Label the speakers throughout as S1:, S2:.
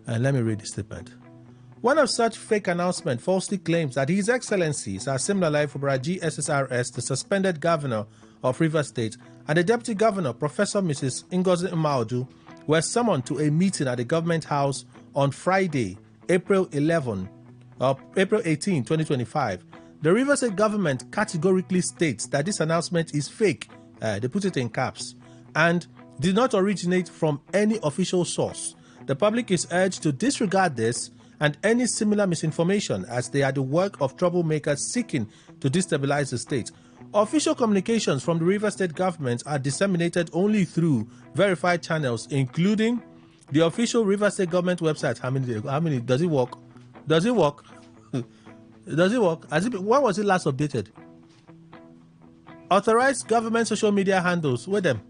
S1: And let me read the statement. One of such fake announcements falsely claims that His Excellency Sir Simlalai Fubara GSSRS, the suspended governor of Rivers State, and the deputy governor, Professor Mrs. Ngozi Maudu, were summoned to a meeting at the government house on Friday, April 18, 2025. The Rivers State government categorically states that this announcement is fake, they put it in caps, and did not originate from any official source. The public is urged to disregard this and any similar misinformation, as they are the work of troublemakers seeking to destabilize the state. Official communications from the Rivers State government are disseminated only through verified channels, including the official Rivers State government website. How many does it work? Does it work? Does it work? When was it last updated? Authorized government social media handles. With them.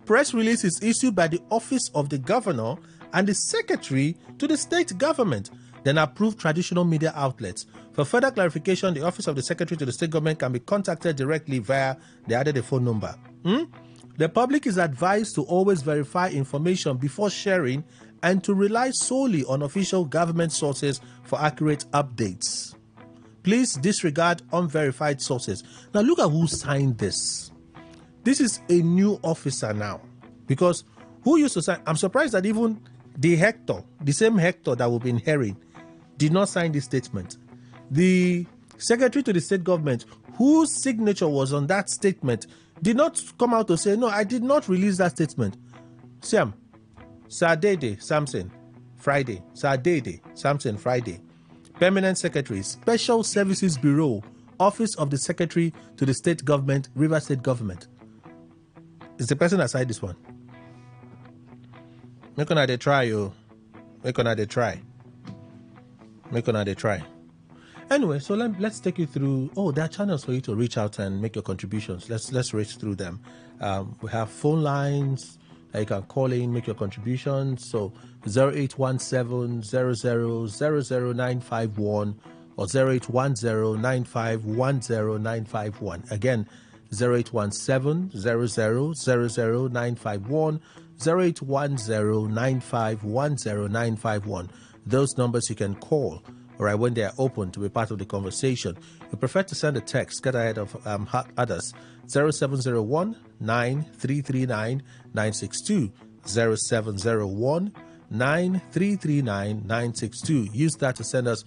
S1: Press release is issued by the office of the governor and the secretary to the state government, then approved traditional media outlets. For further clarification, the office of the secretary to the state government can be contacted directly via the added phone number. The public is advised to always verify information before sharing and to rely solely on official government sources for accurate updates. Please disregard unverified sources. Now look at who signed this. This is a new officer now, because who used to sign? I'm surprised that even the same Hector that we've been hearing, did not sign this statement. The secretary to the state government, whose signature was on that statement, did not come out to say, no, I did not release that statement. Siam, Sadede Samson, Friday. Sadede Samson, Friday. Permanent Secretary, Special Services Bureau, Office of the Secretary to the State Government, River State Government. It's the person that signed this one. Make on they try, yo. Make on they try. Make on they try. Anyway, so let's take you through. Oh, there are channels for you to reach out and make your contributions. Let's race through them. We have phone lines that you can call in, make your contributions. So 0817-00000951 or 0810-9510-951. Again, 0817-00000951. 0810-9510-951. Those numbers you can call, all right, when they are open to be part of the conversation. If you prefer to send a text, get ahead of others. 0701-9339-962. 0701-9339-962. Use that to send us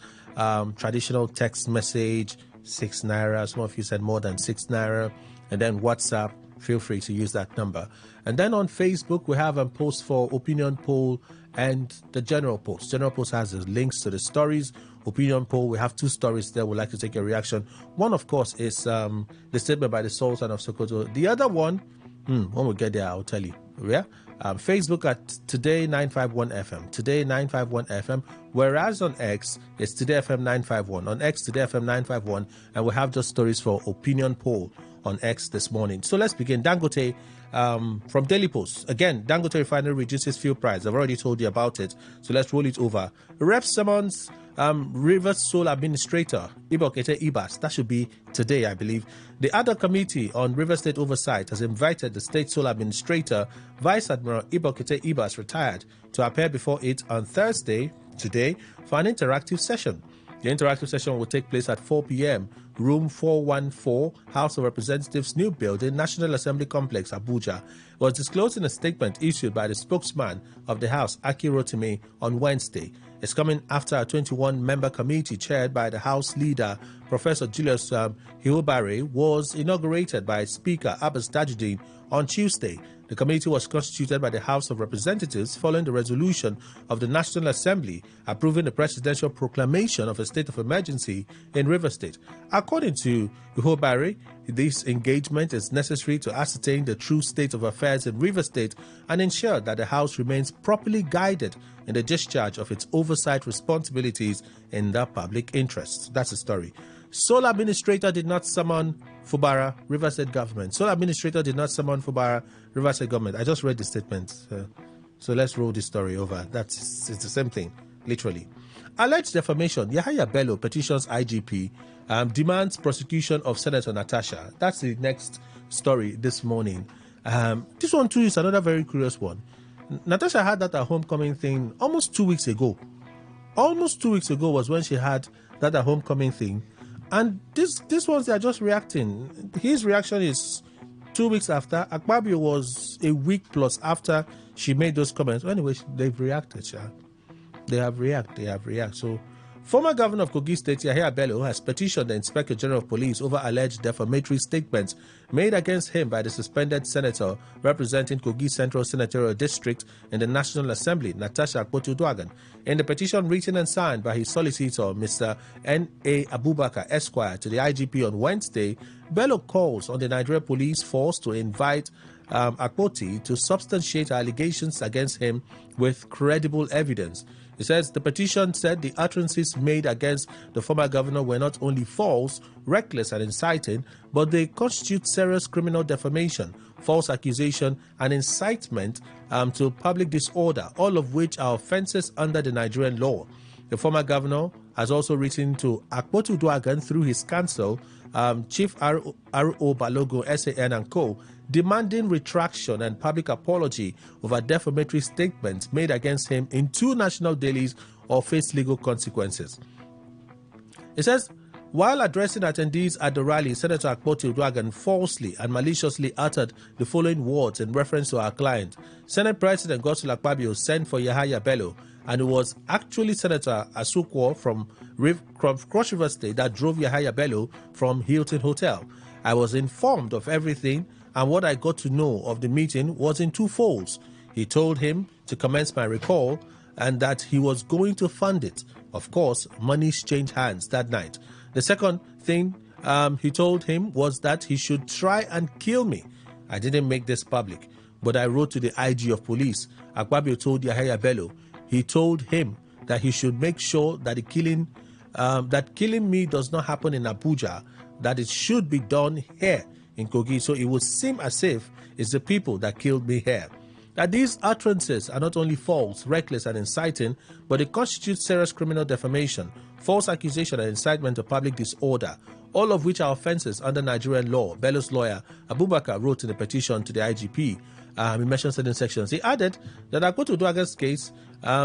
S1: traditional text message, 6 naira. Some of you said more than 6 naira. And then WhatsApp, feel free to use that number. And then on Facebook, we have a post for opinion poll and the general post. General post has the links to the stories. Opinion poll, we have 2 stories there. We'd like to take a reaction. One, of course, is the statement by the Sultan of Sokoto. The other one, when we get there, I'll tell you. Yeah? Facebook at Today95.1fm. Today951fm. Whereas on X, it's Today FM 951. On X, Today FM 951. And we have just stories for opinion poll on X this morning. So let's begin. Dangote from Daily Post. Again, Dangote Refinery reduces fuel price. I've already told you about it. So let's roll it over. Rep summons Rivers Sole Administrator Ibokete Ibas. That should be today, I believe. The other committee on River State Oversight has invited the State Sole Administrator, Vice Admiral Ibokete Ibas, retired, to appear before it on Thursday, today, for an interactive session. The interactive session will take place at 4 p.m. Room 414, House of Representatives, New Building, National Assembly Complex, Abuja. It was disclosed in a statement issued by the spokesman of the House, Aki Rotimi, on Wednesday. It's coming after a 21-member committee chaired by the House leader, Professor Julius Hiobare, was inaugurated by Speaker Abbas Tajuddin on Tuesday. The committee was constituted by the House of Representatives following the resolution of the National Assembly approving the presidential proclamation of a state of emergency in Rivers State. According to Ihobare, this engagement is necessary to ascertain the true state of affairs in Rivers State and ensure that the House remains properly guided in the discharge of its oversight responsibilities in the public interest. That's the story. Sole Administrator did not summon Fubara, Rivers State Government. Sole Administrator did not summon Fubara, Rivers State Government. I just read the statement. So let's roll this story over. It's the same thing, literally. Alleged defamation. Yahaya Bello petitions IGP, demands prosecution of Senator Natasha. That's the next story this morning. This one too is another very curious one. Natasha had that homecoming thing almost 2 weeks ago. Almost 2 weeks ago was when she had that homecoming thing. And these ones, they are just reacting. His reaction is 2 weeks after. Akpabio was a week plus after she made those comments. Anyway, they've reacted. They have reacted. So, former governor of Kogi State, Yahya Bello, has petitioned the Inspector General of Police over alleged defamatory statements made against him by the suspended senator representing Kogi Central Senatorial District in the National Assembly, Natasha Akpotu-Uduaghan. In the petition written and signed by his solicitor, Mr. N.A. Abubakar Esquire, to the IGP on Wednesday, Bello calls on the Nigeria Police Force to invite Akpoti to substantiate allegations against him with credible evidence. He says the petition said the utterances made against the former governor were not only false, reckless, and inciting, but they constitute serious criminal defamation, false accusation, and incitement to public disorder, all of which are offenses under the Nigerian law. The former governor has also written to Akpotu-Uduaghan through his counsel, Chief R.O. Balogo, SAN and Co., demanding retraction and public apology over defamatory statements made against him in 2 national dailies or face legal consequences. It says, while addressing attendees at the rally, Senator Akpoti-Uduaghan falsely and maliciously uttered the following words in reference to our client. Senate President Godswill Akpabio sent for Yahya Bello, and it was actually Senator Asukwo from Cross River State that drove Yahya Bello from Hilton Hotel. I was informed of everything, and what I got to know of the meeting was in 2 folds. He told him to commence my recall and that he was going to fund it. Of course, monies changed hands that night. The second thing he told him was that he should try and kill me. I didn't make this public, but I wrote to the IG of police. Akpabio told Yahya Bello he told him that he should make sure that killing me does not happen in Abuja, that it should be done here in Kogi, so it would seem as if it's the people that killed me here. That these utterances are not only false, reckless, and inciting, but they constitute serious criminal defamation, false accusation, and incitement to public disorder, all of which are offenses under Nigerian law. Bello's lawyer, Abubakar, wrote in the petition to the IGP. He mentioned certain sections. He added that Akpotu-Uduaghan's case,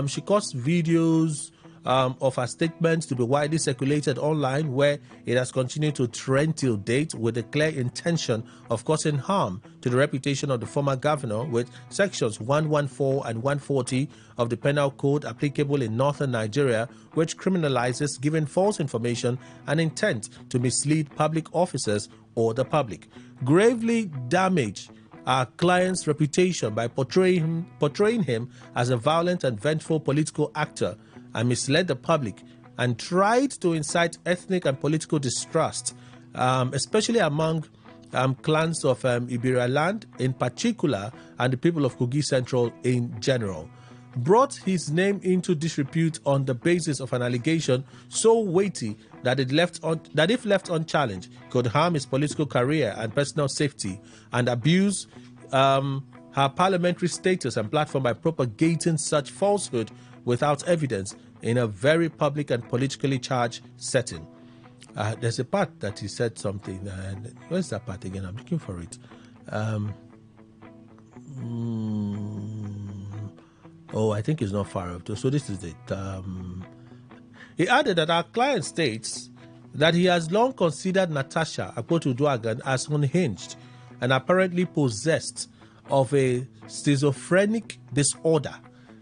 S1: she caused videos of her statements to be widely circulated online, where it has continued to trend till date with the clear intention of causing harm to the reputation of the former governor, with sections 114 and 140 of the Penal Code applicable in northern Nigeria, which criminalizes giving false information and intent to mislead public officers or the public. Gravely damage our client's reputation by portraying him as a violent and vengeful political actor, and misled the public and tried to incite ethnic and political distrust, especially among clans of Iberia land in particular and the people of Kogi Central in general. Brought his name into disrepute on the basis of an allegation so weighty that if left unchallenged, could harm his political career and personal safety, and abuse her parliamentary status and platform by propagating such falsehood without evidence in a very public and politically charged setting. There's a part that he said something, and where's that part again? I'm looking for it. I think it's not far up. So this is it. He added that our client states that he has long considered Natasha Akpotu-Uduaghan as unhinged and apparently possessed of a schizophrenic disorder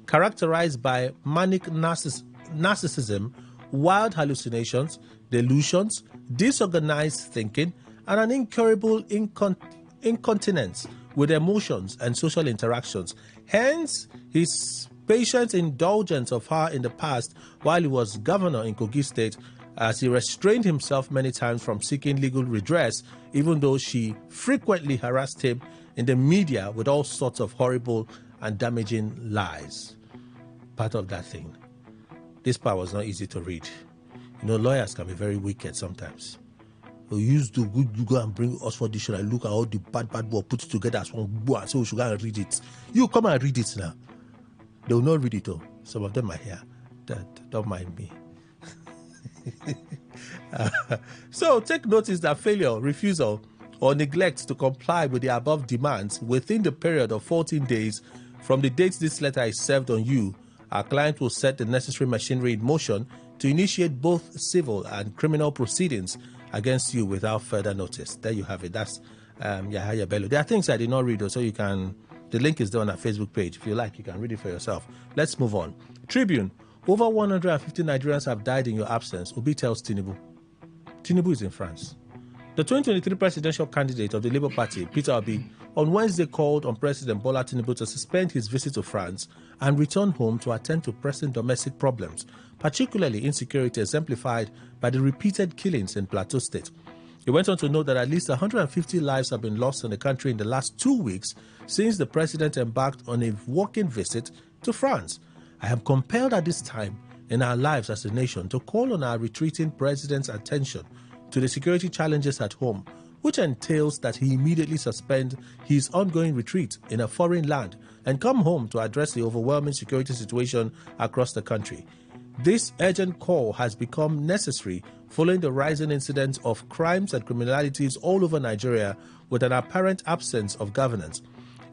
S1: characterized by manic narcissism, wild hallucinations, delusions, disorganized thinking, and an incurable incontinence with emotions and social interactions. Hence, his patient indulgence of her in the past while he was governor in Kogi State, as he restrained himself many times from seeking legal redress, even though she frequently harassed him in the media with all sorts of horrible and damaging lies. Part of that thing. This part was not easy to read. Lawyers can be very wicked sometimes. We used to go and bring Oxford Dictionary, look at all the bad word, put it together as one book, and say we should go and read it. You come and read it now. They will not read it all. Some of them are here. Don't mind me. So take notice that failure, refusal, or neglect to comply with the above demands within the period of 14 days From the date this letter is served on you, our client will set the necessary machinery in motion to initiate both civil and criminal proceedings against you without further notice. There you have it. That's Yahaya Bello. There are things I did not read, so you can. The link is there on our Facebook page. If you like, you can read it for yourself. Let's move on. Tribune. Over 150 Nigerians have died in your absence. Obi tells Tinubu. Tinubu is in France. The 2023 presidential candidate of the Labour Party, Peter Obi, on Wednesday called on President Bola Tinubu to suspend his visit to France and return home to attend to pressing domestic problems, particularly insecurity exemplified by the repeated killings in Plateau State. He went on to note that at least 150 lives have been lost in the country in the last 2 weeks since the president embarked on a walking visit to France. I am compelled at this time in our lives as a nation to call on our retreating president's attention to the security challenges at home, which entails that he immediately suspend his ongoing retreat in a foreign land and come home to address the overwhelming security situation across the country. This urgent call has become necessary following the rising incidence of crimes and criminalities all over Nigeria with an apparent absence of governance.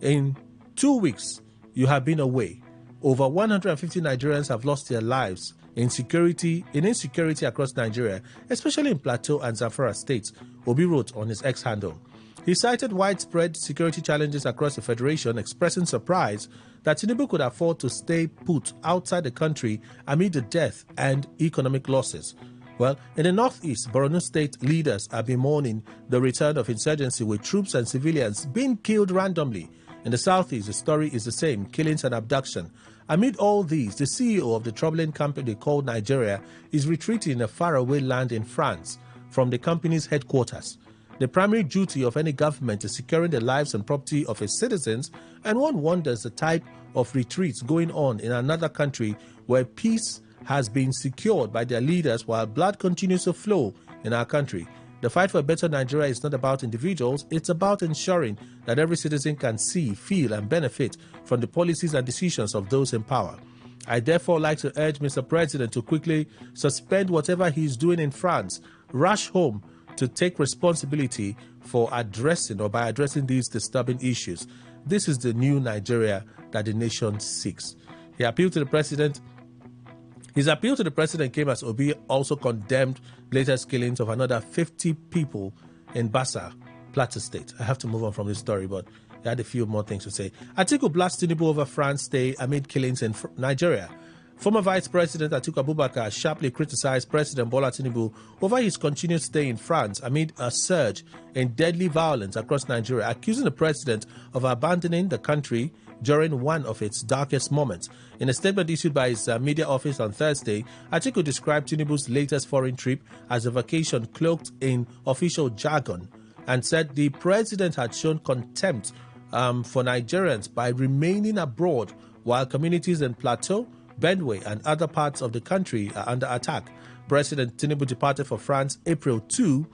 S1: In 2 weeks, you have been away. Over 150 Nigerians have lost their lives in insecurity across Nigeria, especially in Plateau and Zamfara states, Obi wrote on his X handle. He cited widespread security challenges across the federation, expressing surprise that Tinubu could afford to stay put outside the country amid the death and economic losses. Well, in the northeast, Borno state leaders have been mourning the return of insurgency with troops and civilians being killed randomly. In the southeast, the story is the same, killings and abduction. Amid all these, the CEO of the troubling company called Nigeria is retreating in a faraway land in France from the company's headquarters. The primary duty of any government is securing the lives and property of its citizens, and one wonders the type of retreats going on in another country where peace has been secured by their leaders while blood continues to flow in our country. The fight for a better Nigeria is not about individuals, it's about ensuring that every citizen can see, feel, and benefit from the policies and decisions of those in power. I therefore like to urge Mr. President to quickly suspend whatever he is doing in France, rush home to take responsibility for by addressing these disturbing issues. This is the new Nigeria that the nation seeks. He appealed to the president. His appeal to the president came as Obi also condemned latest killings of another 50 people in Bassa, Plateau State. I have to move on from this story, but he had a few more things to say. Atiku blasts Tinubu over France stay amid killings in Nigeria. Former Vice President Atiku Abubakar sharply criticized President Bola Tinubu over his continued stay in France amid a surge in deadly violence across Nigeria, accusing the president of abandoning the country during one of its darkest moments. In a statement issued by his media office on Thursday, Atiku described Tinubu's latest foreign trip as a vacation cloaked in official jargon and said the president had shown contempt for Nigerians by remaining abroad while communities in Plateau, Benue, and other parts of the country are under attack. President Tinubu departed for France April 2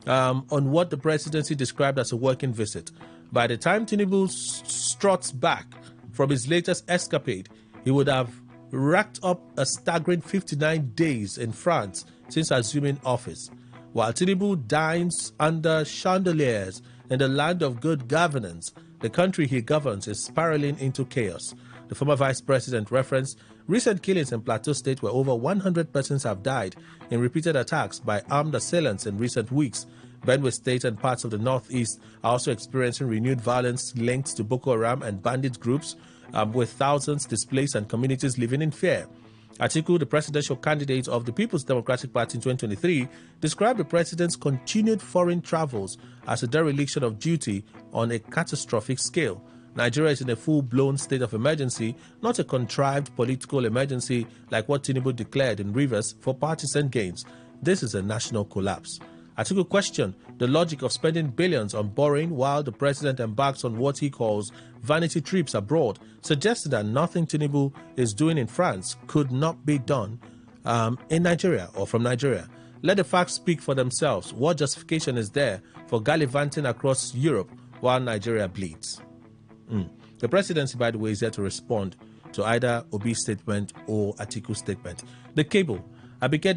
S1: on what the presidency described as a working visit. By the time Tinubu struts back from his latest escapade, he would have racked up a staggering 59 days in France since assuming office. While Tinubu dines under chandeliers in the land of good governance, the country he governs is spiraling into chaos. The former vice president referenced recent killings in Plateau State where over 100 persons have died in repeated attacks by armed assailants in recent weeks. Benue State and parts of the northeast are also experiencing renewed violence linked to Boko Haram and bandit groups, with thousands displaced and communities living in fear. Atiku, the presidential candidate of the People's Democratic Party in 2023, described the president's continued foreign travels as a dereliction of duty on a catastrophic scale. Nigeria is in a full-blown state of emergency, not a contrived political emergency like what Tinubu declared in Rivers for partisan gains. This is a national collapse. Atiku questioned the logic of spending billions on borrowing while the president embarks on what he calls vanity trips abroad, suggesting that nothing Tinubu is doing in France could not be done in Nigeria or from Nigeria. Let the facts speak for themselves. What justification is there for gallivanting across Europe while Nigeria bleeds? The presidency, by the way, is here to respond to either Obi's statement or Atiku's statement. The Cable, Abike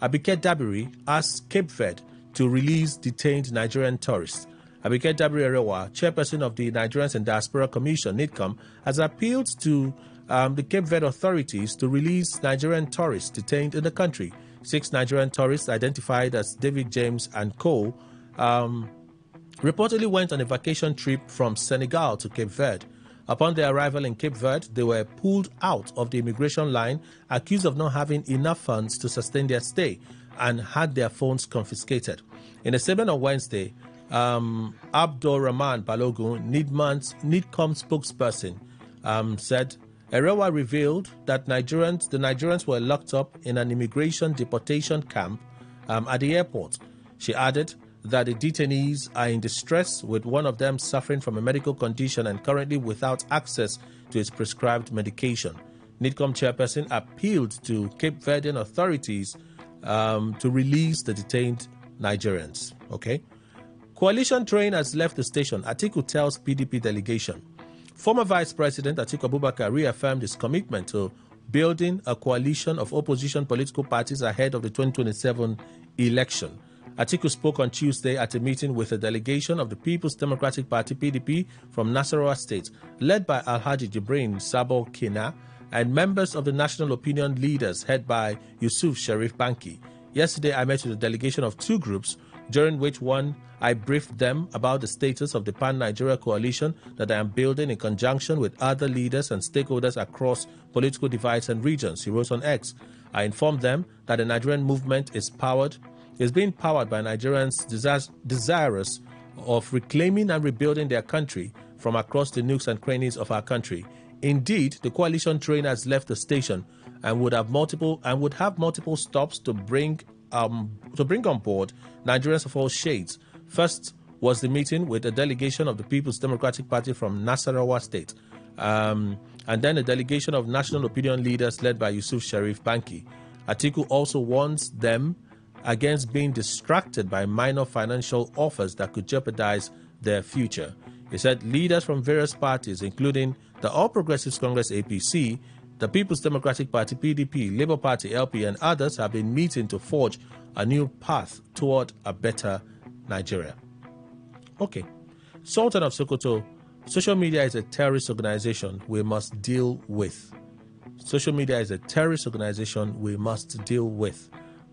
S1: Dabiri asked Cape Verde to release detained Nigerian tourists. Abike Dabiri-Erewa, chairperson of the Nigerians in Diaspora Commission, NIDCOM, has appealed to the Cape Verde authorities to release Nigerian tourists detained in the country. 6 Nigerian tourists identified as David James and Co. Reportedly went on a vacation trip from Senegal to Cape Verde. Upon their arrival in Cape Verde, they were pulled out of the immigration line, accused of not having enough funds to sustain their stay, and had their phones confiscated. In a statement on Wednesday, Abdul Rahman Balogun, NIDCOM spokesperson, said Erewa revealed that the Nigerians were locked up in an immigration deportation camp at the airport. She added that the detainees are in distress, with one of them suffering from a medical condition and currently without access to his prescribed medication. NIDCOM chairperson appealed to Cape Verdean authorities to release the detained Nigerians. Okay. Coalition train has left the station, Atiku tells PDP delegation. Former Vice President Atiku Abubakar reaffirmed his commitment to building a coalition of opposition political parties ahead of the 2027 election. Atiku spoke on Tuesday at a meeting with a delegation of the People's Democratic Party (PDP) from Nasarawa State, led by Alhaji Jibrin Sabo Kina, and members of the National Opinion Leaders, headed by Yusuf Sharif Banki. Yesterday, I met with a delegation of 2 groups, during which one I briefed them about the status of the Pan-Nigeria coalition that I am building in conjunction with other leaders and stakeholders across political divides and regions, he wrote on X. I informed them that the Nigerian movement is being powered by Nigerians desirous of reclaiming and rebuilding their country from across the nooks and crannies of our country. Indeed, the coalition train has left the station and would have multiple stops to bring on board Nigerians of all shades. First was the meeting with a delegation of the People's Democratic Party from Nasarawa State, and then a delegation of National Opinion Leaders led by Yusuf Sharif Banki. Atiku also warns them against being distracted by minor financial offers that could jeopardize their future. He said leaders from various parties, including the All Progressives Congress APC, the People's Democratic Party PDP, Labour Party LP, and others have been meeting to forge a new path toward a better Nigeria. Okay. Sultan of Sokoto, social media is a terrorist organization we must deal with. Social media is a terrorist organization we must deal with.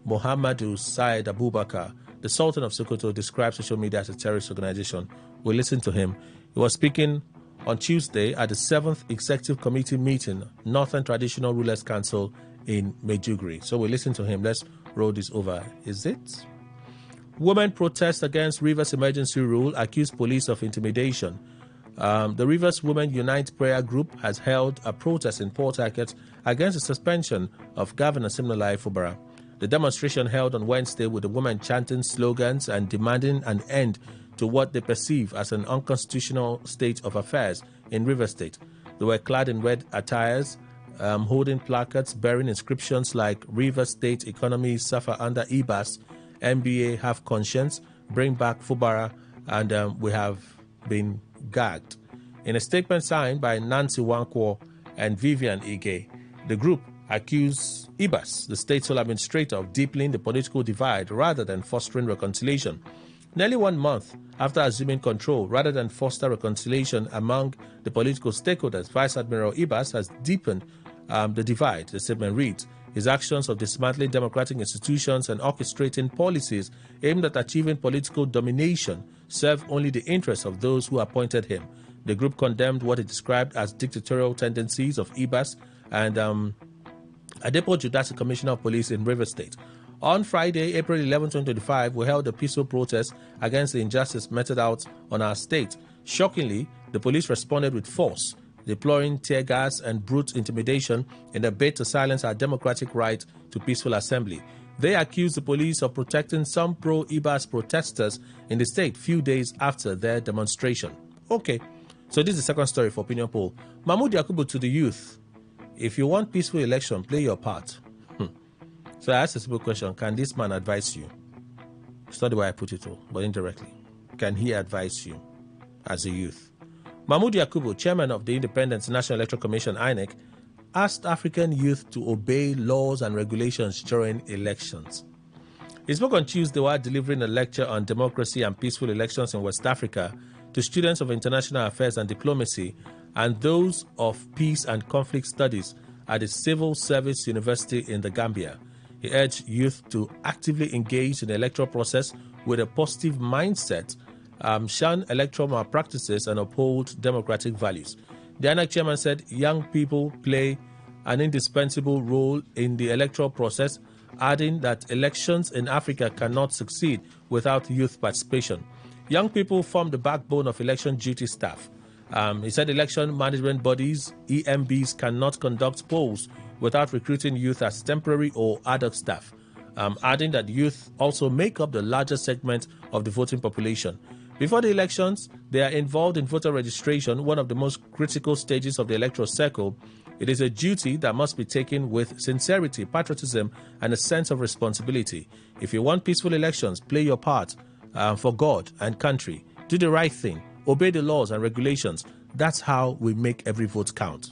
S1: Mohammedu Said Abubakar, the Sultan of Sokoto, describes social media as a terrorist organization. We'll listen to him. He was speaking on Tuesday at the 7th Executive Committee meeting, Northern Traditional Rulers Council in Maiduguri. So we'll listen to him. Let's roll this over. Is it? Women protest against Rivers emergency rule, accuse police of intimidation. The Rivers Women Unite Prayer Group has held a protest in Port Harcourt against the suspension of Governor Siminalayi Fubara. The demonstration held on Wednesday with the women chanting slogans and demanding an end to what they perceive as an unconstitutional state of affairs in Rivers State. They were clad in red attires, holding placards bearing inscriptions like Rivers State economy suffer under EBAS, MBA have conscience, bring back Fubara, and we have been gagged. In a statement signed by Nancy Wankwo and Vivian Ige, the group accused EBAS, the state sole administrator, of deepening the political divide rather than fostering reconciliation. Nearly 1 month after assuming control, rather than foster reconciliation among the political stakeholders, Vice Admiral EBAS has deepened the divide, the statement reads. His actions of dismantling democratic institutions and orchestrating policies aimed at achieving political domination serve only the interests of those who appointed him. The group condemned what it described as dictatorial tendencies of EBAS and Adepo Judasi, Commissioner of Police in Rivers State. On Friday, April 11, 2025, we held a peaceful protest against the injustice meted out on our state. Shockingly, the police responded with force, deploying tear gas and brute intimidation in a bid to silence our democratic right to peaceful assembly. They accused the police of protecting some pro-EBAS protesters in the state few days after their demonstration. Okay, so this is the second story for Opinion Poll. Mahmoud Yakubu to the youth. If you want peaceful election, play your part. So I asked a simple question. Can this man advise you? It's not the way I put it all, but indirectly. Can he advise you as a youth? Mahmoud Yakubu, chairman of the Independent National Electoral Commission, INEC, asked African youth to obey laws and regulations during elections. He spoke on Tuesday while delivering a lecture on democracy and peaceful elections in West Africa to students of international affairs and diplomacy and those of peace and conflict studies at the Civil Service University in the Gambia. He urged youth to actively engage in the electoral process with a positive mindset, shun electoral malpractices, and uphold democratic values. The INEC chairman said young people play an indispensable role in the electoral process, adding that elections in Africa cannot succeed without youth participation. Young people form the backbone of election duty staff. He said election management bodies, EMBs, cannot conduct polls without recruiting youth as temporary or ad hoc staff, adding that youth also make up the largest segment of the voting population. Before the elections, they are involved in voter registration, one of the most critical stages of the electoral cycle. It is a duty that must be taken with sincerity, patriotism, and a sense of responsibility. If you want peaceful elections, play your part for God and country. Do the right thing. Obey the laws and regulations. That's how we make every vote count.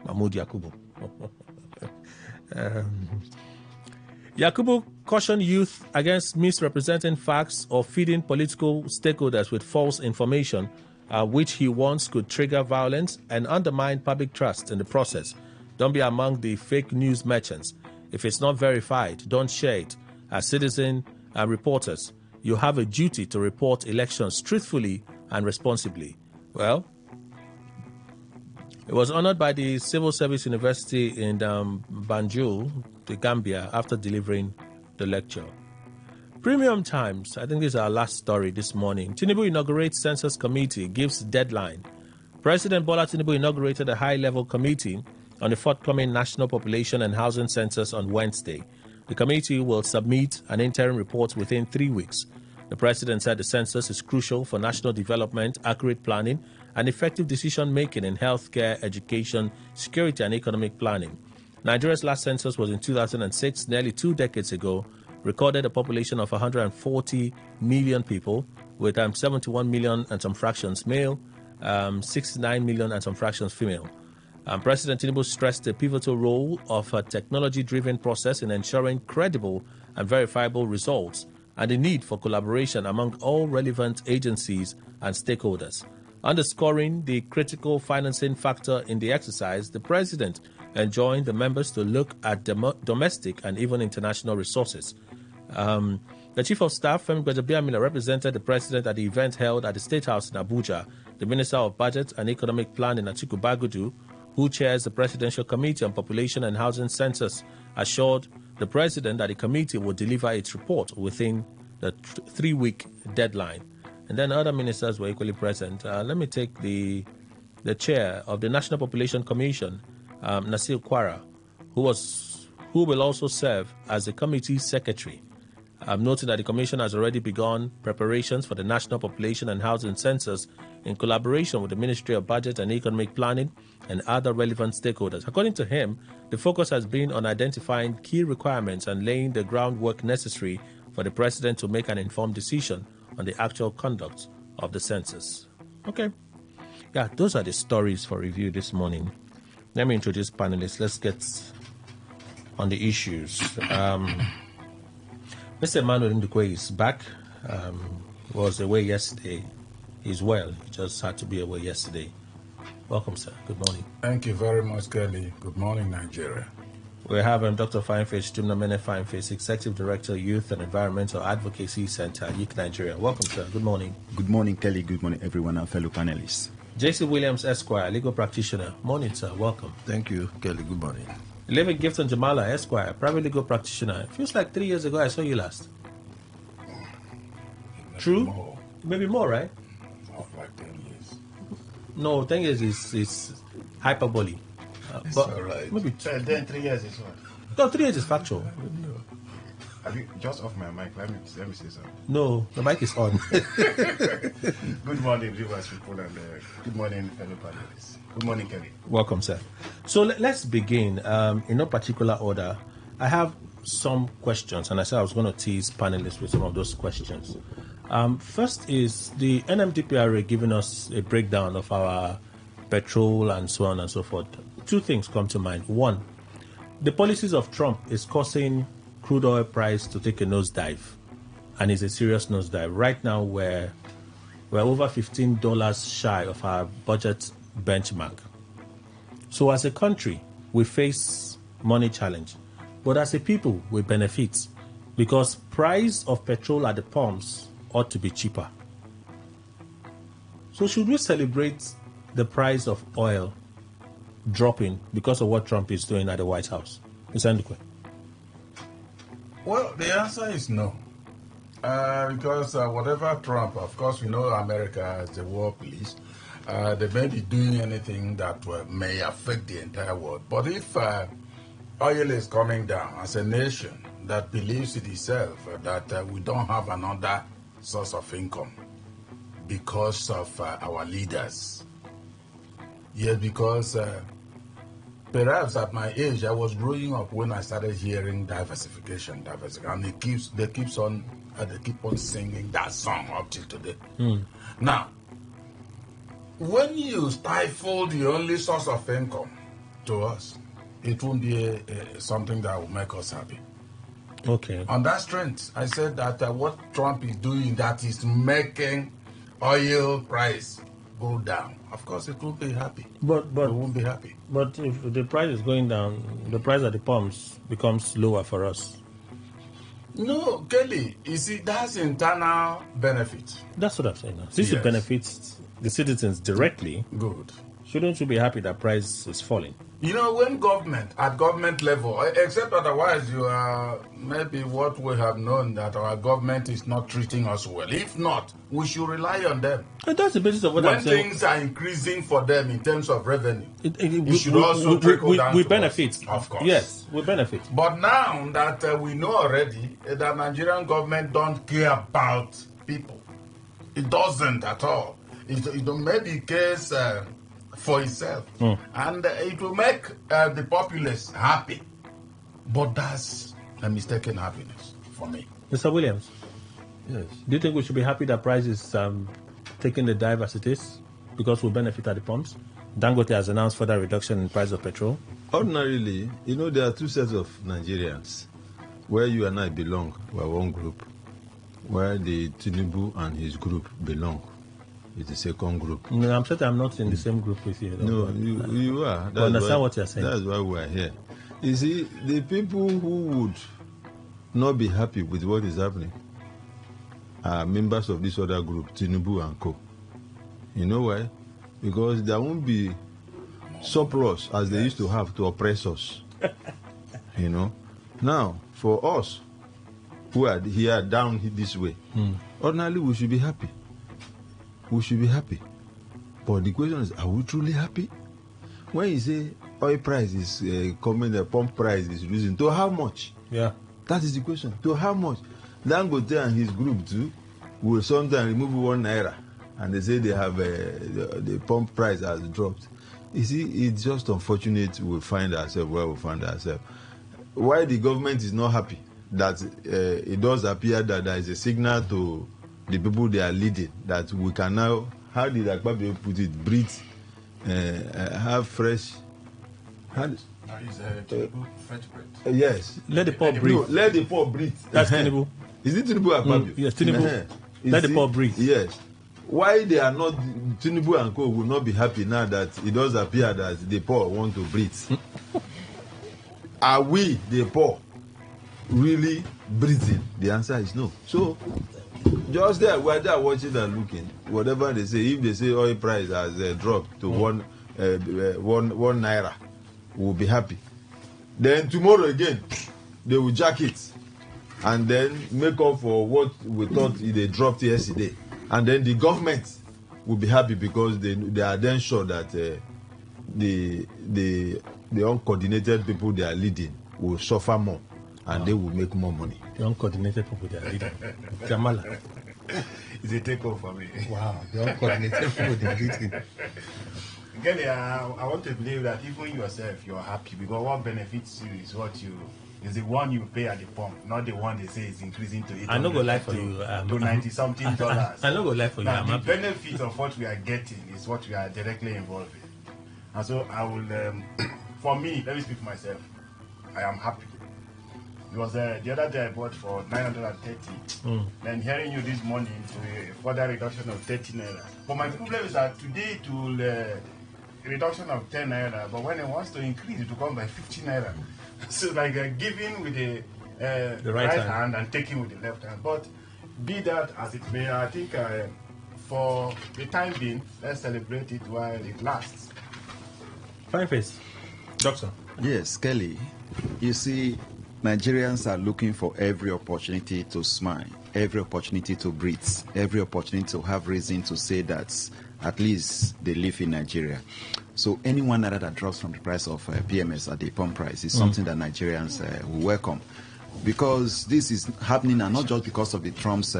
S1: Mahmoud Yakubu. Yakubu cautioned youth against misrepresenting facts or feeding political stakeholders with false information, which he warns could trigger violence and undermine public trust in the process. Don't be among the fake news merchants. If it's not verified, don't share it. As citizens and reporters, you have a duty to report elections truthfully and responsibly. Well, it was honored by the Civil Service University in Banjul, the Gambia, after delivering the lecture. Premium Times, I think this is our last story this morning. Tinubu inaugurates Census Committee, gives deadline. President Bola Tinubu inaugurated a high-level committee on the forthcoming National Population and Housing Census on Wednesday. The committee will submit an interim report within 3 weeks. The president said the census is crucial for national development, accurate planning, and effective decision-making in healthcare, education, security, and economic planning. Nigeria's last census was in 2006, nearly 2 decades ago, recorded a population of 140 million people, with 71 million and some fractions male, 69 million and some fractions female. President Tinubu stressed the pivotal role of a technology-driven process in ensuring credible and verifiable results, and the need for collaboration among all relevant agencies and stakeholders. Underscoring the critical financing factor in the exercise, the president enjoined the members to look at domestic and even international resources. The Chief of Staff, Femi Gbajabiamila, represented the president at the event held at the State House in Abuja. The Minister of Budget and Economic Planning, Atiku Bagudu, who chairs the Presidential Committee on Population and Housing Census, assured the president that the committee will deliver its report within the 3-week deadline. And then other ministers were equally present. Let me take the chair of the National Population Commission, Nasir Kwara, who will also serve as the committee secretary. Noting that the commission has already begun preparations for the National Population and Housing Census in collaboration with the Ministry of Budget and Economic Planning and other relevant stakeholders. According to him, the focus has been on identifying key requirements and laying the groundwork necessary for the president to make an informed decision on the actual conduct of the census. Okay. Yeah, those are the stories for review this morning. Let me introduce panelists. Let's get on the issues. Mr. Emmanuel Ndukwe is back. Was away yesterday. He's well. He just had to be away yesterday. Welcome, sir. Good morning.
S2: Thank you very much, Kelly. Good morning, Nigeria.
S1: We have Dr. Fineface Tumnamene Fineface, Executive Director, Youth and Environmental Advocacy Center, YIC Nigeria. Welcome, sir. Good morning.
S3: Good morning, Kelly. Good morning, everyone, our fellow panelists.
S1: J.C. Williams, Esquire, Legal Practitioner. Morning, sir. Welcome.
S4: Thank you, Kelly. Good morning.
S1: Living Gifton Jamala, Esquire, Private Legal Practitioner. It feels like 3 years ago I saw you last. True?
S2: More.
S1: Maybe more, right?
S2: Not like 10 years.
S1: No, 10 years is hyperbole.
S2: It's
S1: but
S2: all right.
S1: Maybe
S5: Then 3 years is what?
S1: no, 3 years is factual.
S5: Have you just off my mic? Let me say something.
S1: No, the mic is on.
S5: Good morning, viewers, people, and good morning, fellow panelists. Good morning, Kelly.
S1: Welcome, sir. So let's begin in no particular order. I have some questions, and I said I was going to tease panelists with some of those questions. First is the NMDPRA giving us a breakdown of our petrol and so on and so forth. Two things come to mind. One, the policies of Trump is causing crude oil price to take a nosedive, and it's a serious nosedive. Right now, we're over $15 shy of our budget benchmark. So as a country, we face money challenge, but as a people, we benefit because price of petrol at the pumps ought to be cheaper. So should we celebrate the price of oil dropping because of what Trump is doing at the White House? Mr. Ndukwe.
S2: Well, the answer is no. Because whatever Trump, of course, we know America as the world police. They may be doing anything that may affect the entire world. But if oil is coming down as a nation that believes in itself that we don't have another source of income because of our leaders, yes, because perhaps at my age, I was growing up when I started hearing diversification, and they keep on singing that song up till today. Now, when you stifle the only source of income to us, it won't be something that will make us happy.
S1: Okay.
S2: On that strength, I said that what Trump is doing, that is making oil price go down. Of course, it won't be happy.
S1: But
S2: it won't be happy.
S1: But if the price is going down, the price at the pumps becomes lower for us.
S2: No, Kelly, you see, that's internal benefit.
S1: That's what I'm saying now. Since it benefits the citizens directly,
S2: good.
S1: Shouldn't you be happy that price is falling?
S2: You know, when at government level, except otherwise, you are maybe what we have known that our government is not treating us well. If not, we should rely on them.
S1: And that's the basis of what I'm saying.
S2: When things are increasing for them in terms of revenue, it should also trickle down
S1: we
S2: to
S1: benefit.
S2: us, of course.
S1: Yes, we benefit.
S2: But now that we know already that Nigerian government don't care about people. It doesn't at all. It maybe cares for itself. And it will make the populace happy. But that's a mistaken happiness for me.
S1: Mr. Williams?
S3: Yes.
S1: Do you think we should be happy that price is taking the dive as it is because we benefit at the pumps? Dangote has announced further reduction in price of petrol.
S4: Ordinarily, there are two sets of Nigerians. Where you and I belong, we're one group. Where the Tinubu and his group belong, it's the second group.
S1: No, I'm certain I'm not in the same group with you.
S4: No, you are.
S1: I understand what you're saying.
S4: That's why we're here. You see, the people who would not be happy with what is happening are members of this other group, Tinubu and Co. You know why? Because there won't be surplus as they used to have to oppress us. Now, for us who are here down this way, ordinarily we should be happy. We should be happy. But the question is, are we truly happy? When you say oil price is coming, the pump price is losing, to how much?
S1: Yeah.
S4: That is the question. To how much? Dangote and his group too will sometimes remove 1 naira and they say they have the pump price has dropped. You see, it's just unfortunate we find ourselves where we find ourselves. Why the government is not happy? That it does appear that there is a signal to the people they are leading that we can now, how did Akpabio put it, breathe, have fresh.
S2: Fresh bread.
S4: Yes.
S1: Let the poor breathe.
S4: No, let the poor breathe.
S1: That's Tinubu.
S4: Is it Tinubu Akpabio?
S1: Yes, Tinubu. Let the poor breathe.
S4: Yes. Why they are not, Tinubu and Co will not be happy now that it does appear that the poor want to breathe? Are we, the poor, really breathing? The answer is no. So, just there, we're there watching and looking. Whatever they say, if they say oil price has dropped to one naira, we'll be happy. Then tomorrow again, they will jack it and then make up for what we thought they dropped yesterday. And then the government will be happy because they are then sure that the uncoordinated people they are leading will suffer more and they will make more money.
S1: The uncoordinated people they are leading. Jamala.
S5: It's a takeover for me.
S1: Wow, the uncoordinated people they are leading.
S5: Again, I want to believe that even yourself, you're happy because what benefits you is the one you pay at the pump, not the one they say is increasing to $800.
S1: I no go lie for you.
S5: To $90-something dollars.
S1: I no go lie for you.
S5: Now, the benefit of what we are getting is what we are directly involved in. And so I will, for me, let me speak for myself. I am happy. Because the other day I bought for 930. Then hearing you this morning to a further reduction of 30 naira. But my problem is that today it will reduction of 10 naira, but when it wants to increase, it will come by 50 naira. So like giving with the right hand and taking with the left hand. But be that as it may, I think for the time being, let's celebrate it while it lasts.
S1: Fine face. Doctor.
S3: Yes, Kelly. You see, Nigerians are looking for every opportunity to smile, every opportunity to breathe, every opportunity to have reason to say that at least they live in Nigeria. So any one naira that drops from the price of PMS at the pump price is something that Nigerians will welcome. Because this is happening, and not just because of the Trump's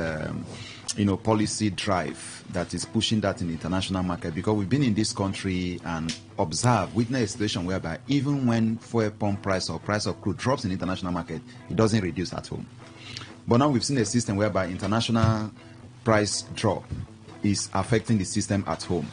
S3: policy drive that is pushing that in the international market, because we've been in this country and witness a situation whereby even when fuel pump price or price of crude drops in the international market, it doesn't reduce at home. But now we've seen a system whereby international price drop is affecting the system at home.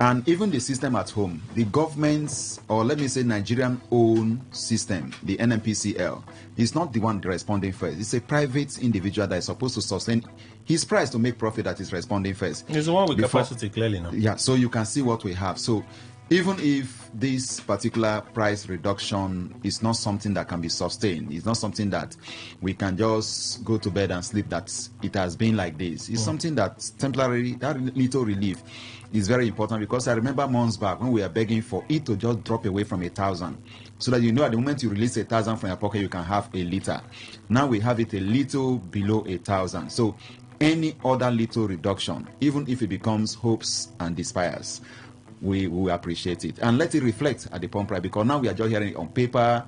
S3: And even the system at home, the government's, or let me say Nigerian own system, the NNPCL, is not the one responding first. It's a private individual that is supposed to sustain his price to make profit that is responding first.
S1: It's the one with capacity, clearly now.
S3: Yeah, so you can see what we have. So even if this particular price reduction is not something that can be sustained, it's not something that we can just go to bed and sleep that it has been like this. It's something that temporarily, that little relief is very important, because I remember months back when we were begging for it to just drop away from 1,000, so that at the moment you release 1,000 from your pocket, you can have a liter. Now we have it a little below 1,000. So any other little reduction, even if it becomes hopes and despairs, we will appreciate it and let it reflect at the pump price, because now we are just hearing it on paper,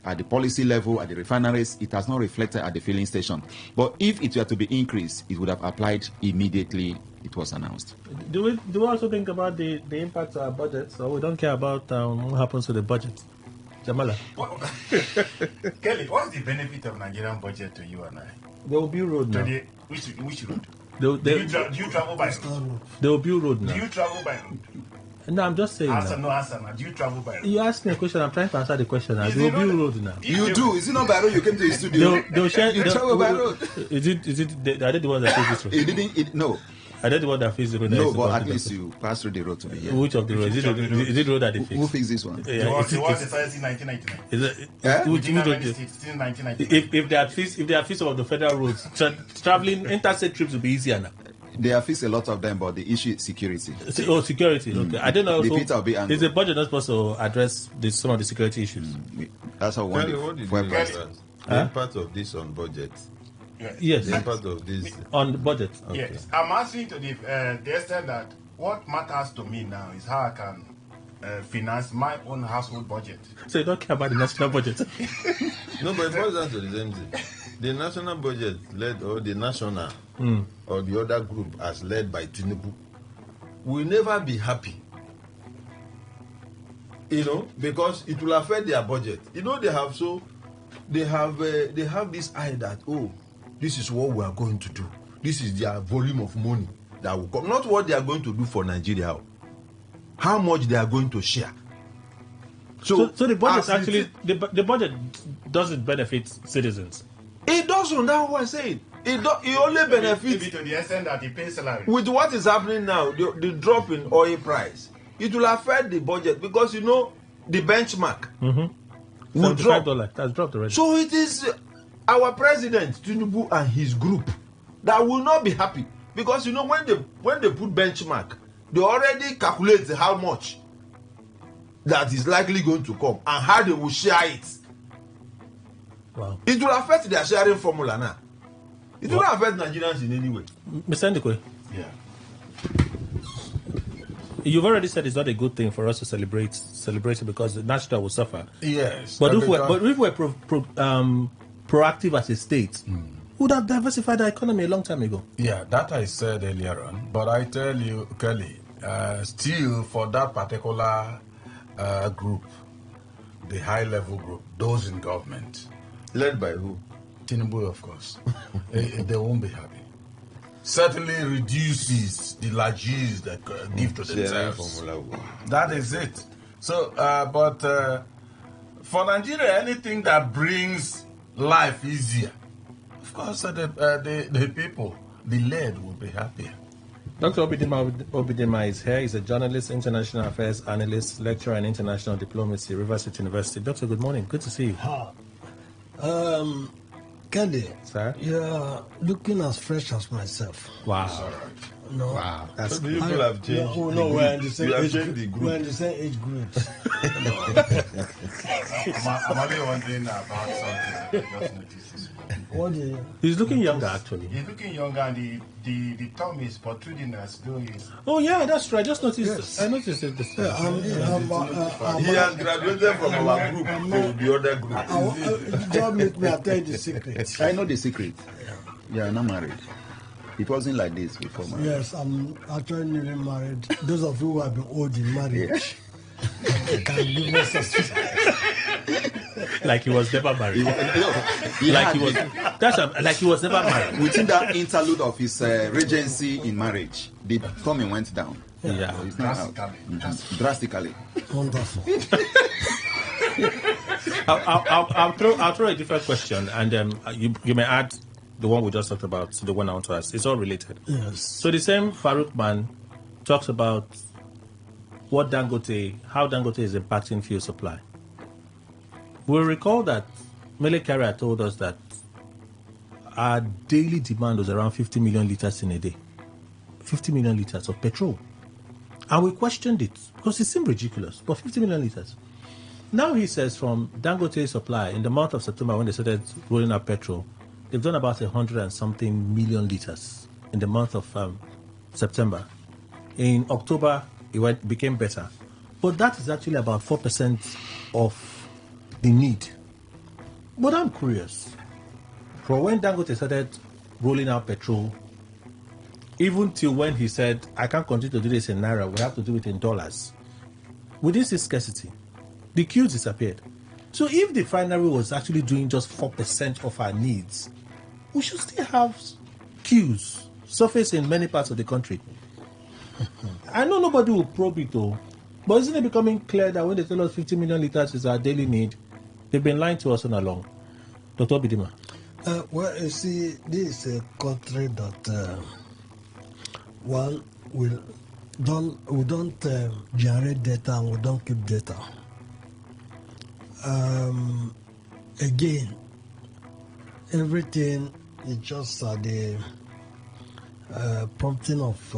S3: at the policy level, at the refineries. It has not reflected at the filling station. But if it were to be increased, it would have applied immediately it was announced.
S1: Do we also think about the impact of our budget, or we don't care about what happens to the budget? Jamala.
S5: Kelly, what's the benefit of Nigerian budget to you and I?
S1: There will be road now.
S5: Which road?
S1: Do
S5: you travel by road?
S1: There will be road now.
S5: Do you travel by road?
S1: No, I'm just saying.
S5: Answer now. Do you travel by road?
S1: You asked me a question. I'm trying to answer the question now. There will be road now.
S3: You do. Is it not by road you came to the studio?
S1: They'll share.
S3: You travel by road.
S1: Is it? Are they the ones that face this road?
S3: No.
S1: Are they the one that face the road?
S3: No, but at least you pass through the road to be here.
S1: Which of the roads? Is it the road that they fix?
S3: Who fixed this one?
S5: The one decided in 1999.
S1: Is it? Which road?
S5: Since 1999.
S1: If they have fixed some of the federal roads, traveling interstate trips will be easier now.
S3: They have fixed a lot of them, but the issue is security.
S1: Oh, security. Okay, I don't know. Is the budget not supposed to address some of the security issues?
S3: That's how one.
S4: What did you the impact of this on budget?
S1: Yes.
S4: The impact of this
S1: on the budget.
S4: Okay.
S5: Yes, I'm asking to the extent that what matters to me now is how I can finance my own household budget.
S1: So you don't care about the national budget?
S4: No, but it boils down to the same thing. The national budget led, or the national, or the other group as led by Tinubu, will never be happy. Because it will affect their budget. They have this eye that, this is what we are going to do. This is their volume of money that will come. Not what they are going to do for Nigeria. How much they are going to share.
S1: So the budget actually, the budget doesn't benefit citizens.
S4: It doesn't. That's what I'm saying. It only benefits
S5: maybe to the extent that it pays salary.
S4: With what is happening now, the drop in oil price, it will affect the budget, because the benchmark will drop.
S1: $75 has dropped already.
S4: So it is our president Tinubu and his group that will not be happy, because when they put benchmark, they already calculate how much that is likely going to come and how they will share it.
S1: Wow.
S4: It will affect their sharing formula now. It will not affect Nigerians in any way.
S1: Mr. Ndikwe.
S5: Yeah.
S1: You've already said it's not a good thing for us to celebrate it, because the national will suffer.
S2: Yes.
S1: But if we're proactive as a state, we would have diversified our economy a long time ago.
S2: Yeah, that I said earlier on. But I tell you, Kelly, still for that particular group, the high-level group, those in government.
S4: Led by who?
S2: Tinubu, of course. They won't be happy. Certainly reduces the largesse that give to themselves. That is it. So, but for Nigeria, anything that brings life easier, of course, the people, the led will be happier.
S1: Dr. Obidima is here. He's a journalist, international affairs analyst, lecturer in international diplomacy, Rivers State University. Doctor, good morning. Good to see you.
S6: Kelly,
S1: Sir?
S6: you're looking as fresh as myself.
S1: Wow.
S6: No.
S1: Wow. That's
S4: So the people have changed.
S6: We're in the same
S4: You have
S6: age
S4: changed the
S6: group. We're in
S4: group.
S6: the same age group.
S5: I'm only wondering about something that I just noticed this morning.
S6: What do you?
S1: He's looking younger, actually.
S5: He's looking younger and the thumb is protruding as though he's...
S1: Oh, yeah, that's true. I just noticed.
S6: Yes.
S1: I noticed it this
S6: He
S4: He has graduated from our group to the other group.
S6: Just make me tell you the secret.
S3: I know the secret. You are not married. It wasn't like this before marriage.
S6: Yes, I'm actually newly married. Those of you who have been old in marriage can give us a
S1: Like he was never married.
S3: He
S1: Like
S3: had
S1: he was.
S3: it.
S1: Like he was never married.
S3: Within that interlude of his regency in marriage, the plumbing went down.
S1: Yeah.
S3: So it's not out. Drastically.
S6: wonderful.
S1: I'll throw a different question, and you may add the one we just talked about to the one I want to ask. It's all related.
S6: Yes.
S1: So the same Farouk man talks about how Dangote is impacting fuel supply. We'll recall that Mele Kyari told us that our daily demand was around 50 million liters in a day. 50 million liters of petrol. And we questioned it because it seemed ridiculous, but 50 million liters. Now he says from Dangote supply, in the month of September when they started rolling out petrol, they've done about 100 and something million liters in the month of September. In October, it became better. But that is actually about 4% of the need. But I'm curious. From when Dangote started rolling out petrol, even till when he said, I can't continue to do this in Naira, we have to do it in dollars. With this scarcity, the queues disappeared. So if the refinery was actually doing just 4% of our needs, we should still have queues surface in many parts of the country. I know nobody will probe it though, but isn't it becoming clear that when they tell us 50 million liters is our daily need, they've been lying to us all along? Dr. Bidima.
S6: Well, you see, this is a country that we don't generate data and we don't keep data. Again, everything is just the prompting of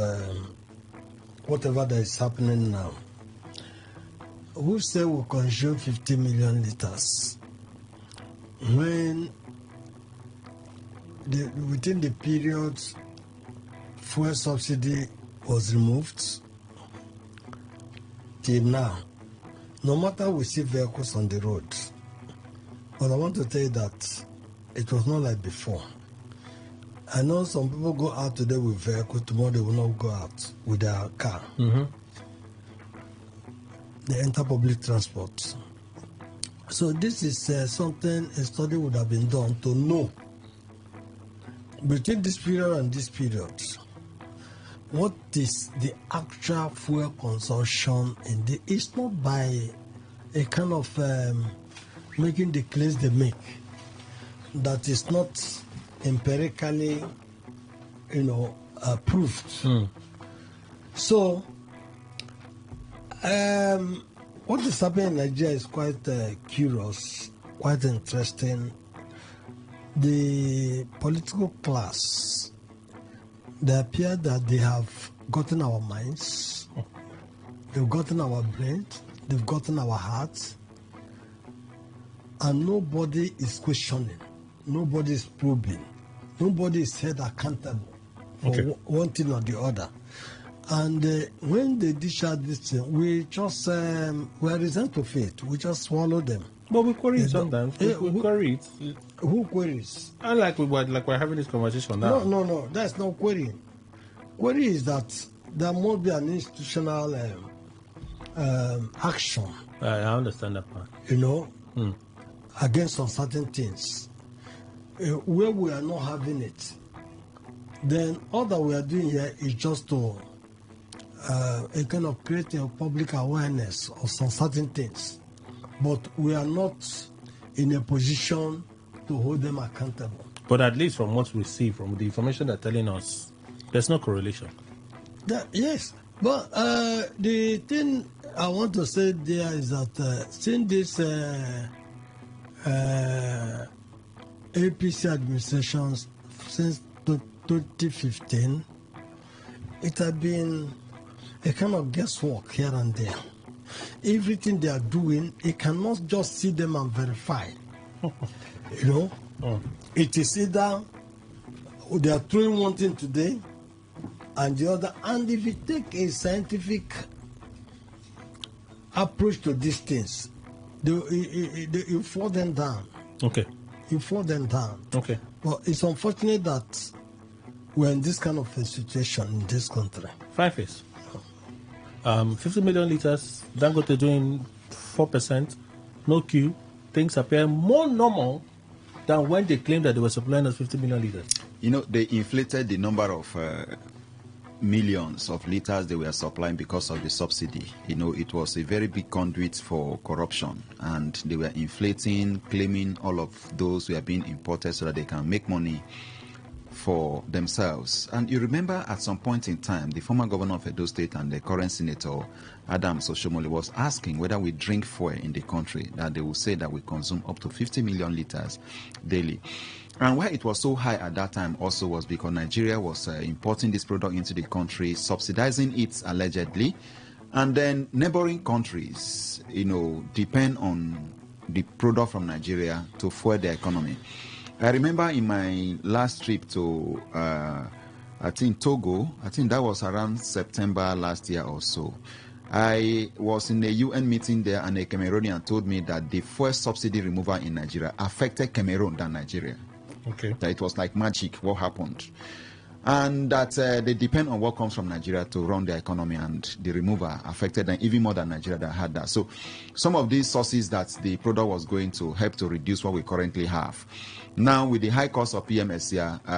S6: whatever that is happening now. Who say we consume 50 million liters when within the period fuel subsidy was removed till now? No matter we see vehicles on the road, but I want to tell you that it was not like before. I know some people go out today with vehicles, tomorrow they will not go out with their car.
S1: Mm-hmm.
S6: They enter public transport. So this is something a study would have been done to know between this period and this period, what is the actual fuel consumption in the? It's not by a kind of making the claims they make that is not empirically, proved. So, what is happening in Nigeria is quite curious, quite interesting. The political class, they appear that they have gotten our minds, they've gotten our brains, they've gotten our hearts, and nobody is questioning, nobody is probing, nobody is held accountable for one thing or the other. And when they dish out this thing, we just we are resentful of it. We just swallow them.
S1: But we query it sometimes. We query it.
S6: Who queries?
S1: And like we're having this conversation now.
S6: No. That's not querying. Query is that there must be an institutional action.
S1: I understand that part.
S6: Against some certain things. Where we are not having it, then all that we are doing here is just to a kind of creating a public awareness of some certain things. But we are not in a position to hold them accountable.
S1: But at least from what we see, from the information they're telling us, there's no correlation.
S6: Yes, but the thing I want to say there is that since this APC administrations since 2015, it has been a kind of guesswork here and there. Everything they are doing, you cannot just see them and verify. It is either they are throwing one thing today and the other. And if you take a scientific approach to these things, you fall them down.
S1: Okay.
S6: You fall them down.
S1: Okay.
S6: But it's unfortunate that we're in this kind of a situation in this country.
S1: Five is 50 million liters, Dangote doing 4%, no queue. Things appear more normal than when they claimed that they were supplying us 50 million liters.
S3: They inflated the number of millions of liters they were supplying because of the subsidy. It was a very big conduit for corruption, and they were inflating, claiming all of those were being imported so that they can make money for themselves. And you remember at some point in time, the former governor of Edo State and the current senator, Adams Oshomole, was asking whether we drink fuel in the country, that they will say that we consume up to 50 million liters daily. And why it was so high at that time also was because Nigeria was importing this product into the country, subsidizing it allegedly. And then neighboring countries, depend on the product from Nigeria to fuel their economy. I remember in my last trip to, Togo, I think that was around September last year or so. I was in a UN meeting there, and a Cameroonian told me that the fuel subsidy removal in Nigeria affected Cameroon than Nigeria.
S1: Okay.
S3: That it was like magic what happened. And that they depend on what comes from Nigeria to run their economy, and the removal affected them even more than Nigeria that had that. So some of these sources that the product was going to help to reduce what we currently have. Now, with the high cost of PMS,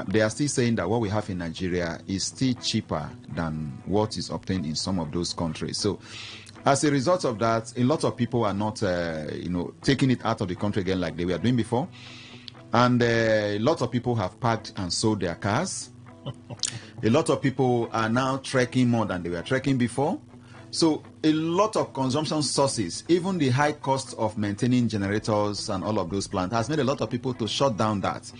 S3: they are still saying that what we have in Nigeria is still cheaper than what is obtained in some of those countries. So as a result of that, a lot of people are not, taking it out of the country again like they were doing before. And a lot of people have packed and sold their cars. A lot of people are now trekking more than they were trekking before. So a lot of consumption sources, even the high cost of maintaining generators and all of those plants, has made a lot of people to shut down that.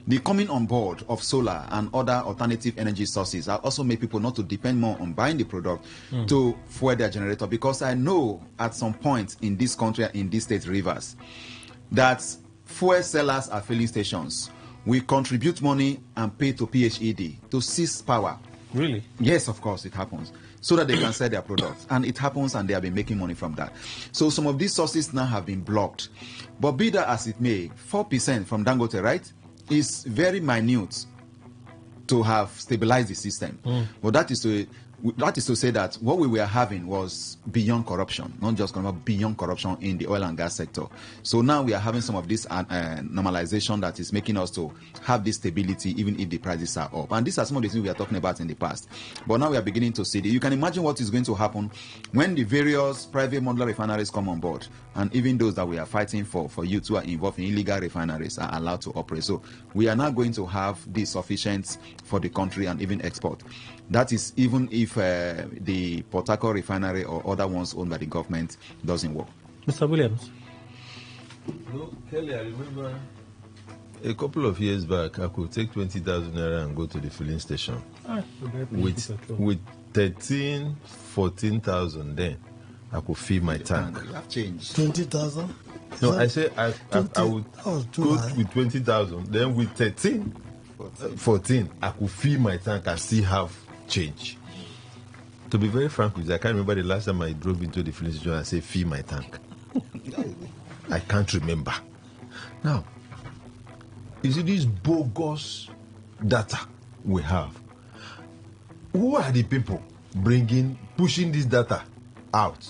S3: The coming on board of solar and other alternative energy sources have also made people not to depend more on buying the product to fuel their generator. Because I know at some point in this country, in this state, Rivers, that fuel sellers at filling stations will contribute money and pay to PHED to seize power.
S1: Really?
S3: Yes, of course, it happens. So that they can sell their products. And it happens, and they have been making money from that. So some of these sources now have been blocked. But be that as it may, 4% from Dangote, right, is very minute to have stabilized the system. But that is to say that what we were having was beyond corruption, not just beyond corruption in the oil and gas sector. So now we are having some of this normalization that is making us to have this stability even if the prices are up. And these are some of the things we are talking about in the past. But now we are beginning to see it. You can imagine what is going to happen when the various private modular refineries come on board, and even those that we are fighting for youth who are involved in illegal refineries are allowed to operate. So we are now going to have this sufficient for the country and even export. That is even if the Port Harcourt refinery or other ones owned by the government doesn't work.
S1: Mr. Williams?
S4: No, Kelly, I remember a couple of years back, I could take 20,000 naira and go to the filling station. With 13, 14,000 then, I could fill my tank.
S3: You have changed.
S6: 20,000?
S4: No, I said I would go
S6: high.
S4: with 20,000. Then with 13, 14, I could fill my tank and still have change. To be very frank with you, I can't remember the last time I drove into the filling station and said, fill my tank. I can't remember. Now, you see this bogus data we have. Who are the people pushing this data out?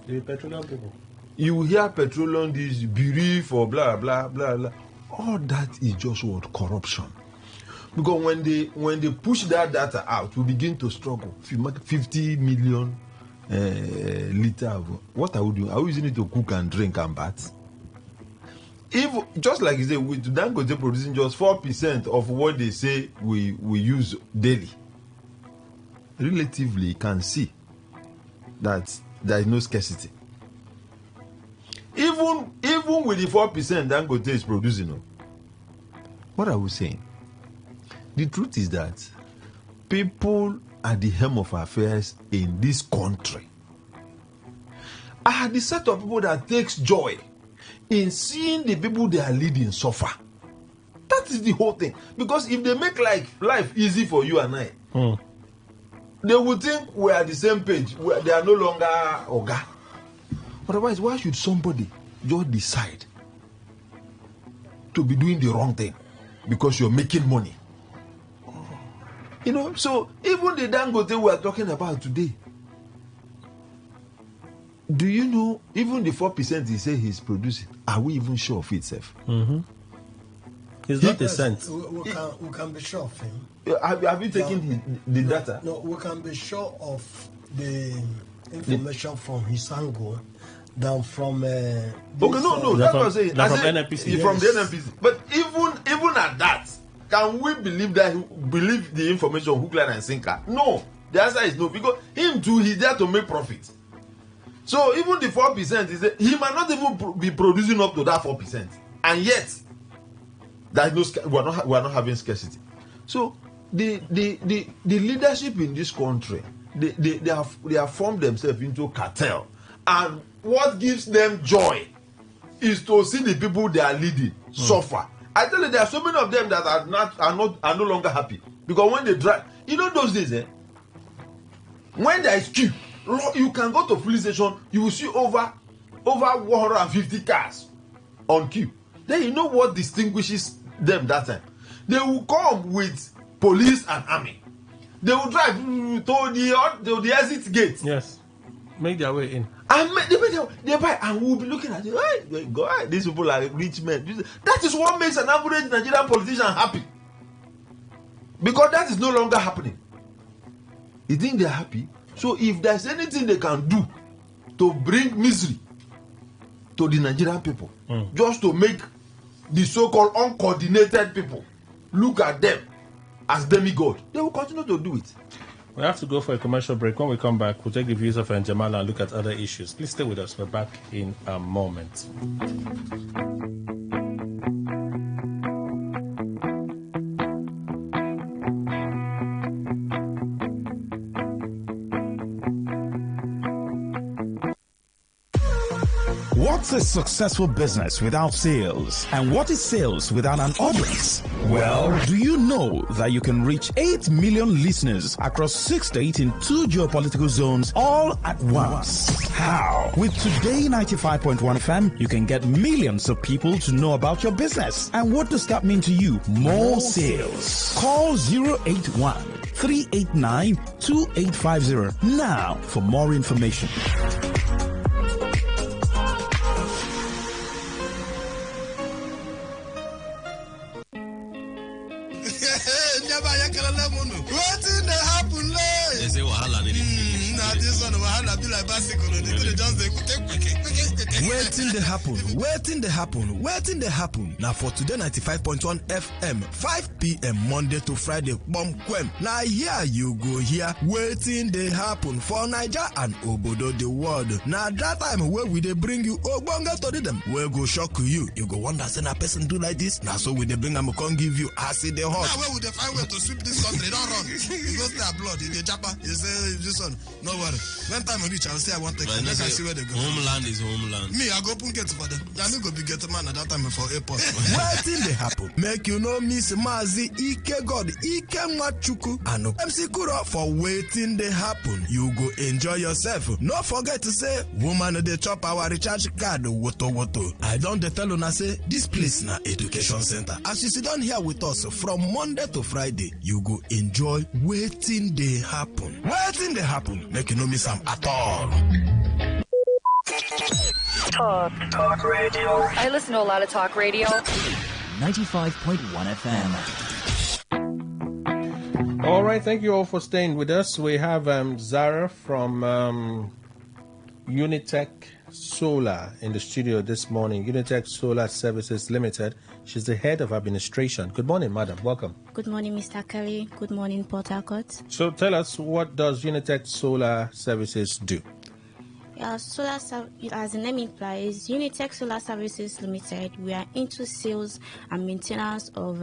S1: The petroleum people.
S4: You hear petroleum, this belief or blah, blah, blah, blah. All that is just what? Corruption. Because when they push that data out, we begin to struggle. 50 million liter of what are we doing? Are we using it to cook and drink and bath? if just like you say, with Dangote producing just 4% of what they say we use daily, relatively you can see that there is no scarcity. Even with the 4% Dangote is producing, what are we saying? The truth is that people at the helm of affairs in this country are the set of people that takes joy in seeing the people they are leading suffer. That is the whole thing. Because if they make life easy for you and I, they would think we are the same page. They are no longer Oga. Otherwise, why should somebody just decide to be doing the wrong thing because you're making money? So even the Dangote we are talking about today, do you know, even the 4% he say he's producing, are we even sure of itself?
S1: It's not a cent.
S6: We can be sure of him.
S4: Have you taken the data?
S6: No, we can be sure of the information from his angle than from.
S4: Okay, no, that's what I'm saying.
S1: From NNPC.
S4: Yes. From the NNPC. But even at that, can we believe the information hook, line, and sinker? No. The answer is no, because him too, he's there to make profit. So even the 4% is he might not even be producing up to that 4%, and yet there is no, we are not having scarcity. So the leadership in this country, they have formed themselves into cartel, and what gives them joy is to see the people they are leading suffer. I tell you, there are so many of them that are no longer happy, because when they drive, those days, when there is queue, you can go to police station, you will see over 150 cars on queue. Then you know what distinguishes them that time? They will come with police and army. They will drive to the exit gate.
S1: Yes, make their way in.
S4: And they buy, and we'll be looking at it. Hey, God, these people are rich men. That is what makes an average Nigerian politician happy, because that is no longer happening. You think they're happy? So if there's anything they can do to bring misery to the Nigerian people, just to make the so-called uncoordinated people look at them as demigod, they will continue to do it.
S1: We have to go for a commercial break. When we come back, we'll take the views of Jamal and look at other issues. Please stay with us. We're back in a moment.
S7: What's a successful business without sales? And what is sales without an audience? Well, do you know that you can reach 8 million listeners across 6 states in 2 geopolitical zones all at once? How? With Today 95.1 FM, you can get millions of people to know about your business. And what does that mean to you? More sales. Call 081 389 2850 now for more information.
S8: Waiting they happen. Now for Today 95.1 FM, 5 p.m. Monday to Friday, now here you go here. Waiting they happen for Niger and Obodo the world. Now that time where we they bring you Ogbonga to them, where go shock you. You go wonder, say a person do like this. Now so we they bring them come give you acid the hot. Now where would they find way to sweep this country? Don't run. You go to blood in the chopper. You say this one. No worry. When time I reach, I'll say I want to take. Let us see where they go.
S9: Homeland is homeland.
S8: Me, I go put get for them. I go be get man at that time for airport. Waiting they happen. Make you know Miss Mazi Ike God Ike Machuku and MC Kuro for waiting they happen. You go enjoy yourself. Not forget to say woman they chop our recharge card woto. I don't tell una say this place na education center. As you sit down here with us from Monday to Friday, you go enjoy waiting they happen. Waiting they happen. Make you know miss am at all.
S10: Talk radio.
S11: I listen to a lot of talk radio.
S10: 95.1 FM.
S1: All right, thank you all for staying with us. We have Zara from Unitech Solar in the studio this morning, Unitech Solar Services Limited. She's the head of administration. Good morning, madam. Welcome.
S9: Good morning, Mr. Kelly. Good morning, Port Harcourt.
S1: So tell us, what does Unitech Solar Services do?
S9: Yeah, as the name implies, Unitech Solar Services Limited, we are into sales and maintenance of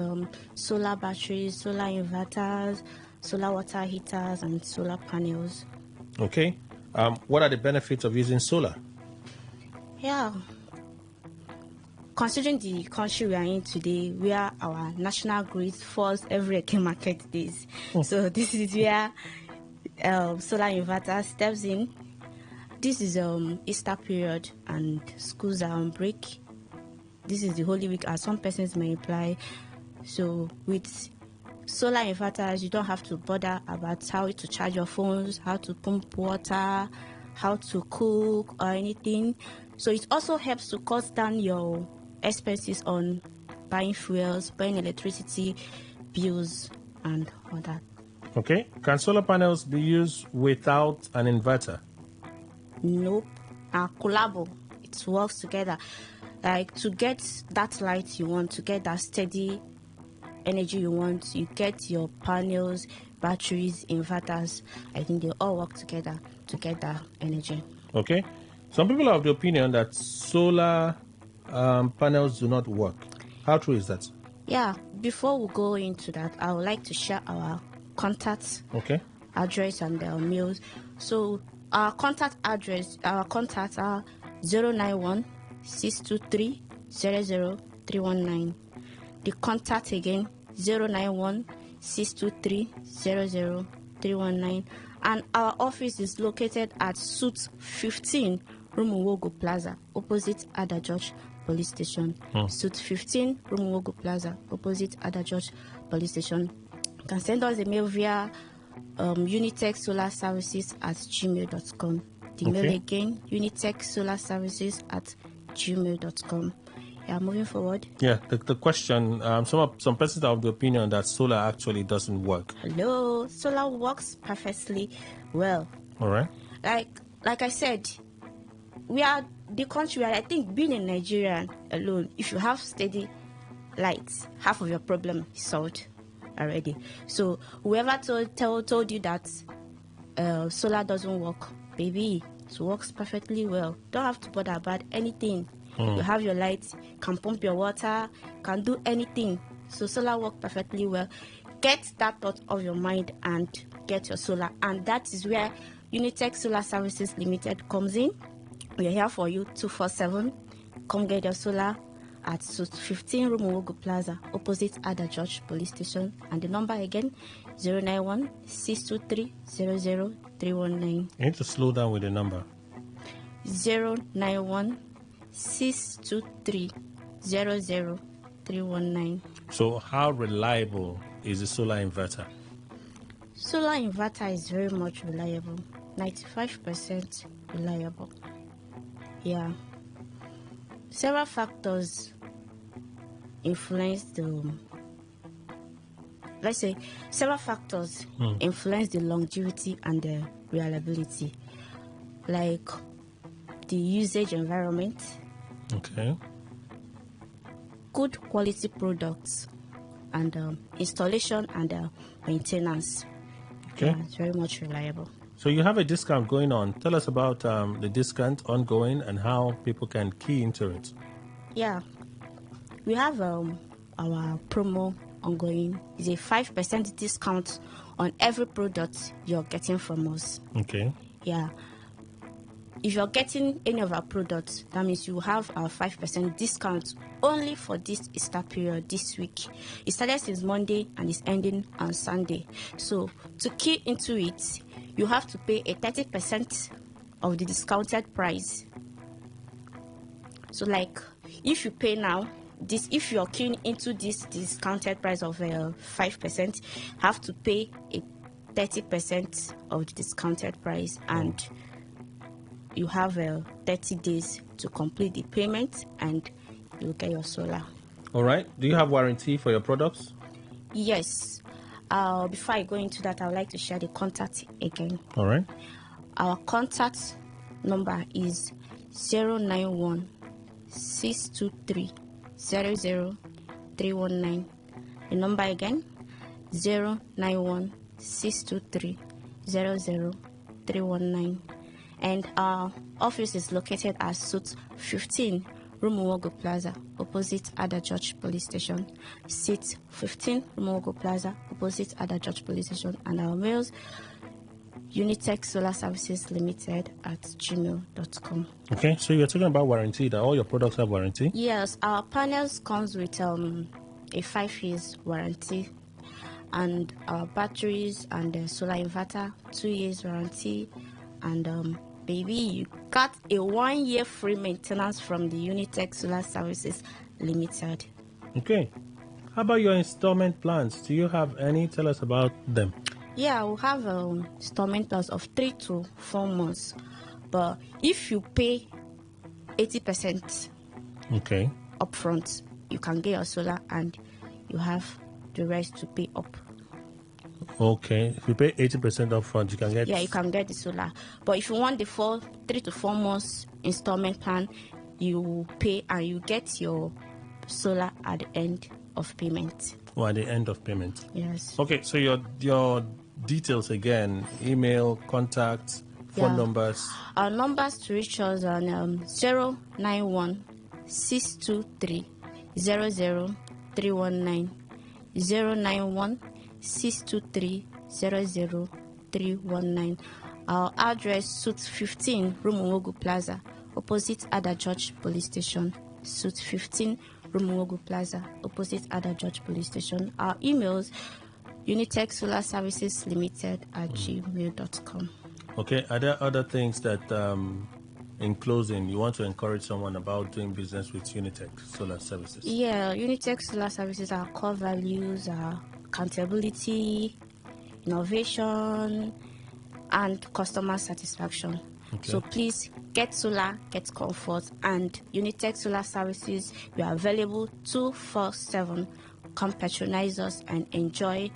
S9: solar batteries, solar inverters, solar water heaters, and solar panels.
S1: Okay. What are the benefits of using solar?
S9: Yeah. Considering the country we are in today, where our national grid falls every market days, so this is where solar inverter steps in. This is Easter period and schools are on break. This is the Holy Week, as some persons may imply. So with solar inverters, you don't have to bother about how to charge your phones, how to pump water, how to cook or anything. So it also helps to cut down your expenses on buying fuels, buying electricity bills, and all that.
S1: Okay. Can solar panels be used without an inverter?
S9: Nope. Collabo. It works together. Like, to get that light you want, to get that steady energy you want, you get your panels, batteries, inverters. I think they all work together to get that energy.
S1: Okay. Some people are of the opinion that solar panels do not work. How true is that?
S9: Yeah. Before we go into that, I would like to share our contact address and mails. So our contact address, our contacts are 091 623 00319. The contact again, 091 623 00319. And our office is located at Suite 15, Rumuwogo Plaza, opposite Ada George Police Station. Suite 15, Rumuwogo Plaza, opposite Ada George Police Station. You can send us a mail via unitechsolarservices@gmail.com. The mail again, unitechsolarservices@gmail.com. Yeah, moving forward.
S1: Yeah, the question, some persons are of the opinion that solar actually doesn't work.
S9: Hello, solar works perfectly well.
S1: All right.
S9: Like I said, we are the country where I think being in Nigeria alone, if you have steady lights, half of your problem is solved already. So whoever told you that solar doesn't work, baby, it works perfectly well. Don't have to bother about anything. You have your lights, can pump your water, can do anything. So solar works perfectly well. Get that thought of your mind and get your solar. And that is where Unitech Solar Services Limited comes in. We are here for you 247. Come get your solar at Suite 15 Rumuwogo Plaza, opposite Ada George Police Station. And the number again, 091 623 00319.
S1: You need to slow down with the number.
S9: 091 623 00319.
S1: So how reliable is the solar inverter?
S9: Solar inverter is very much reliable. 95% reliable. Yeah. Several factors influence influence the longevity and the reliability, like the usage environment, good quality products, and installation and maintenance.
S1: Okay.
S9: It's very much reliable.
S1: So you have a discount going on. Tell us about the discount ongoing and how people can key into it.
S9: Yeah. We have our promo ongoing. It's a 5% discount on every product you're getting from us.
S1: Okay.
S9: Yeah. If you're getting any of our products, that means you have our 5% discount only for this Easter period this week. It started since Monday and it's ending on Sunday. So to key into it, you have to pay a 30% of the discounted price. So like if you pay now, if you're keying into this discounted price of 5%, have to pay a 30% of the discounted price, and you have 30 days to complete the payment and you'll get your solar.
S1: All right. Do you have warranty for your products?
S9: Yes. Before I go into that, I would like to share the contact again.
S1: All right.
S9: Our contact number is 091 623 00319. The number again, 091 623 00319. And our office is located at Suite 15, Rumuwogo Plaza, opposite Ada George Police Station. Suite 15, Rumuwogo Plaza, opposite Ada George Police Station. And our mails, Unitech Solar Services Limited at gmail.com.
S1: Okay, so you're talking about warranty, that all your products have warranty?
S9: Yes, our panels comes with a 5 years warranty, and our batteries and the solar inverter 2 years warranty, and baby, you got a 1 year free maintenance from the Unitech Solar Services Limited.
S1: Okay, how about your installment plans? Do you have any? Tell us about them.
S9: Yeah, we have installment plans of 3 to 4 months, but if you pay 80%
S1: Okay.
S9: upfront, you can get your solar and you have the rest to pay up.
S1: Okay, if you pay 80% upfront, you can get...
S9: Yeah, you can get the solar. But if you want the 3 to 4 months installment plan, you pay and you get your solar at the end of payment.
S1: Or at the end of payment.
S9: Yes.
S1: Okay, so your details again, email, contact, phone numbers.
S9: Our numbers to reach us are 091 623 00319. 091 623 00319. Our address, Suite 15, Rumuwogo Plaza, opposite Ada George Police Station. Suite 15, Rumuwogo Plaza, opposite Ada George Police Station. Our emails, Unitech Solar Services Limited at gmail.com.
S1: Okay, are there other things that, in closing, you want to encourage someone about doing business with Unitech Solar Services?
S9: Yeah, Unitech Solar Services, our core values are accountability, innovation, and customer satisfaction.
S1: Okay.
S9: So please get solar, get comfort, and Unitech Solar Services, we are available 247. Come patronize us and enjoy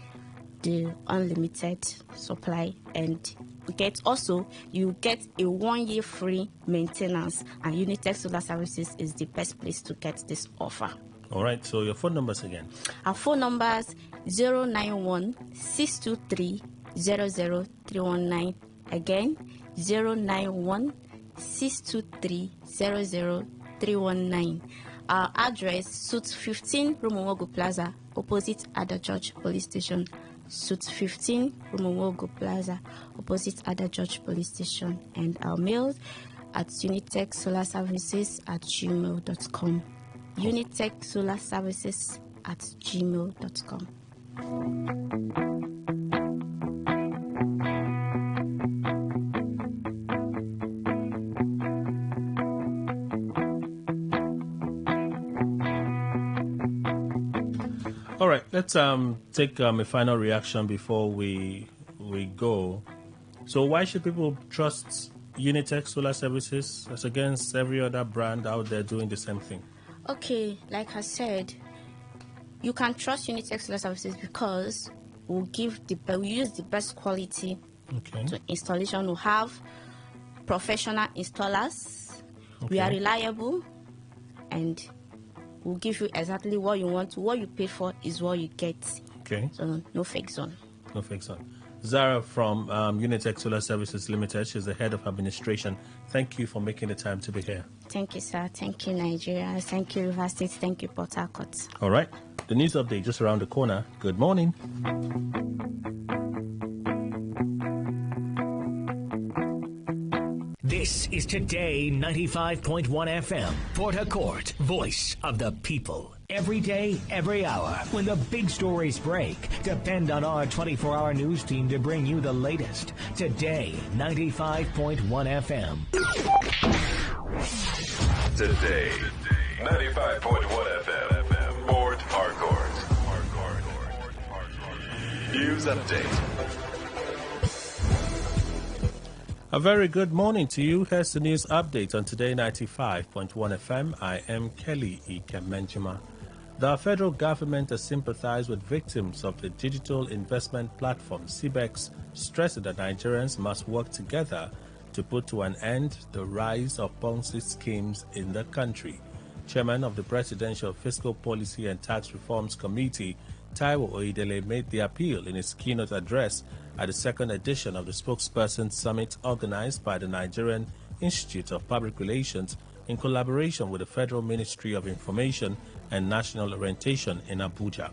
S9: the unlimited supply, and you get a 1 year free maintenance, and Unitech Solar Services is the best place to get this offer.
S1: All right, so your phone numbers again.
S9: Our phone numbers 091 623 00319. Again, 091 623 00319. Our address, Suite 15, Rumuwogo Plaza, opposite Ada George Police Station. Suite 15, Rumuwogo Plaza, opposite Ada George Police Station. And our mail at Unitech Solar Services at gmail.com. Unitech Solar Services at gmail.com.
S1: All right, let's take a final reaction before we go. So why should people trust Unitech Solar Services as against every other brand out there doing the same thing?
S9: Okay, like I said, you can trust Unitech Solar Services because we use the best quality to installation. We have professional installers. We are reliable, and we'll give you exactly what you want. What you pay for is what you get.
S1: Okay.
S9: So no fake zone.
S1: No fake zone. Zara from Unitech Solar Services Limited. She's the head of administration. Thank you for making the time to be here.
S9: Thank you, sir. Thank you, Nigeria. Thank you, River State. Thank you, Port Harcourt.
S1: All right. The news update just around the corner. Good morning.
S10: This is Today 95.1 FM, Port Harcourt, voice of the people. Every day, every hour, when the big stories break, depend on our 24-hour news team to bring you the latest. Today 95.1 FM.
S11: Today 95.1 FM, Port Harcourt. News update.
S1: A very good morning to you. Here's the news update on Today 95.1 FM. I am Kelly Ikemenjima. The federal government has sympathized with victims of the digital investment platform CBEX, stressing that Nigerians must work together to put to an end the rise of Ponzi schemes in the country. Chairman of the Presidential Fiscal Policy and Tax Reforms Committee, Taiwo Oyedele, made the appeal in his keynote address at the second edition of the Spokesperson Summit organized by the Nigerian Institute of Public Relations in collaboration with the Federal Ministry of Information and National Orientation in Abuja.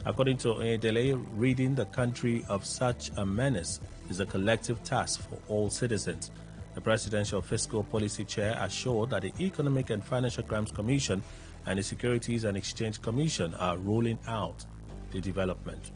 S1: According to Oyedele, ridding the country of such a menace is a collective task for all citizens. The Presidential Fiscal Policy Chair assured that the Economic and Financial Crimes Commission and the Securities and Exchange Commission are rolling out the development.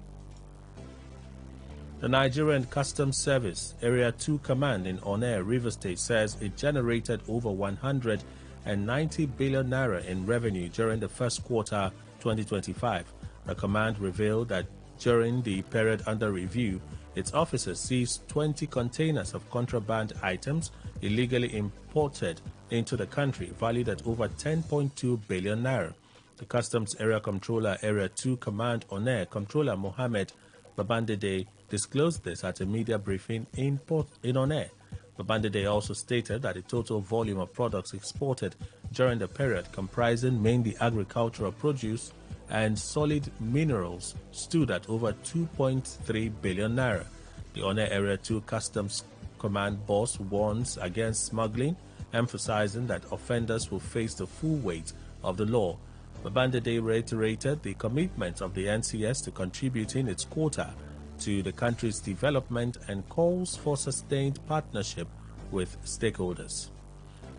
S1: The Nigerian Customs Service Area 2 Command in Onne, Rivers State, says it generated over 190 billion naira in revenue during the first quarter 2025. The command revealed that during the period under review, its officers seized 20 containers of contraband items illegally imported into the country, valued at over 10.2 billion naira. The Customs Area Controller, Area 2 Command Onne, Controller Mohammed Babandede, disclosed this at a media briefing in Onne. Babandede also stated that the total volume of products exported during the period, comprising mainly agricultural produce and solid minerals, stood at over 2.3 billion naira. The Onne Area 2 Customs Command boss warns against smuggling, emphasizing that offenders will face the full weight of the law. Babandede reiterated the commitment of the NCS to contributing its quota to the country's development and calls for sustained partnership with stakeholders.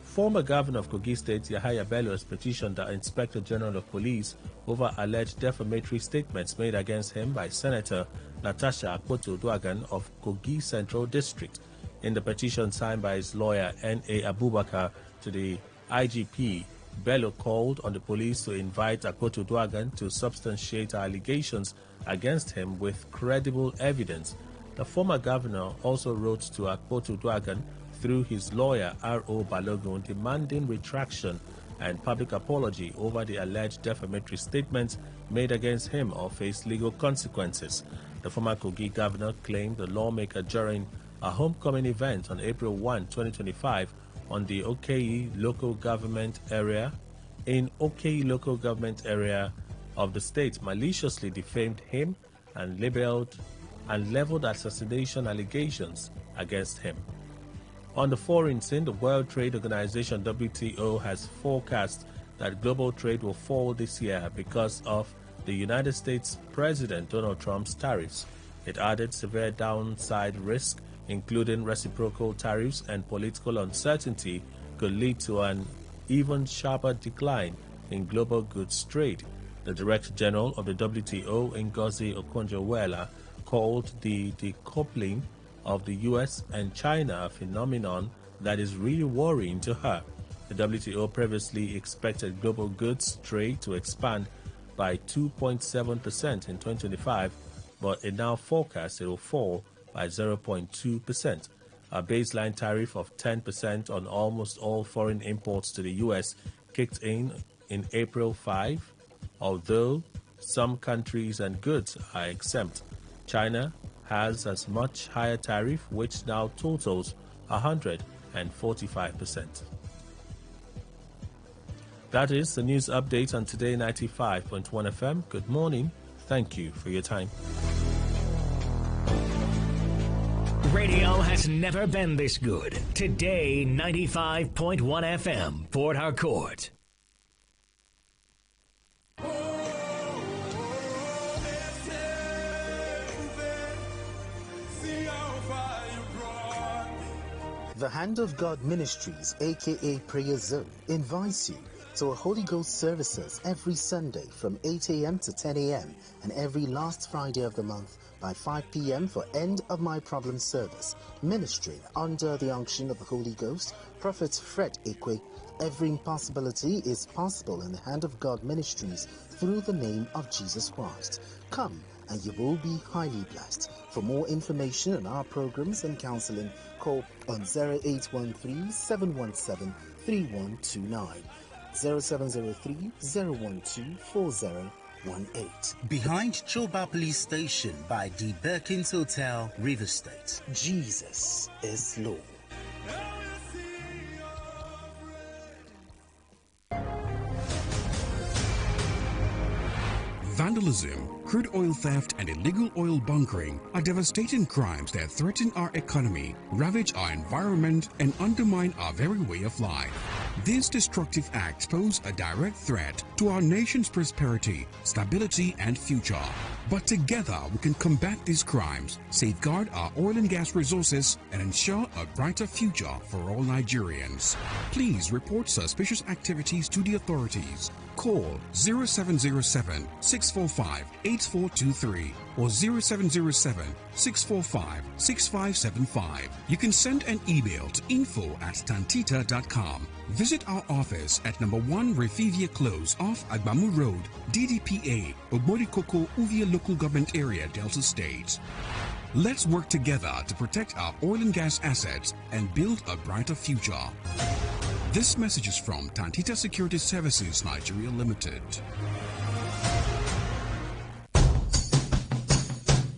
S1: Former Governor of Kogi State, Yahaya Bello, has petitioned the Inspector General of Police over alleged defamatory statements made against him by Senator Natasha Akpoto-Duagan of Kogi Central District. In the petition signed by his lawyer, N.A. Abubakar, to the IGP, Bello called on the police to invite Akpoto-Duagan to substantiate allegations against him with credible evidence. The former governor also wrote to Akpoto-Duagan through his lawyer, R.O. Balogun, demanding retraction and public apology over the alleged defamatory statements made against him or face legal consequences. The former Kogi governor claimed the lawmaker during a homecoming event on April 1, 2025, on the Okei local government area of the state maliciously defamed him and leveled assassination allegations against him. On the foreign scene, the World Trade Organization WTO has forecast that global trade will fall this year because of the United States President Donald Trump's tariffs. It added severe downside risk, including reciprocal tariffs and political uncertainty, could lead to an even sharper decline in global goods trade. The Director General of the WTO, Ngozi Okonjo-Iweala, called the decoupling of the U.S. and China a phenomenon that is really worrying to her. The WTO previously expected global goods trade to expand by 2.7% in 2025, but it now forecasts it will fall by 0.2%. A baseline tariff of 10% on almost all foreign imports to the U.S. kicked in April 5, although some countries and goods are exempt. China has as much higher tariff, which now totals 145%. That is the news update on Today 95.1 FM. Good morning. Thank you for your time.
S10: Radio has never been this good. Today 95.1 FM, Port Harcourt.
S12: The Hand of God Ministries, aka Prayer Zone, invites you to our Holy Ghost services every Sunday from 8 a.m. to 10 a.m. and every last Friday of the month by 5 p.m. for End of My Problem service. Ministry under the unction of the Holy Ghost, Prophet Fred Ekwe. Every impossibility is possible in the Hand of God Ministries through the name of Jesus Christ. Come and you will be highly blessed. For more information on our programs and counseling, call on 0813-717-3129, 0703-012-4018. Behind Choba Police Station by the Birkins Hotel, River State. Jesus is Lord.
S13: Vandalism, crude oil theft, and illegal oil bunkering are devastating crimes that threaten our economy, ravage our environment, and undermine our very way of life. These destructive acts pose a direct threat to our nation's prosperity, stability, and future. But together we can combat these crimes, safeguard our oil and gas resources, and ensure a brighter future for all Nigerians. Please report suspicious activities to the authorities. Call 0707 645 8423 or 0707 645 6575. You can send an email to info@tantita.com. Visit our office at number 1 Refivia Close off Agbamu Road, DDPA, Oborikoko, Uvia Local Government Area, Delta State. Let's work together to protect our oil and gas assets and build a brighter future. This message is from Tantita Security Services Nigeria Limited.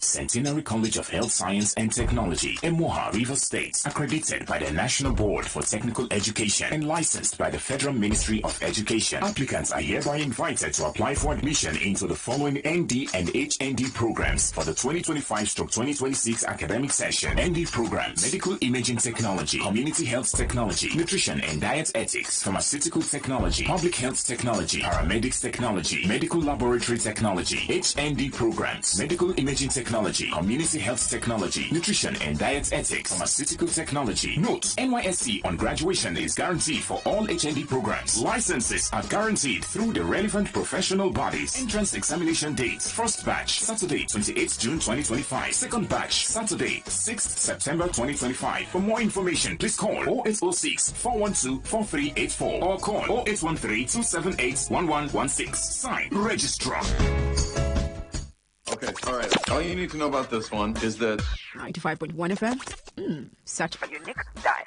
S14: Centenary College of Health Science and Technology, Emoha, Rivers State, accredited by the National Board for Technical Education and licensed by the Federal Ministry of Education. Applicants are hereby invited to apply for admission into the following ND and HND programs for the 2025-2026 academic session. ND program: Medical Imaging Technology, Community Health Technology, Nutrition and Diet Ethics, Pharmaceutical Technology, Public Health Technology, Paramedics Technology, Medical Laboratory Technology. HND programs: Medical Imaging Technology, Community Health Technology, Nutrition and Diet Ethics, Pharmaceutical Technology. Note: NYSC on graduation is guaranteed for all HND programs. Licenses are guaranteed through the relevant professional bodies. Entrance examination dates: first batch Saturday 28th June 2025, second batch Saturday 6th September 2025. For more information, please call 0806 412 4384 or call 0813 278 1116. Sign, Registrar.
S15: Okay, all right. All you need to know about this one is that
S16: 95.1 FM. Search for your next dial.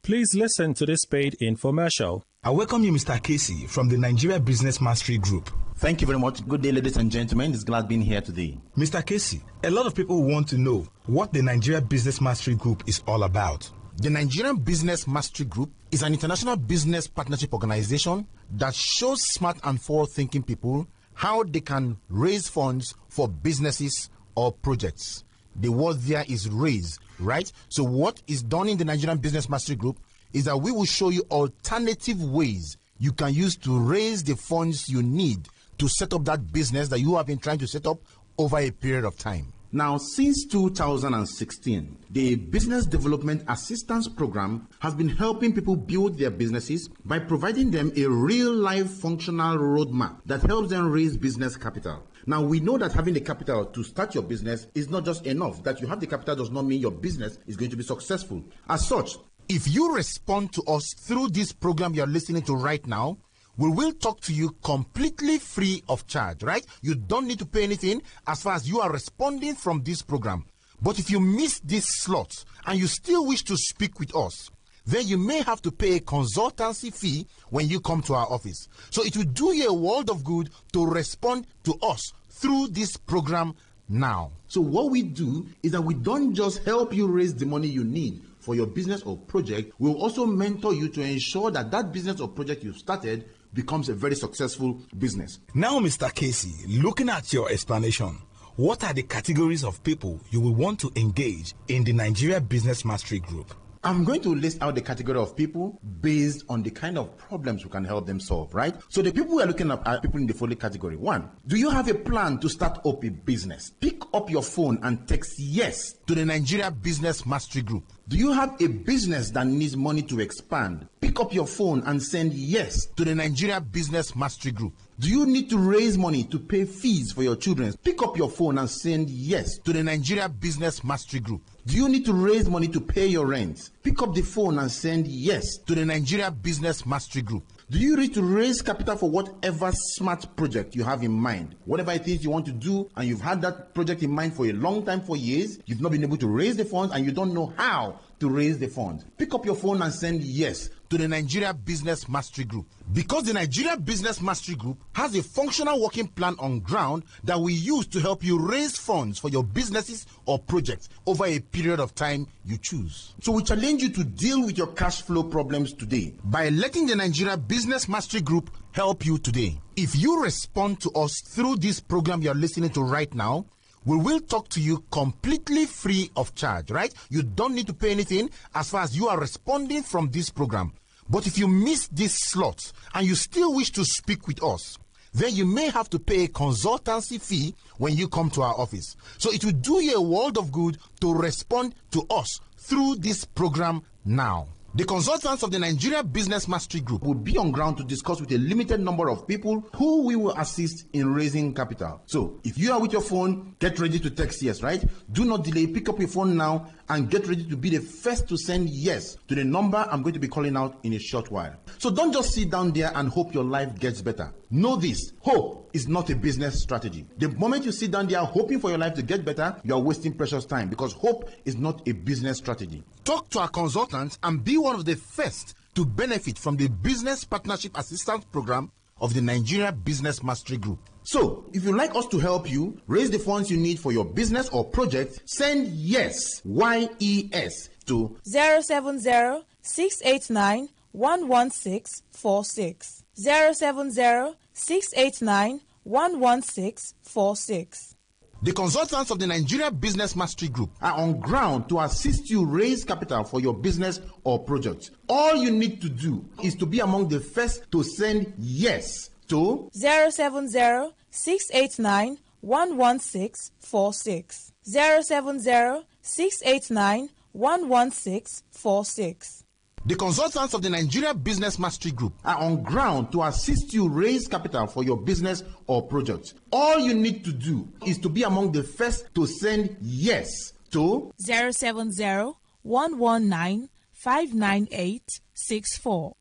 S1: Please listen to this paid infomercial.
S17: I welcome you, Mr. Casey, from the Nigeria Business Mastery Group.
S18: Thank you very much. Good day, ladies and gentlemen. It's glad being here today.
S17: Mr. Casey, a lot of people want to know what the Nigeria Business Mastery Group is all about.
S19: The Nigerian Business Mastery Group is an international business partnership organization that shows smart and forward-thinking people how they can raise funds for businesses or projects. The word there is raise, right? So what is done in the Nigerian Business Mastery Group is that we will show you alternative ways you can use to raise the funds you need to set up that business that you have been trying to set up over a period of time.
S18: Now, since 2016, the Business Development Assistance Program has been helping people build their businesses by providing them a real-life functional roadmap that helps them raise business capital. Now, we know that having the capital to start your business is not just enough. That you have the capital does not mean your business is going to be successful. As such,
S19: if you respond to us through this program you're listening to right now, we will talk to you completely free of charge, right? You don't need to pay anything as far as you are responding from this program. But if you miss this slot and you still wish to speak with us, then you may have to pay a consultancy fee when you come to our office. So it will do you a world of good to respond to us through this program now.
S18: So what we do is that we don't just help you raise the money you need for your business or project. We'll also mentor you to ensure that that business or project you've started becomes a very successful business.
S17: Now, Mr. Casey, looking at your explanation, what are the categories of people you will want to engage in the Nigeria Business Mastery Group?
S18: I'm going to list out the category of people based on the kind of problems we can help them solve, right? So the people we are looking at are people in the following category. 1, do you have a plan to start up a business? Pick up your phone and text yes
S19: to the Nigeria Business Mastery Group.
S18: Do you have a business that needs money to expand? Pick up your phone and send yes
S19: to the Nigeria Business Mastery Group.
S18: Do you need to raise money to pay fees for your children? Pick up your phone and send yes
S19: to the Nigeria Business Mastery Group.
S18: Do you need to raise money to pay your rent? Pick up the phone and send yes
S19: to the Nigeria Business Mastery Group.
S18: Do you need to raise capital for whatever smart project you have in mind? Whatever it is you want to do, and you've had that project in mind for a long time, for years, you've not been able to raise the funds and you don't know how to raise the funds. Pick up your phone and send yes
S19: to the Nigeria Business Mastery Group. Because the Nigeria Business Mastery Group has a functional working plan on ground that we use to help you raise funds for your businesses or projects over a period of time you choose.
S18: So we challenge you to deal with your cash flow problems today
S19: by letting the Nigeria Business Mastery Group help you today.
S18: If you respond to us through this program you're listening to right now, we will talk to you completely free of charge, right? You don't need to pay anything as far as you are responding from this program. But if you miss this slot and you still wish to speak with us, then you may have to pay a consultancy fee when you come to our office. So it will do you a world of good to respond to us through this program now. The consultants of the Nigeria Business Mastery Group will be on ground to discuss with a limited number of people who we will assist in raising capital. So, if you are with your phone, get ready to text yes, right? Do not delay. Pick up your phone now and get ready to be the first to send yes to the number I'm going to be calling out in a short while. So don't just sit down there and hope your life gets better. Know this, hope is not a business strategy. The moment you sit down there hoping for your life to get better, you are wasting precious time because hope is not a business strategy. Talk to our consultants and be one of the first to benefit from the Business Partnership Assistance Program of the Nigeria Business Mastery Group. So, if you'd like us to help you raise the funds you need for your business or project, send YES, Y-E-S, to
S20: 070-689-11646. 070-689-11646.
S18: The consultants of the Nigeria Business Mastery Group are on ground to assist you raise capital for your business or project. All you need to do is to be among the first to send yes to
S20: 070-689-11646. 070-689-11646.
S18: The consultants of the Nigeria Business Mastery Group are on ground to assist you raise capital for your business or project. All you need to do is to be among the first to send yes to
S20: 070-119-59864.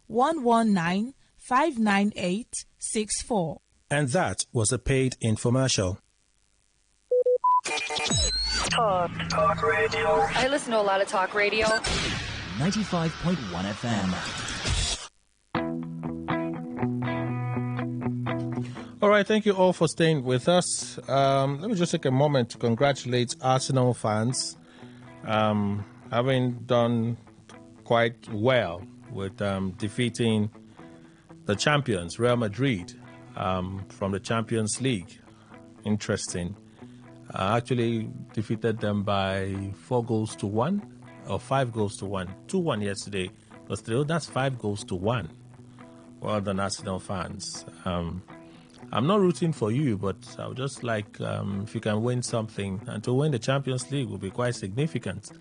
S20: 070-119-59864.
S1: And that was a paid infomercial.
S21: Talk radio. I listen to a lot of talk radio.
S22: 95.1 FM.
S1: All right, thank you all for staying with us. Let me just take a moment to congratulate Arsenal fans, having done quite well with defeating the champions, Real Madrid, from the Champions League. Interesting. Actually defeated them by 4-1 or 5-1. 2-1 yesterday, but still that's 5-1. Well done, Arsenal fans. I'm not rooting for you, but I would just like if you can win something, and to win the Champions League will be quite significant.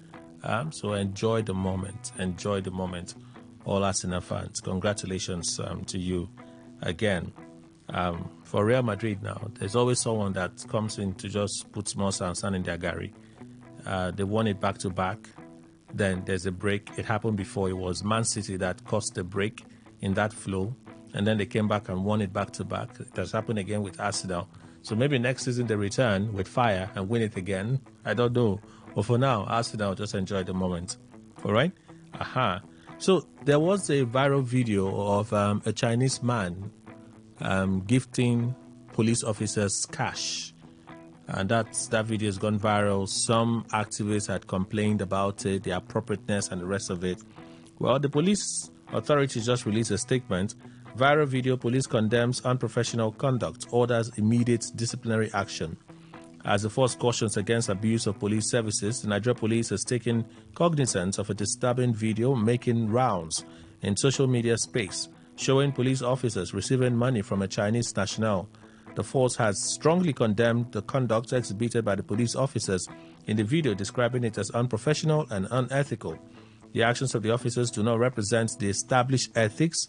S1: So enjoy the moment. Enjoy the moment, all Arsenal fans. Congratulations to you again. For Real Madrid now, there's always someone that comes in to just put small sand in their gari. They won it back-to-back. Then there's a break. It happened before. It was Man City that caused the break in that flow. And then they came back and won it back-to-back. It has happened again with Arsenal. So maybe next season they return with fire and win it again. I don't know. But for now, Arsenal, just enjoy the moment. All right? Aha. So there was a viral video of a Chinese man gifting police officers cash, and that video has gone viral. Some activists had complained about it, the appropriateness and the rest of it. Well, the police authorities just released a statement. Viral video: police condemns unprofessional conduct, orders immediate disciplinary action. As the force cautions against abuse of police services, the Nigeria police has taken cognizance of a disturbing video making rounds in social media space, showing police officers receiving money from a Chinese national. The force has strongly condemned the conduct exhibited by the police officers in the video, describing it as unprofessional and unethical. The actions of the officers do not represent the established ethics,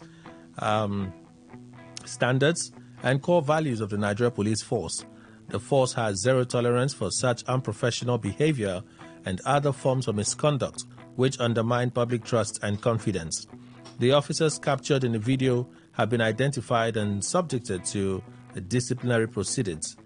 S1: standards, and core values of the Nigeria Police Force. The force has zero tolerance for such unprofessional behavior and other forms of misconduct which undermine public trust and confidence. The officers captured in the video have been identified and subjected to disciplinary proceedings.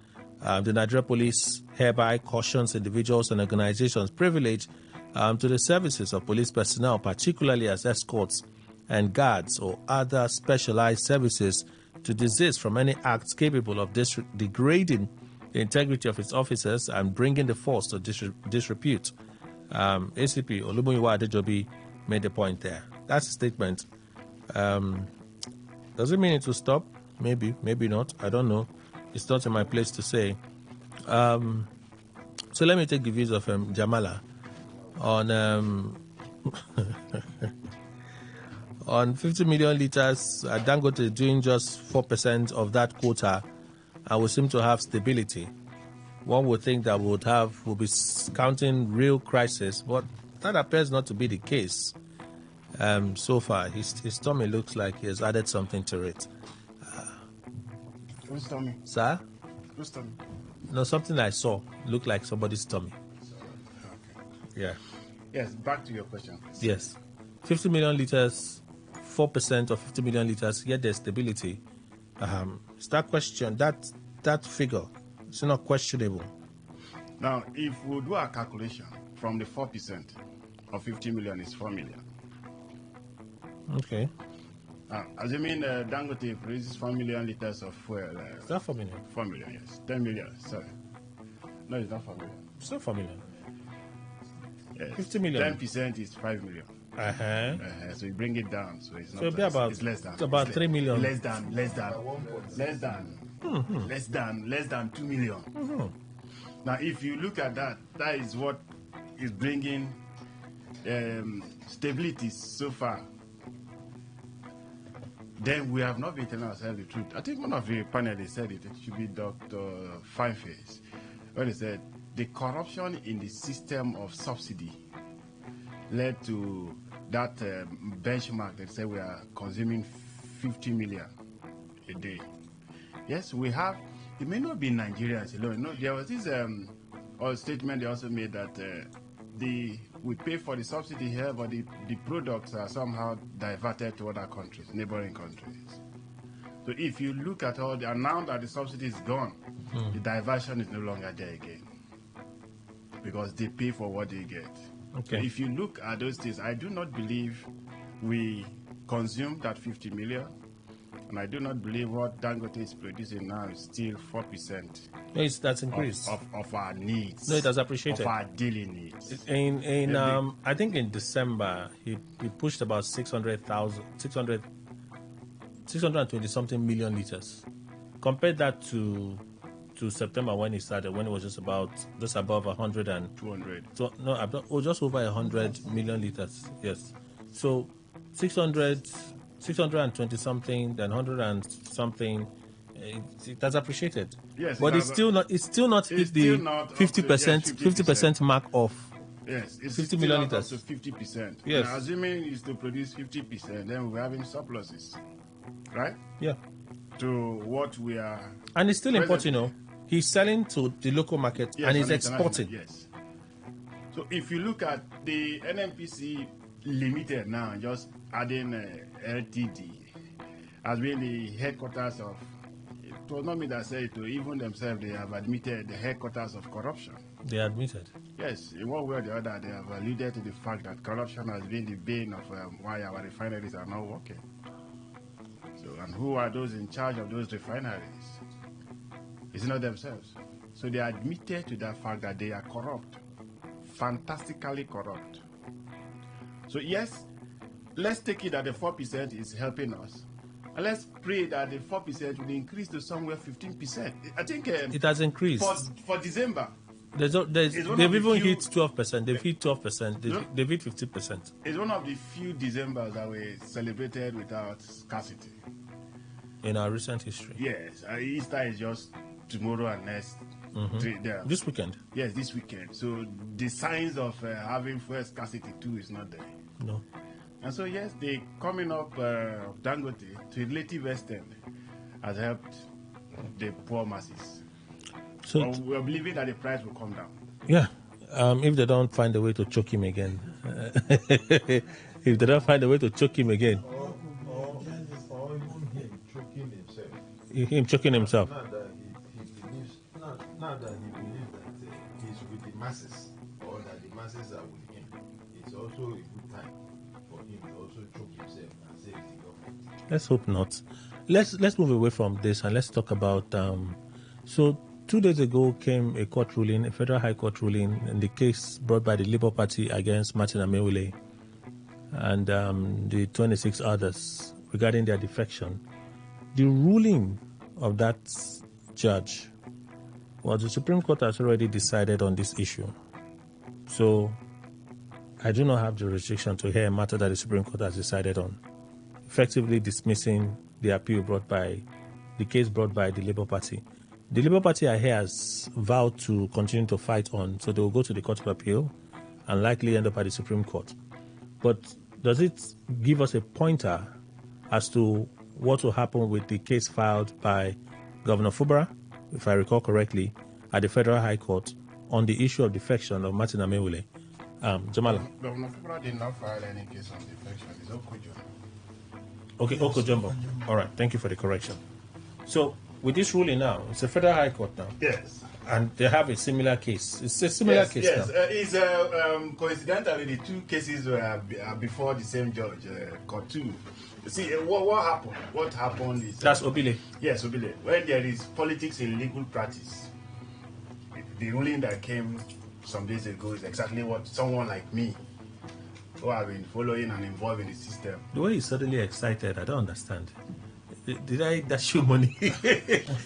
S1: The Nigeria Police hereby cautions individuals and organizations privileged to the services of police personnel, particularly as escorts and guards or other specialized services, to desist from any acts capable of degrading the integrity of its officers and bringing the force to disrepute. ACP Olumuyiwa Adejobi made the point there. That's a statement. Does it mean it will stop? Maybe, maybe not. I don't know. It's not in my place to say. So let me take the views of Jamala on on 50 million liters. Dangote is doing just 4% of that quota, and we seem to have stability. One would think that we'll be counting real crisis, but that appears not to be the case. So far, his tummy looks like he has added something to it.
S18: Who's tummy?
S1: Sir?
S18: Who's tummy?
S1: No, something I saw looked like somebody's tummy.
S18: Okay.
S1: Yeah.
S18: Yes, back to your question.
S1: Yes. 50 million liters, 4% of 50 million liters, yet there's stability. It's that question, that figure, it's not questionable.
S18: Now, if we do a calculation from the 4% of 50 million is 4 million.
S1: Okay.
S18: Assuming Dangote produces 4 million liters of fuel.
S1: Is that 4 million?
S18: 4 million, yes. 10 million, sorry. No, it's not 4 million.
S1: It's not 4 million.
S18: Yes.
S1: 50 million.
S18: 10% is 5 million. So you bring it down, so it's not.
S1: So it'll be about,
S18: it's less than.
S1: It's about 3 million.
S18: Less than 2 million.
S1: Mm-hmm.
S18: Now, if you look at that, that is what is bringing stability so far. Then we have not been telling ourselves the truth. I think one of the panelists said it should be Dr. Fineface, when he said the corruption in the system of subsidy led to that benchmark that said we are consuming 50 million a day. Yes, we have. It may not be Nigerians alone. No, there was this statement they also made that we pay for the subsidy here, but the products are somehow diverted to other countries, neighboring countries. So if you look at all the, and now that the subsidy is gone, the diversion is no longer there again, because they pay for what they get.
S1: Okay.
S18: So if you look at those things, I do not believe we consume that 50 million. And I do not believe what Dangote is producing now is still 4%.
S1: No, that's increased.
S18: Of our needs.
S1: No, it has appreciated.
S18: Of our daily needs.
S1: I think in December, he pushed about 620 something million liters. Compare that to September when he started, when it was just above 100 and
S18: 200.
S1: So no, just over 100 million liters. Yes. So 620 something, then 100 and something. That's appreciated.
S18: Yes,
S1: but it's still not hit the 50% mark of.
S18: Yes, it's
S1: 50 million liters.
S18: To 50%.
S1: Yes.
S18: Now, assuming it's to produce 50%, then we're having surpluses, right?
S1: Yeah.
S18: To what we are.
S1: And it's still importing, He's selling to the local market,
S18: yes,
S1: and he's exporting.
S18: Yes. So if you look at the NNPC Limited now, just adding LTD as being the headquarters of. It was not me that said it, even themselves, they have admitted the headquarters of corruption.
S1: They admitted?
S18: Yes, in one way or the other, they have alluded to the fact that corruption has been the bane of why our refineries are not working. So, and who are those in charge of those refineries? It's not themselves. So they admitted to that fact that they are corrupt, fantastically corrupt. So yes, let's take it that the 4% is helping us. And let's pray that the 4% will increase to somewhere 15%. I think
S1: it has increased.
S18: For December.
S1: They've even hit 12%. They've hit 12%. They've hit 50%.
S18: It's one of the few Decembers that we celebrated without scarcity.
S1: In our recent history.
S18: Yes. Easter is just tomorrow and next.
S1: Mm-hmm. This weekend.
S18: Yes, this weekend. So the signs of having fuel scarcity too is not there.
S1: No.
S18: And so yes, the coming up Dangote to a relative extent has helped the poor masses. So we are believing that the price will come down.
S1: Yeah, if they don't find a way to choke him again. If they don't find a way to choke him again.
S4: Or even him choking himself.
S1: Him choking himself.
S4: Now that he believes that he's with the masses, or that the masses are with him, it's also a good time for him to also choke himself and say it's the government.
S1: Let's hope not. Let's move away from this and let's talk about. So 2 days ago came a court ruling, a federal high court ruling, in the case brought by the Labour Party against Martin Amaewhule and the 26 others regarding their defection. the ruling of that judge, well, the Supreme Court has already decided on this issue. So I do not have jurisdiction to hear a matter that the Supreme Court has decided on, effectively dismissing the appeal the case brought by the Labour Party. The Labour Party, I hear, has vowed to continue to fight on, so they will go to the Court of Appeal and likely end up at the Supreme Court. But does it give us a pointer as to what will happen with the case filed by Governor Fubara, if I recall correctly, at the Federal High Court on the issue of defection of Martin Amewule? Jamala.
S2: Governor Fubara did not file any case on defection. It's Okojo.
S1: Okay, Okojumbo. All right, thank you for the correction. So, with this ruling now, it's a Federal High Court now.
S2: Yes.
S1: And they have a similar case. It's a similar case now.
S2: Yes, coincidentally, the two cases were before the same judge, Court 2. See, what happened? What happened is...
S1: That's Obile.
S2: Yes, Obile. When there is politics in legal practice, the ruling that came some days ago is exactly what someone like me, who have been following and involved in the system...
S1: The way he's suddenly excited, I don't understand. Did I dash you money?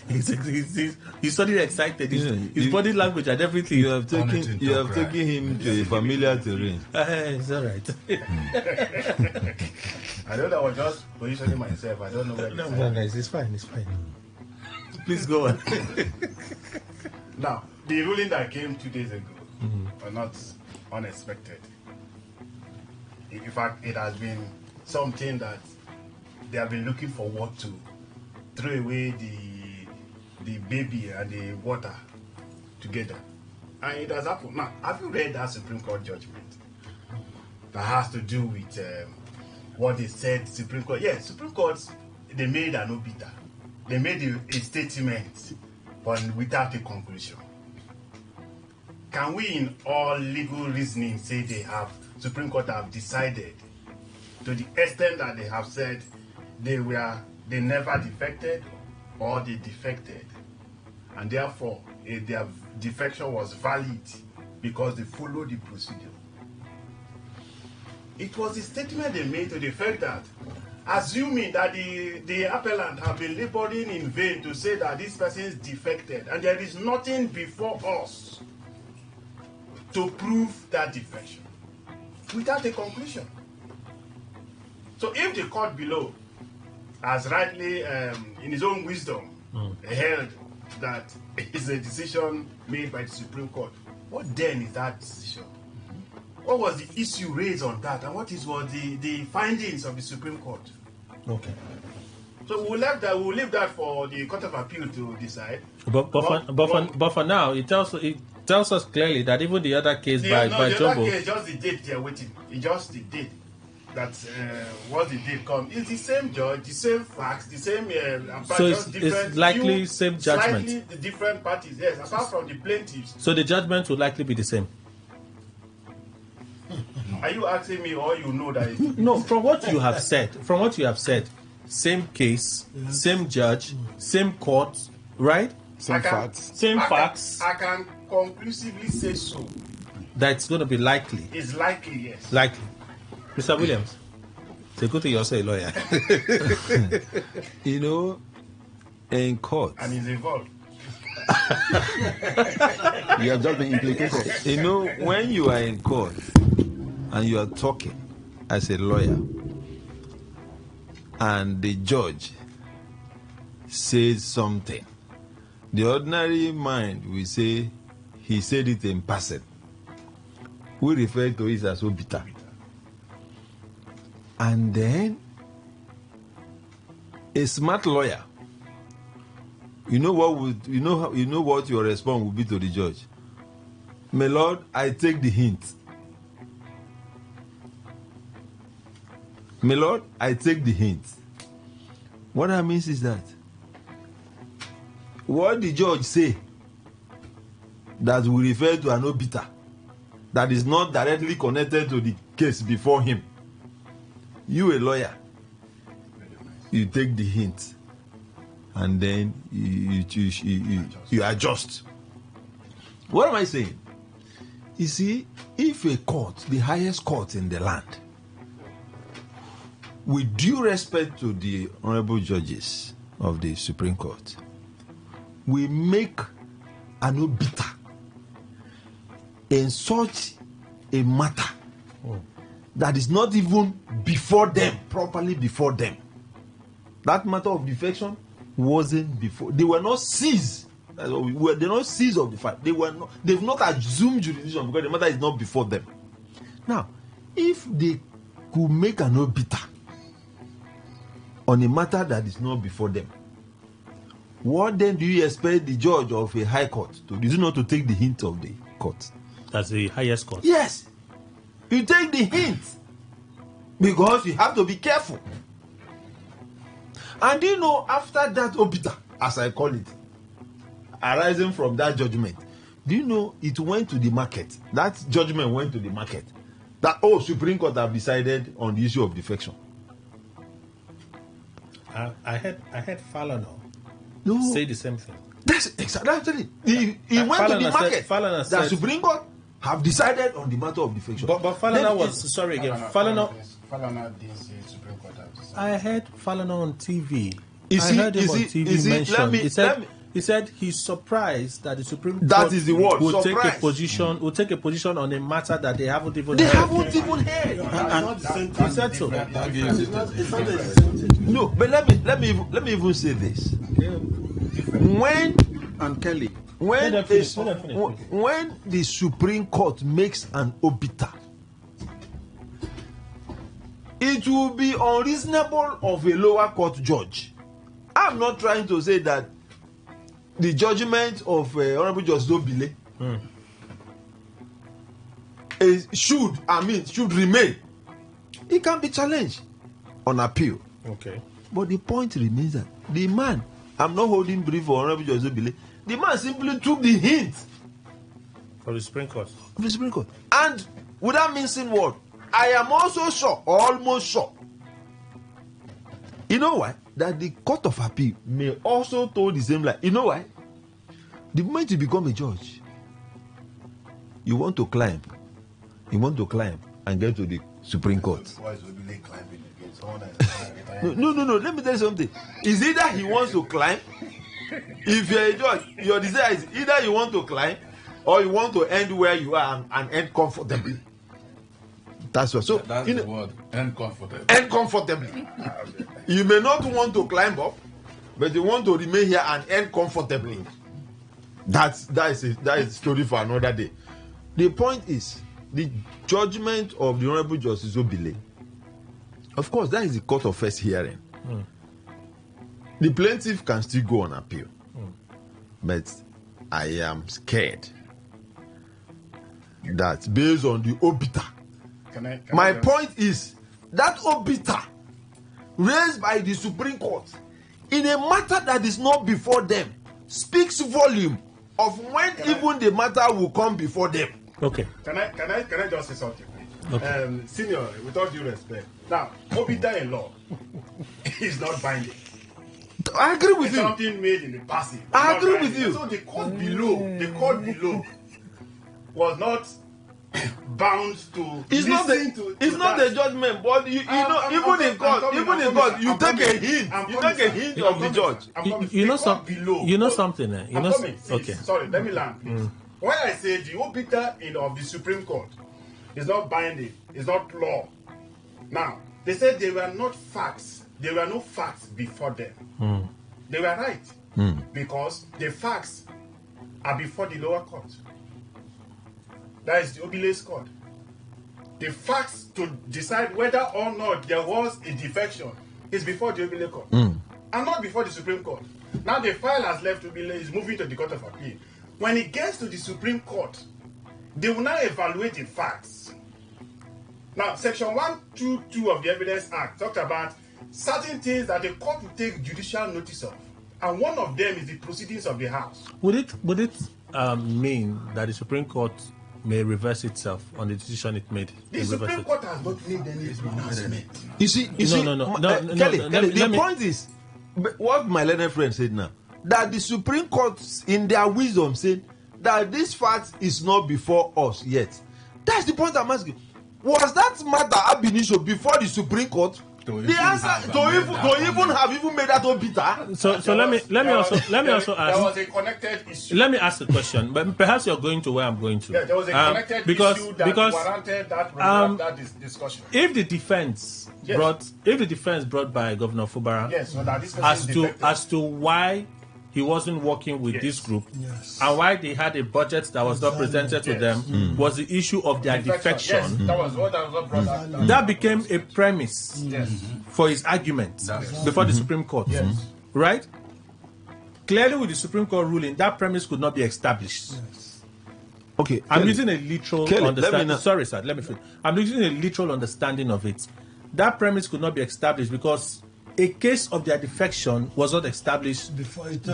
S1: he's suddenly excited. His body language and everything.
S4: You have taken him to a familiar terrain.
S1: It's all right.
S2: I know that I was just positioning myself. I don't know where
S1: No, guys, it's fine. Please go on.
S2: Now, the ruling that came 2 days ago was not unexpected. In fact, it has been something that they have been looking forward to throw away the baby and the water together. And it has happened. Now, have you read that Supreme Court judgment that has to do with what they said Supreme Court? Yes, Supreme Court, they made an obita. They made a statement, but without a conclusion. Can we, in all legal reasoning, say Supreme Court have decided to the extent that they have said they never defected or they defected, and therefore their defection was valid because they followed the procedure? It was the statement they made to the effect that, assuming that the appellant have been laboring in vain to say that this person is defected, and there is nothing before us to prove that defection, without a conclusion. So if the court below has rightly, in his own wisdom, held that it's a decision made by the Supreme Court, what then is that decision? What was the issue raised on that, and what were the findings of the Supreme Court?
S1: Okay.
S2: So we'll leave that for the Court of Appeal to decide.
S1: But for now, it tells us clearly that even the other case by Jumbo...
S2: other case, just the date they're waiting. It's just the date. That's what the date come. It's the same judge, the same facts, the same...
S1: so it's likely same judgment.
S2: Slightly different parties, yes, apart from the plaintiffs.
S1: So the judgment will likely be the same.
S2: Are you asking me, or you know that?
S1: No, from what you have said, same case, same judge, same court, right?
S2: Same facts. I can conclusively say so.
S1: That's going to be likely.
S2: It's likely, yes.
S1: Likely. Mr. Williams, it's a good thing you're a lawyer.
S4: You know, in court.
S2: And he's involved.
S3: You have just been implicated.
S4: You know, when you are in court and you are talking as a lawyer, and the judge says something, the ordinary mind will say he said it in passing. We refer to it as obita. And then a smart lawyer, you know what your response will be to the judge. My lord, I take the hint. My lord, I take the hint. What that means is that what the judge say that will refer to an obita that is not directly connected to the case before him. You, a lawyer, you take the hint and then you adjust. What am I saying? You see, if a court, the highest court in the land, with due respect to the honorable judges, of the Supreme Court will make an obiter in such a matter that is not even before them, properly before them. That matter of defection wasn't before. They were not seized. They were not seized of the fact. They've not assumed jurisdiction because the matter is not before them. Now, if they could make an obiter on a matter that is not before them, what then do you expect the judge of a high court to do? Is it not to take the hint of the court?
S1: That's the highest court.
S4: Yes. You take the hint because you have to be careful. And do you know, after that obiter, as I call it, arising from that judgment, do you know it went to the market? That judgment went to the market. That, Supreme Court have decided on the issue of defection.
S1: I had Falana say the same thing.
S4: That's exactly. He went to the market.
S1: Falana
S4: said, Supreme Court have decided on the matter of defection.
S1: But Falana was sorry again. Falana
S2: didn't say Supreme Court have decided.
S1: I heard Falana on TV. I heard him on TV mention. He said he's surprised that the Supreme Court
S4: is the word,
S1: will take a position on a matter that they haven't even heard. He said so.
S4: No, but let me even say this. When the Supreme Court makes an obiter, it will be unreasonable of a lower court judge. I'm not trying to say that the judgment of Honorable Justice Obile should remain. It can be challenged on appeal.
S1: Okay.
S4: But the point remains that the man, I'm not holding brief for Honorable Justice Obile, the man simply took the hint
S1: of the Supreme Court.
S4: And without mincing word, I am also sure, almost sure. You know why? That the Court of Appeal may also told the same lie. You know why? The moment you become a judge, you want to climb and get to the Supreme Court. No. Let me tell you something. It's either he wants to climb. If you're a judge, your desire is either you want to climb or you want to end where you are and end comfortably. That's what. So
S5: that's the word. End comfortably.
S4: End comfortably. You may not want to climb up, but you want to remain here and end comfortably. That is a story for another day. The point is, the judgment of the Honorable Justice Obile, of course, that is the court of first hearing. The plaintiff can still go on appeal. But I am scared that based on the obiter, my point is that obiter raised by the Supreme Court in a matter that is not before them speaks volume of when even the matter will come before them.
S1: Okay.
S2: Can I just say something, please?
S1: Okay.
S2: Senior, with all due respect. Now, obiter in law is not binding.
S4: I agree with
S2: it's
S4: you.
S2: Something made in the passive.
S4: I agree with you.
S2: So the court below was not bound to.
S4: It's not the judgment, but even in court, you take a hint of the judge.
S1: You know something. Okay.
S2: Sorry, let me land, please. When I say the obiter of the Supreme Court is not binding, is not law. Now they said there were not facts. There were no facts before them. They were right because the facts are before the lower court. That is the Obile's court. The facts to decide whether or not there was a defection is before the Obile court and not before the Supreme Court. Now the file has left Obile, is moving to the Court of Appeal. When it gets to the Supreme Court, they will now evaluate the facts. Now, Section 122 of the Evidence Act talked about certain things that the court will take judicial notice of, and one of them is the proceedings of the House.
S1: Would it mean that the Supreme Court may reverse itself on the decision it made?
S2: The Supreme Court has not made any announcement.
S4: You see, Kelly, the point is, what my learned friend said now, that the Supreme Court, in their wisdom, said that this fact is not before us yet. That's the point I'm asking. Was that matter ab initio before the Supreme Court? The answer to even have even made that obita.
S1: So let me also ask.
S2: There was a connected issue.
S1: Let me ask a question, but perhaps you're going to where I'm going to.
S2: Yeah, there was a connected issue that warranted that discussion.
S1: If the defense brought by Governor Fubara, as to why he wasn't working with this group, and why they had a budget that was not presented to them, was the issue of their defection.
S2: Yes, that was what brought up.
S1: That became a premise for his argument before the Supreme Court. Right? Clearly, with the Supreme Court ruling, that premise could not be established.
S4: Okay,
S1: I'm using a literal understanding. Sorry, sir, let me finish. I'm using a literal understanding of it. That premise could not be established because a case of their defection was not established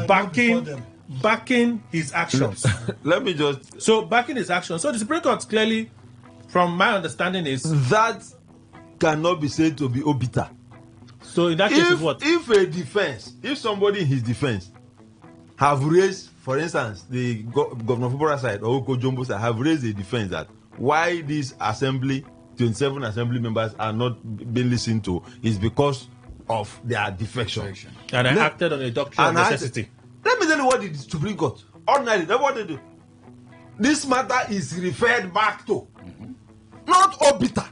S1: backing his actions. Backing his actions. So the Supreme Court clearly, from my understanding, is
S4: that cannot be said to be obita.
S1: So in that case, what?
S4: If somebody in his defense have raised, for instance, the Governor Fubara side or Oko Jumbo side have raised a defense that why this assembly, 27 assembly members are not being listened to is because of their defection.
S1: And I acted on a doctrine of necessity.
S4: Let me tell you what the Supreme Court, ordinarily, that's what they do. This matter is referred back to, not obita.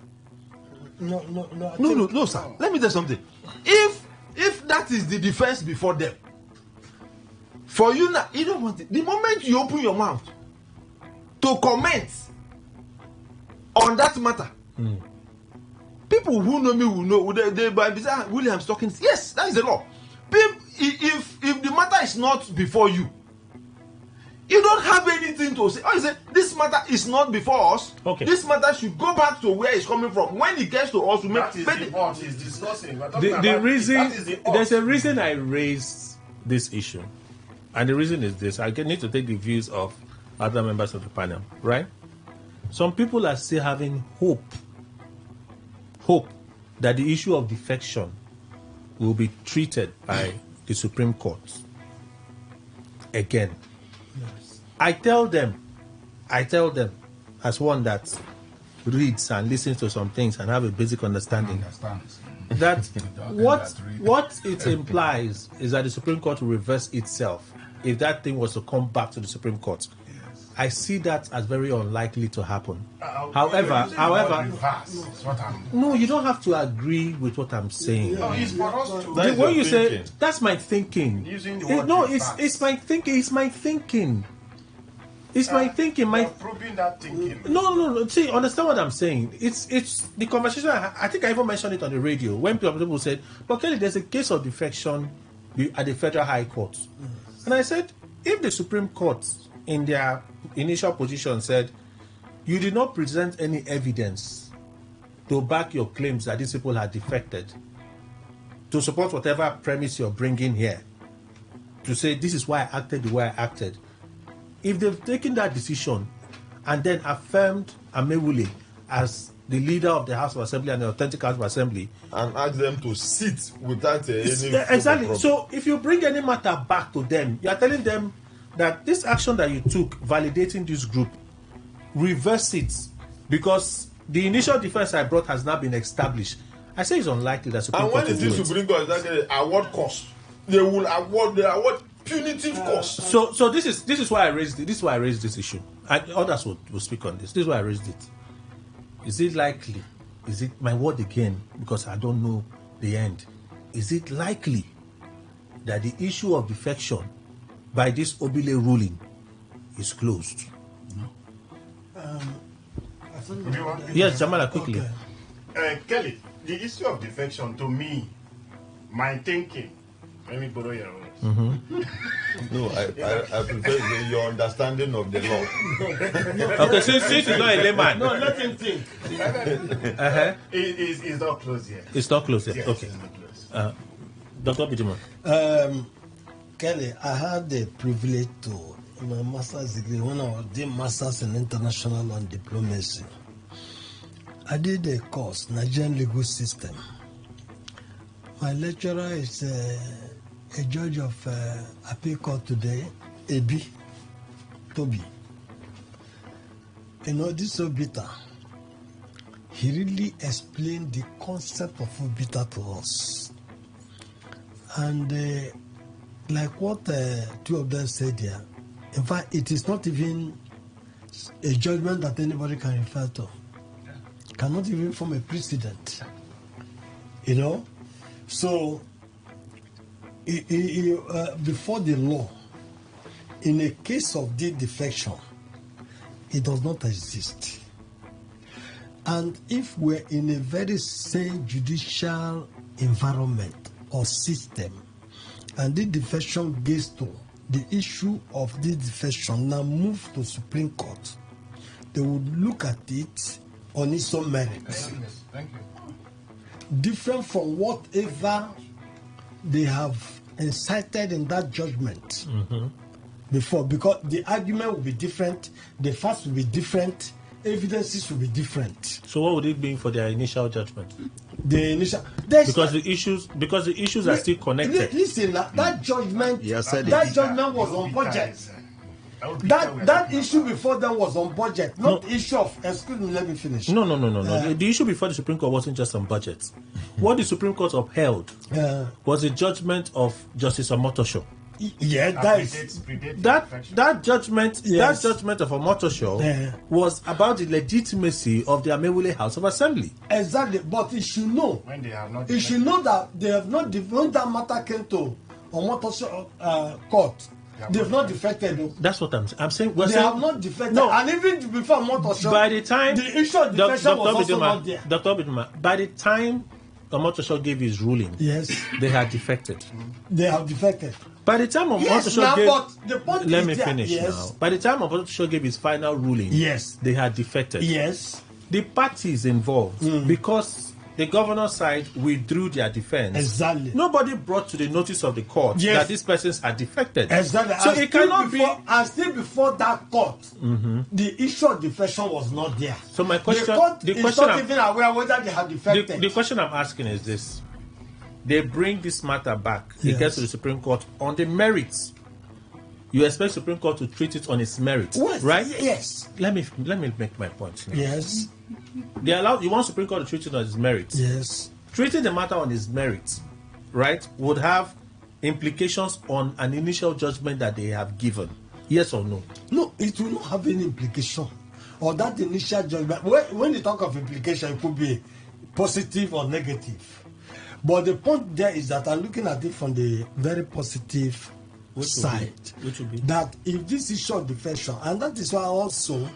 S4: No, sir. Let me tell you something. If that is the defense before them, for you now, you don't want it. The moment you open your mouth to comment on that matter, people who know me will know. They William's talking. Yes, that is the law. If the matter is not before you, you don't have anything to say. Oh, you say this matter is not before us. Okay. This matter should go back to where it's coming from. When it gets to us, we make
S2: what he's discussing.
S1: The reason there's a reason I raised this issue, and the reason is this: I need to take the views of other members of the panel. Right? Some people are still having hope that the issue of defection will be treated by the Supreme Court again. Yes. I tell them, as one that reads and listens to some things and have a basic understanding, that what it implies is that the Supreme Court will reverse itself if that thing was to come back to the Supreme Court. I see that as very unlikely to happen. However, no, you don't have to agree with what I'm saying.
S2: No, it's for us to.
S1: When you say that's my thinking, it's my thinking. It's my thinking.
S2: You're proving that thinking.
S1: No. See, understand what I'm saying. It's the conversation. I think I even mentioned it on the radio when people said, "But Kelly, there's a case of defection at the Federal High Court," and I said, if the Supreme Court in their initial position said you did not present any evidence to back your claims that these people had defected, to support whatever premise you're bringing here, to say this is why I acted the way I acted. If they've taken that decision and then affirmed Amewule as the leader of the House of Assembly and the authentic House of Assembly,
S4: and ask them to sit without any
S1: exactly. So if you bring any matter back to them, you are telling them that this action that you took, validating this group, reverse it, because the initial defense I brought has now been established. I say it's unlikely that Supreme Court will do it.
S4: And when it is Supreme Court, that award cost, they will award punitive cost.
S1: So this is why I raised it. This is why I raised this issue. Others will speak on this. This is why I raised it. Is it likely? Is it my word again? Because I don't know the end. Is it likely that the issue of defection by this Obile ruling is closed?
S2: No.
S1: Yes, Jamala, quickly.
S2: Okay. Kelly, the issue of defection, to me, my thinking, let me borrow your words.
S4: No, I prefer your understanding of the law.
S1: Okay, since he's not a layman.
S2: No, let him think. It's not closed yet.
S1: It's not closed yet.
S2: Yes,
S1: Okay.
S2: It's not closed.
S1: Dr. Bijiman.
S6: Kelly, I had the privilege to, in my master's degree, when I was doing masters in international and diplomacy, I did a course, Nigerian legal system. My lecturer is a judge of appeal court today, Ebi, Toby. You know, this is so bitter. he really explained the concept of Obita to us. And like what two of them said here, in fact, it is not even a judgment that anybody can refer to. Cannot even form a precedent. You know? So, before the law, in a case of deed defection, it does not exist. And if we're in a very sane judicial environment or system, and the defection gets to the issue of the defection now move to Supreme Court, they would look at it on its own merits.
S2: Thank you.
S6: Different from whatever they have incited in that judgment before, because the argument will be different, the facts will be different, evidences will be different.
S1: So what would it mean for their initial judgment?
S6: The initial
S1: because the issues are still connected.
S6: Listen, that judgment was on budget. That issue before that was on budget, not the issue of. Excuse me, let me finish.
S1: No. The issue before the Supreme Court wasn't just on budget. What the Supreme Court upheld was a judgment of Justice Omotosho.
S6: Yeah,
S1: that judgment. Yes. That judgment of Omotosho was about the legitimacy of the Amewule House of Assembly.
S6: Exactly, but it should know.
S2: When they have not.
S6: It should know that they have not. When that matter came to Omotosho court, they have not defected.
S1: That's what I'm saying.
S6: They have not defected. No. And even before Omotosho,
S1: by the time
S6: the issue of defection was also not there.
S1: Dr. Biduma, by the time Omotosho gave his ruling,
S6: yes,
S1: they had defected.
S6: They have defected.
S1: By the time Omotosho gave,
S6: but the point
S1: let
S6: is
S1: me finish now. By the time Omotosho gave his final ruling,
S6: yes,
S1: they had defected.
S6: Yes,
S1: the parties involved, because the governor's side withdrew their defense.
S6: Exactly.
S1: Nobody brought to the notice of the court that these persons had defected.
S6: Exactly.
S1: So it cannot be.
S6: And still before that court, the issue of defection was not there.
S1: So my question,
S6: the court is not even aware whether they had defected.
S1: The question I'm asking is this: they bring this matter back. It gets to the Supreme Court on the merits. You expect Supreme Court to treat it on its merits, right?
S6: Yes.
S1: Let me make my point now.
S6: Yes.
S1: You want Supreme Court to treat it on its merits.
S6: Yes.
S1: Treating the matter on its merits, right, would have implications on an initial judgment that they have given. Yes or no?
S6: No, it will not have any implication. Or that initial judgment. When you talk of implication, it could be positive or negative. But the point there is that I'm looking at it from the very positive side.
S1: Which would be?
S6: That if this issue of defection, and that is why also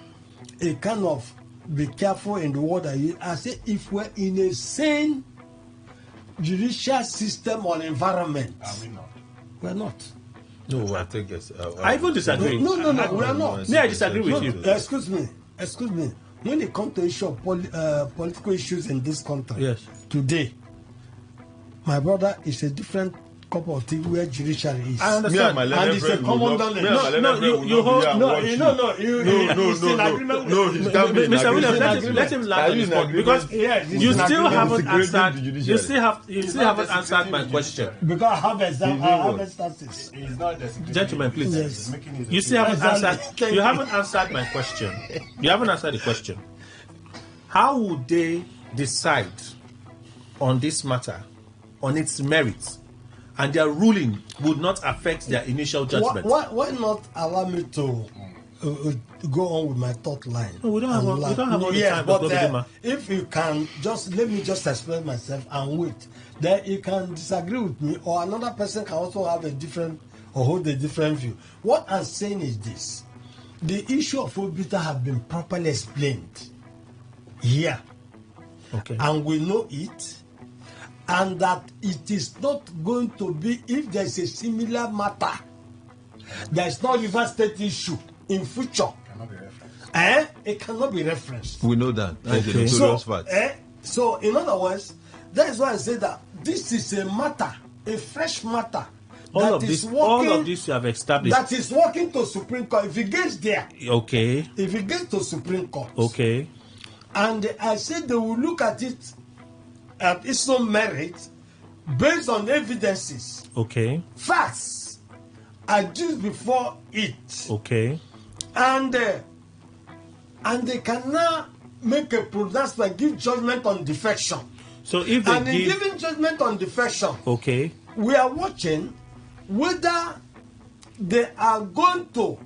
S6: a kind of be careful in the word I say, if we're in a sane judicial system or environment,
S2: are we not?
S6: We're not.
S4: No, I think it's.
S1: I even disagree.
S6: No, we are not.
S1: Yeah, I disagree with you.
S6: Excuse me. When it comes to issue of political issues in this country, today, my brother is a different cup of tea where judiciary is.
S1: I understand.
S6: And it's a common knowledge.
S1: Mr. Williams, let him land on his point, because you still haven't answered. You still haven't answered my question.
S6: Because I have instances.
S1: Gentlemen, please. Yes. You still haven't answered. You haven't answered my question. You haven't answered the question. How would they decide on this matter, on its merits, and their ruling would not affect their initial judgment?
S6: Why not allow me to go on with my thought line?
S1: No, we don't have all the time.
S6: But if you can, let me explain myself and wait. Then you can disagree with me, or another person can also have a different or hold a different view. What I'm saying is this: the issue of Obita has been properly explained here, and we know it. And that it is not going to be, if there is a similar matter, there is no River State issue in future. It cannot be referenced.
S4: We know that.
S6: Okay. So, in other words, that is why I say that this is a matter, a fresh matter.
S1: All of this you have established.
S6: That is working to Supreme Court. If it gets there,
S1: okay.
S6: If it gets to Supreme Court,
S1: okay.
S6: And I said they will look at it at its own merit, based on evidences, facts adduced before it,
S1: and
S6: they can now make a pronouncement, give judgment on defection.
S1: So if they
S6: in giving judgment on defection,
S1: okay,
S6: we are watching whether they are going to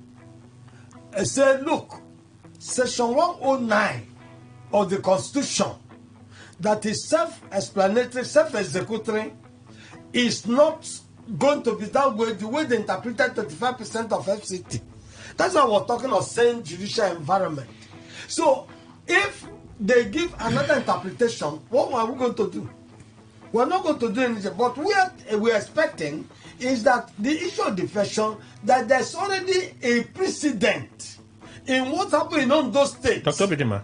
S6: say, look, Section 109 of the Constitution, that is self-explanatory, self-executory, is not going to be that way, the way they interpreted 35% of FCT. That's why we're talking of same judicial environment. So, if they give another interpretation, what are we going to do? We're not going to do anything. But we're expecting is that the issue of defection, that there's already a precedent in what happened in all those states.
S1: Dr. Bidima,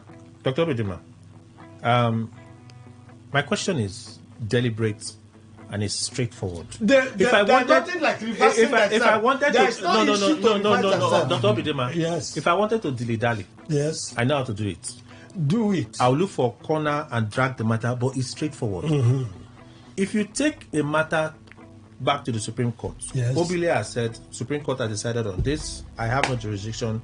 S1: my question is deliberate and it's straightforward. If I wanted to, Dr. Bidima,
S6: yes.
S1: If I wanted to dilly-dally,
S6: yes,
S1: I know how to do it.
S6: Do it.
S1: I'll look for a corner and drag the matter, but it's straightforward.
S6: Mm-hmm.
S1: If you take a matter back to the Supreme Court,
S6: yes.
S1: Obile has said, Supreme Court has decided on this, I have no jurisdiction,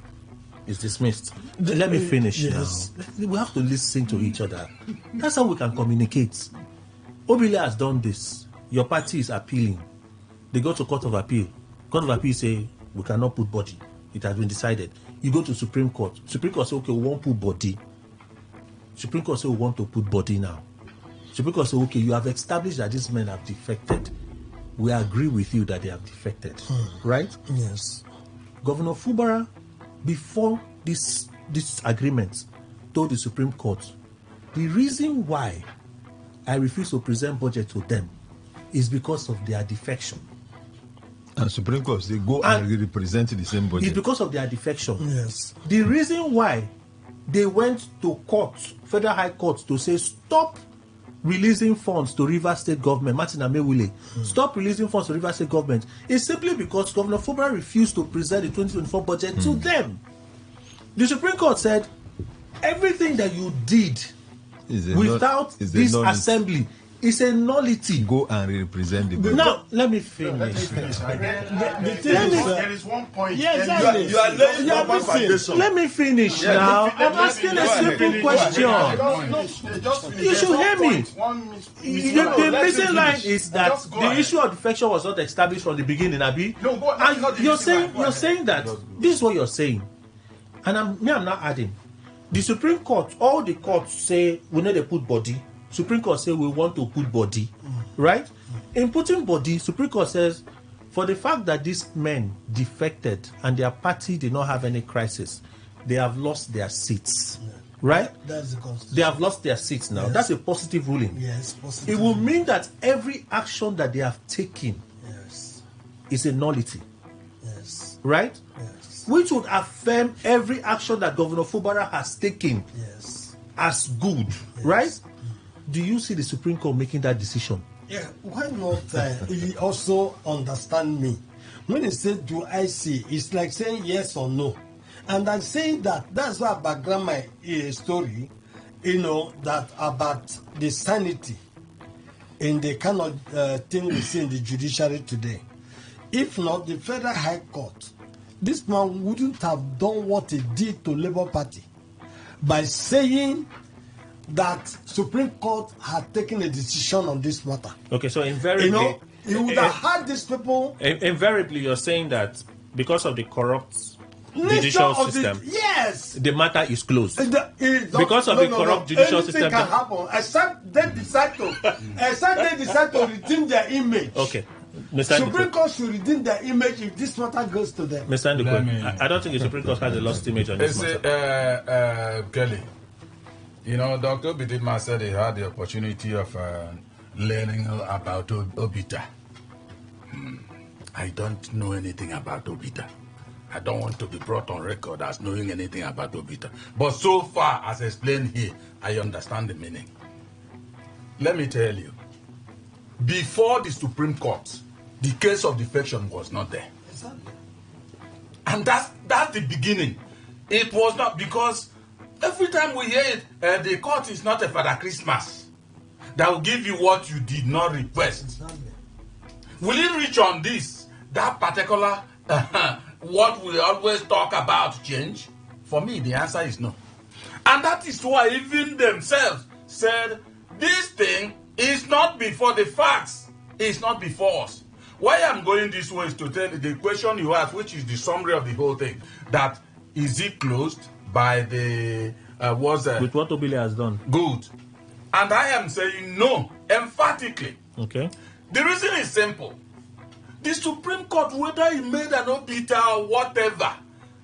S1: it's dismissed. Let me finish
S6: yes.
S1: now. We have to listen to each other. That's how we can communicate. Obile has done this. Your party is appealing. They go to Court of Appeal. Court of Appeal say, we cannot put body. It has been decided. You go to Supreme Court. Supreme Court say, okay, we won't put body. Supreme Court say, we want to put body now. Supreme Court say, okay, you have established that these men have defected. We agree with you that they have defected. Right?
S6: Yes.
S1: Governor Fubara, before this agreement, told the Supreme Court, the reason why I refuse to present budget to them is because of their defection.
S4: And Supreme Court, they go and represent the same budget.
S1: It's because of their defection.
S6: Yes.
S1: The reason why they went to court, Federal High Court, to say stop releasing funds to Rivers State government, Martin Amewule, stop releasing funds to Rivers State government, is simply because Governor Fubara refused to present the 2024 budget to them. The Supreme Court said everything that you did without this assembly is a nullity.
S4: Go and represent the budget.
S1: Now, let me finish.
S2: There is one point.
S6: Yes,
S4: you are laying proper foundation.
S1: Let me finish now. I'm asking a simple question. You should hear me. The missing line is that the issue of defection was not established from the beginning, Abi. And you're saying that this is what you're saying, and I'm not adding. The Supreme Court, all the courts say we need to put body. Supreme Court say we want to put body, right? In putting body, Supreme Court says for the fact that these men defected and their party did not have any crisis, they have lost their seats, right?
S6: That's the Constitution.
S1: They have lost their seats now. Yes. That's a positive ruling.
S6: Yes, positive.
S1: It will mean that every action that they have taken is a nullity, right?
S6: Yes.
S1: Which would affirm every action that Governor Fubara has taken as good, right? Do you see the Supreme Court making that decision?
S6: Yeah, why not he also understand me? When he said, do I see? It's like saying yes or no. And I'm saying that's why I background my story, that about the sanity in the kind of thing we see in the judiciary today. If not, the Federal High Court, this man wouldn't have done what he did to Labour Party by saying that Supreme Court had taken a decision on this matter.
S1: Okay, so invariably,
S6: you would have had these people.
S1: Invariably, you're saying that because of the corrupt judicial system,
S6: the
S1: matter is closed. Because of the corrupt judicial system,
S6: anything can happen except they decide to redeem their image.
S1: Okay.
S6: Supreme Court should redeem their image if this matter goes to them.
S1: Mr. Ndukwe, I don't think the Supreme Court has a lost image on this matter.
S5: Kelly, Dr. Bidima said he had the opportunity of learning about Obita. I don't know anything about Obita. I don't want to be brought on record as knowing anything about Obita. But so far, as explained here, I understand the meaning. Let me tell you, before the Supreme Court, the case of defection was not there.
S6: Exactly.
S5: And that's the beginning. It was not, because every time we hear it, the court is not a Father Christmas that will give you what you did not request.
S6: Exactly.
S5: Will it reach on this, that particular, what we always talk about change? For me, the answer is no. And that is why even themselves said, this thing is not before the facts. It's not before us. Why I'm going this way is to tell you the question you asked, which is the summary of the whole thing. That is it closed by the
S1: with what Obile has done?
S5: Good. And I am saying no, emphatically.
S1: Okay.
S5: The reason is simple. The Supreme Court, whether he made an obiter or whatever,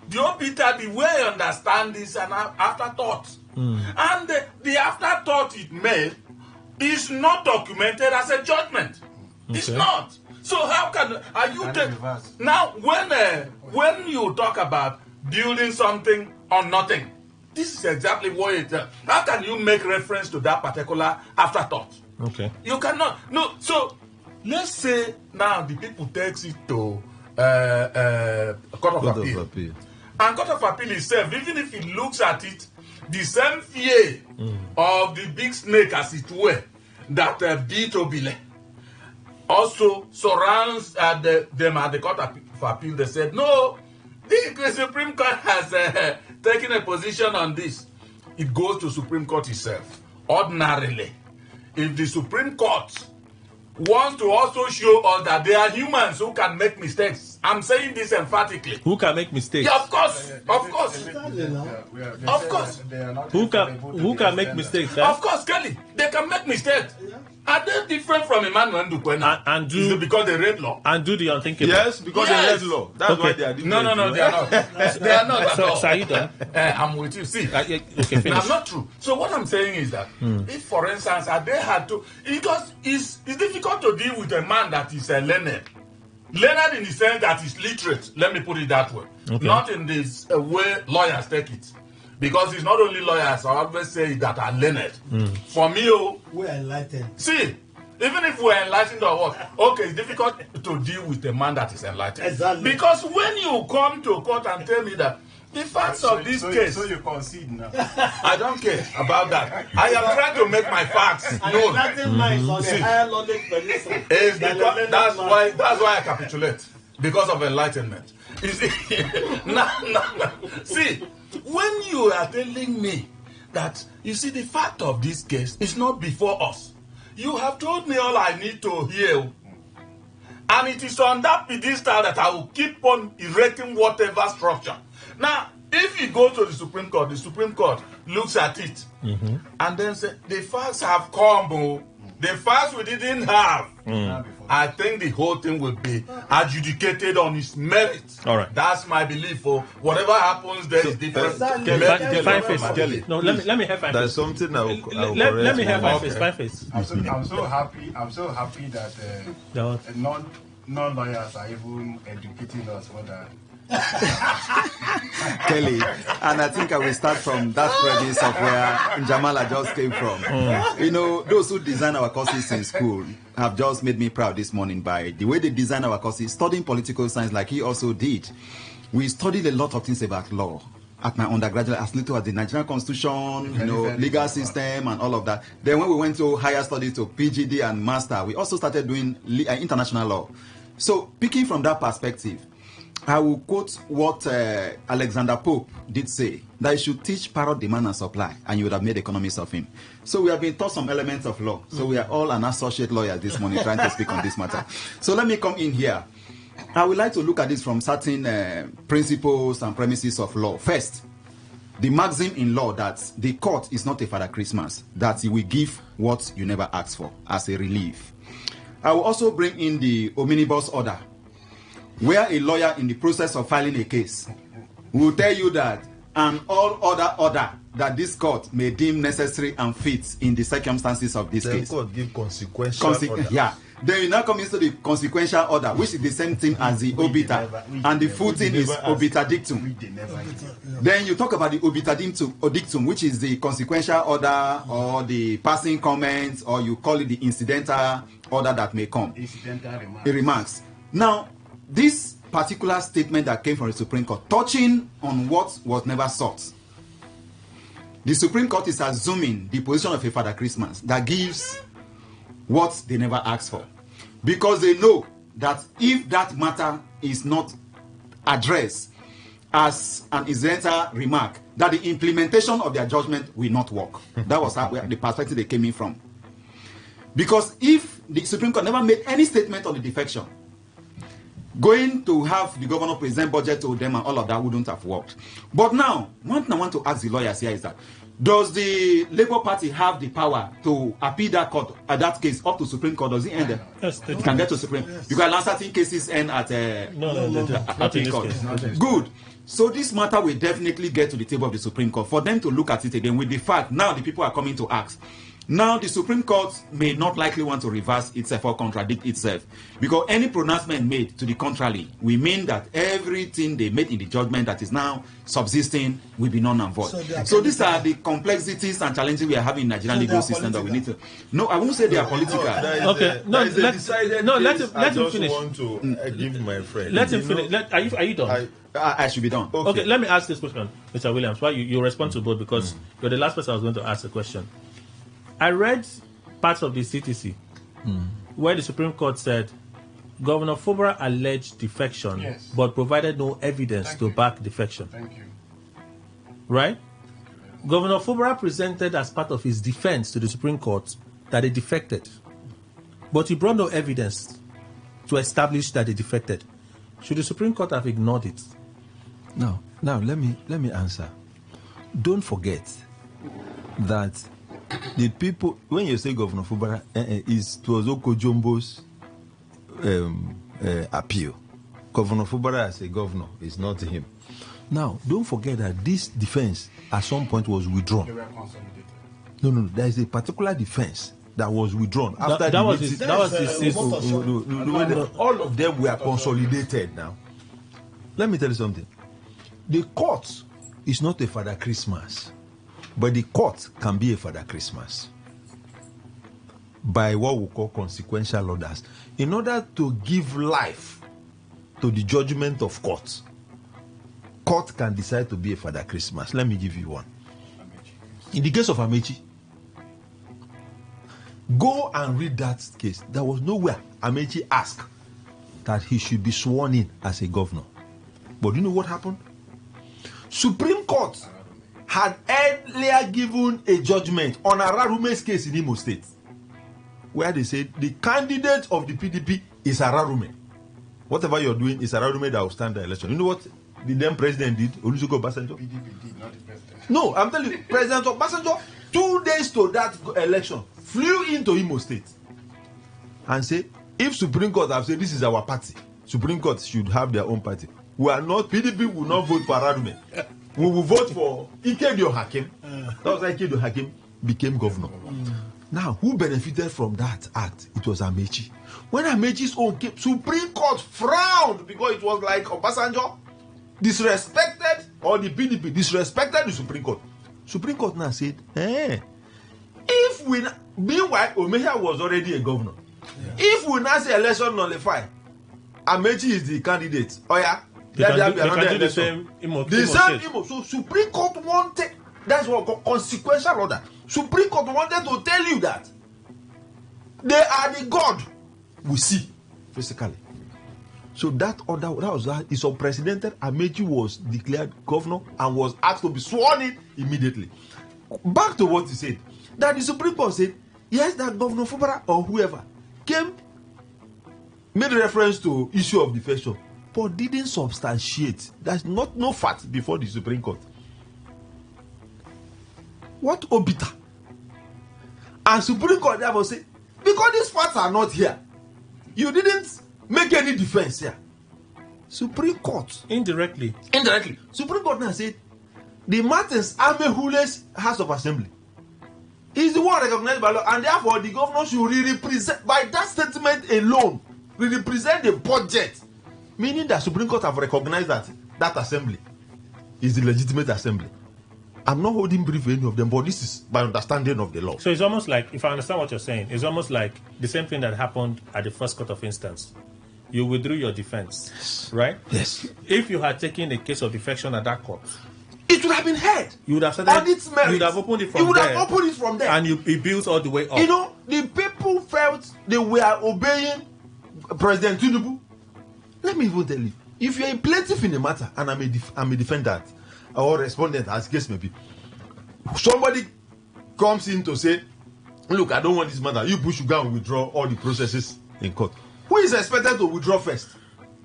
S5: the obiter, the way I understand is an afterthought. And the afterthought it made is not documented as a judgment. Okay. It's not. So how can now when you talk about building something on nothing, this is exactly what it. How can you make reference to that particular afterthought?
S1: Okay.
S5: You cannot. No. So let's say now the people takes it to Court of Appeal. And Court of Appeal itself, even if it looks at it, the same fear of the big snake, as it were, that beat Obile, also surrounds them at the Court of Appeal. They said, no, the Supreme Court has taken a position on this. It goes to Supreme Court itself. Ordinarily, if the Supreme Court wants to also show us that there are humans who can make mistakes, I'm saying this emphatically.
S1: Who can make mistakes?
S5: Yeah, of course.
S1: Who can make mistakes?
S5: Of course, Kelly. They can make mistakes. Are they different from Emmanuel Ndukwena?
S1: And do,
S5: is it because they read law?
S1: And do the unthinkable.
S4: Yes, because they read law. That's why they are different.
S5: No, they are not. They are not at all.
S1: So are you done?
S5: I'm with you. See,
S1: okay, finish.
S5: I'm not true. So what I'm saying is that if, for instance, they had to, because it's difficult to deal with a man that is learned. Learned in the sense that he's literate. Let me put it that way. Okay. Not in this way lawyers take it. Because it's not only lawyers, I always say, that are learned. For me,
S6: we're enlightened.
S5: See, even if we're enlightened or what, okay, it's difficult to deal with a man that is enlightened.
S6: Exactly.
S5: Because when you come to court and tell me that the facts of this case...
S2: So you concede now.
S5: I don't care about that. I am trying to make my facts known. That's why I capitulate. Because of enlightenment. You see, see, when you are telling me that, you see, the fact of this case is not before us. You have told me all I need to hear. And it is on that pedestal that I will keep on erecting whatever structure. Now, if you go to the Supreme Court looks at it and then say, the facts have come, the facts we didn't have. I think the whole thing will be adjudicated on its merit.
S1: All right.
S5: That's my belief. Whatever happens there is different.
S1: Kelly, no, let me have Fine Face.
S4: There's something I will
S1: let me have Fine Face.
S2: I'm so happy that non-lawyers are even educating us for that.
S3: Kelly, and I think I will start from that premise of where Njamala just came from. You know, those who design our courses in school have just made me proud this morning by the way they design our courses, studying political science like he also did. We studied a lot of things about law at my undergraduate, as little as the Nigerian Constitution, legal system and all of that. Then when we went to higher studies to PGD and master, we also started doing international law. So picking from that perspective, I will quote what Alexander Pope did say, that you should teach parrot demand and supply, and you would have made economics of him. So we have been taught some elements of law. So we are all an associate lawyer this morning trying to speak on this matter. So let me come in here. I would like to look at this from certain principles and premises of law. First, the maxim in law that the court is not a Father Christmas, that he will give what you never asked for as a relief. I will also bring in the omnibus order, where a lawyer in the process of filing a case will tell you that and all other order that this court may deem necessary and fit in the circumstances of this case.
S4: The court give consequential order.
S3: Yeah. Then you now come into the consequential order, which is the same thing as the obiter, and the full thing is obiter dictum. Then you talk about the obiter dictum, which is the consequential order or the passing comments, or you call it the incidental order that may come.
S2: Incidental
S3: remarks. Now, this particular statement that came from the Supreme Court, touching on what was never sought. The Supreme Court is assuming the position of a Father Christmas that gives what they never asked for. Because they know that if that matter is not addressed as an incidental remark that the implementation of their judgment will not work. That was the perspective they came in from. Because if the Supreme Court never made any statement on the defection, going to have the governor present budget to them and all of that wouldn't have worked. But now, one thing I want to ask the lawyers here is that, does the Labour Party have the power to appeal that court, that case up to Supreme Court? Does it end there?
S1: Yes,
S3: it can get to Supreme. Yes. Because certain cases end at appeal court. Good. So this matter will definitely get to the table of the Supreme Court for them to look at it again with the fact now the people are coming to ask. Now the Supreme Court may not likely want to reverse itself or contradict itself, because any pronouncement made to the contrary will mean that everything they made in the judgment that is now subsisting will be non and void. So these are the complexities and challenges we are having in the Nigerian legal system that we need to. No, I won't say they are political.
S1: Let him finish.
S4: I want to give my friend.
S1: Let him finish. Are you done?
S3: I should be done.
S1: Okay, let me ask this question, Mr. Williams. Why you respond to both, because you're the last person I was going to ask the question. I read parts of the CTC where the Supreme Court said Governor Fubara alleged defection, but provided no evidence to back defection.
S2: Thank you.
S1: Right? Governor Fubara presented as part of his defense to the Supreme Court that they defected, but he brought no evidence to establish that they defected. Should the Supreme Court have ignored it?
S4: Now let me answer. Don't forget that the people, when you say Governor Fubara, it was Oko Jumbo's appeal. Governor Fubara as a governor is not him. Now, don't forget that this defense at some point was withdrawn. No, there is a particular defense that was withdrawn after
S1: that was his
S4: all of them were consolidated now. Let me tell you something. The court is not a Father Christmas. But the court can be a Father Christmas by what we call consequential orders. In order to give life to the judgment of court, court can decide to be a Father Christmas. Let me give you one. In the case of Amechi, go and read that case. There was nowhere Amechi asked that he should be sworn in as a governor. But do you know what happened? Supreme Court had earlier given a judgment on Ararume's case in Imo State, where they said the candidate of the PDP is Ararume. Whatever you're doing is Ararume that will stand the election. You know what the then president did? Olusegun Obasanjo?
S2: PDP did, not the president.
S4: No, I'm telling you, President Obasanjo, 2 days to that election, flew into Imo State and said, if Supreme Court have said this is our party, Supreme Court should have their own party. We are not, PDP will not vote for Ararume. We will vote for Ikedio Hakim. That was like Ikedio Hakim became governor. Now, who benefited from that act? It was Amechi. When Amechi's own came, Supreme Court frowned because it was like Obasanjo disrespected, or the PDP disrespected the Supreme Court. Supreme Court now said, if we, meanwhile, Omeya was already a governor. If we now say election nullified, Amechi is the candidate. Oh yeah.
S1: They can do the same Imo.
S4: So Supreme Court wanted, that's what we call consequential order. Supreme Court wanted to tell you that they are the God we see physically. So that order, that is unprecedented. Amechi was declared governor and was asked to be sworn in immediately. Back to what he said, that the Supreme Court said, yes, that Governor Fubara or whoever came, made reference to issue of defection, but didn't substantiate. There's no fact before the Supreme Court. What obita? And Supreme Court therefore say, because these facts are not here, you didn't make any defense here. Supreme Court
S1: indirectly.
S4: Supreme Court now said the Martins Amehule's House of Assembly is the one recognized by law, and therefore the governor should represent, by that statement alone, represent the budget. Meaning that Supreme Court have recognized that that assembly is the legitimate assembly. I'm not holding brief for any of them, but this is my understanding of the law.
S1: So it's almost like, if I understand what you're saying, it's almost like the same thing that happened at the first court of instance. You withdrew your defense, right?
S4: Yes.
S1: If you had taken a case of defection at that court,
S4: it would have been heard.
S1: You would have started,
S4: on its merits.
S1: You would have opened it from
S4: you would
S1: there.
S4: have opened it from there.
S1: And it built all the way up.
S4: You know, the people felt they were obeying President Tinubu. Let me even tell you. if you're a plaintiff in the matter and I'm a defendant or respondent, as case may be, somebody comes in to say, look, I don't want this matter. You push, you go and withdraw all the processes in court. Who is expected to withdraw first?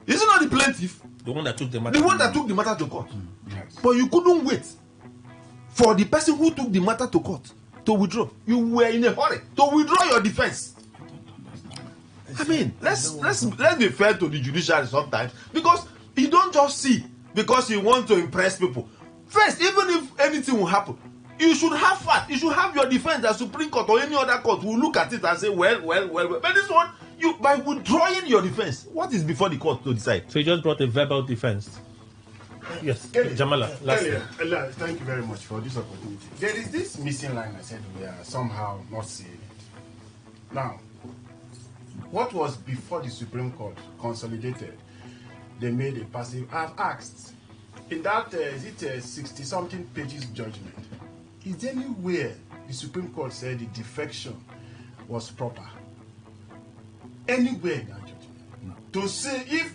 S4: Is it not the plaintiff?
S1: The one that took the matter.
S4: The one that took the matter to court. Yes. But you couldn't wait for the person who took the matter to court to withdraw. You were in a hurry to withdraw your defense. I mean, let's be fair to the judiciary sometimes, because you don't just see because you want to impress people. First, even if anything will happen, you should have fact. You should have your defense. The Supreme Court or any other court will look at it and say, well. But this one, you by withdrawing your defense, what is before the court to decide?
S1: So you just brought a verbal defense. Yes,
S2: Kelly,
S1: Jamala.
S2: Thank you very much for this opportunity. There is this missing line I said we are somehow not seeing it. Now, what was before the Supreme Court consolidated? They made a passive. I've asked, in that, is it 60-something pages judgment? Is there anywhere the Supreme Court said the defection was proper? Anywhere in that judgment? No. To say if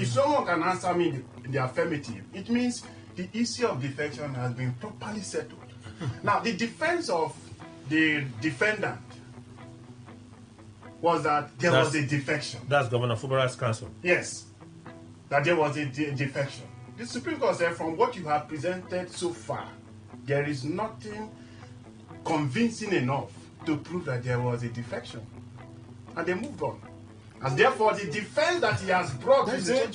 S2: someone can answer me in the affirmative, it means the issue of defection has been properly settled. Now, the defense of the defendant was that there was a defection.
S1: That's Governor Fubara's counsel.
S2: Yes, that there was a defection. The Supreme Court said, from what you have presented so far, there is nothing convincing enough to prove that there was a defection. And they moved on. And therefore, the defense that he has brought to say,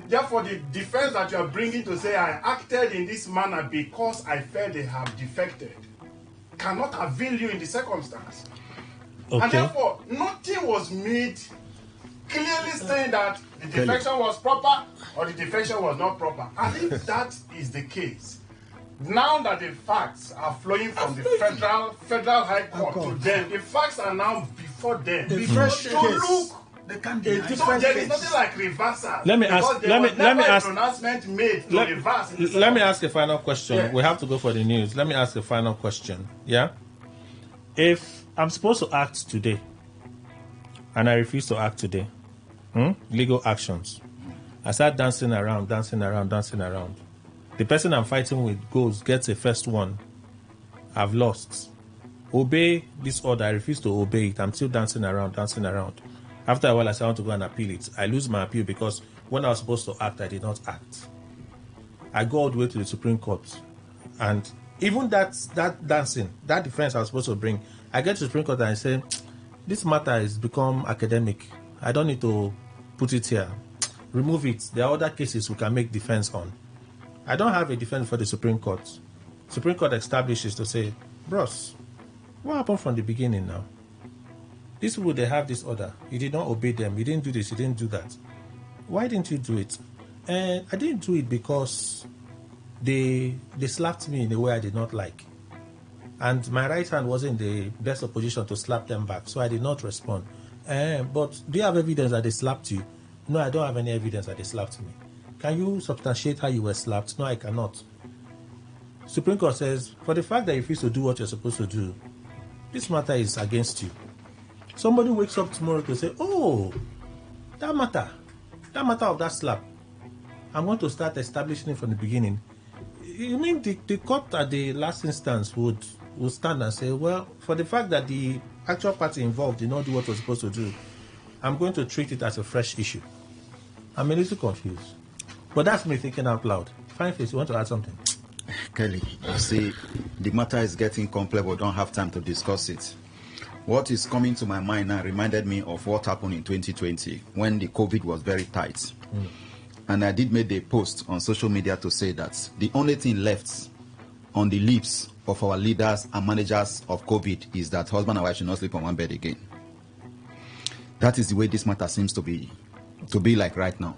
S2: therefore, the defense that you are bringing to say, I acted in this manner because I felt they have defected, cannot avail you in the circumstance. Okay. And therefore, nothing was made clearly saying that the defection was proper or the defection was not proper. And if that is the case, now that the facts are flowing from the federal high court to them, the facts are now before them. Before look, they can't be. So there is nothing like reversal.
S1: Let me ask.
S2: Pronouncement made to reverse.
S1: Let me ask a final question. Yes. We have to go for the news. Let me ask a final question. Yeah. If I'm supposed to act today, and I refuse to act today, legal actions, I start dancing around. The person I'm fighting with goes, gets a first one. I've lost. Obey this order. I refuse to obey it. I'm still dancing around. After a while, I say I want to go and appeal it. I lose my appeal because when I was supposed to act, I did not act. I go all the way to the Supreme Court. And even that dancing, that defense I was supposed to bring, I get to the Supreme Court and I say, this matter has become academic. I don't need to put it here. Remove it. There are other cases we can make defense on. I don't have a defense for the Supreme Court. Supreme Court establishes to say, bros, what happened from the beginning now? These people, they have this order. You did not obey them. You didn't do this. You didn't do that. Why didn't you do it? And I didn't do it because they slapped me in a way I did not like. And my right hand wasn't in the best of position to slap them back, so I did not respond. But do you have evidence that they slapped you? No, I don't have any evidence that they slapped me. Can you substantiate how you were slapped? No, I cannot. Supreme Court says, for the fact that you refuse to do what you're supposed to do, this matter is against you. Somebody wakes up tomorrow to say, oh, that matter of that slap, I'm going to start establishing it from the beginning. You mean the court at the last instance would stand and say, well, for the fact that the actual party involved did not do what was supposed to do, I'm going to treat it as a fresh issue. I'm a little confused. But that's me thinking out loud. Fine Face, you want to add something?
S3: Kelly, you see, the matter is getting complex, but don't have time to discuss it. What is coming to my mind now reminded me of what happened in 2020 when the COVID was very tight. And I did make a post on social media to say that the only thing left on the lips of our leaders and managers of COVID is that husband and wife should not sleep on one bed again. That is the way this matter seems to be like right now.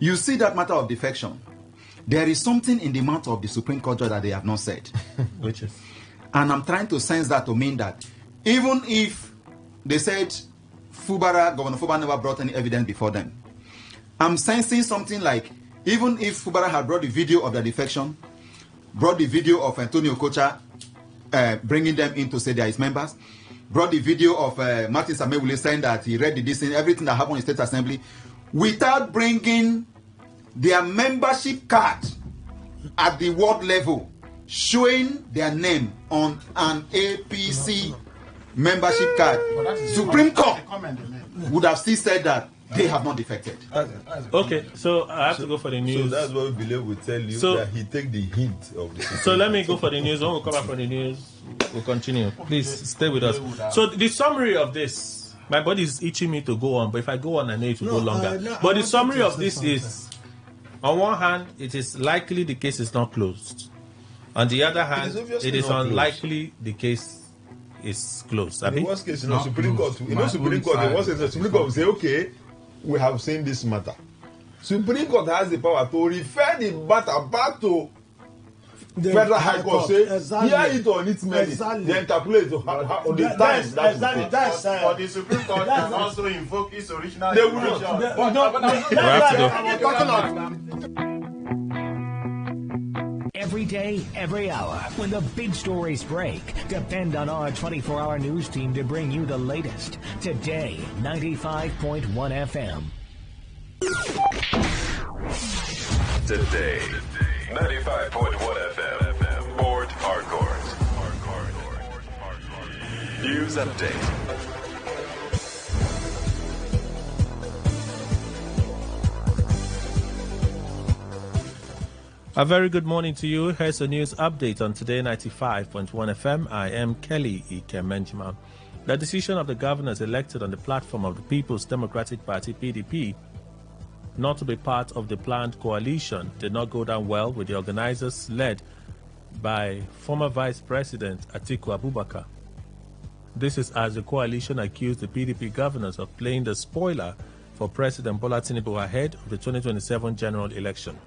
S3: You see that matter of defection. There is something in the mouth of the Supreme Court judge that they have not said.
S1: Which is?
S3: And I'm trying to sense that to mean that even if they said Governor Fubara never brought any evidence before them, I'm sensing something like even if Fubara had brought the video of the defection, brought the video of Antonio Kocha bringing them in to say they are his members, brought the video of Martin Samewule saying that he read the everything that happened in State Assembly, without bringing their membership card at the ward level, showing their name on an APC membership card. Supreme Court would have still said that they have not defected.
S1: Okay, so I have to go for the news.
S4: So that's what we believe will tell you that he take the hint of the situation.
S1: So let me go for the news. When we come back from the news, we'll continue. Please stay with us. So the summary of this, my body is itching me to go on, but if I go on, I know it will go longer. But the summary of this is, on one hand, it is likely the case is not closed. On the other hand, it is unlikely the case is closed.
S4: In the worst case, Supreme Court, the worst case, the Supreme Court will say, okay, we have seen this matter. Supreme Court has the power to refer the matter back to the Federal High Court. Say, hear it on its merit. They interpolate on the time.
S2: For the Supreme Court can also invoke its original.
S4: They will not.
S1: We have to go.
S10: Every day, every hour, when the big stories break, depend on our 24-hour news team to bring you the latest. Today, 95.1 FM.
S11: Today, 95.1 FM. Port Harcourt. News update.
S1: A very good morning to you. Here's a news update on Today 95.1 FM. I am Kelly Ikemenjima. The decision of the governors elected on the platform of the People's Democratic Party, PDP, not to be part of the planned coalition did not go down well with the organizers led by former Vice President Atiku Abubakar. This is as the coalition accused the PDP governors of playing the spoiler for President Bola Tinubu ahead of the 2027 general election.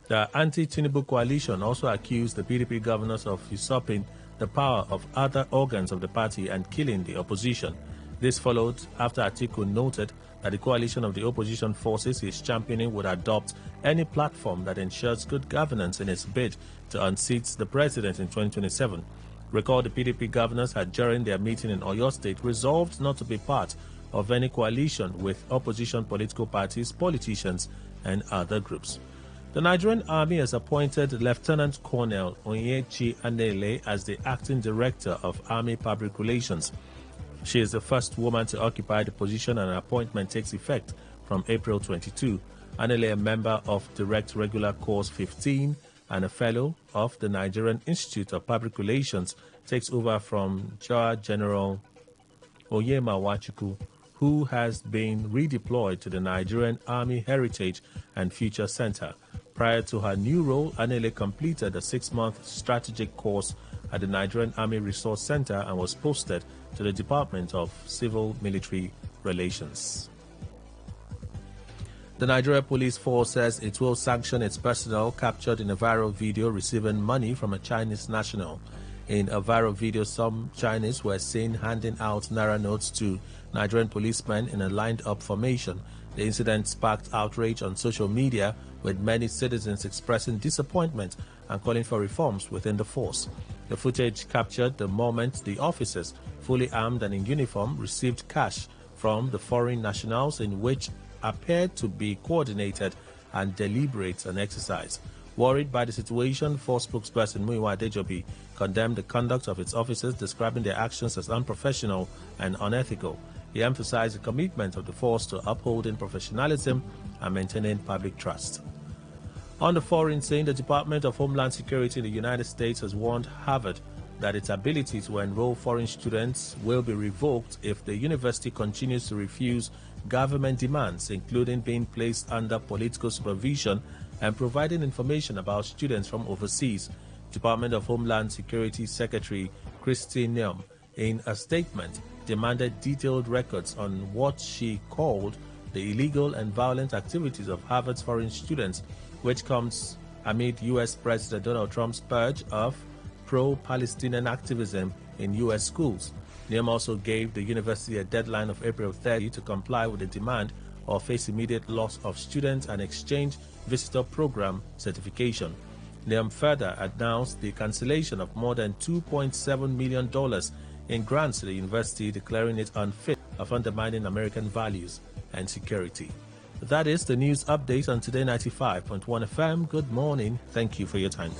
S1: The anti-Tinubu coalition also accused the PDP governors of usurping the power of other organs of the party and killing the opposition. This followed after Atiku noted that the coalition of the opposition forces he is championing would adopt any platform that ensures good governance in its bid to unseat the president in 2027. Recall the PDP governors had, during their meeting in Oyo State, resolved not to be part of any coalition with opposition political parties, politicians, and other groups. The Nigerian Army has appointed Lieutenant Colonel Onyechi Anele as the acting director of Army Public Relations. She is the first woman to occupy the position, and an appointment takes effect from April 22. Anele, a member of Direct Regular Course 15 and a fellow of the Nigerian Institute of Public Relations, takes over from Jar General Oyema Wachuku, who has been redeployed to the Nigerian Army Heritage and Future Center. Prior to her new role, Anele completed a 6-month strategic course at the Nigerian Army Resource Center and was posted to the Department of Civil Military Relations. The Nigeria Police Force says it will sanction its personnel captured in a viral video receiving money from a Chinese national. In a viral video, some Chinese were seen handing out Naira notes to Nigerian policemen in a lined-up formation. The incident sparked outrage on social media, with many citizens expressing disappointment and calling for reforms within the force. The footage captured the moment the officers, fully armed and in uniform, received cash from the foreign nationals, in which appeared to be coordinated and deliberate an exercise. Worried by the situation, Force spokesperson Muyiwa Adejobi condemned the conduct of its officers, describing their actions as unprofessional and unethical. He emphasized the commitment of the force to upholding professionalism and maintaining public trust. On the foreign scene, the Department of Homeland Security in the United States has warned Harvard that its ability to enroll foreign students will be revoked if the university continues to refuse government demands, including being placed under political supervision and providing information about students from overseas. Department of Homeland Security Secretary Christine Neum, in a statement, demanded detailed records on what she called the illegal and violent activities of Harvard's foreign students, which comes amid U.S. President Donald Trump's purge of pro-Palestinian activism in U.S. schools. Neum also gave the university a deadline of April 30 to comply with the demand or face immediate loss of student and exchange visitor program certification. Neum further announced the cancellation of more than $2.7 million in grants to the university, declaring it unfit of undermining American values and security. That is the news update on Today 95.1 FM. Good morning. Thank you for your time.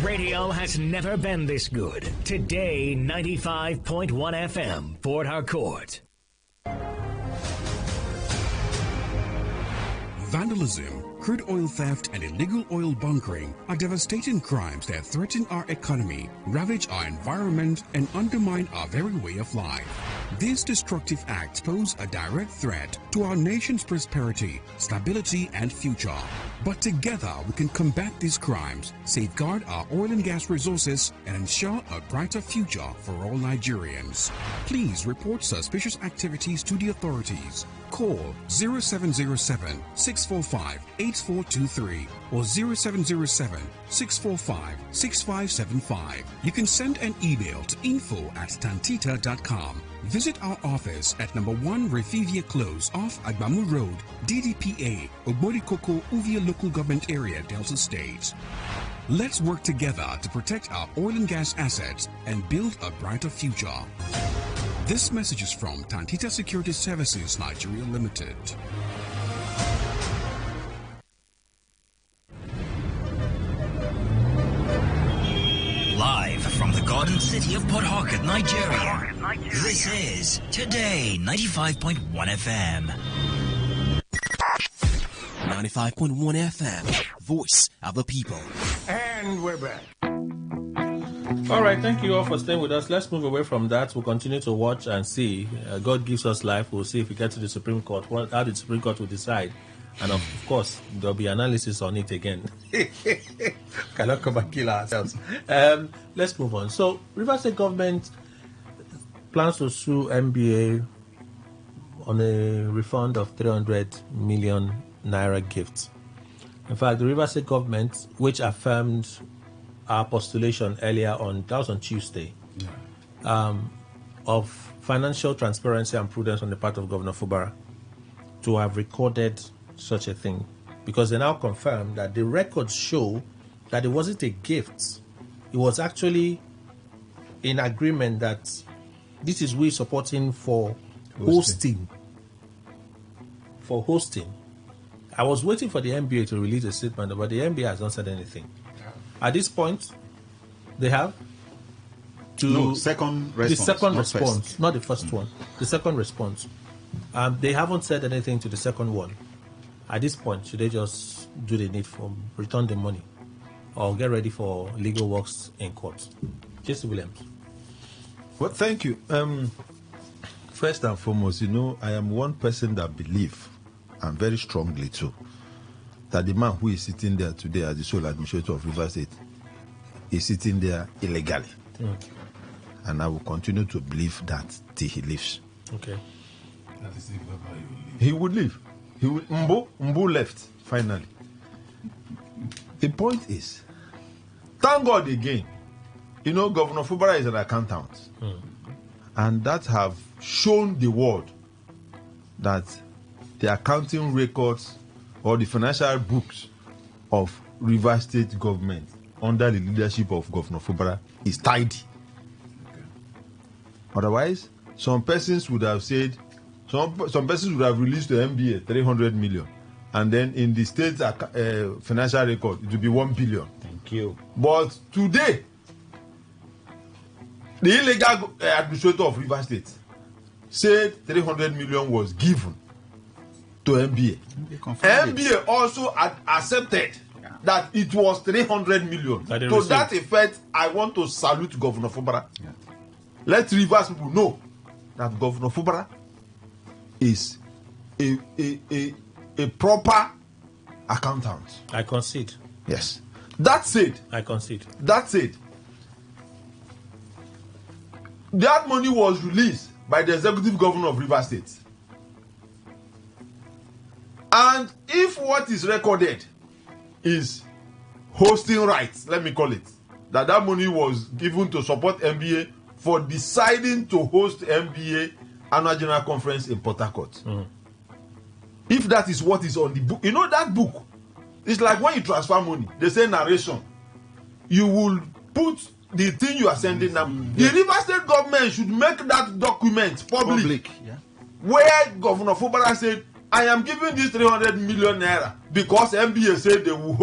S10: Radio has never been this good. Today 95.1 FM, Port Harcourt.
S13: Vandalism, crude oil theft, and illegal oil bunkering are devastating crimes that threaten our economy, ravage our environment, and undermine our very way of life. These destructive acts pose a direct threat to our nation's prosperity, stability, and future. But together we can combat these crimes, safeguard our oil and gas resources, and ensure a brighter future for all Nigerians. Please report suspicious activities to the authorities. Call 0707 645 8423 or 0707 645 6575. You can send an email to info@tantita.com. Visit our office at number 1 Refivia Close off Agbamu Road, DDPA, Oborikoko, Uvia Local Government Area, Delta State. Let's work together to protect our oil and gas assets and build a brighter future. This message is from Tantita Security Services Nigeria Limited.
S22: Live from the Garden City of Port Harcourt, Nigeria. This is Today 95.1 FM.
S7: 95.1 FM, voice of the people.
S1: And we're back. All right, thank you all for staying with us. Let's move away from that. We'll continue to watch and see. God gives us life. We'll see if we get to the Supreme Court, how the Supreme Court will decide. And of course, there'll be analysis on it again. Cannot come and kill ourselves. Let's move on. So, Rivers State government plans to sue MBA on a refund of 300 million naira gifts. In fact, the Rivers State government, which affirmed our postulation earlier on, that was on Tuesday, of financial transparency and prudence on the part of Governor Fubara to have recorded such a thing, because they now confirm that the records show that it wasn't a gift. It was actually in agreement that this is we supporting for hosting. For hosting. I was waiting for the NBA to release a statement, but the NBA has not said anything. At this point, they have
S3: No, second response.
S1: The second
S3: not
S1: response,
S3: first.
S1: not the first one. The second response. They haven't said anything to the second one. At this point, should they just do the needful, return the money, or get ready for legal works in court? Jesse Williams.
S4: Well, thank you. First and foremost, I am one person that believe, and very strongly too, that the man who is sitting there today as the sole administrator of Rivers State is sitting there illegally. And I will continue to believe that till he leaves.
S1: Okay.
S4: He would leave. Mbu left, finally. The point is, thank God again, Governor Fubara is an accountant. And that have shown the world that the accounting records or the financial books of Rivers State government under the leadership of Governor Fubara is tidy. Otherwise, some persons would have said, some persons would have released the MBA 300 million, and then in the state financial record it will be 1 billion.
S1: Thank you.
S4: But today, the illegal administrator of Rivers State said 300 million was given to MBA. MBA also accepted that it was 300 million. To that effect, I want to salute Governor Fubara. Let Rivers people know that Governor Fubara is a proper accountant.
S1: I concede.
S4: Yes. That said,
S1: I concede.
S4: That said, that money was released by the executive governor of Rivers State. And if what is recorded is hosting rights, let me call it, that money was given to support MBA for deciding to host MBA annual general conference in Port Harcourt. If that is what is on the book, that book, it's like when you transfer money, they say narration. You will put the thing you are sending them. The Rivers State government should make that document public. where Governor Fubara said, I am giving this 300 million naira because MBA said they will.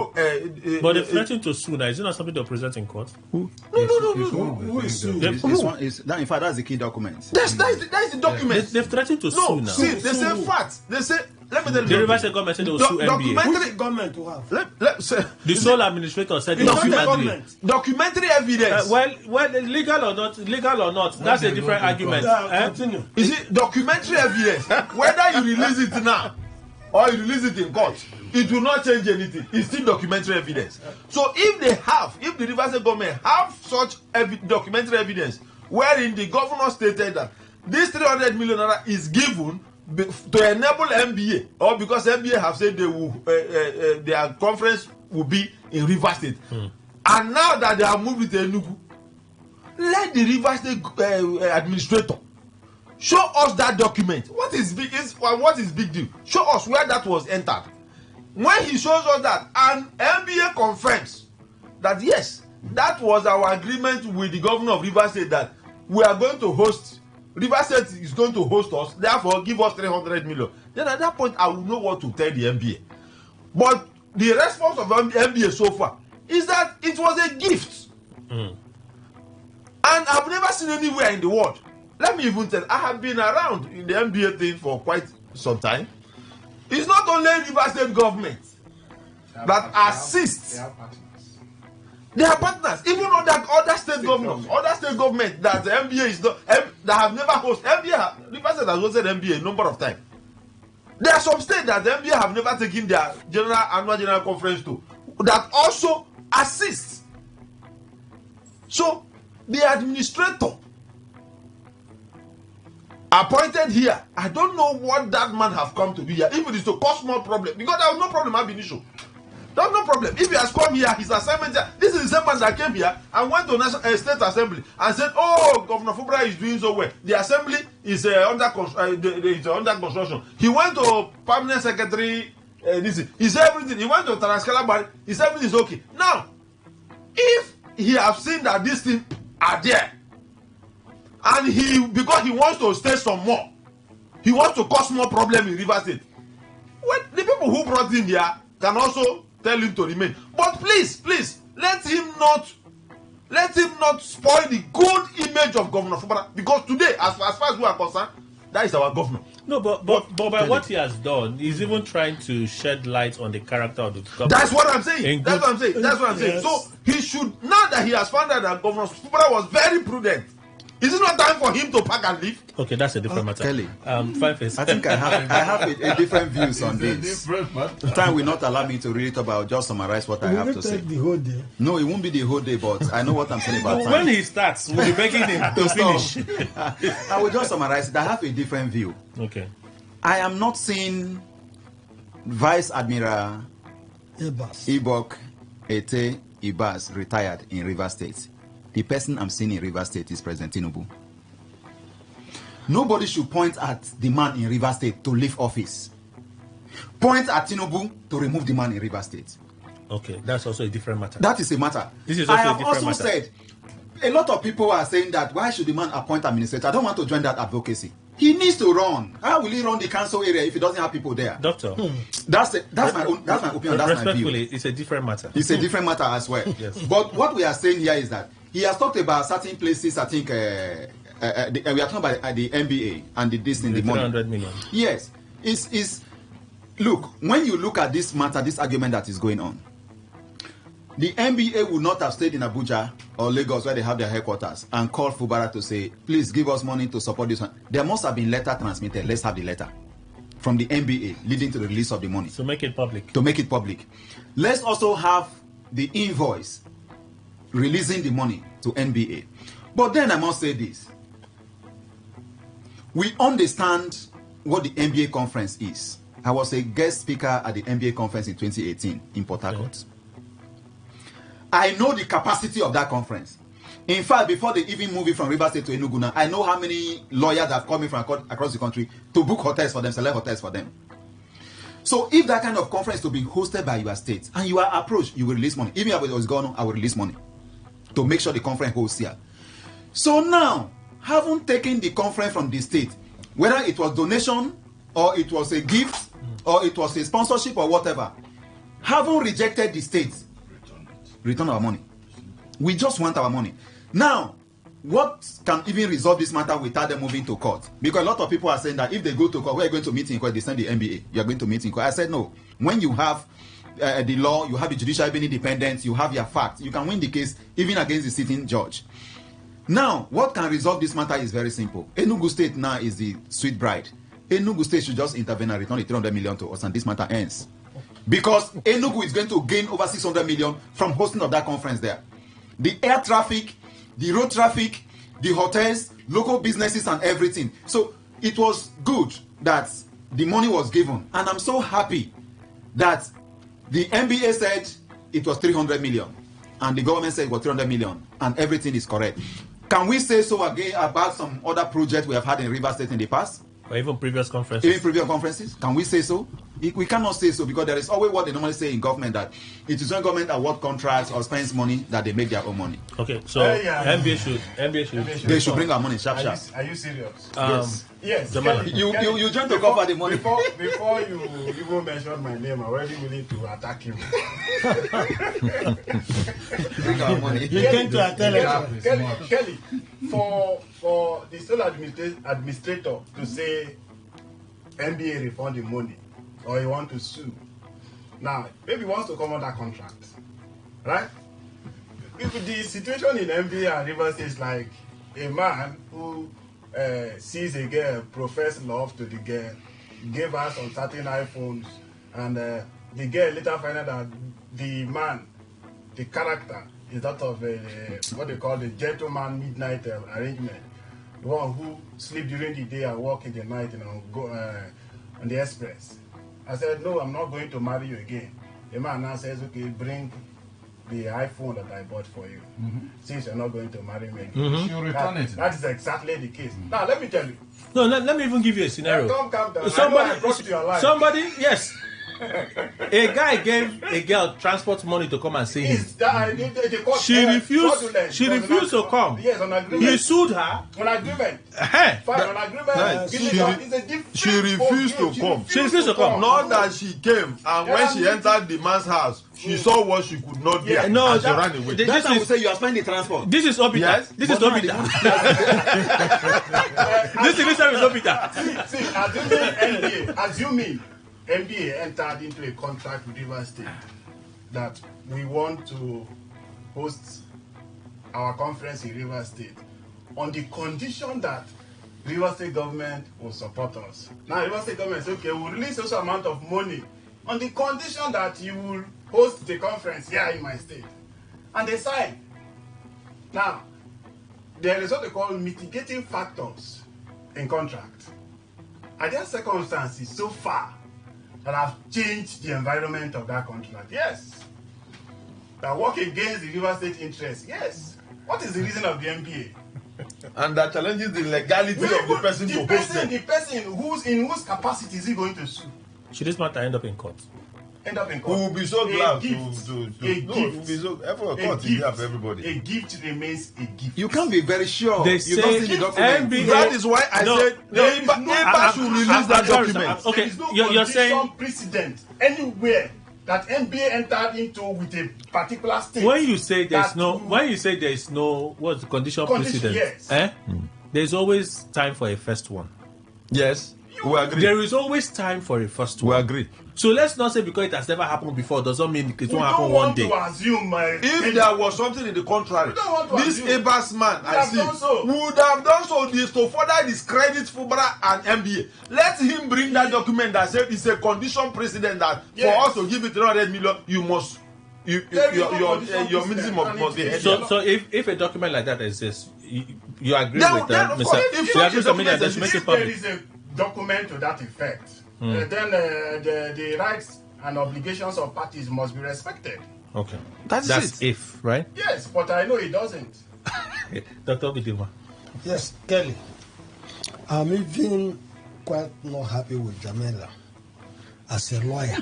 S1: But they're threatening to sue now. Is it not something they'll present in court?
S4: No.
S3: Who is sued? In fact, that's the key document.
S4: That's the document.
S1: They've threatened to sue now.
S4: See, they say facts. They say, let me tell you.
S1: The Rivers State government said they will sue MBA.
S6: Documentary government to have.
S4: Let's say
S1: the sole administrator said they will sue MBA.
S4: Documentary evidence.
S1: Well, legal or not, that's a different argument.
S4: Is it documentary evidence? Whether you release it now or you release it in court, it will not change anything. It's still documentary evidence. So if the Rivers State government have such documentary evidence, wherein the governor stated that this 300 million naira is given to enable MBA, or because MBA have said they will, their conference will be in Rivers State, and now that they have moved it to Enugu, let the Rivers State administrator show us that document. What is big deal? Show us where that was entered. When he shows us that, and MBA confirms that yes, that was our agreement with the governor of Rivers State, that we are going to host. Rivers State is going to host us, therefore give us 300 million. Then at that point, I will know what to tell the MBA. But the response of MBA so far is that it was a gift. And I've never seen anywhere in the world. Let me even tell you, I have been around in the MBA thing for quite some time. It's not only Rivers State government that assists. They are partners. Even other state governors, that the MBA is not, that have never hosted MBA. Rivers State has hosted MBA a number of times. There are some states that the MBA have never taken their annual general conference to, that also assists. So the administrator appointed here, I don't know what that man have come to do here. If it is to cause more problem, because there was no problem at initial. There's no problem. If he has come here, his assignment here. This is the same man that came here and went to State Assembly and said, "Oh, Governor Fubara is doing so well. The Assembly is under construction." He went to Permanent Secretary. He said everything. He went to Taraskala, he said everything is okay. Now, if he have seen that these things are there, and because he wants to stay some more, he wants to cause more problem in Rivers State. Well, the people who brought him here can also tell him to remain. But please, let him not spoil the good image of Governor Fubara, because today, as far as we are concerned, that is our governor.
S1: No, but by what he has done, he's even trying to shed light on the character of the government.
S4: That's what I'm saying. That's what I'm saying. So he should, now that he has found out that Governor Fubara was very prudent, is it not time for him to pack and leave?
S1: Okay, that's a different matter.
S3: Kelly,
S1: I
S3: think I have a different views on this. Time will not allow me to read it, but I'll just summarize what I have to say.
S6: The whole day.
S3: No, it won't be the whole day, but I know what I'm saying about time.
S1: When he starts, we'll be begging him to finish.
S3: I will just summarize it. I have a different view.
S1: Okay.
S3: I am not seeing Vice Admiral Ibok Ete Ibas retired in Rivers State. The person I'm seeing in Rivers State is President Tinubu. Nobody should point at the man in Rivers State to leave office. Point at Tinubu to remove the man in Rivers State.
S1: Okay, that's also a different matter.
S3: That is a matter.
S1: This is also
S3: I have
S1: a different
S3: also
S1: matter.
S3: said, a lot of people are saying that why should the man appoint administrator? I don't want to join that advocacy. He needs to run. How will he run the council area if he doesn't have people there?
S1: Doctor,
S3: that's my opinion. That's my view.
S1: Respectfully, it's a different matter.
S3: It's a different matter as well.
S1: Yes.
S3: But what we are saying here is that he has talked about certain places. I think we are talking about the MBA and this in the money.
S1: 300 million.
S3: Yes, look, when you look at this matter, this argument that is going on, the MBA would not have stayed in Abuja or Lagos where they have their headquarters and called Fubara to say, please give us money to support this one. There must have been letter transmitted. Let's have the letter from the MBA leading to the release of the money.
S1: To make it public.
S3: Let's also have the invoice releasing the money to NBA. But then I must say this. We understand what the NBA conference is. I was a guest speaker at the NBA conference in 2018 in Port Harcourt. Okay. I know the capacity of that conference. In fact, before they even move it from Rivers State to Enugu now, I know how many lawyers have come in from across the country to book hotels for them, select hotels for them. So if that kind of conference to be hosted by your state and you are approached, you will release money. Even if it was gone, I will release money to make sure the conference holds here. So now, having taken the conference from the state, whether it was donation or it was a gift or it was a sponsorship or whatever, having rejected the state, return our money. We just want our money. Now, what can even resolve this matter without them moving to court? Because a lot of people are saying that if they go to court, we're going to meet in court. They send the NBA. You are going to meet in court. I said no. When you have the law, you have the judicial being independent, you have your facts, you can win the case even against the sitting judge. Now, what can resolve this matter is very simple. Enugu State now is the sweet bride. Enugu State should just intervene and return the 300 million to us, and this matter ends. Because Enugu is going to gain over 600 million from hosting of that conference there. The air traffic, the road traffic, the hotels, local businesses and everything. So it was good that the money was given. And I'm so happy that the NBA said it was 300 million. And the government said it was 300 million. And everything is correct. Can we say so again about some other projects we have had in Rivers State in the past?
S1: Or even previous conferences?
S3: Even previous conferences? Can we say so? We cannot say so because there is always what they normally say in government, that it is when government award contracts or spends money that they make their own money.
S1: Okay, so NBA should
S3: they should bring our money sharp.
S2: Are you serious?
S3: Yes.
S2: Kelly,
S3: You trying to cover the money.
S2: Before you even mention my name, I'm already willing to attack you.
S3: Bring our money.
S6: You came to attack
S2: Kelly, for the sole administrator to say NBA refund the money, or he want to sue. Now, maybe he wants to come on that contract, right? If the situation in NBA and Rivers is like a man who sees a girl, profess love to the girl, gave her some certain iPhones, and the girl later find out that the man, the character, is that of a what they call the gentleman midnight arrangement, the one who sleep during the day and work in the night and go on the express. I said, no, I'm not going to marry you again. The man now says, okay, bring the iPhone that I bought for you. Since you're not going to marry me again.
S5: You return it.
S2: That is exactly the case. Now, let me tell you.
S1: No, let me even give you a scenario.
S2: Calm down. I brought you to your life.
S1: Yes. A guy gave a girl transport money to come and see him. She refused to come.
S2: Yes, on agreement.
S1: He sued her.
S2: On agreement. Fine, on agreement.
S4: She refused to come.
S1: She refused to come.
S4: Not that she came, and when she entered the man's house, she saw what she could not get.
S1: No,
S4: and she ran away.
S3: That's how we say you are spending transport.
S1: This is Obita.
S4: Yes,
S1: this is Obita. This is Obita.
S2: See, assuming NBA entered into a contract with Rivers State that we want to host our conference in Rivers State on the condition that Rivers State government will support us. Now Rivers State government says, okay, we'll release also amount of money on the condition that you will host the conference here in my state. And they sign. Now, there is what they call mitigating factors in contract. Are there circumstances so far that have changed the environment of that contract? Yes. That work against the River State interest? Yes. What is the reason of the MBA?
S4: And that challenges the legality of the person to host them.
S2: The person in whose capacity is he going to sue?
S1: Should this matter end up in court?
S2: End up in court.
S4: We will be so glad to for everybody.
S2: A gift remains a gift.
S3: You can't be very sure.
S1: They
S3: you
S1: say
S3: don't see the document.
S1: NBA,
S4: that is why I said IBA should release that document.
S1: Okay, you're saying
S2: precedent anywhere that NBA entered into with a particular state.
S1: When you say there's no, what's the condition precedent?
S2: Yes.
S1: There's always time for a first one.
S4: Yes, we agree.
S1: There is always time for a first one.
S4: We agree.
S1: So let's not say because it has never happened before doesn't mean it won't happen one day.
S2: We don't want to assume,
S4: if there was something in the contrary, this Abas man would have done so this to further discredit FUBRA and NBA. Let him bring that document that said it's a condition precedent that for us to give it 300 million, you must your minimum must be.
S1: So if a document like that exists, you agree with that, Mr. You agree with me that they should make it public.
S2: There is a document to that effect. Then the rights and obligations of parties must be respected.
S1: Okay.
S3: That's
S1: it.
S3: If,
S1: right?
S2: Yes, but I know it doesn't.
S1: Dr. Bidima.
S6: Yes, Kelly. I'm even quite not happy with Jamila as a lawyer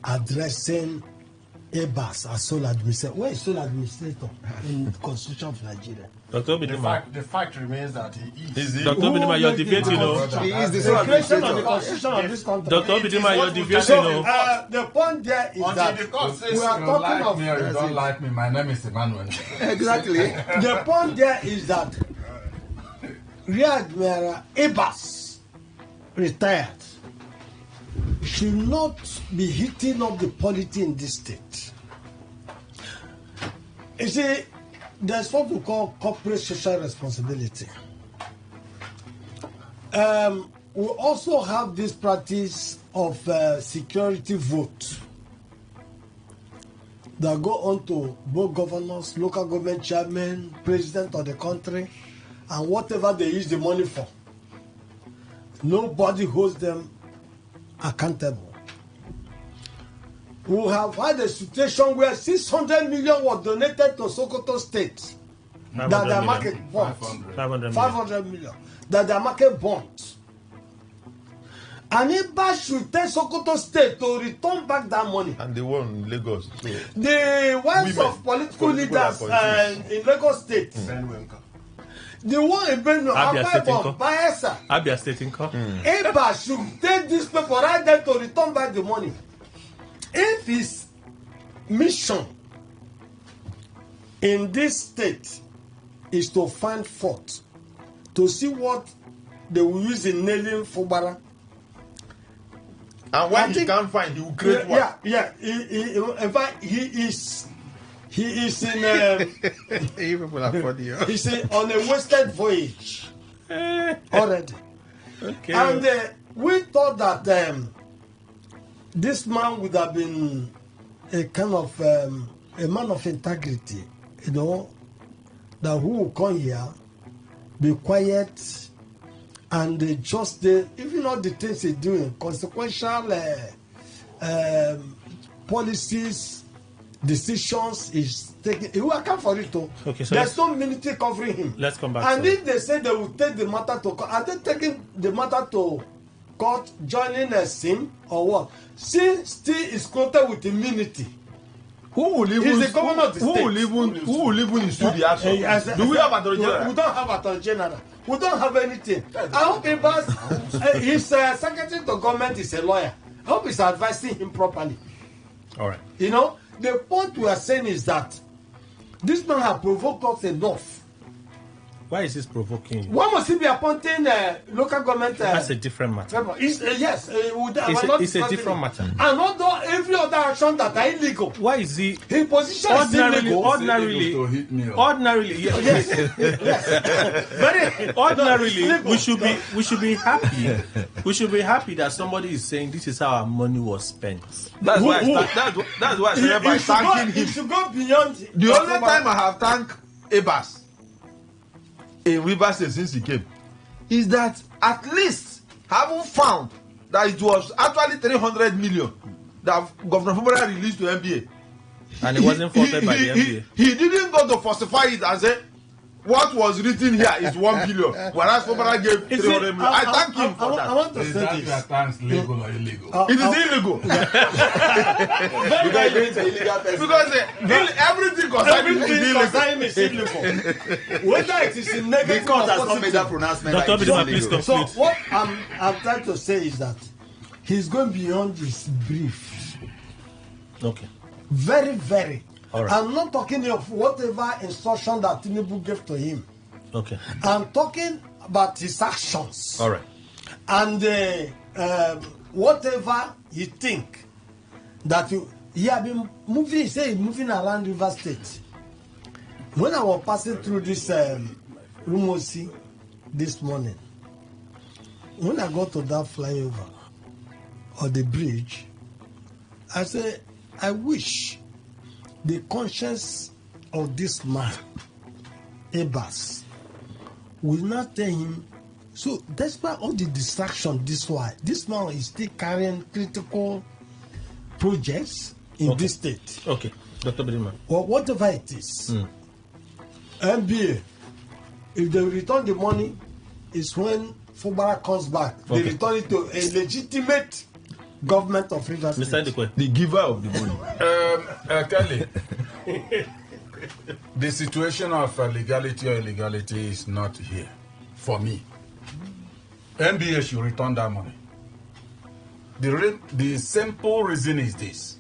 S6: addressing Abbas as sole administrator. Where is sole administrator in the Constitution of Nigeria?
S1: Dr.
S2: The fact remains that he is.
S1: Dr. Bidima, you're debating,
S6: He is the sole administrator of the Constitution of this country.
S1: Dr. Bidima, you're debating.
S6: So, the point there is that
S5: we
S6: are talking of.
S5: Me or you don't like me. My name is Emmanuel.
S6: Exactly. The point there is that Rear Admiral Abbas, retired, should not be heating up the polity in this state. You see, there's what we call corporate social responsibility. We also have this practice of security vote that go on to both governors, local government chairmen, president of the country, and whatever they use the money for. Nobody holds them accountable. We have had a situation where 600 million was donated to Sokoto State that the market bought. 500 million that the market bought. And Abbas should tell Sokoto State to return back that money.
S4: And the one in Lagos. So
S6: the wives of political leaders in Lagos State. The one in Benue,
S1: Abia State income.
S6: Abbas should take this paper right there to return back the money. If his mission in this state is to find fault, to see what they will use in nailing Fubara.
S4: And when he can't find, he will create one.
S6: Yeah. In fact, he is in he's on a wasted voyage already.
S1: Okay.
S6: And we thought that this man would have been a kind of a man of integrity, you know, that who will come here, be quiet, and just even all the things he's doing, consequential policies, decisions is taking. He will account for it too.
S1: Okay, so
S6: there's no military covering him.
S1: Let's come back.
S6: And if they say they will take the matter to court, are they taking the matter to court, joining a sin or what? Sin still is quoted with immunity.
S4: Who will even?
S6: He's the governor of the state.
S4: Who will even issue the action? Do we have attorney general?
S6: We don't have attorney general. We don't have anything. I hope his secretary to government is a lawyer. I hope he's advising him properly.
S1: All right.
S6: You know, the point we are saying is that this man has provoked us enough.
S1: Why is this provoking you?
S6: Why must he be appointing local government?
S1: That's a different matter.
S6: Yes,
S1: it's a different matter.
S6: And although every other action that are illegal.
S1: Why is he?
S6: His position is illegal.
S1: Ordinarily, yes. Very ordinarily, we should be happy. We should be happy that somebody is saying this is how our money was spent.
S4: That's why I started by thanking him.
S6: He should go beyond.
S4: The only time I have thanked Abbas in Rivers State since he came is that at least haven't found that it was actually 300 million that Governor Fubara released to NBA.
S1: And it wasn't faulted by the NBA.
S4: He didn't go to falsify it and say what was written here is 1 billion, whereas Fubara gave 300 million. I thank him for that.
S6: I want to say
S5: this. Is legal or illegal?
S4: It is illegal. Because everything concerning
S6: him is illegal. Whether it is in negative or positive. So what I'm trying to say is that he's going beyond his brief.
S1: Okay.
S6: Very, very.
S1: All right.
S6: I'm not talking of whatever instruction that Tinubu gave to him.
S1: Okay.
S6: I'm talking about his actions.
S1: All right.
S6: And whatever you think that he have been moving, say moving around River State. When I was passing through this Rumosi this morning, when I got to that flyover or the bridge, I said, I wish the conscience of this man, Abbas, will not tell him. So, despite all the distraction, this man is still carrying critical projects in this state.
S1: Okay, Dr. Bidima.
S6: Or whatever it is. NBA, if they return the money, is when Fubara comes back. They return it to a legitimate government of Rivers State.
S4: The giver of the money.
S5: Kelly, the situation of legality or illegality is not here for me. NBA should return that money. The simple reason is this.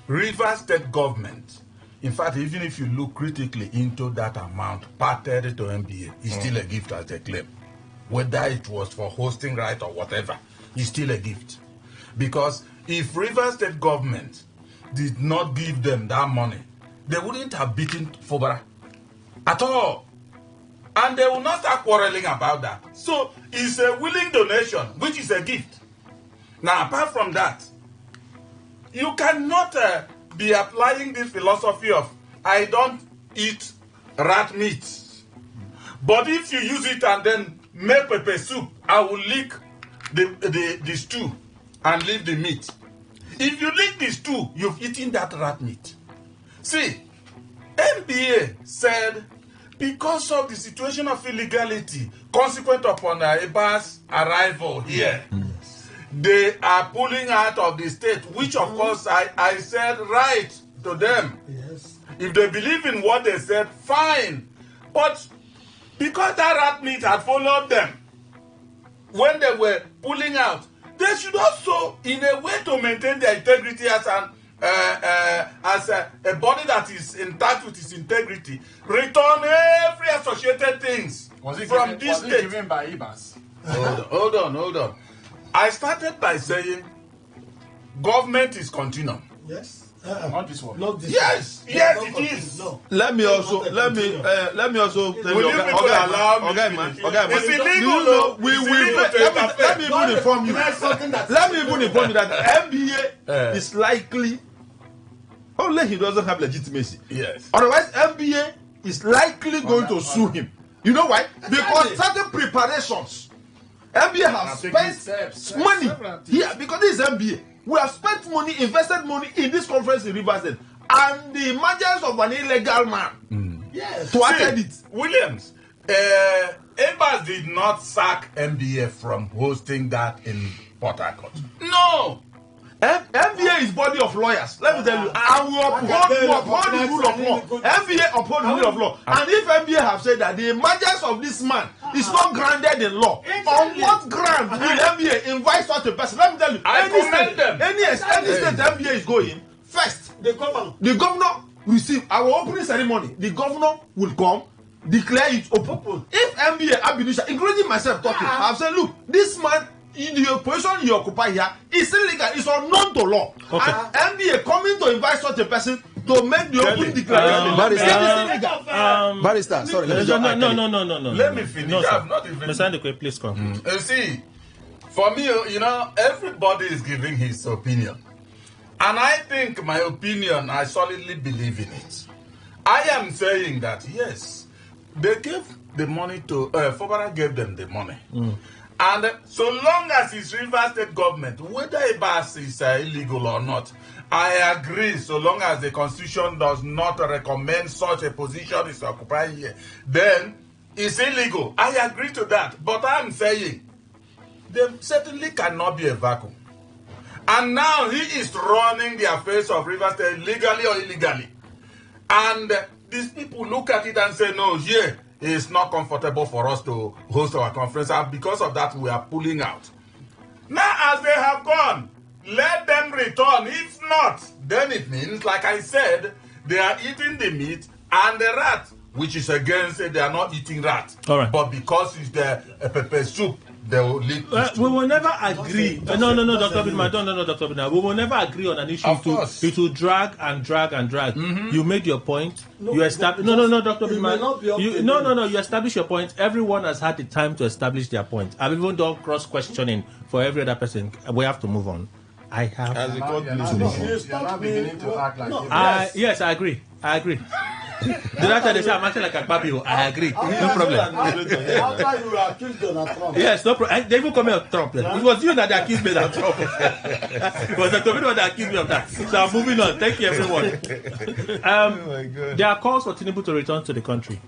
S5: Rivers State government, in fact, even if you look critically into that amount parted to NBA, it's still a gift as they claim. Whether it was for hosting right or whatever, it's still a gift. Because if Rivers State government did not give them that money, they wouldn't have beaten Fobara at all. And they will not start quarreling about that. So it's a willing donation, which is a gift. Now, apart from that, you cannot be applying this philosophy of, I don't eat rat meat. But if you use it and then make pepper soup, I will lick the stew and leave the meat. If you lick the stew, you've eaten that rat meat. See, NBA said, because of the situation of illegality consequent upon Eba's arrival here, they are pulling out of the state, which of course I said right to them.
S6: Yes.
S5: If they believe in what they said, fine. But because that rat meat had followed them when they were pulling out, they should also, in a way to maintain their integrity as a body that is intact with its integrity, return every associated things from this state. Was it given by Ibas? Hold on. I started by saying government is continuum.
S6: Yes.
S5: Not this one.
S6: Not this
S5: yes,
S6: one.
S5: yes,
S6: No,
S5: it is.
S6: No.
S4: Let me also tell
S5: Will
S4: you,
S5: you people
S4: okay,
S5: allow me
S4: okay,
S5: to
S4: man.
S5: finish?
S4: Okay, man.
S5: It's illegal,
S4: Do you know,
S5: though. It's illegal to
S4: let me even inform you. Let me even inform you that the NBA is likely, only he doesn't have legitimacy.
S5: Yes.
S4: Otherwise, NBA is likely going to sue him. You know why? Because certain preparations, NBA has spent money here because this is NBA. We have spent money, invested money in this conference in Rivers State, and the emergence of an illegal man
S6: yes.
S4: to attend it.
S5: Williams, Ebas did not sack NBA from hosting that in Port Harcourt. No!
S4: NBA is body of lawyers. Let me tell you, and we uphold the rule of law. NBA uphold the rule of law. And if NBA have said that the emergence of this man is not grounded in law, on what ground will NBA invite such a person? Let me tell you, any state NBA is going, first, the governor receive our opening ceremony. The governor will come, declare it open. If NBA Abidisha, including myself talking, have said, look, this man, in the position you occupy here is illegal, it's unknown to law. Okay. And NBA coming to invite such a person to make the open declaration.
S3: Barrister, sorry.
S5: No. Let me finish.
S1: No,
S5: I'm not even.
S1: Mr. Please come.
S5: You see, for me, everybody is giving his opinion. And I think my opinion, I solidly believe in it. I am saying that, yes, they gave the money to, Fobara gave them the money. And so long as it's Rivers State government, whether a bus is illegal or not, I agree. So long as the Constitution does not recommend such a position is occupied here, then it's illegal. I agree to that. But I'm saying there certainly cannot be a vacuum. And now he is running the affairs of Rivers State legally or illegally. And these people look at it and say, no, yeah. It's not comfortable for us to host our conference, and because of that, we are pulling out. Now, as they have gone, let them return. If not, then it means, like I said, they are eating the meat and the rat, which is against it. They are not eating rat.
S1: All right.
S5: But because it's the pepper soup, they will lick
S1: we will never agree. No, Dr. Bidman. No, Dr. Bidman. We will never agree on an issue. It will drag and drag and drag. You made your point. You established. No, Dr. Bidman. You establish your point. Everyone has had the time to establish their point. I've even done cross questioning for every other person. We have to move on. I have.
S5: As the court needs to move on. You're not beginning to act like
S1: yes, I agree. The last they say I'm acting like a Babio. I agree. No problem.
S6: After you accused Donald Trump.
S1: Yes, no problem. They even come here of Trump. It was you that accused me of Trump. It was the Tobido that accused me of that. So I'm moving on. Thank you, everyone.
S4: Oh my God.
S1: There are calls for Tinubu to return to the country.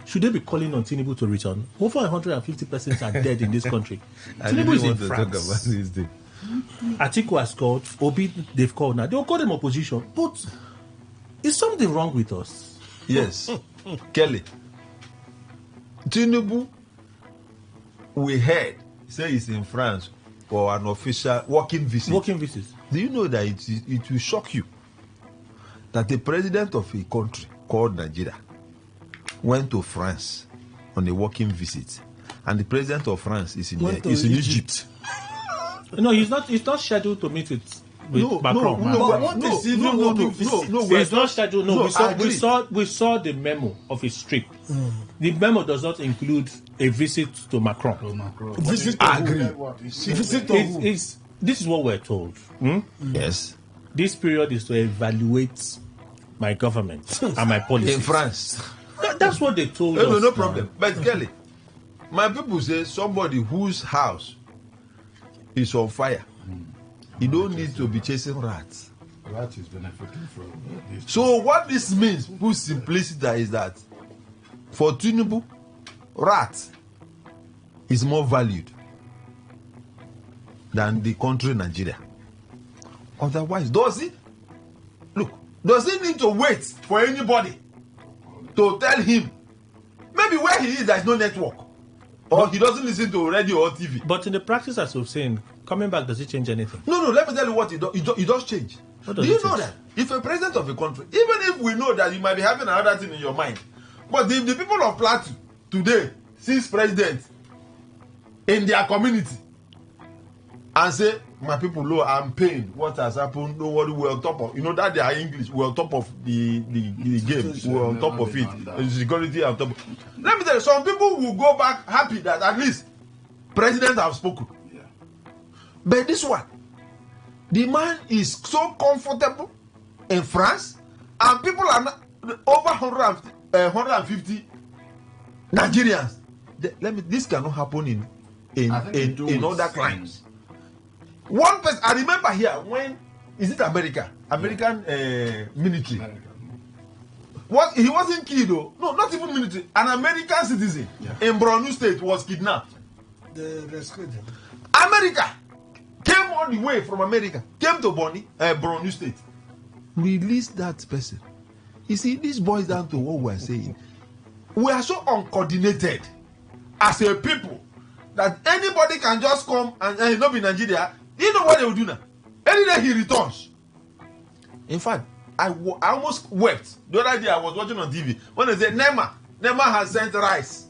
S1: Should they be calling on Tinubu to return? Over 150 persons are dead in this country. Tinubu is in France. Atiku has called, Obi, they've called now. They'll call them opposition. But is something wrong with us?
S4: Yes. Kelly. Tinubu, we heard, say he's in France for an official working visit.
S1: Working visit.
S4: Do you know that it will shock you that the president of a country called Nigeria went to France on a working visit, and the president of France is in Egypt.
S1: No, he's not scheduled to meet with Macron. It's not scheduled. No, we saw the memo of his trip. The memo does not include a visit to Macron.
S6: Visit to who?
S1: This is what we're told.
S4: Yes.
S1: This period is to evaluate my government and my policy
S4: in France.
S1: That's what they told us.
S4: No problem. But Kelly, my people say somebody whose house is on fire, you don't need to be chasing rats.
S5: Rat is benefiting from this.
S4: So what this means, put simplicity, is that for Tinubu, rat is more valued than the country Nigeria. Otherwise, does he need to wait for anybody to tell him maybe where he is there is no network, or he doesn't listen to radio or TV?
S1: But in the practice, as we've seen, coming back, does it change anything?
S4: No, let me tell you what it does change. Do you know that if a president of a country, even if we know that you might be having another thing in your mind, but if the people of Plateau today sees president in their community and say, my people, look, I'm paying what has happened, don't worry, we're on top of, that they are English, we're on top of the game, we're on top of it, the security on top of. Let me tell you, some people will go back happy that at least president have spoken.
S5: Yeah.
S4: But this one, the man is so comfortable in France, and people are not, over 150 Nigerians. This cannot happen in other crimes. One person, I remember here when is it American military? What, he wasn't killed though. No, not even military. An American citizen in Borno State was kidnapped.
S6: They rescued him.
S4: America came all the way from America, came to Borno State, released that person. You see, this boils down to what we're saying. We are so uncoordinated as a people that anybody can just come and not be Nigeria. You know what they will do now? Any day he returns. In fact, I almost wept. The other day I was watching on TV when they said Nema has sent rice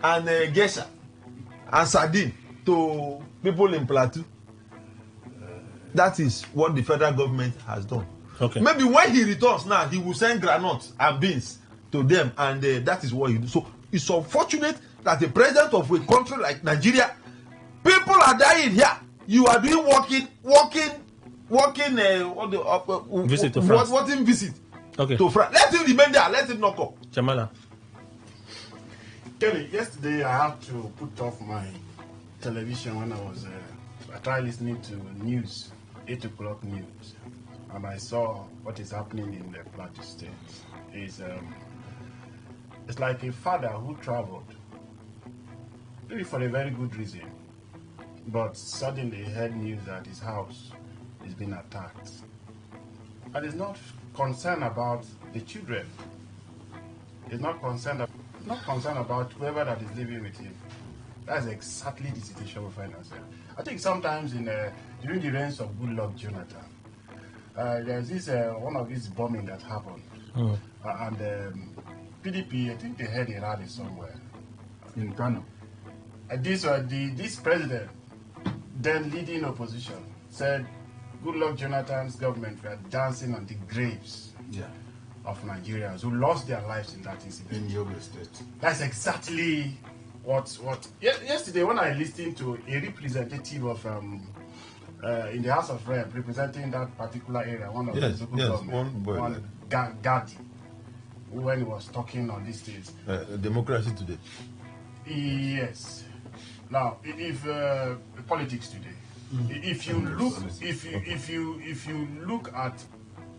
S4: and geisha and sardine to people in Plateau. That is what the federal government has done.
S1: Okay.
S4: Maybe when he returns now, he will send granules and beans to them, and that is what he do. So it's unfortunate that the president of a country like Nigeria, people are dying here. You are doing
S1: visit to France.
S4: What in visit?
S1: Okay.
S4: To France. Let him remain there. Let him not come.
S1: Jamala.
S2: Kelly, yesterday I had to put off my television when I tried listening to news, 8 o'clock news, and I saw what is happening in the Plateau State. It's like a father who traveled, maybe for a very good reason, but suddenly heard news that his house is being attacked. And he's not concerned about the children. He's not concerned about whoever that is living with him. That's exactly the situation we find ourselves. I think sometimes during the reigns of Goodluck Jonathan, there's this one of these bombing that happened, and PDP, I think they had a rally somewhere
S5: in Kano.
S2: This president, then leading opposition, said Goodluck Jonathan's government were dancing on the graves of Nigerians who lost their lives in that incident.
S5: In Yobe State.
S2: That's exactly what. Yesterday, when I listened to a representative of in the House of Rep representing that particular area, one of the local government, Gadi, when he was talking on these things.
S4: Democracy Today.
S2: Yes. Now, if politics today, if you look at,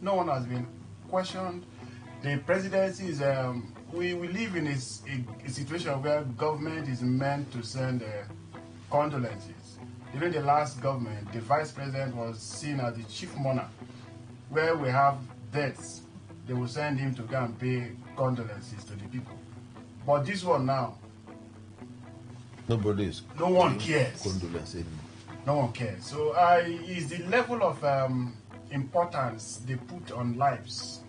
S2: no one has been questioned. The presidency is we live in a situation where government is meant to send condolences during the last government, the vice president was seen as the chief mourner. Where we have deaths, they will send him to go and pay condolences to the people. But this one now,
S4: no
S2: one cares. No one cares. So is the level of importance they put on lives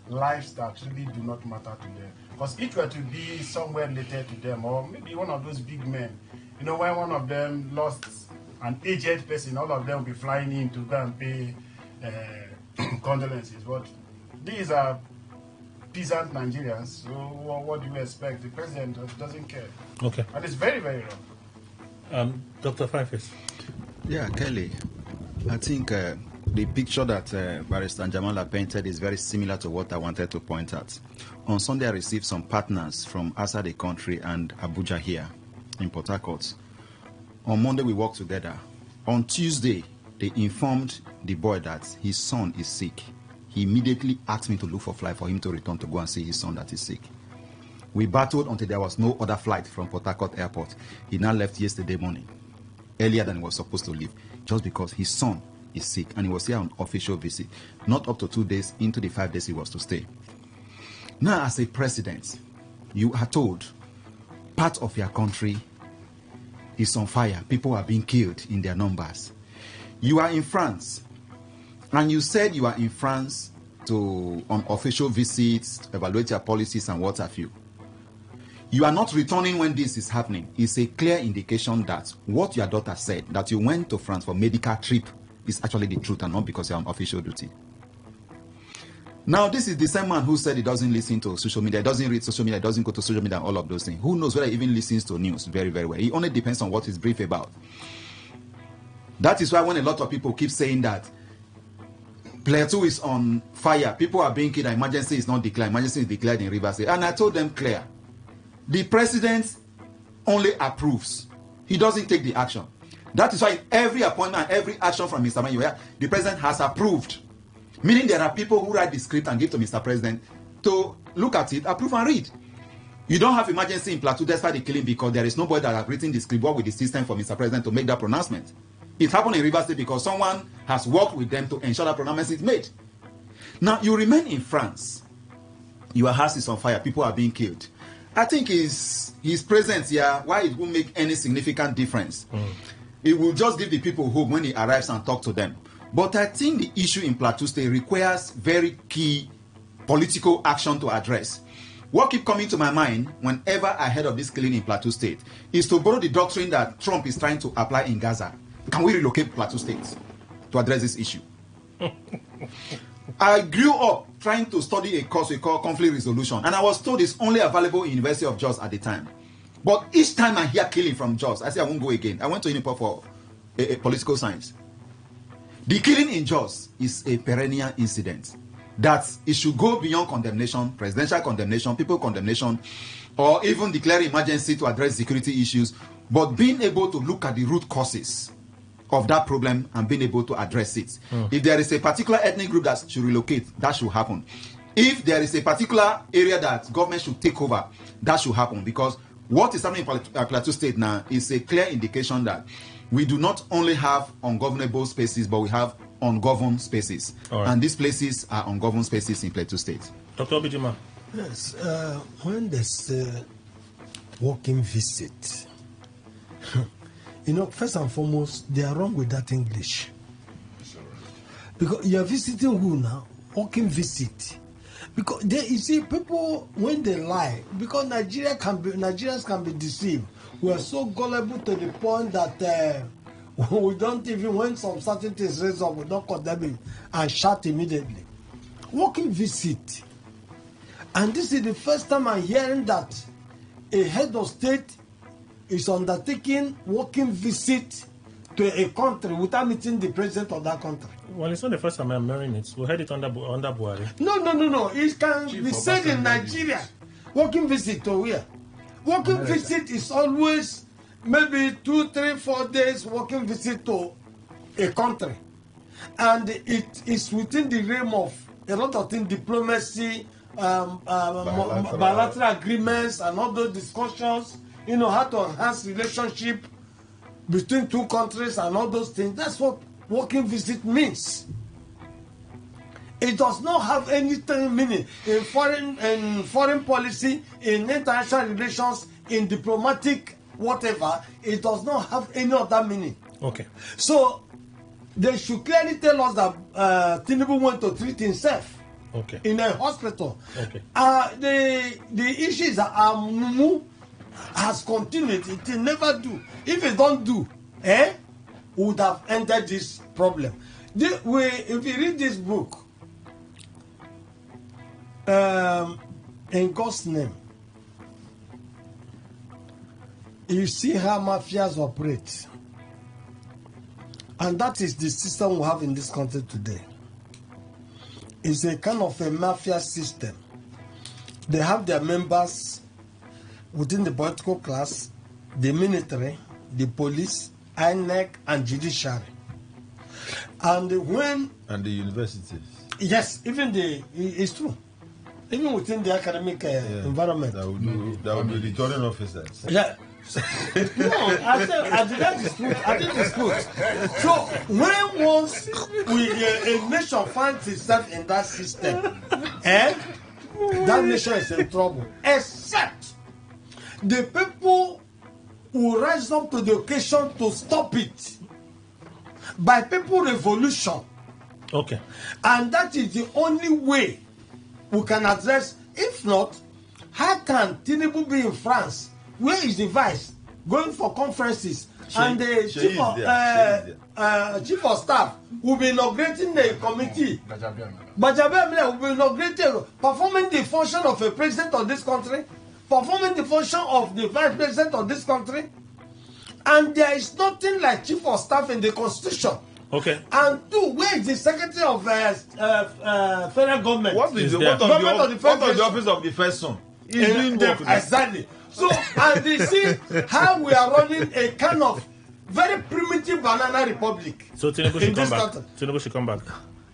S2: that really do not matter to them. Because it were to be somewhere related to them, or maybe one of those big men. You know, when one of them lost an aged person, all of them will be flying in to go and pay condolences. But these are peasant Nigerians, so what do you expect? The president doesn't care.
S1: Okay.
S2: And it's very, very wrong.
S1: Dr. Fife.
S3: Yeah, Kelly, I think the picture that Barrister Jamala painted is very similar to what I wanted to point out. On Sunday, I received some partners from outside the country and Abuja here in Port Harcourt. On Monday, we worked together. On Tuesday, they informed the boy that his son is sick. He immediately asked me to look for a flight for him to return to go and see his son that is sick. We battled until there was no other flight from Port Harcourt Airport. He now left yesterday morning, earlier than he was supposed to leave, just because his son is sick and he was here on official visit, not up to 2 days into the 5 days he was to stay. Now, as a president, you are told part of your country is on fire. People are being killed in their numbers. You are in France, and you said you are in France on official visits, to evaluate your policies and what have you. You are not returning when this is happening. It's a clear indication that what your daughter said, that you went to France for medical trip, is actually the truth and not because you're on official duty. Now, this is the same man who said he doesn't listen to social media, doesn't read social media, doesn't go to social media, and all of those things. Who knows whether he even listens to news very, very well. It only depends on what he's brief about. That is why when a lot of people keep saying that Plateau is on fire, people are being killed, and emergency is not declared, emergency is declared in Rivers State. And I told them clear, the president only approves. He doesn't take the action. That is why every appointment, every action from Mr. Manuel, the president has approved. Meaning there are people who write the script and give to Mr. President to look at it, approve and read. You don't have emergency in Plateau despite the killing because there is nobody that has written the script, work with the system for Mr. President to make that pronouncement. It happened in Rivers State because someone has worked with them to ensure that pronouncement is made. Now, you remain in France. Your house is on fire. People are being killed. I think his presence here, why it won't make any significant difference. It will just give the people hope when he arrives and talk to them. But I think the issue in Plateau State requires very key political action to address. What keeps coming to my mind whenever I heard of this killing in Plateau State is to borrow the doctrine that Trump is trying to apply in Gaza. Can we relocate Plateau State to address this issue? I grew up trying to study a course we call conflict resolution, and I was told it's only available in University of Jos at the time. But each time I hear killing from Jos, I say I won't go again. I went to Unipo for a political science. The killing in Jos is a perennial incident that it should go beyond condemnation, presidential condemnation, people condemnation, or even declare emergency to address security issues, but being able to look at the root causes of that problem and being able to address it. If there is a particular ethnic group that should relocate, that should happen. If there is a particular area that government should take over, that should happen. Because what is happening in Plateau State now is a clear indication that we do not only have ungovernable spaces, but we have ungoverned spaces. Right. And these places are ungoverned spaces in Plateau State.
S1: Dr. Obidima.
S6: Yes, when they say walking visit, first and foremost, they are wrong with that English. Because you are visiting who now? Walking visit. Because you see, people, when they lie, because Nigerians can be deceived. We are so gullible to the point that we don't even, when some certain things raise up, we don't condemn it and shout immediately. Walking visit. And this is the first time I'm hearing that a head of state is undertaking walking visit to a country without meeting the president of that country.
S1: Well, it's not the first time I'm hearing it. We heard it under Buhari.
S6: No. It can be said in Nigeria. Walking visit to where? Walking visit is always maybe 2, 3, 4 days walking visit to a country. And it is within the realm of a lot of things, diplomacy, bilateral agreements and all those discussions, how to enhance relationship between two countries and all those things. That's what working visit means. It does not have any meaning in foreign policy, in international relations, in diplomatic whatever. It does not have any other meaning.
S1: Okay.
S6: So they should clearly tell us that Tinubu went to treat himself.
S1: Okay.
S6: In a hospital.
S1: Okay.
S6: The issue is that Mumu has continued. It will never do. If it don't do, would have ended this problem. If you read this book, in God's name, you see how mafias operate. And that is the system we have in this country today. It's a kind of a mafia system. They have their members within the political class, the military, the police, INEC, and judiciary. And
S4: the universities.
S6: Yes, it's true. Even within the academic environment.
S4: That would be returning officers.
S6: Yeah. No, I think it's true. I think it's true. So when once a nation finds itself in that system, that nation is in trouble. Except the people who rise up to the occasion to stop it by people revolution.
S1: Okay.
S6: And that is the only way we can address. If not, how can Tinubu be in France? Where is the vice going for conferences? And the chief of staff will be inaugurating the committee. Bajabiamile will be inaugurating, performing the function of a president of this country, performing the function of the vice president of this country. And there is nothing like chief of staff in the constitution.
S1: Okay.
S6: And two, where is the secretary of federal government?
S4: What is the office of the first son? He's doing work.
S6: Exactly. So, and they see how we are running a kind of very primitive banana republic.
S1: So Tinubu should come back. Tinubu should come back.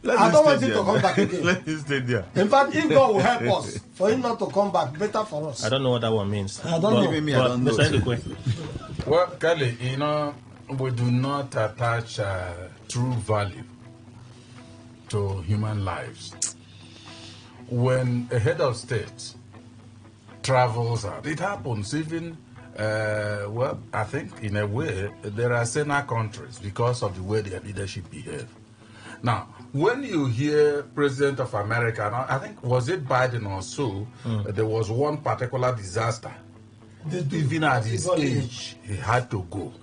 S6: I don't want him to come back again.
S4: Let him stay there.
S6: In fact, if God will help us, for him not to come back, better for us.
S1: I don't know what that one means.
S6: I don't know.
S4: Even me, I don't know.
S5: Well, Kelly, we do not attach true value to human lives. When a head of state travels out, it happens even, I think in a way, there are saner countries because of the way their leadership behave. Now, when you hear President of America, I think, was it Biden or so, there was one particular disaster. Even at his age, he had to go.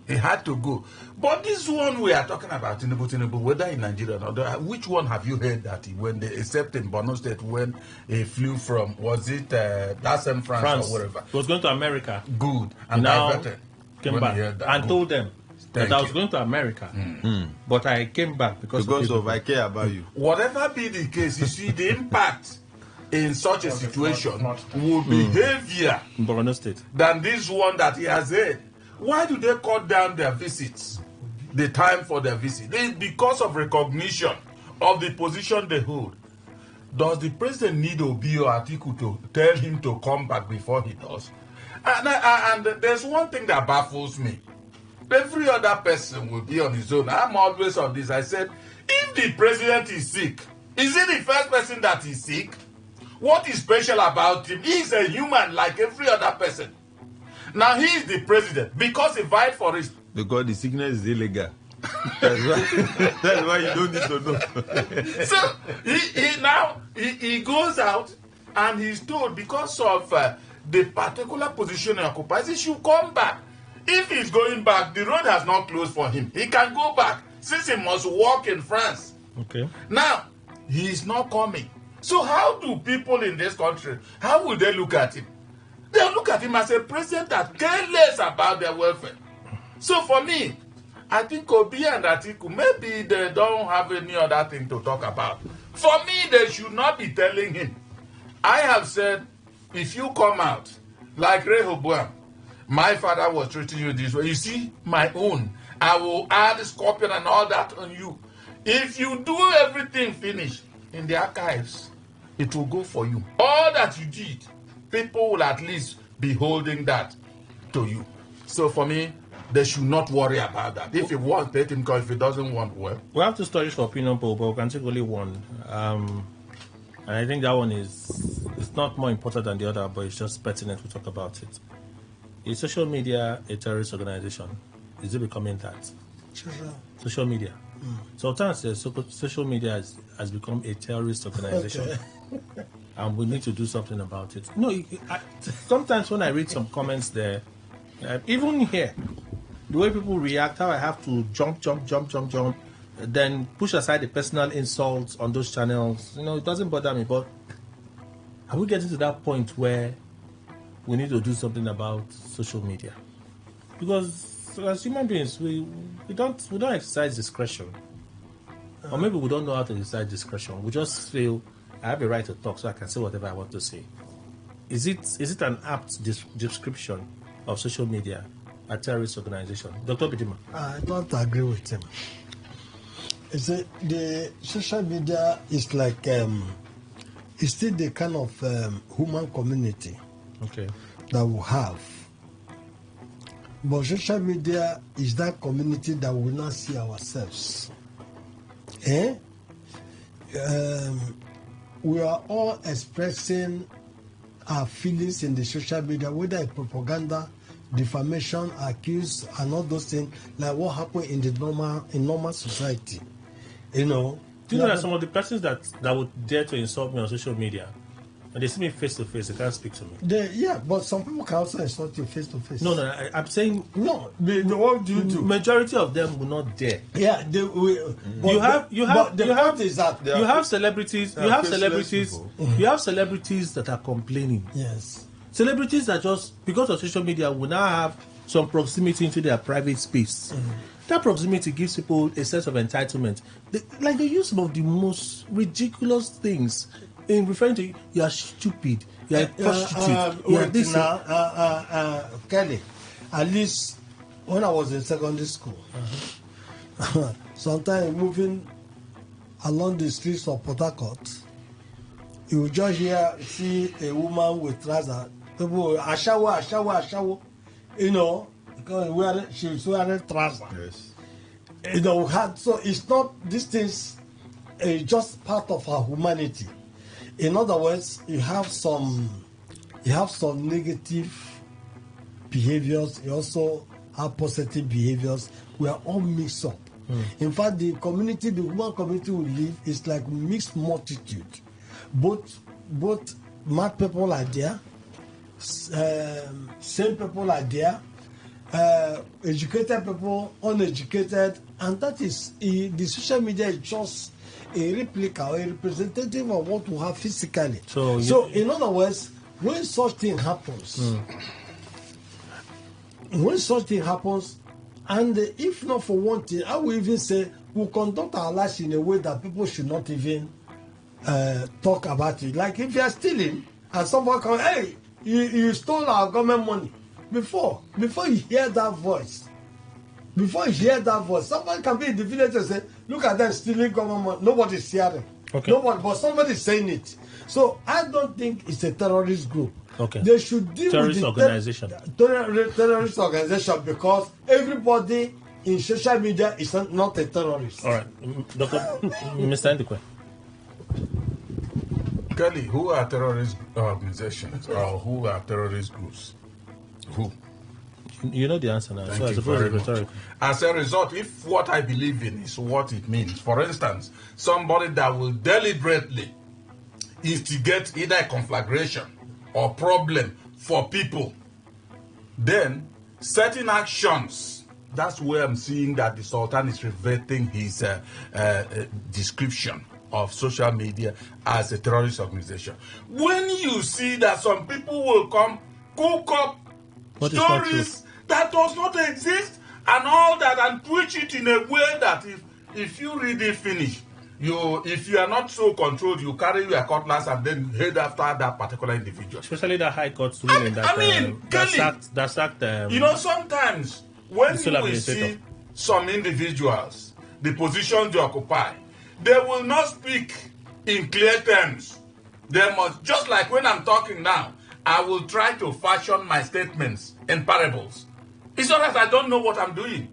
S5: He had to go. But this one we are talking about, Tinubu, whether in Nigeria or not, which one have you heard that when they, except in Borno State, when he flew from, was it that's in France or wherever?
S1: He was going to America.
S5: Good. And
S1: now came back and told them that I was going to America. But I came back because
S4: of I care about you.
S5: Whatever be the case, you see, the impact in such a situation will be heavier
S1: in Borno State
S5: than this one that he has had. Why do they cut down their visits, the time for their visit? It's because of recognition of the position they hold. Does the president need Obi or Atiku to tell him to come back before he does? And there's one thing that baffles me. Every other person will be on his own. I'm always on this. I said, if the president is sick, is he the first person that is sick? What is special about him? He's a human like every other person. Now he is the president because he vied for it.
S4: Because the sickness is illegal. That's why you don't need to know.
S5: So he goes out and he's told because of the particular position he occupies, he should come back. If he's going back, the road has not closed for him. He can go back since he must walk in France.
S1: Okay.
S5: Now he is not coming. So how do people in this country, how will they look at him? They'll look at him as a president that cares less about their welfare. So for me, I think Obi and Atiku, maybe they don't have any other thing to talk about. For me, they should not be telling him. I have said, if you come out, like Rehoboam, my father was treating you this way. You see, my own, I will add scorpion and all that on you. If you do everything finished in the archives, it will go for you. All that you did, people will at least be holding that to you. So for me, they should not worry about that. If he wants, let him go. If he doesn't want, well.
S1: We have 2 stories for opinion poll, but we can take only one. And I think that one is it's not more important than the other, but it's just pertinent to talk about it. Is social media a terrorist organization? Is it becoming that? Social media. Sometimes social media has become a terrorist organization. Okay. And we need to do something about it. No, sometimes when I read some comments there, even here, the way people react, how I have to jump, then push aside the personal insults on those channels. It doesn't bother me, but are we getting to that point where we need to do something about social media? Because as human beings, we don't exercise discretion. Or maybe we don't know how to exercise discretion. We just feel I have a right to talk, so I can say whatever I want to say. Is it an apt description of social media a terrorist organization? Dr. Bidima?
S6: I don't agree with him. The social media is like it's still the kind of human community that we have. But social media is that community that we not see ourselves. We are all expressing our feelings in the social media, whether it's propaganda, defamation, accuse, and all those things, like what happened in normal society. Do you know
S1: that some of the persons that would dare to insult me on social media, when they see me face to face, they can't speak to me?
S6: But some people can also insult you face to face.
S1: No, I'm saying
S6: no. What do you do?
S1: Majority of them will not dare.
S6: Yeah, they will. You
S1: have celebrities. You have celebrities that are complaining.
S6: Yes.
S1: Celebrities that just because of social media will now have some proximity into their private space. That proximity gives people a sense of entitlement. They use some of the most ridiculous things in referring to you are stupid, you are a prostitute, you are this.
S6: Kelly, at least when I was in secondary school, sometimes moving along the streets of Port Harcourt, you will just see a woman with trousers. People will ashawo, because she's wearing trousers. Yes. So it's not these things. It's just part of our humanity. In other words, you have some negative behaviors. You also have positive behaviors. We are all mixed up. In fact, the human community we live is like mixed multitude. Both mad people are there, sane people are there, educated people, uneducated, and that is the social media is just a replica or a representative of what we have physically. So in other words, when such thing happens, and if not for one thing, I will even say we'll conduct our lives in a way that people should not even talk about it. Like if you are stealing and someone comes, hey, you stole our government money. Before you hear that voice, someone can be in the village and say, look at them stealing government money. Nobody's hearing.
S1: Okay.
S6: Nobody, but somebody's saying it. So I don't think it's a terrorist group.
S1: Okay.
S6: They should deal
S1: terrorist
S6: with
S1: organization.
S6: Terrorist organization, because everybody in social media is not a terrorist.
S1: All right, Dr. Mr. Ndikwe.
S5: Kelly, who are terrorist organizations or who are terrorist groups? Who?
S1: You know the answer now.
S5: Thank
S1: so I
S5: you
S1: suppose
S5: very
S1: it's
S5: much.
S1: rhetorical.
S5: As a result, if what I believe in is what it means, for instance, somebody that will deliberately instigate either a conflagration or problem for people, then certain actions, that's where I'm seeing that the Sultan is reverting his description of social media as a terrorist organization. When you see that some people will come cook up stories that does not exist and all that, and preach it in a way that if you read it finish, if you are not so controlled, you carry your cutlass and then head after that particular individual.
S1: Especially the high court ruling that sacked
S5: sometimes when you see some individuals, the positions they occupy, they will not speak in clear terms. They must, just like when I'm talking now, I will try to fashion my statements in parables, It's not that I don't know what I'm doing.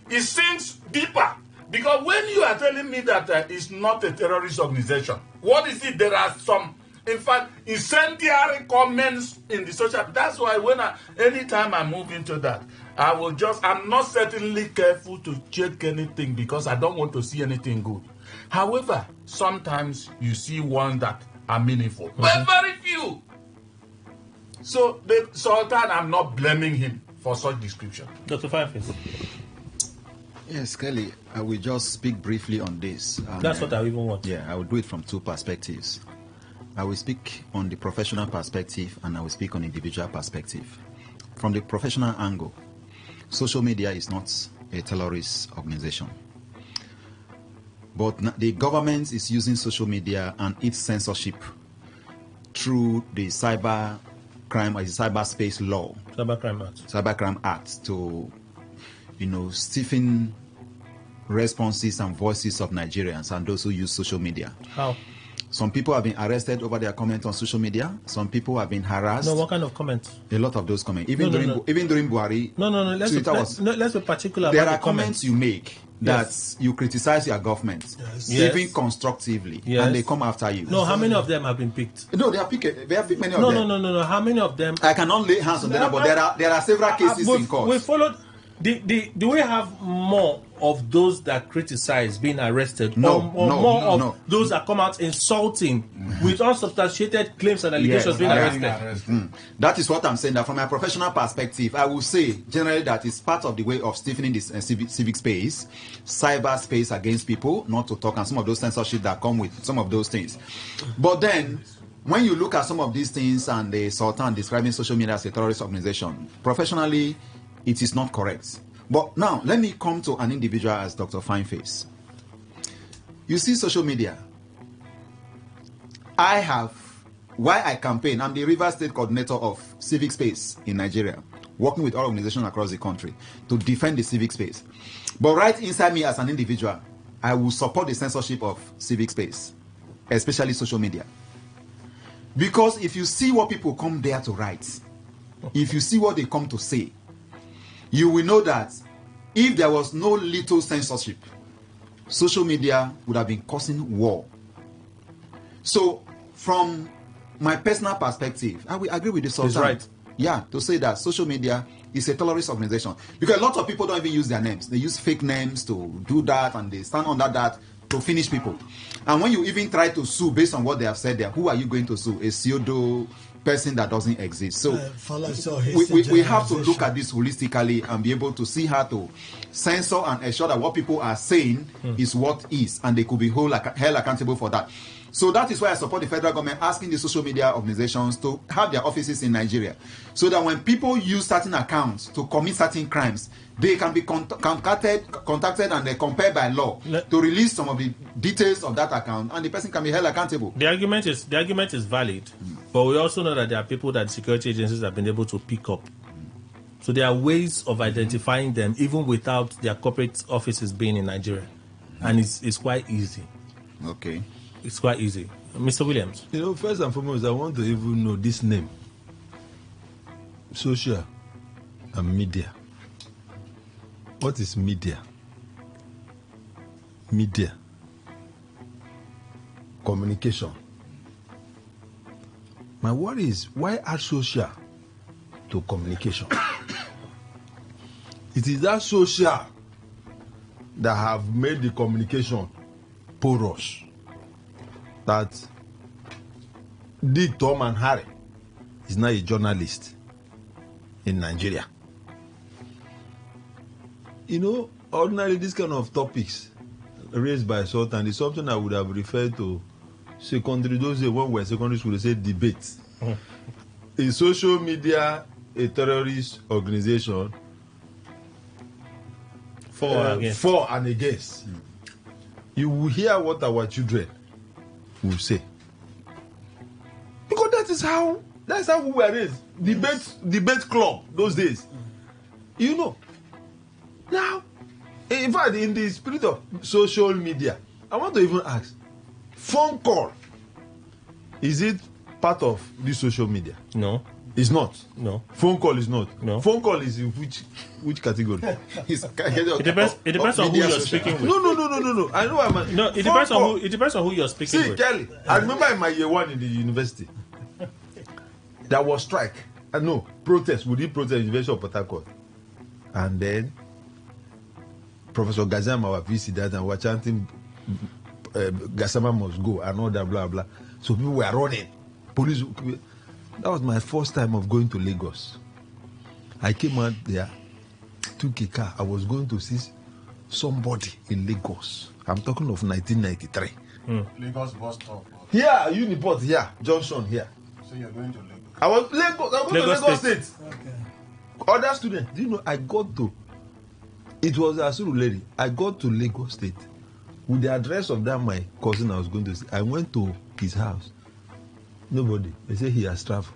S5: It sinks deeper. Because when you are telling me that it's not a terrorist organization, what is it? There are some, in fact, incendiary comments in the social. That's why anytime I move into that, I'm not certainly careful to check anything because I don't want to see anything good. However, sometimes you see ones that are meaningful. But very few. So the Sultan, I'm not blaming him for such description.
S1: Dr. Fireface.
S3: Yes, Kelly, I will just speak briefly on this.
S1: That's what I even want.
S3: Yeah, I will do it from two perspectives. I will speak on the professional perspective and I will speak on individual perspective. From the professional angle, social media is not a terrorist organization. But the government is using social media and its censorship through the cyberspace law, cybercrime act to stiffen responses and voices of Nigerians and those who use social media.
S1: How?
S3: Some people have been arrested over their comments on social media. Some people have been harassed.
S1: No, what kind of comments?
S3: A lot of those comments. Even during Buhari.
S1: No. Let's be particular.
S3: There are comments you make that you criticize your government, even constructively, and they come after you.
S1: No, how many of them have been picked?
S3: No, they have picked many of them.
S1: No. How many of them?
S3: I cannot lay hands on them, but there are several cases in court.
S1: We followed. Do we have more of those that criticize being arrested, or those that come out insulting with unsubstantiated claims and allegations being arrested?
S3: That is what I'm saying. That from a professional perspective, I will say generally that it's part of the way of stiffening this civic space, cyberspace against people, not to talk, and some of those censorship that come with some of those things. But then, when you look at some of these things and the Sultan describing social media as a terrorist organization, professionally, it is not correct. But now, let me come to an individual as Dr. Fineface. You see social media. Why I campaign, I'm the Rivers State Coordinator of Civic Space in Nigeria, working with all organizations across the country to defend the civic space. But right inside me as an individual, I will support the censorship of civic space, especially social media. Because if you see what people come there to write, if you see what they come to say, you will know that if there was no little censorship, social media would have been causing war. So, from my personal perspective, I will agree with the Sultan.
S1: He's right.
S3: Yeah, to say that social media is a terrorist organization. Because a lot of people don't even use their names. They use fake names to do that, and they stand under that to finish people. And when you even try to sue based on what they have said there, who are you going to sue? A pseudo person that doesn't exist. So we have to look at this holistically and be able to see how to censor and ensure that what people are saying is what is, and they could be held accountable for that. So that is why I support the federal government asking the social media organizations to have their offices in Nigeria, so that when people use certain accounts to commit certain crimes, they can be contacted and they compared by law to release some of the details of that account, and the person can be held accountable.
S1: The argument is valid, but we also know that there are people that security agencies have been able to pick up. So there are ways of identifying them even without their corporate offices being in Nigeria, and it's quite easy.
S3: Okay.
S1: It's quite easy. Mr. Williams.
S4: First and foremost, I want to even know this name. Social and media. What is media? Media. Communication. My worry is, why add social to communication? It is that social that have made the communication porous. That Dick, Tom, and Harry is now a journalist in Nigeria. Ordinarily, this kind of topics raised by Sultan is something I would have referred to secondary. Those days when we were secondary school, they say debate. In social media, a terrorist organization for and against. You will hear what our children will say, because that's how we were raised. Debate club those days. Now, in fact, in the spirit of social media, I want to even ask, phone call, is it part of the social media?
S1: No.
S4: It's not.
S1: No.
S4: Phone call is not.
S1: No.
S4: Phone call is in which category?
S1: It depends on who you're speaking with.
S4: No. I know I'm.
S1: No, it depends on who you're speaking with.
S4: See, Kelly, I remember in my year 1 in the university, there was strike. No, protest. We did protest in the University of Port Harcourt. And then Professor Gazama, our VC, that and we're chanting Gasama must go and all that, blah, blah. So people were running. Police. That was my first time of going to Lagos. I came out there, took a car. I was going to see somebody in Lagos. I'm talking of 1993.
S2: Lagos bus stop.
S4: Here, Uniport, here, Johnson, here.
S2: So you're going to Lagos?
S4: I was going to Lagos State.
S2: Okay.
S4: Other students, do you know, I got to, it was a Asuru lady. I got to Lagos State with the address of that my cousin I was going to see. I went to his house. Nobody. They say he has traveled.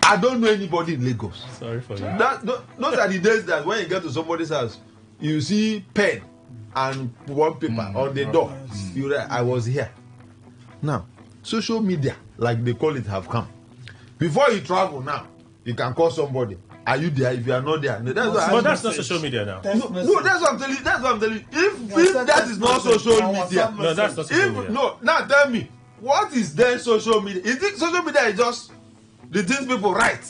S4: I don't know anybody in Lagos.
S1: Sorry for you.
S4: Those are the days that when you get to somebody's house, you see pen and one paper on the door. You write, I was here. Now, social media, like they call it, have come. Before you travel now, you can call somebody. Are you there? If you are not there,
S1: that's not social media now.
S4: No, that's what I'm telling you. That's what I'm telling you. If that is not social media,
S1: no, that's not social media.
S4: No, now tell me, what is then social media? You think social media is just the things people write?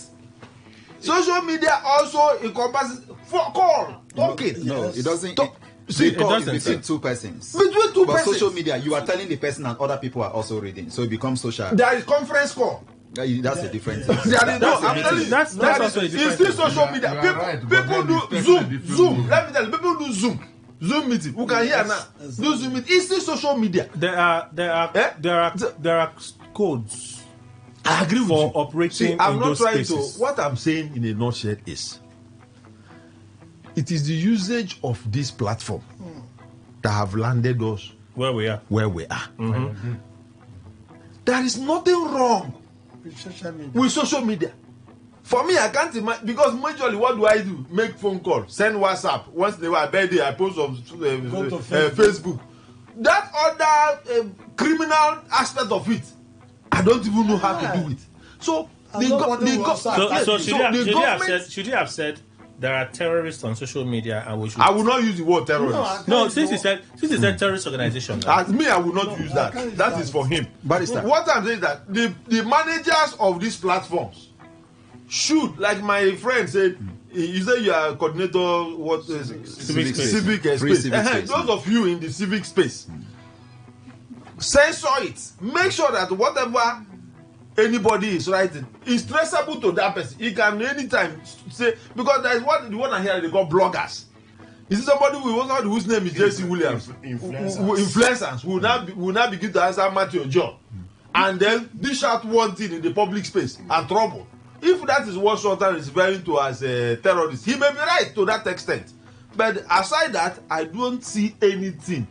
S4: Social media also encompasses call, talking.
S3: No, it doesn't.
S4: See,
S3: call is between two persons.
S4: Between two
S3: but
S4: persons.
S3: Social media, you are telling the person and other people are also reading, so it becomes social.
S4: There is conference call.
S3: That's a different thing.
S1: That's also a different thing.
S4: It's still social media. People do Zoom. Let me tell you, people do Zoom meeting. Who can hear now? Do Zoom meeting. It's still social media.
S1: There are codes.
S4: I agree with you.
S1: For operating
S4: I'm
S1: in
S4: not
S1: those
S4: trying
S1: spaces.
S4: to. What I'm saying in a nutshell is, it is the usage of this platform that have landed us
S1: where we are.
S4: Mm-hmm. There is nothing wrong with social media. For me, I can't imagine, because majorly what do I do? Make phone call, send WhatsApp. Once they were birthday, I post on Facebook. That other criminal aspect of it, I don't even know how to do it. So
S1: should you have said there are terrorists on social media and we should?
S4: I will not use the word terrorist.
S1: No, since he said terrorist organization.
S4: As me, I will not use that. That is for him. What I'm saying is that the managers of these platforms should, like my friend said, you say you are coordinator civic space. Those of you in the civic space, censor it. Make sure that whatever anybody is writing is traceable to that person. He can anytime say, because there is the one I hear they call bloggers. You see somebody whose name is JC Williams, influencers will now begin to answer Matthew John, and then dish out one thing in the public space and trouble. If that is what Sultan is referring to as a terrorist, he may be right to that extent. But aside that, I don't see anything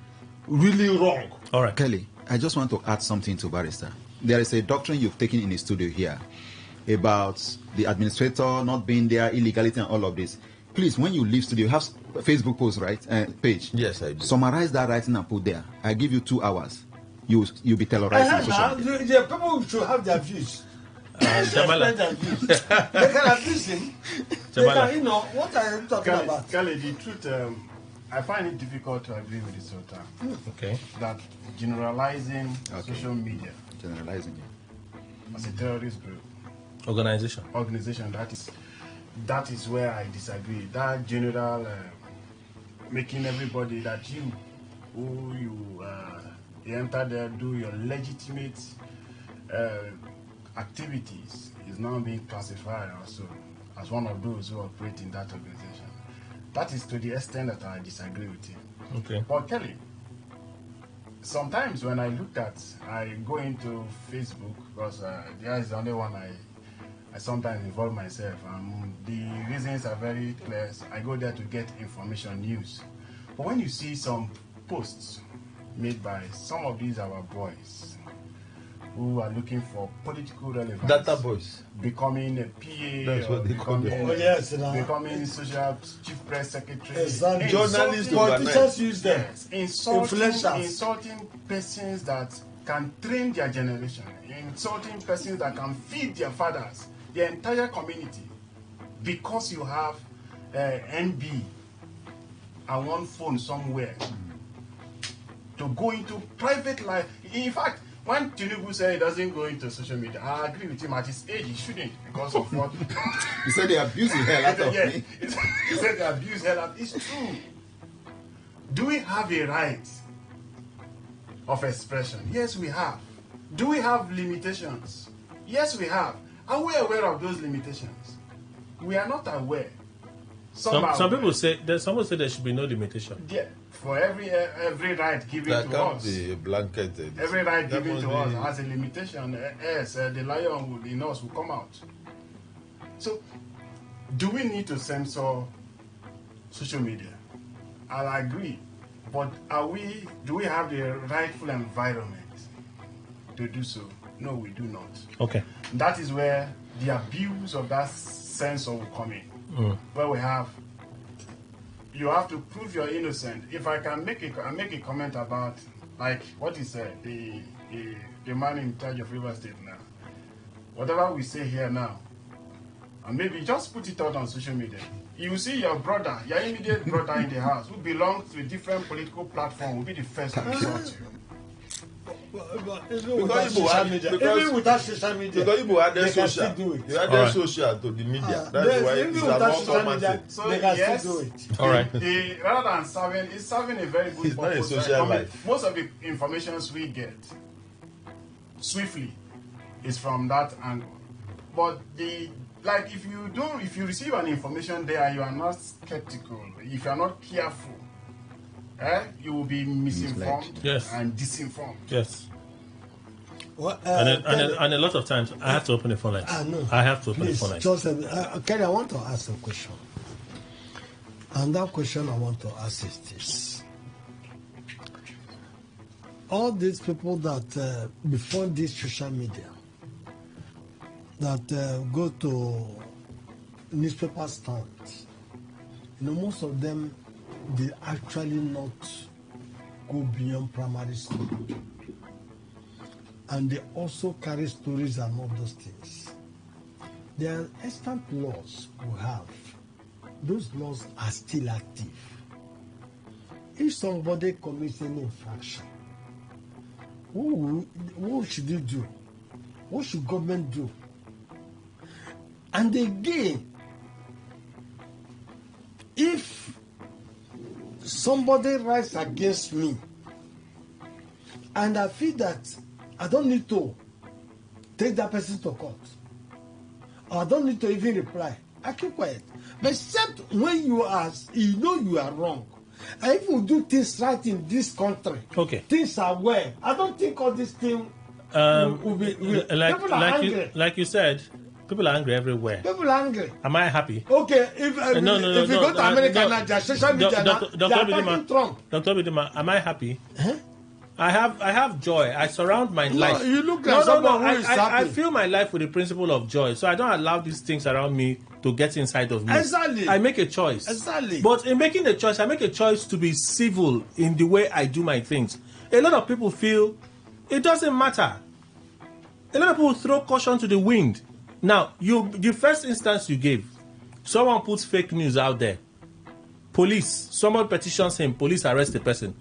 S4: really wrong.
S3: All right, Kelly, I just want to add something to Barrister. There is a doctrine you've taken in the studio here about the administrator not being there, illegality and all of this. Please, when you leave studio, you have Facebook post, right? Page.
S4: Yes, I do.
S3: Summarize that writing and put there. I give you 2 hours. You'll be terrorizing social media.
S6: The people should have their views.
S1: Jamala.
S6: They can abuse him. They can, what are you talking about?
S2: Kelly, the truth, I find it difficult to agree with the Sultan.
S1: Okay.
S2: That generalizing social media.
S3: Generalizing
S2: as a terrorist group.
S1: Organization,
S2: that is where I disagree. That general making everybody that you enter there, do your legitimate activities is now being classified also as one of those who operate in that organization. That is to the extent that I disagree with him.
S1: Okay.
S2: But Kelly, sometimes when I go into Facebook, because there is the only one I sometimes involve myself. The reasons are very clear. I go there to get information, news. But when you see some posts made by some of these our boys who are looking for political relevance,
S4: data boys,
S2: becoming a PA,
S4: that's what they call them.
S2: Becoming social chief press secretary,
S6: journalists, politicians use them,
S2: insulting persons that can train their generation, insulting persons that can feed their fathers, their entire community, because you have NB and one phone somewhere to go into private life. In fact, when Tinubu said he doesn't go into social media, I agree with him. At his age, he shouldn't, because of what
S4: He said they abuse the hell out of me.
S2: He said they abuse hell out. It's true. Do we have a right of expression? Yes, we have. Do we have limitations? Yes, we have. Are we aware of those limitations? We are not aware.
S1: Some people say someone said there should be no limitation.
S2: Yeah, for every right given to us.
S4: Be a blanket.
S2: Every right given to us has a limitation. Yes, the lion in us will come out. So, do we need to censor social media? I agree, but do we have the rightful environment to do so? No, we do not.
S1: Okay.
S2: That is where the abuse of that censor will come in. Where you have to prove you're innocent. If I can make a comment about, like what he said, the man in charge of River State now. Whatever we say here now, and maybe just put it out on social media. You see your immediate brother in the house, who belongs to a different political platform, will be the first to insult you.
S6: Even without social media,
S4: because Igbo added social, you added social to the media. That's why it's a more common thing.
S2: So yes, still do it.
S1: All right.
S2: Rather than serving a very good purpose.
S4: It's not a social life.
S2: Most of the informations we get swiftly is from that angle. But if you receive an information there, you are not skeptical. If you are not careful, you will be misinformed and disinformed.
S1: Yes. Well, and a lot of times I have to open the phone line. I have to open the phone line.
S6: Kelly, I want to ask a question. And that question I want to ask is this. All these people that before this social media that go to newspaper stands, most of them, they actually not go beyond primary school. And they also carry stories and all those things. There are extant laws we have. Those laws are still active. If somebody commits an infraction, what should they do? What should government do? And again, if somebody writes against me and I feel that I don't need to take that person to court, or I don't need to even reply, I keep quiet. But except when you are wrong, and if you do things right in this country, things are well. I don't think all these things will be. People are angry.
S1: Like you said, people are angry everywhere.
S6: People are angry.
S1: Am I happy?
S6: Okay, if you go to America now, their social media now, they are attacking Trump.
S1: Dr. Bidima, am I happy? Huh? I have joy. I surround my life.
S6: You look like someone who is happy.
S1: I fill my life with the principle of joy, so I don't allow these things around me to get inside of me.
S6: Exactly.
S1: I make a choice.
S6: Exactly.
S1: But in making a choice, I make a choice to be civil in the way I do my things. A lot of people feel it doesn't matter. A lot of people throw caution to the wind. Now, the first instance you gave, someone puts fake news out there. Police, someone petitions him, police arrest the person.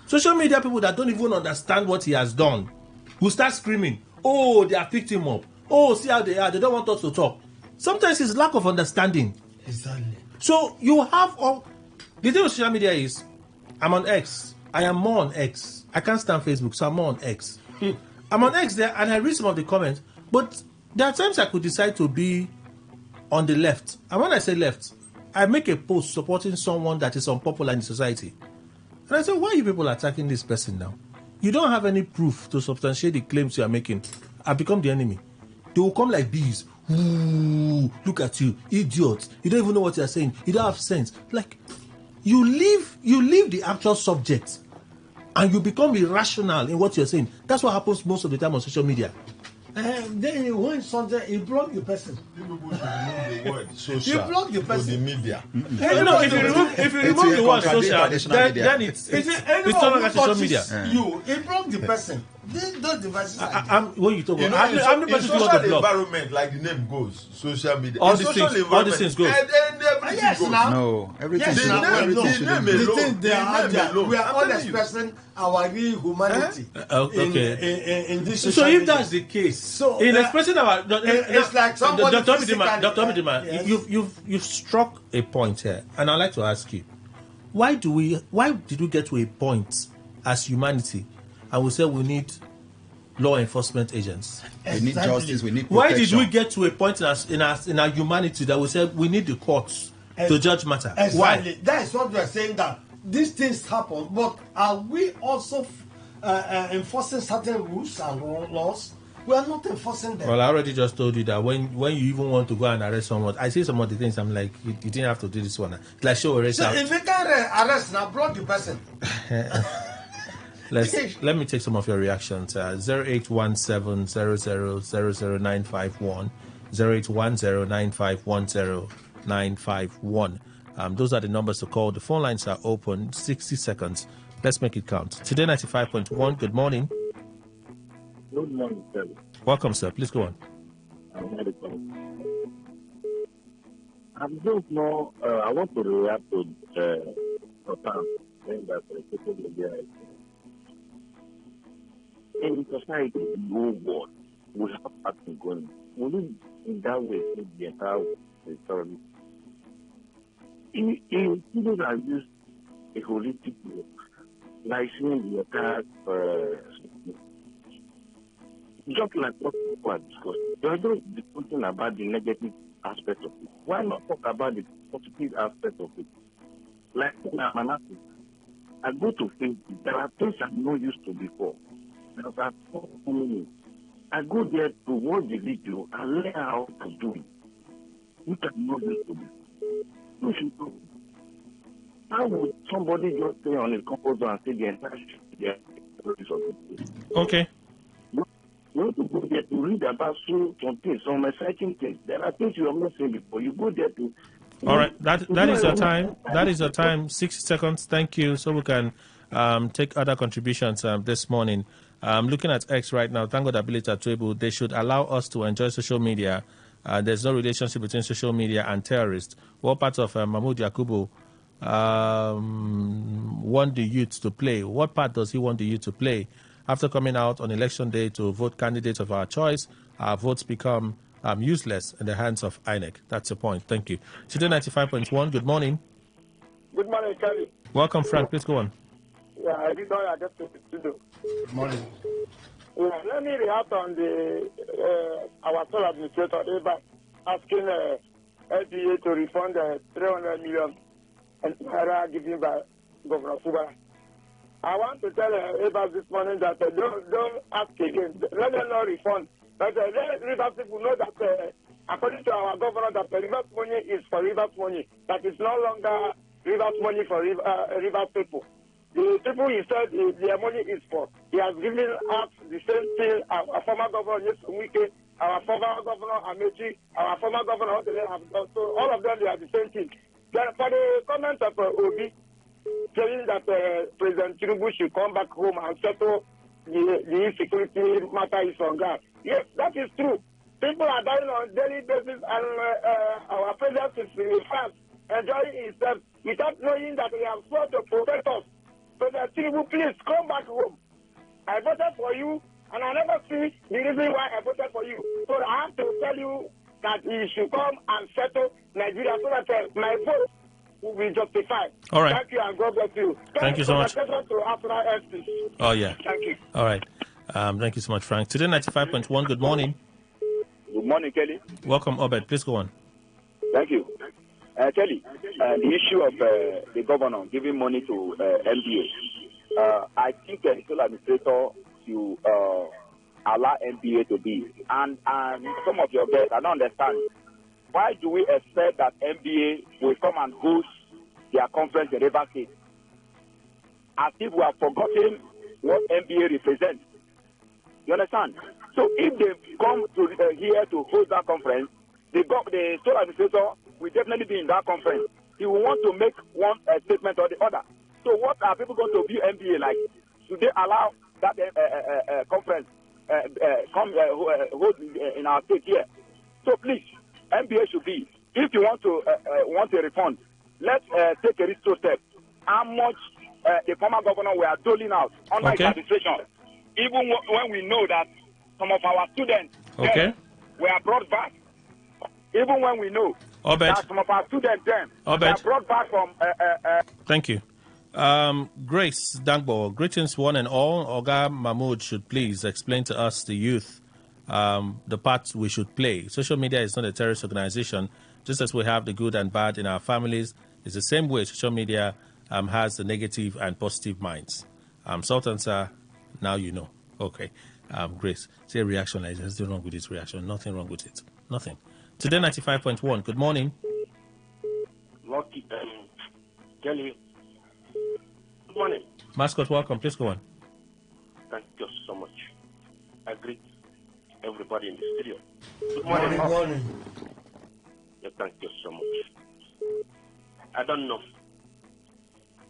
S1: Social media people that don't even understand what he has done will start screaming, oh, they are picked him up. Oh, see how they are. They don't want us to talk. Sometimes it's lack of understanding.
S6: Exactly.
S1: So you have all. The thing with social media is, I'm on X. I am more on X. I can't stand Facebook, so I'm more on X. I'm on X there, and I read some of the comments, but there are times I could decide to be on the left. And when I say left, I make a post supporting someone that is unpopular in society. And I say, why are you people attacking this person now? You don't have any proof to substantiate the claims you are making. I become the enemy. They will come like bees. Ooh, look at you, idiot. You don't even know what you are saying. You don't have sense. Like, you leave the actual subject and you become irrational in what you're saying. That's what happens most of the time on social media.
S6: Then when something, he block the person.
S4: People should remove the word social.
S6: You block the person.
S4: For the media.
S1: If you remove the word social, then it's no longer social media.
S6: You block the person. Those devices
S1: what you talk
S4: You
S1: about?
S4: know,
S1: How many
S4: in
S1: persons do you want to
S4: social
S1: block?
S4: environment, like the name goes, social media.
S1: All
S4: in
S1: these
S4: social
S1: things
S4: environment,
S1: goes.
S4: And everything
S6: Yes,
S4: goes.
S6: now.
S3: No, everything
S6: Yes,
S3: should,
S6: now.
S3: everything
S6: No.
S3: shouldn't
S4: The
S3: be.
S4: name
S6: The
S4: alone.
S6: thing they
S4: The
S6: are
S4: name
S6: there,
S4: alone.
S6: we are
S4: I'm
S6: all
S4: telling you.
S6: expressing our real humanity in this
S1: So
S6: social
S1: if
S6: media.
S1: that's the case,
S6: So,
S1: in expressing our,
S6: it's like somebody
S1: Dr.
S6: physically,
S1: Midima,
S6: yes.
S1: you've struck a point here, and I'd like to ask you, why did we get to a point as humanity, and we say we need law enforcement agents?
S3: We need justice. We need protection.
S1: Why did we get to a point in our humanity that we said we need the courts to judge matter?
S6: Exactly.
S1: Why?
S6: That is what we are saying, that these things happen, but are we also enforcing certain rules and laws? We are not enforcing them.
S1: Well, I already just told you that when you even want to go and arrest someone, I see some of the things, I'm like, you didn't have to do this one. It's like, show arrest.
S6: So if you can arrest now, block the person.
S1: Let me take some of your reactions. 0817-00000951, 0810-9510-951. Those are the numbers to call. The phone lines are open. 60 seconds. Let's make it count. Today 95.1. Good morning.
S8: Good morning, sir.
S1: Welcome, sir. Please go on.
S8: I don't know. I want to react to Papa saying that social media in society, no one will have something going. We live in that way in the entire story. In people that use a holistic way, like seeing the entire just like what people are discussing, there is no discussion about the negative aspect of it. Why not talk about the positive aspect of it? Like when I'm an artist, I go to Facebook. There are things I'm not used to before. There are so many. I go there to watch the video and learn how to do it. You cannot used to before. You should know. How would somebody just stay on his comfort zone and say the entire shit?
S1: Okay.
S8: You have to go there to read about some things, some exciting things. There are things you have not seen before. You go there to...
S1: All right, that is your time. That is your time. 60 seconds. Thank you. So we can take other contributions this morning. I'm looking at X right now. Thank God ability at Table. They should allow us to enjoy social media. There's no relationship between social media and terrorists. What part of Mahmoud Yakubu want the youth to play? What part does he want the youth to play? After coming out on election day to vote candidates of our choice, our votes become useless in the hands of INEC. That's the point. Thank you. Today 95.1. Good morning.
S9: Good morning, Kelly.
S1: Welcome, Frank. Please go on.
S9: Yeah, I did not just to do.
S1: Good morning.
S9: Yeah, let me react on the our sole administrator Eba asking LPA to refund 300 million and given by Governor Fuba. I want to tell Eba this morning that don't ask again. Let them not refund. But let Rivers people know that according to our governor, that the Rivers money is for Rivers money. That is no longer Rivers money for Rivers people. The people he said their money is for. He has given us the same thing our former governor Wike, our former governor Amechi, our former governor have done. So all of them, they are the same thing. Then for the comment of Obi saying that President Tinubu should come back home and settle the insecurity matter is on ground. Yes, that is true. People are dying on a daily basis, and our president is in France enjoying himself without knowing that he has sought to protect us. President Tinubu, please come back home. I voted for you, and I never see the reason why I voted for you. So I have to tell you that he should come and settle Nigeria so that my vote will be justified.
S1: All right.
S9: Thank you, and God bless you.
S1: Thank you so much.
S9: Oh,
S1: yeah.
S9: Thank you.
S1: All right. Thank you so much, Frank. Today 95.1. Good morning.
S23: Good morning, Kelly.
S1: Welcome, Obed. Please go on.
S23: Thank you. Kelly, the issue of the governor giving money to MBA, I think the sole administrator to allow MBA to be. And some of your guests, I don't understand. Why do we expect that MBA will come and host their conference in River State? As if we have forgotten what MBA represents. You understand? So if they come to here to host that conference, the sole administrator will definitely be in that conference. He will want to make one statement or the other. So what are people going to view MBA like? Should they allow that conference hold in our state here. So please, NBA should be, if you want a refund, let's take a retro step. How much the former governor were doling out under his administration, even when we know that some of our students were brought back, even when we know that some of our students then were brought back from...
S1: Thank you. Grace Dangbo, greetings one and all. Oga Mahmood should please explain to us, the youth, the part we should play. Social media is not a terrorist organization. Just as we have the good and bad in our families, it's the same way social media has the negative and positive minds. Sultan sir, now you know. Okay. Grace, say reaction. There's nothing wrong with this reaction. Nothing wrong with it. Nothing. Today 95.1. Good morning.
S12: Lucky, Kelly. Good morning.
S1: Mascot, welcome. Please go on.
S12: Thank you so much. I greet everybody in the studio. Good morning.
S6: Good morning.
S12: Yeah, thank you so much. I don't know.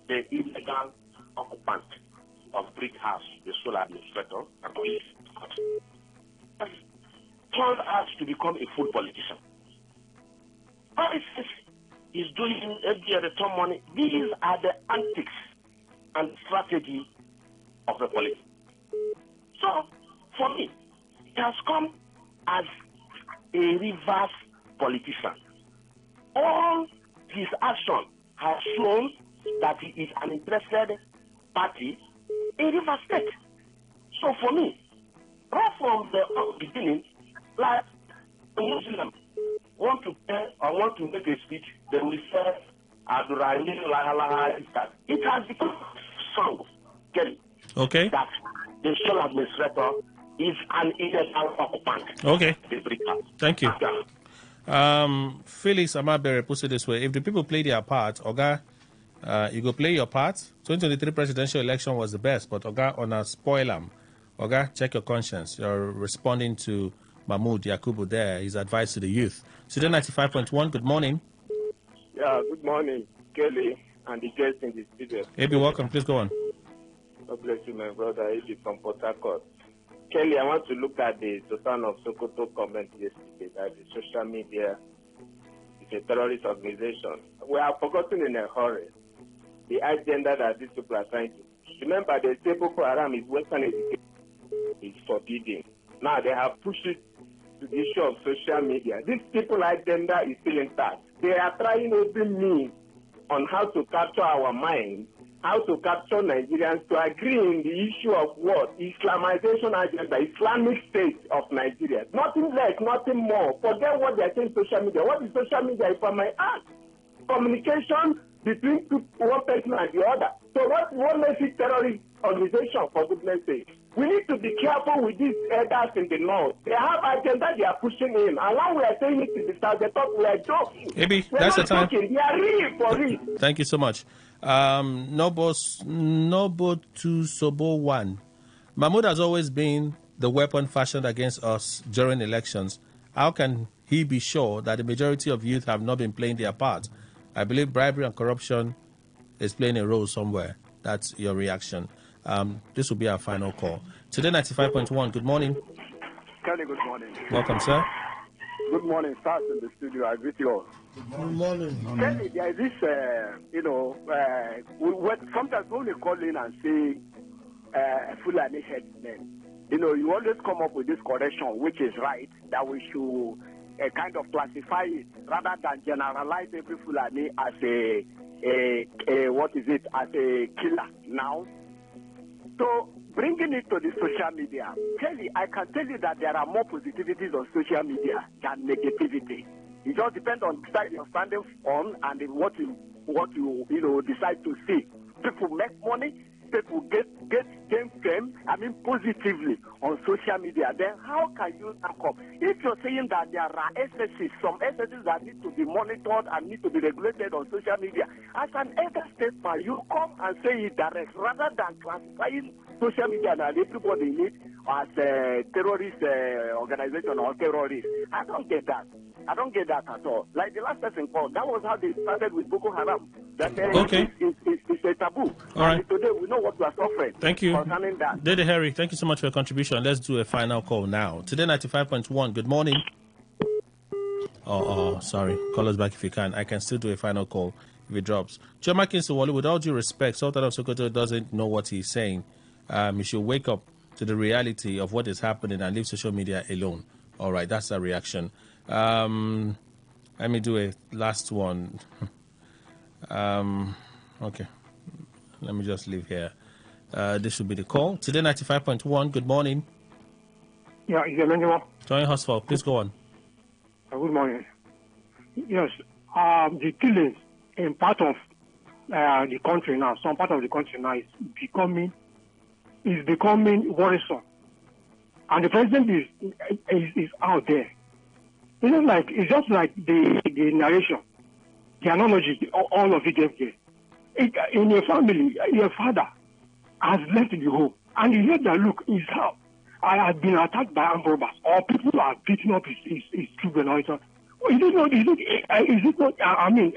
S12: The illegal occupant of Brick House, the sole administrator, turned out to become a full politician. ISIS is doing every return money. These are the antics and strategy of the police. So, for me, it has come as a reverse politician. All his action has shown that he is an interested party in River State. So for me, right from the beginning, like a Muslim want to pay or want to make a speech, they will say, it has become song, Kelly.
S1: Okay.
S12: That the sole administrator is an illegal occupant.
S1: Okay. Thank you. Felix Amabere puts it this way: if the people play their part, Oga, you go play your part. 2023 presidential election was the best, but Oga, on a spoiler, Oga, check your conscience. You're responding to Mahmoud Yakubu there, his advice to the youth. Today 95.1, good morning.
S14: Yeah, good morning, Kelly, and the guests in the studio.
S1: AB, welcome. Please go on.
S14: God bless you, my brother. AB from Port Harcourt. Kelly, I want to look at the Sultan of Sokoto comment yesterday that the social media is a terrorist organization. We are forgotten in a hurry the agenda that these people are trying to. Remember, the say Boko Haram is Western education. It's forbidden. Now they have pushed it to the issue of social media. This people agenda is still intact. They are trying every means on how to capture our minds, how to capture Nigerians to agree in the issue of what? Islamization agenda, Islamic State of Nigeria. Nothing less, nothing more. Forget what they are saying social media. What is social media, if I may ask? Communication between one person and the other. So what makes it terrorist organization, for goodness sake? We need to be careful with these elders in the north. They have agenda they are pushing in. And when we are saying it to the south, they thought we are joking.
S1: Maybe that's the time.
S14: Joking. They are real for real.
S1: Thank you so much. Nobo to Sobo 1. Mahmoud has always been the weapon fashioned against us during elections. How can he be sure that the majority of youth have not been playing their part? I believe bribery and corruption is playing a role somewhere. That's your reaction. This will be our final call. Today 95.1, good morning.
S15: Kelly, good morning.
S1: Welcome, sir.
S15: Good morning, stars in the studio. I greet you all.
S6: Good morning.
S15: Kelly, there is this, sometimes when we call in and say Fulani headsmen, you always come up with this correction, which is right, that we should kind of classify it rather than generalize every Fulani as as a killer now. So, bringing it to the social media, Kelly, I can tell you that there are more positivities on social media than negativity. It just depends on the side you're standing on and what you decide to see. People make money, people get fame, positively on social media. Then how can you come up? If you're saying that there are excesses, some excesses that need to be monitored and need to be regulated on social media, as an elder statesman, you come and say it direct rather than classifying social media and everybody in it as a terrorist organization or terrorist. I don't get that. I don't get that at all. Like the last person called, that was how they started with Boko Haram. That
S1: Okay.
S15: It's a taboo.
S1: All right.
S15: And today we know what we are suffering.
S1: Thank you.
S15: Concerning that.
S1: Dede Harry, thank you so much for your contribution. Let's do a final call now. Today 95.1, good morning. Oh, sorry. Call us back if you can. I can still do a final call if it drops. Chioma Kinsewale, with all due respect, Sultan of Sokoto doesn't know what he's saying. He should wake up to the reality of what is happening and leave social media alone. All right, that's a reaction. Let me do a last one. Okay. Let me just leave here. This should be the call. Today 95.1, good morning.
S16: Yeah, is Emmanuel?
S1: Join Hosford, please go on.
S16: Good morning. Yes, the killings in part of the country now, some part of the country now is becoming worrisome, and the president is out there. It's just like the narration, the analogy, all of it gave there. In your family, your father has left the home, and you hear that look is how I have been attacked by armed robbers, or people who are beating up his children. Or is it not? I mean,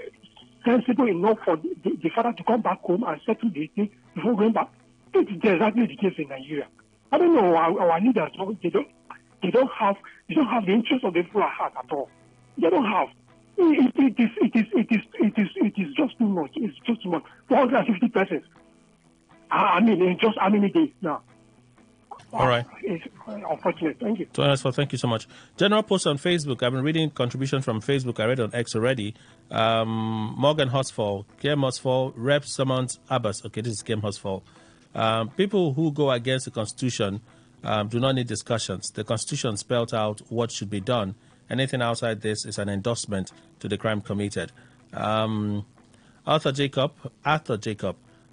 S16: sensible enough for the father to come back home and settle the thing before going back? It's exactly the case in Nigeria. I don't know. Our leaders they don't have the interest of the people at heart at all. They don't have. It is just too much. It's just too much. 450 persons. I mean, in just how many days now?
S1: All right.
S16: It's unfortunate. Thank you.
S1: Thank you so much. General post on Facebook. I've been reading contributions from Facebook. I read on X already. Morgan Hosfall, Kem Hosfall, Rep Summons Abbas. Okay, this is Kem Hosfall. People who go against the Constitution do not need discussions. The Constitution spelled out what should be done. Anything outside this is an endorsement to the crime committed. Arthur Jacob.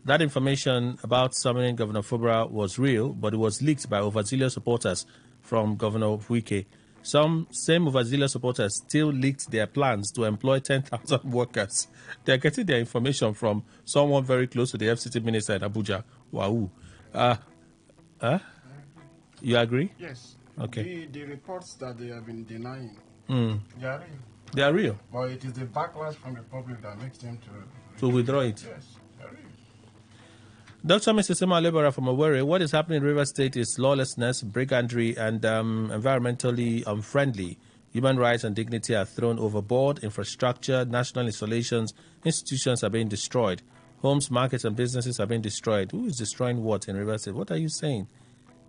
S1: That information about summoning Governor Fubara was real, but it was leaked by overzealous supporters from Governor Wike. Some same overzealous supporters still leaked their plans to employ 10,000 workers. They're getting their information from someone very close to the FCT minister in Abuja. Wow. You agree?
S2: Yes.
S1: Okay.
S2: The reports that they have been denying, they are real.
S1: They are real?
S2: But it is the backlash from the public that makes them
S1: to withdraw it.
S2: Yes.
S1: Dr. Mr. Sema Lebara from Owerri, what is happening in River State is lawlessness, brigandry, and environmentally unfriendly. Human rights and dignity are thrown overboard. Infrastructure, national installations, institutions are being destroyed. Homes, markets, and businesses are being destroyed. Who is destroying what in River State? What are you saying?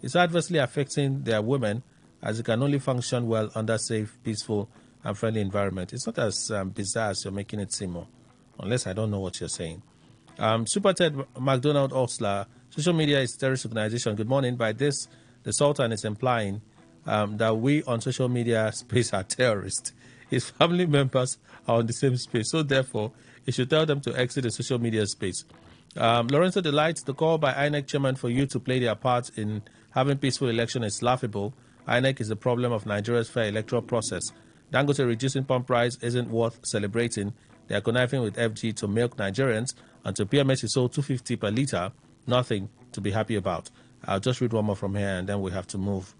S1: It's adversely affecting their women, as it can only function well under safe, peaceful, and friendly environment. It's not as bizarre as you're making it seem, unless I don't know what you're saying. Super Ted McDonald Osler, social media is a terrorist organization. Good morning. By this, the Sultan is implying that we on social media space are terrorists. His family members are on the same space. So therefore, he should tell them to exit the social media space. Lorenzo Delight, the call by INEC chairman for you to play their part in having peaceful election is laughable. INEC is the problem of Nigeria's fair electoral process. Dangote reducing pump price isn't worth celebrating. They are conniving with FG to milk Nigerians, and to PMS is sold 250 per litre. Nothing to be happy about. I'll just read one more from here and then we have to move.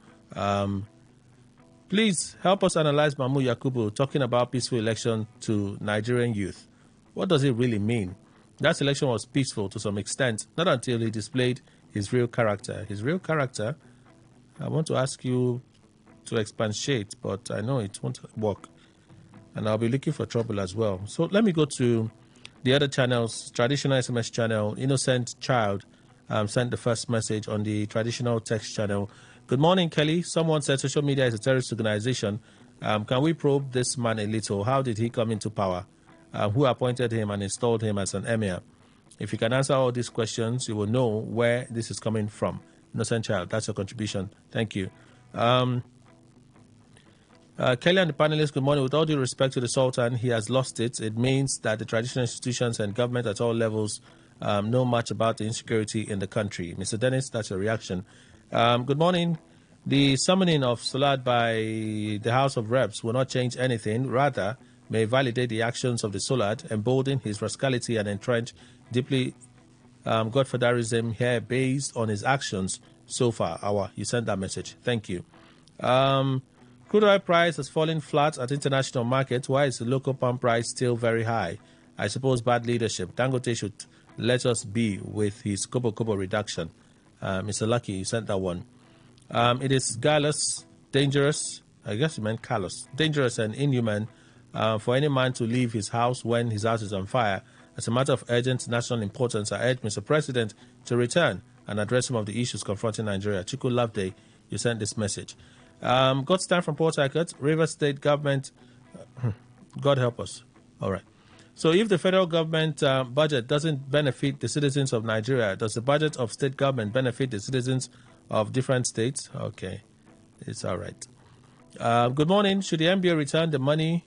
S1: Please help us analyze Mamu Yakubu talking about peaceful election to Nigerian youth. What does it really mean? That election was peaceful to some extent, not until he displayed his real character. His real character, I want to ask you to expatiate, but I know it won't work. And I'll be looking for trouble as well. So let me go to the other channels. Traditional SMS channel, Innocent Child sent the first message on the traditional text channel. Good morning, Kelly. Someone said social media is a terrorist organization. Can we probe this man a little? How did he come into power? Who appointed him and installed him as an emir? If you can answer all these questions, you will know where this is coming from. Innocent Child, that's your contribution. Thank you. Kelly and the panelists, good morning. With all due respect to the Sultan, he has lost it. It means that the traditional institutions and government at all levels know much about the insecurity in the country. Mr. Dennis, that's your reaction. Good morning. The summoning of Salat by the House of Reps will not change anything. Rather, may validate the actions of the Salat, embolden his rascality and entrench deeply godfatherism here based on his actions so far. You sent that message. Thank you. Crude oil price has fallen flat at international markets. Why is the local pump price still very high? I suppose bad leadership. Dangote should let us be with his kobo reduction. Mr. Lucky, you sent that one. It is guileless, dangerous, I guess you meant callous, dangerous and inhuman for any man to leave his house when his house is on fire. As a matter of urgent national importance, I urge Mr. President to return and address some of the issues confronting Nigeria. Chiku Loveday, you sent this message. God's time from Port Harcourt, Rivers State government, God help us. All right. So if the federal government budget doesn't benefit the citizens of Nigeria, does the budget of state government benefit the citizens of different states? Okay, it's all right. Good morning. Should the MBA return the money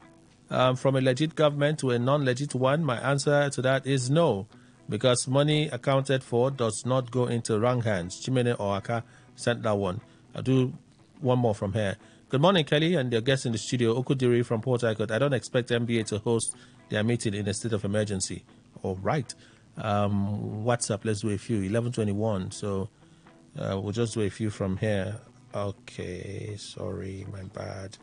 S1: from a legit government to a non-legit one? My answer to that is no, because money accounted for does not go into wrong hands. Chimene Oaka sent that one. I'll do one more from here. Good morning, Kelly, and your guest in the studio, Okudiri from Port Harcourt. I don't expect MBA to host their meeting in a state of emergency. All right. What's up? Let's do a few. 11:21. So we'll just do a few from here. Okay. Sorry, my bad.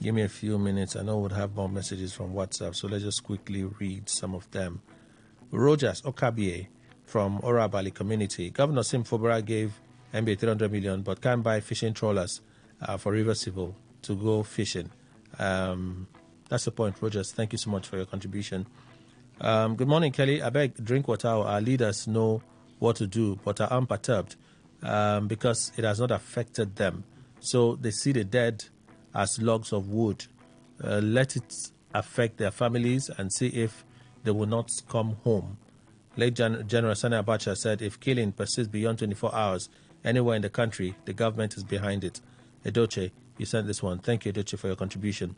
S1: Give me a few minutes. I know we'll have more messages from WhatsApp, so let's just quickly read some of them. Rogers Okabie from Orabali community. Governor Sim Fobara gave MBA 300 million, but can't buy fishing trawlers for River Civil to go fishing. That's the point, Rogers. Thank you so much for your contribution. Good morning, Kelly. I beg, drink water. Our leaders know what to do, but are unperturbed because it has not affected them. So they see the dead as logs of wood. Let it affect their families and see if they will not come home. Late General Sani Abacha said, if killing persists beyond 24 hours anywhere in the country, the government is behind it. Edoche, you sent this one. Thank you, Edoche, for your contribution.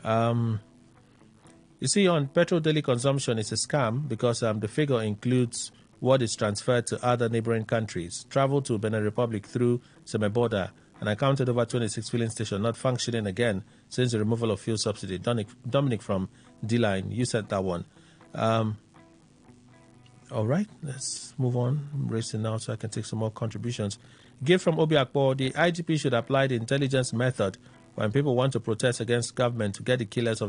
S1: You see, on petrol daily consumption, it's a scam because the figure includes what is transferred to other neighboring countries. Travel to Benin Republic through Semeboda, and I counted over 26 filling stations not functioning again since the removal of fuel subsidy. Dominic from D-Line, you sent that one. All right, let's move on. I'm racing now so I can take some more contributions. Gift from Obi Akpo, the IGP should apply the intelligence method when people want to protest against government to get the killers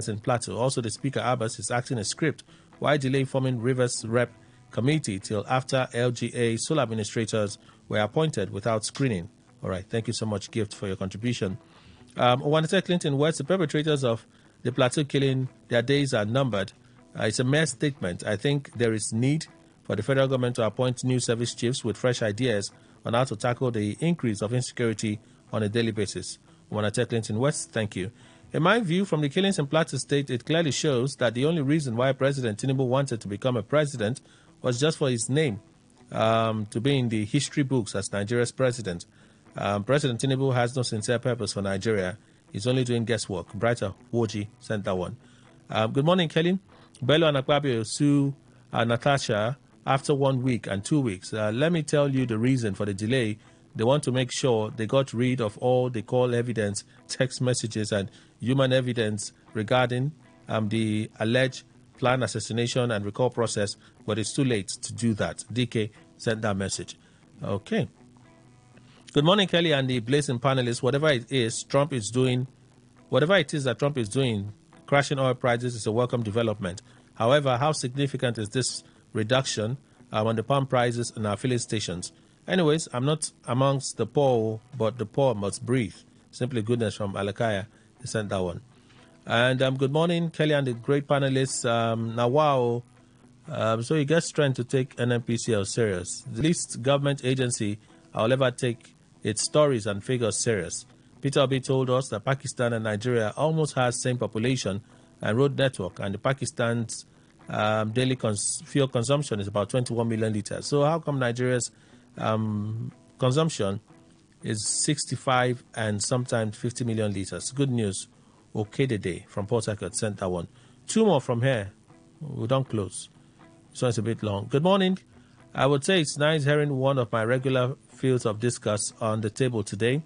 S1: in Plateau. Also, the Speaker Abbas is acting a script. Why delay forming Rivers Rep Committee till after LGA sole administrators were appointed without screening? All right, thank you so much, Gift, for your contribution. Owanete Clinton West, the perpetrators of the Plateau killing, their days are numbered. It's a mere statement. I think there is need for the federal government to appoint new service chiefs with fresh ideas on how to tackle the increase of insecurity on a daily basis. Owanete Clinton West, thank you. In my view, from the killings in Plateau State, it clearly shows that the only reason why President Tinubu wanted to become a president was just for his name to be in the history books as Nigeria's president. President Tinubu has no sincere purpose for Nigeria. He's only doing guesswork. Brighter Woji sent that one. Good morning, Kelly. Bello and Akpabio sue Natasha after 1 week and 2 weeks. Let me tell you the reason for the delay. They want to make sure they got rid of all they call evidence, text messages, and human evidence regarding the alleged planned assassination and recall process, but it's too late to do that. DK sent that message. Okay. Good morning, Kelly and the blazing panelists. Whatever it is that Trump is doing, crashing oil prices is a welcome development. However, how significant is this reduction on the pump prices in our filling stations? Anyways, I'm not amongst the poor, but the poor must breathe. Simply goodness from Alakaya. He sent that one. And good morning, Kelly and the great panelists. Now, wow. So you get strength to take NNPCL serious. The least government agency I'll ever take its stories and figures serious. Peter Obi told us that Pakistan and Nigeria almost has same population and road network, and the Pakistan's daily fuel consumption is about 21 million liters. So how come Nigeria's consumption is 65 and sometimes 50 million liters? Good news. Okay, the day from Port Harcourt sent that one. Two more from here. We don't close. So it's a bit long. Good morning. I would say it's nice hearing one of my regular fields of discuss on the table today.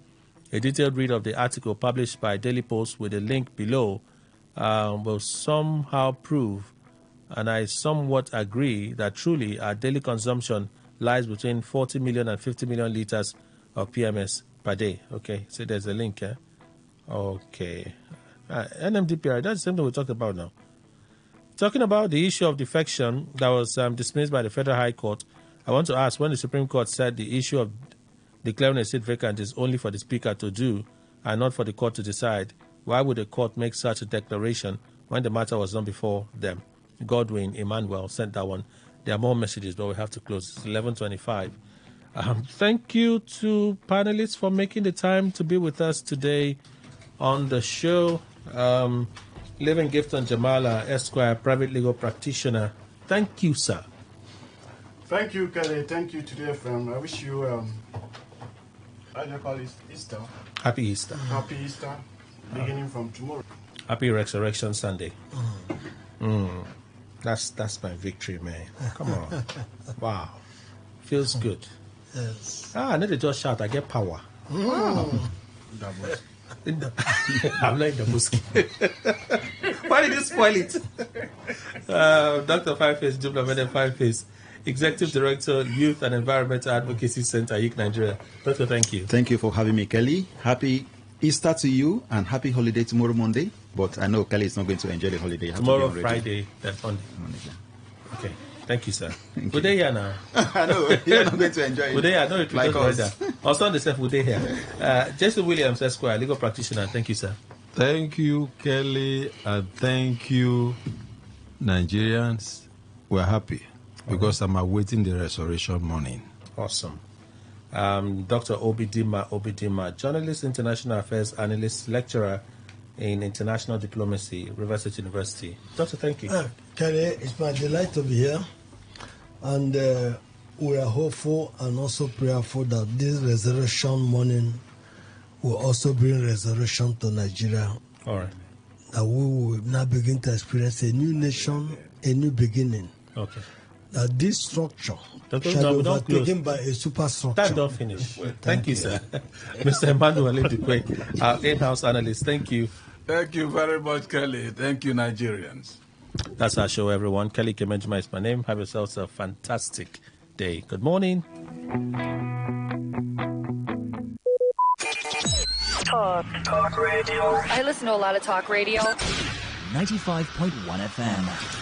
S1: A detailed read of the article published by Daily Post with a link below will somehow prove, and I somewhat agree, that truly our daily consumption lies between 40 million and 50 million liters of PMS per day. Okay, so there's a link here. Okay, NMDPR, that's the same thing we talked about now. Talking about the issue of defection that was dismissed by the Federal High Court, I want to ask, when the Supreme Court said the issue of declaring a seat vacant is only for the Speaker to do and not for the court to decide, why would the court make such a declaration when the matter was done before them? Godwin Emmanuel sent that one. There are more messages, but we have to close. It's 11:25. Thank you to panelists for making the time to be with us today on the show. Living Gifton Jamala, Esquire, private legal practitioner. Thank you, sir.
S2: Thank you, Kelly. Thank you, Today FM. I wish you, how do you call it? Easter.
S1: Happy Easter.
S2: Happy Easter, beginning from tomorrow.
S1: Happy Resurrection Sunday. That's my victory, man. Come on. Wow. Feels good.
S6: Yes.
S1: I need to just shout, I get power. Wow. I'm like the musky. Why did you spoil it? Dr. Fiveface, Dupla Fiveface, Executive Director, Youth and Environmental Advocacy Center, YIC Nigeria. Doctor, thank you.
S3: Thank you for having me, Kelly. Happy Easter to you and happy holiday tomorrow, Monday. But I know Kelly is not going to enjoy the holiday.
S1: Tomorrow, Friday, then Monday. Okay. Thank you, sir. Good day here now.
S3: I know. You're not going to enjoy it.
S1: Good day. I know it
S3: like us.
S1: Also on the self, good day here. Jason Williams, Esquire, legal practitioner. Thank you, sir.
S4: Thank you, Kelly, and thank you, Nigerians. We're happy because I'm awaiting the resurrection morning.
S1: Awesome. Dr. Obidima, journalist, international affairs analyst, lecturer in international diplomacy, River State University. Doctor, thank you.
S6: Kelly, it's my delight to be here. And we are hopeful and also prayerful that this resurrection morning will also bring resurrection to Nigeria.
S1: All right.
S6: That we will now begin to experience a new nation, a new beginning.
S1: Okay.
S6: That this structure
S1: Dr.
S6: shall be overtaken by a superstructure.
S1: Time don't finish. Thank you, sir. Mr. Emmanuel Ndukwe, our in-house analyst. Thank you.
S5: Thank you very much, Kelly. Thank you, Nigerians.
S1: That's our show, everyone. Kelly Kemenjima is my name. Have yourselves a fantastic day. Good morning.
S21: Talk radio. I listen to a lot of talk radio.
S22: 95.1 FM.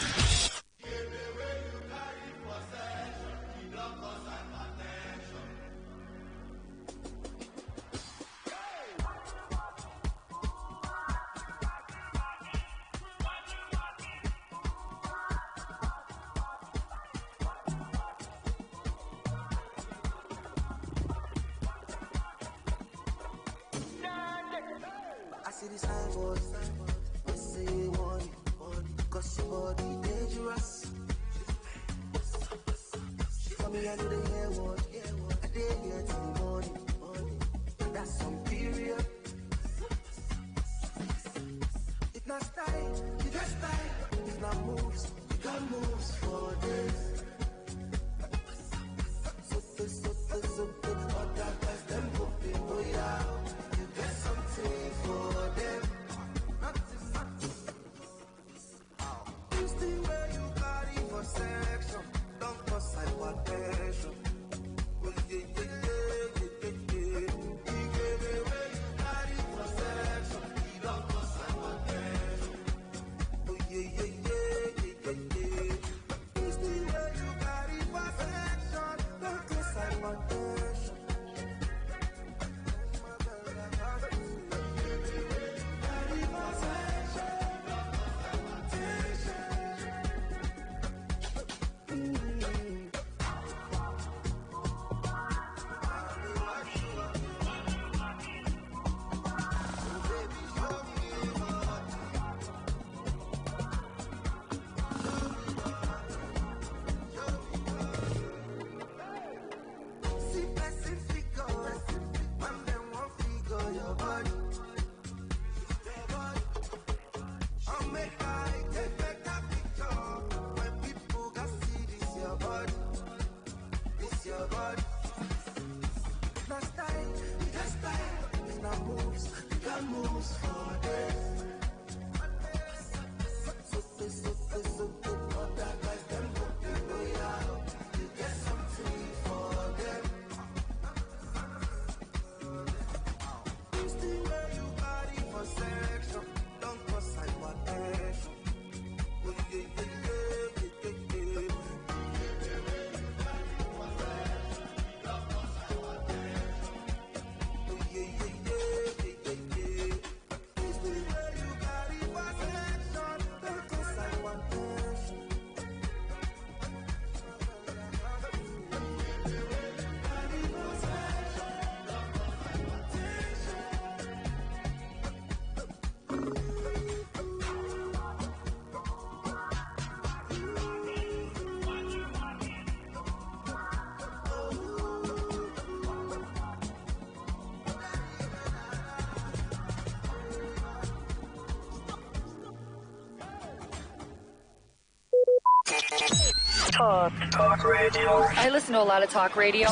S21: Talk radio. I listen to a lot of talk radio.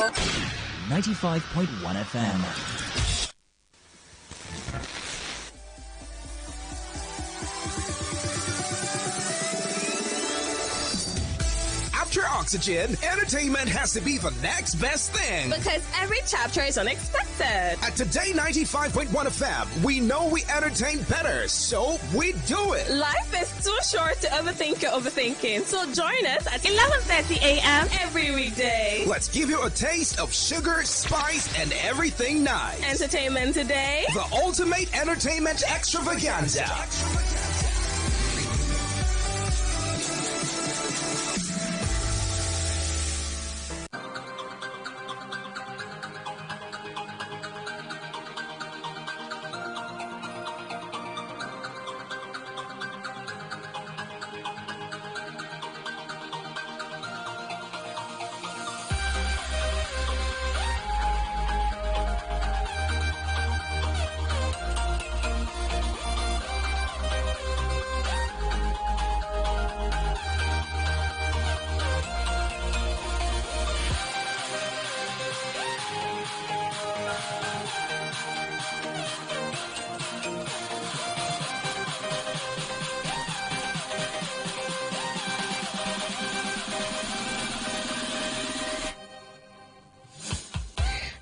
S22: 95.1 FM.
S17: After Oxygen, entertainment has to be the next best thing.
S19: Because every chapter is unexpected.
S17: At Today 95.1 FM, we know we entertain better, so we do it.
S19: Life is too short to overthink your overthinking. So join us at 11:30 a.m. every weekday.
S17: Let's give you a taste of sugar, spice, and everything nice.
S19: Entertainment Today.
S17: The ultimate entertainment extravaganza.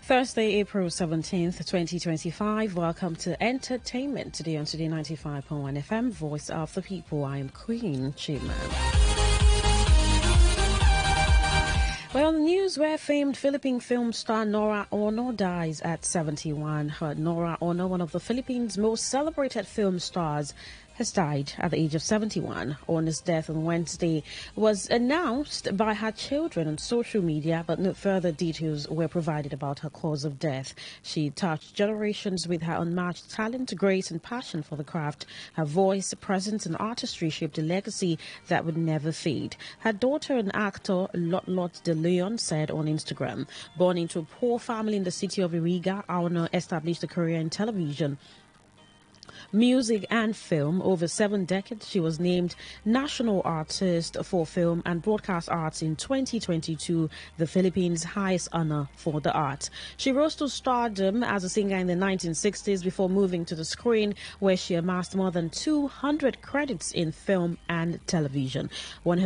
S20: Thursday, April 17th, 2025. Welcome to Entertainment today on Today 95.1 FM, Voice of the People. I am Queen Chima. Well, the news where famed Philippine film star Nora Ono dies at 71. Nora Ono, one of the Philippines' most celebrated film stars, has died at the age of 71. Ono's death on Wednesday was announced by her children on social media, but no further details were provided about her cause of death. She touched generations with her unmatched talent, grace, and passion for the craft. Her voice, presence, and artistry shaped a legacy that would never fade. Her daughter and actor Lot De Leon said on Instagram, born into a poor family in the city of Iriga, Ono established a career in television, music and film. Over 7 decades, she was named National Artist for Film and Broadcast Arts in 2022, the Philippines' highest honor for the art. She rose to stardom as a singer in the 1960s before moving to the screen, where she amassed more than 200 credits in film and television. One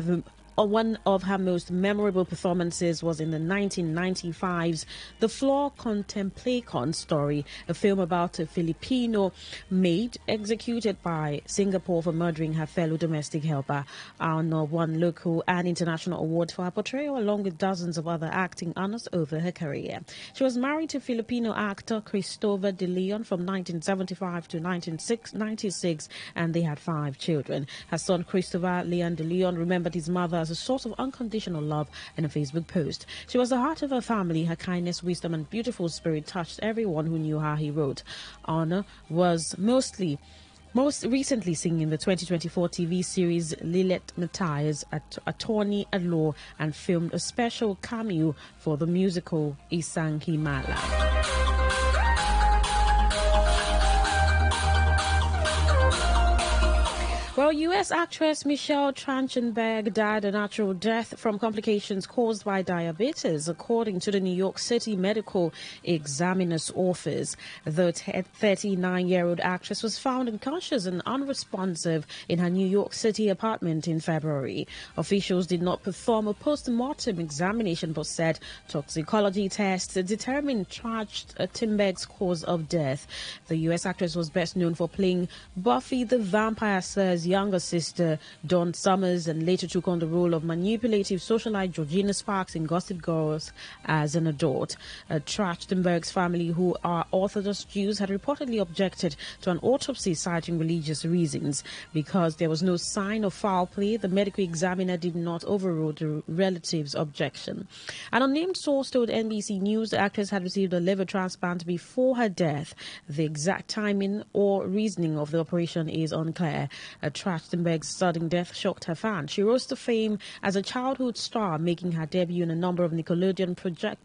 S20: of her most memorable performances was in the 1995's The Floor Contemplecon Story, a film about a Filipino maid executed by Singapore for murdering her fellow domestic helper. Ono won local and international awards for her portrayal, along with dozens of other acting honors over her career. She was married to Filipino actor Christopher De Leon from 1975 to 1996, and they had 5 children. Her son Christopher Leon De Leon remembered his mother as a source of unconditional love in a Facebook post. She was the heart of her family. Her kindness, wisdom, and beautiful spirit touched everyone who knew her, he wrote. Anna was most recently singing in the 2024 TV series Lilith Matthias, attorney at law, and filmed a special cameo for the musical Isang Himala. Well, U.S. actress Michelle Trachtenberg died a natural death from complications caused by diabetes, according to the New York City Medical Examiner's Office. The 39-year-old actress was found unconscious and unresponsive in her New York City apartment in February. Officials did not perform a post-mortem examination, but said toxicology tests determined Trachtenberg's cause of death. The U.S. actress was best known for playing Buffy the Vampire Slayer's younger sister, Dawn Summers, and later took on the role of manipulative socialite Georgina Sparks in Gossip Girls as an adult. Trachtenberg's family, who are Orthodox Jews, had reportedly objected to an autopsy citing religious reasons. Because there was no sign of foul play, the medical examiner did not overrule the relatives' objection. An unnamed source told NBC News the actress had received a liver transplant before her death. The exact timing or reasoning of the operation is unclear. Trachtenberg's sudden death shocked her fans. She rose to fame as a childhood star, making her debut in a number of Nickelodeon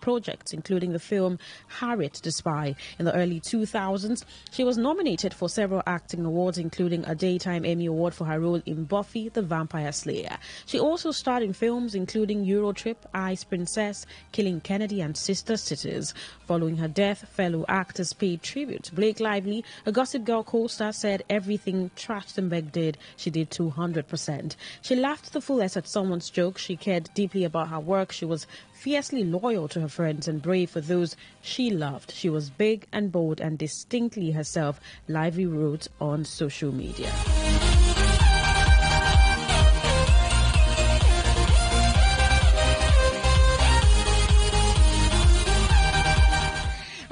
S20: projects, including the film Harriet the Spy. In the early 2000s, she was nominated for several acting awards, including a Daytime Emmy Award for her role in Buffy the Vampire Slayer. She also starred in films including Eurotrip, Ice Princess, Killing Kennedy, and Sister Cities. Following her death, fellow actors paid tribute. Blake Lively, a Gossip Girl co-star, said everything Trachtenberg did, she did 200%. She laughed the fullest at someone's joke. She cared deeply about her work. She was fiercely loyal to her friends and brave for those she loved. She was big and bold and distinctly herself, Lively wrote on social media.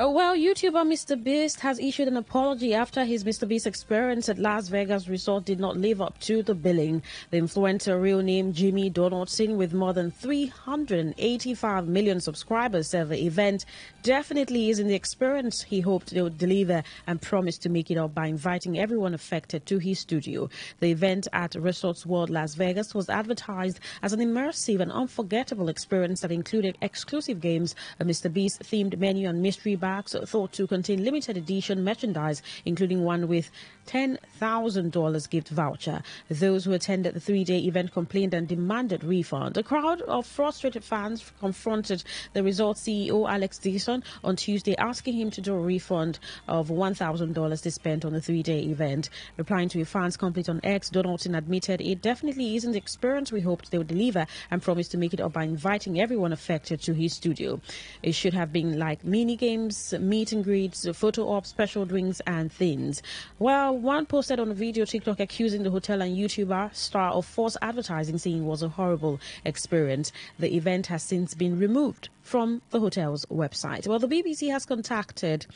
S20: Well, YouTuber Mr. Beast has issued an apology after his Mr. Beast experience at Las Vegas resort did not live up to the billing. The influencer, real name Jimmy Donaldson, with more than 385 million subscribers, said the event definitely isn't the experience he hoped they would deliver and promised to make it up by inviting everyone affected to his studio. The event at Resorts World Las Vegas was advertised as an immersive and unforgettable experience that included exclusive games, a Mr. Beast-themed menu, and mystery bags thought to contain limited edition merchandise, including one with $10,000 gift voucher. Those who attended the 3-day event complained and demanded refund. A crowd of frustrated fans confronted the resort CEO Alex Dixon on Tuesday, asking him to do a refund of $1,000 they spent on the 3-day event. Replying to a fan's complaint on X, Donaldson admitted it definitely isn't the experience we hoped they would deliver and promised to make it up by inviting everyone affected to his studio. It should have been like mini games, meet and greets, photo ops, special drinks, and things. Well, one posted on a video TikTok accusing the hotel and YouTuber star of false advertising, saying it was a horrible experience. The event has since been removed from the hotel's website. Well, the BBC has contacted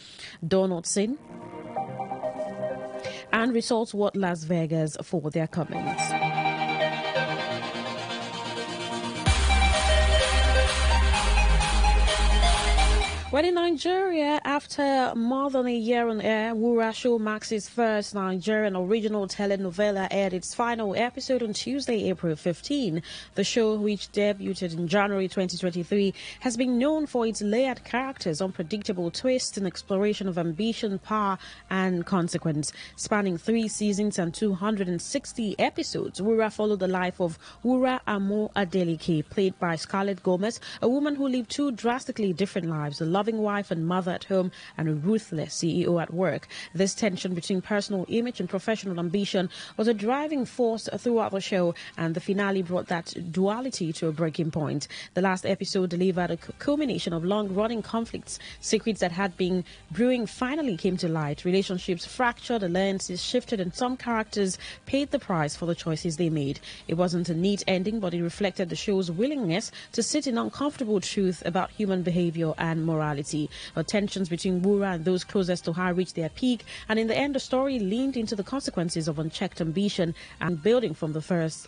S20: Donaldson and Resorts World Las Vegas for their comments. Well, in Nigeria, after more than a year on air, Wura Show marks its first Nigerian original telenovela, aired its final episode on Tuesday, April 15. The show, which debuted in January 2023, has been known for its layered characters, unpredictable twists, and exploration of ambition, power, and consequence. Spanning 3 seasons and 260 episodes, Wura followed the life of Wura Amo Adeleke, played by Scarlett Gomez, a woman who lived 2 drastically different lives, a loving wife and mother at home and a ruthless CEO at work. This tension between personal image and professional ambition was a driving force throughout the show, and the finale brought that duality to a breaking point. The last episode delivered a culmination of long-running conflicts. Secrets that had been brewing finally came to light. Relationships fractured, alliances shifted, and some characters paid the price for the choices they made. It wasn't a neat ending, but it reflected the show's willingness to sit in uncomfortable truth about human behavior and morality. Tensions between Wura and those closest to her reached their peak, and in the end, the story leaned into the consequences of unchecked ambition and building from the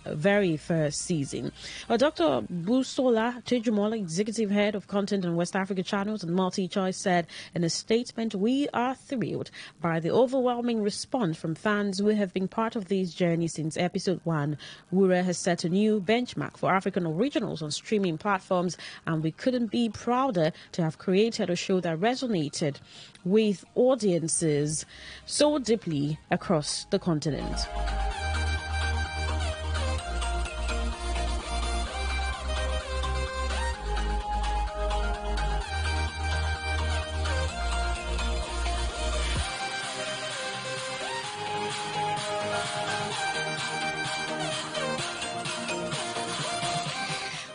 S20: very first season. Dr. Busola Tejumola, executive head of content and West Africa channels and MultiChoice, said in a statement, "We are thrilled by the overwhelming response from fans who have been part of this journey since episode 1. Wura has set a new benchmark for African originals on streaming platforms, and we couldn't be prouder to have created a show that resonated with audiences so deeply across the continent."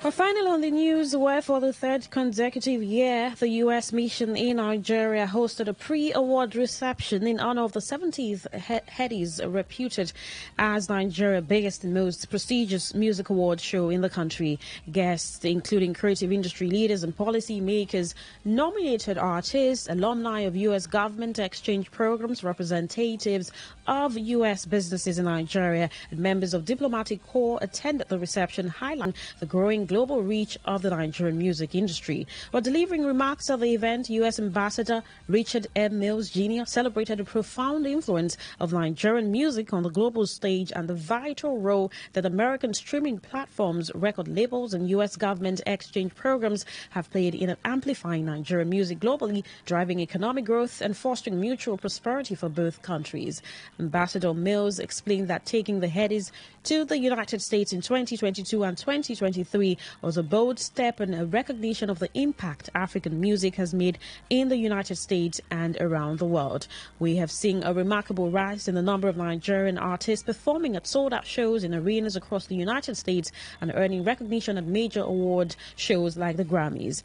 S20: Well, finally on the news, where for the 3rd consecutive year, the U.S. mission in Nigeria hosted a pre-award reception in honor of the 70th Headies, reputed as Nigeria's biggest and most prestigious music award show in the country. Guests, including creative industry leaders and policy makers, nominated artists, alumni of U.S. government exchange programs, representatives of U.S. businesses in Nigeria, and members of diplomatic corps attended the reception, highlighting the growing global reach of the Nigerian music industry. While delivering remarks at the event, U.S. Ambassador Richard M. Mills Jr. celebrated the profound influence of Nigerian music on the global stage and the vital role that American streaming platforms, record labels, and U.S. government exchange programs have played in amplifying Nigerian music globally, driving economic growth and fostering mutual prosperity for both countries. Ambassador Mills explained that taking the Headies to the United States in 2022 and 2023 was a bold step and a recognition of the impact African music has made in the United States and around the world. We have seen a remarkable rise in the number of Nigerian artists performing at sold-out shows in arenas across the United States and earning recognition at major award shows like the Grammys.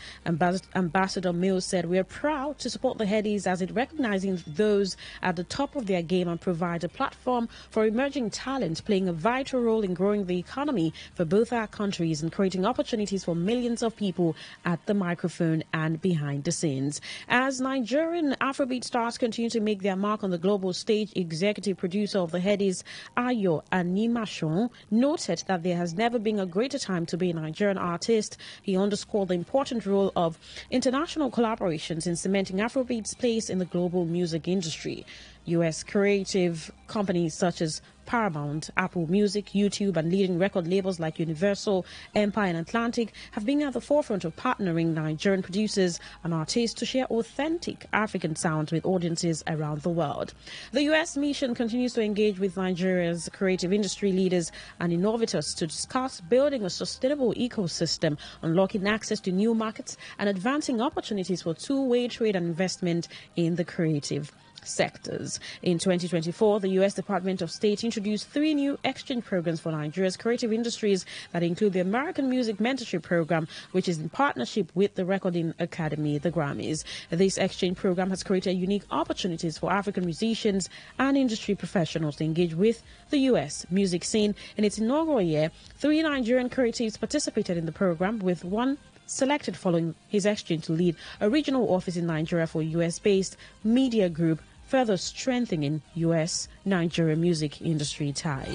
S20: Ambassador Mills said, "We are proud to support the Headies as it recognizes those at the top of their game and provides a platform for emerging talent, playing a vital role in growing the economy for both our countries and creating opportunities for millions of people at the microphone and behind the scenes." As Nigerian Afrobeat stars continue to make their mark on the global stage, executive producer of the Headies, Ayo Animashon, noted that there has never been a greater time to be a Nigerian artist. He underscored the important role of international collaborations in cementing Afrobeat's place in the global music industry. U.S. creative companies such as Paramount, Apple Music, YouTube, and leading record labels like Universal, Empire, and Atlantic have been at the forefront of partnering Nigerian producers and artists to share authentic African sounds with audiences around the world. The U.S. mission continues to engage with Nigeria's creative industry leaders and innovators to discuss building a sustainable ecosystem, unlocking access to new markets, and advancing opportunities for two-way trade and investment in the creative sectors. In 2024, the U.S. Department of State introduced 3 new exchange programs for Nigeria's creative industries that include the American Music Mentorship Program, which is in partnership with the Recording Academy, the Grammys. This exchange program has created unique opportunities for African musicians and industry professionals to engage with the U.S. music scene. In its inaugural year, 3 Nigerian creatives participated in the program, with one selected following his exchange to lead a regional office in Nigeria for U.S.-based media group, further strengthening U.S.-Nigeria music industry ties.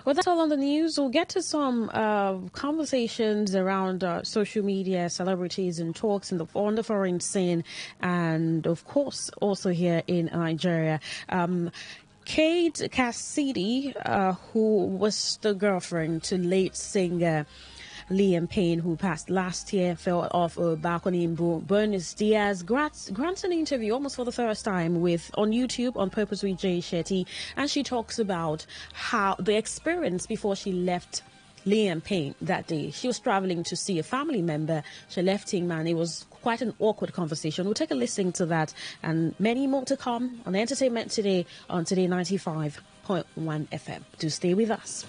S20: Well, that's all on the news. We'll get to some conversations around social media, celebrities and talks on the foreign scene, and of course also here in Nigeria. Kate Cassidy, who was the girlfriend to late singer Liam Payne, who passed last year, fell off a balcony in Buenos Dias, grants an interview almost for the first time on YouTube on Purpose with Jay Shetty, and she talks about how the experience before she left Liam Payne that day. She was traveling to see a family member. She left him, and it was quite an awkward conversation. We'll take a listen to that and many more to come on Entertainment Today on Today 95.1 FM. Do stay with us.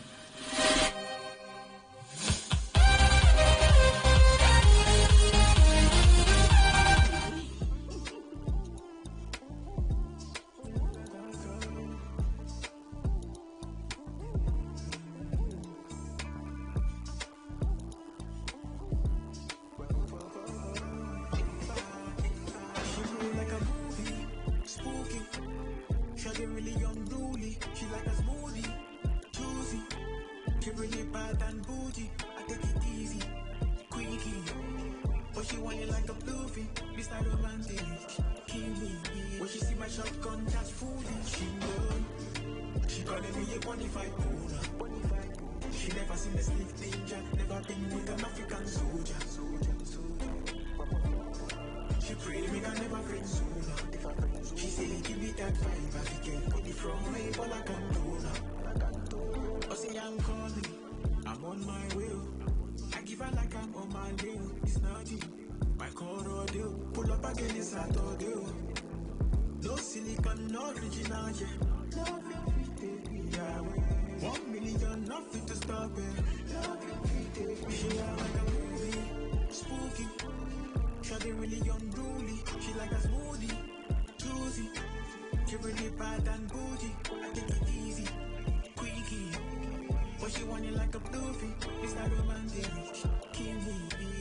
S10: but she want it like a bluefin. It's that romantic.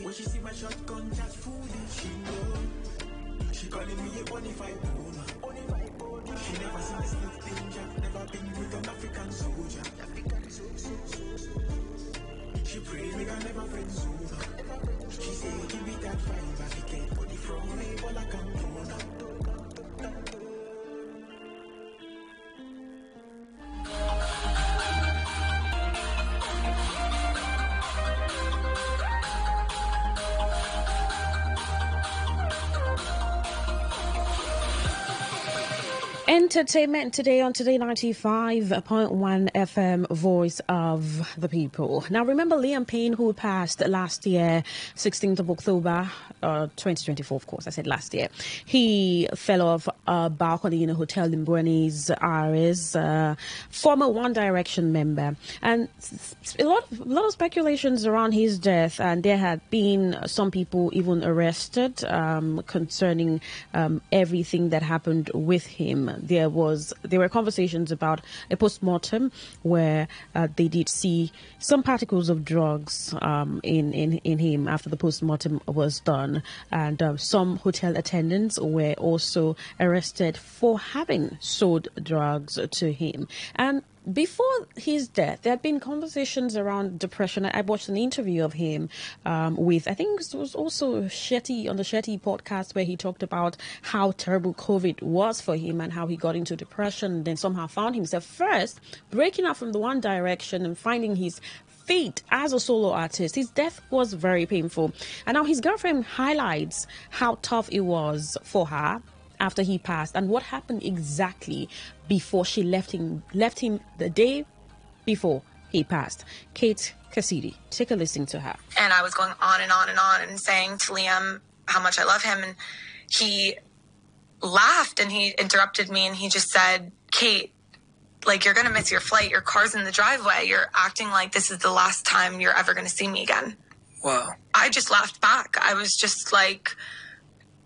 S10: When she see my shotgun, that's foolish. She know. She calling me a bonafide owner. She never seen a sniff danger. Never been with an African soldier. She pray me I never friends over. She say give me that vibe. I get body from me, but I can't do now.
S20: Entertainment today on Today 95.1 FM, Voice of the People. Now, remember Liam Payne, who passed last year, 16th of October, 2024, of course. I said last year. He fell off a balcony in a hotel in Buenos Aires, former One Direction member. And a lot of speculations around his death, and there had been some people even arrested concerning everything that happened with him. There were conversations about a post-mortem where they did see some particles of drugs in him after the post-mortem was done, and some hotel attendants were also arrested for having sold drugs to him. And before his death, there had been conversations around depression. I watched an interview of him with, I think it was also Shetty on the Shetty podcast, where he talked about how terrible COVID was for him and how he got into depression and then somehow found himself first breaking out from the One Direction and finding his feet as a solo artist. His death was very painful. And now his girlfriend highlights how tough it was for her after he passed and what happened exactly before she left him the day before he passed. Kate Cassidy, take a listen to her.
S11: And I was going on and on and on and saying to Liam how much I love him, and he laughed and he interrupted me and he just said, Kate, like, you're gonna miss your flight, your car's in the driveway, you're acting like this is the last time you're ever gonna see me again.
S18: Wow.
S11: I just laughed back. I was just like,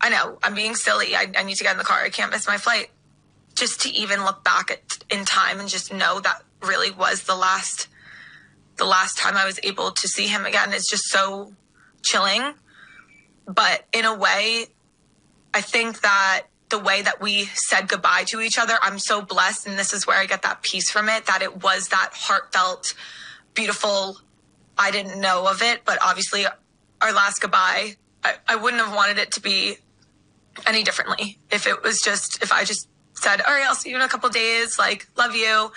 S11: I know, I'm being silly. I need to get in the car. I can't miss my flight. Just to even look back in time and just know that really was the last time I was able to see him again is just so chilling. But in a way, I think that the way that we said goodbye to each other, I'm so blessed, and this is where I get that peace from it, that it was that heartfelt, beautiful, I didn't know of it, but obviously our last goodbye, I wouldn't have wanted it to be any differently. If I just said, all right, I'll see you in a couple days, like, love you.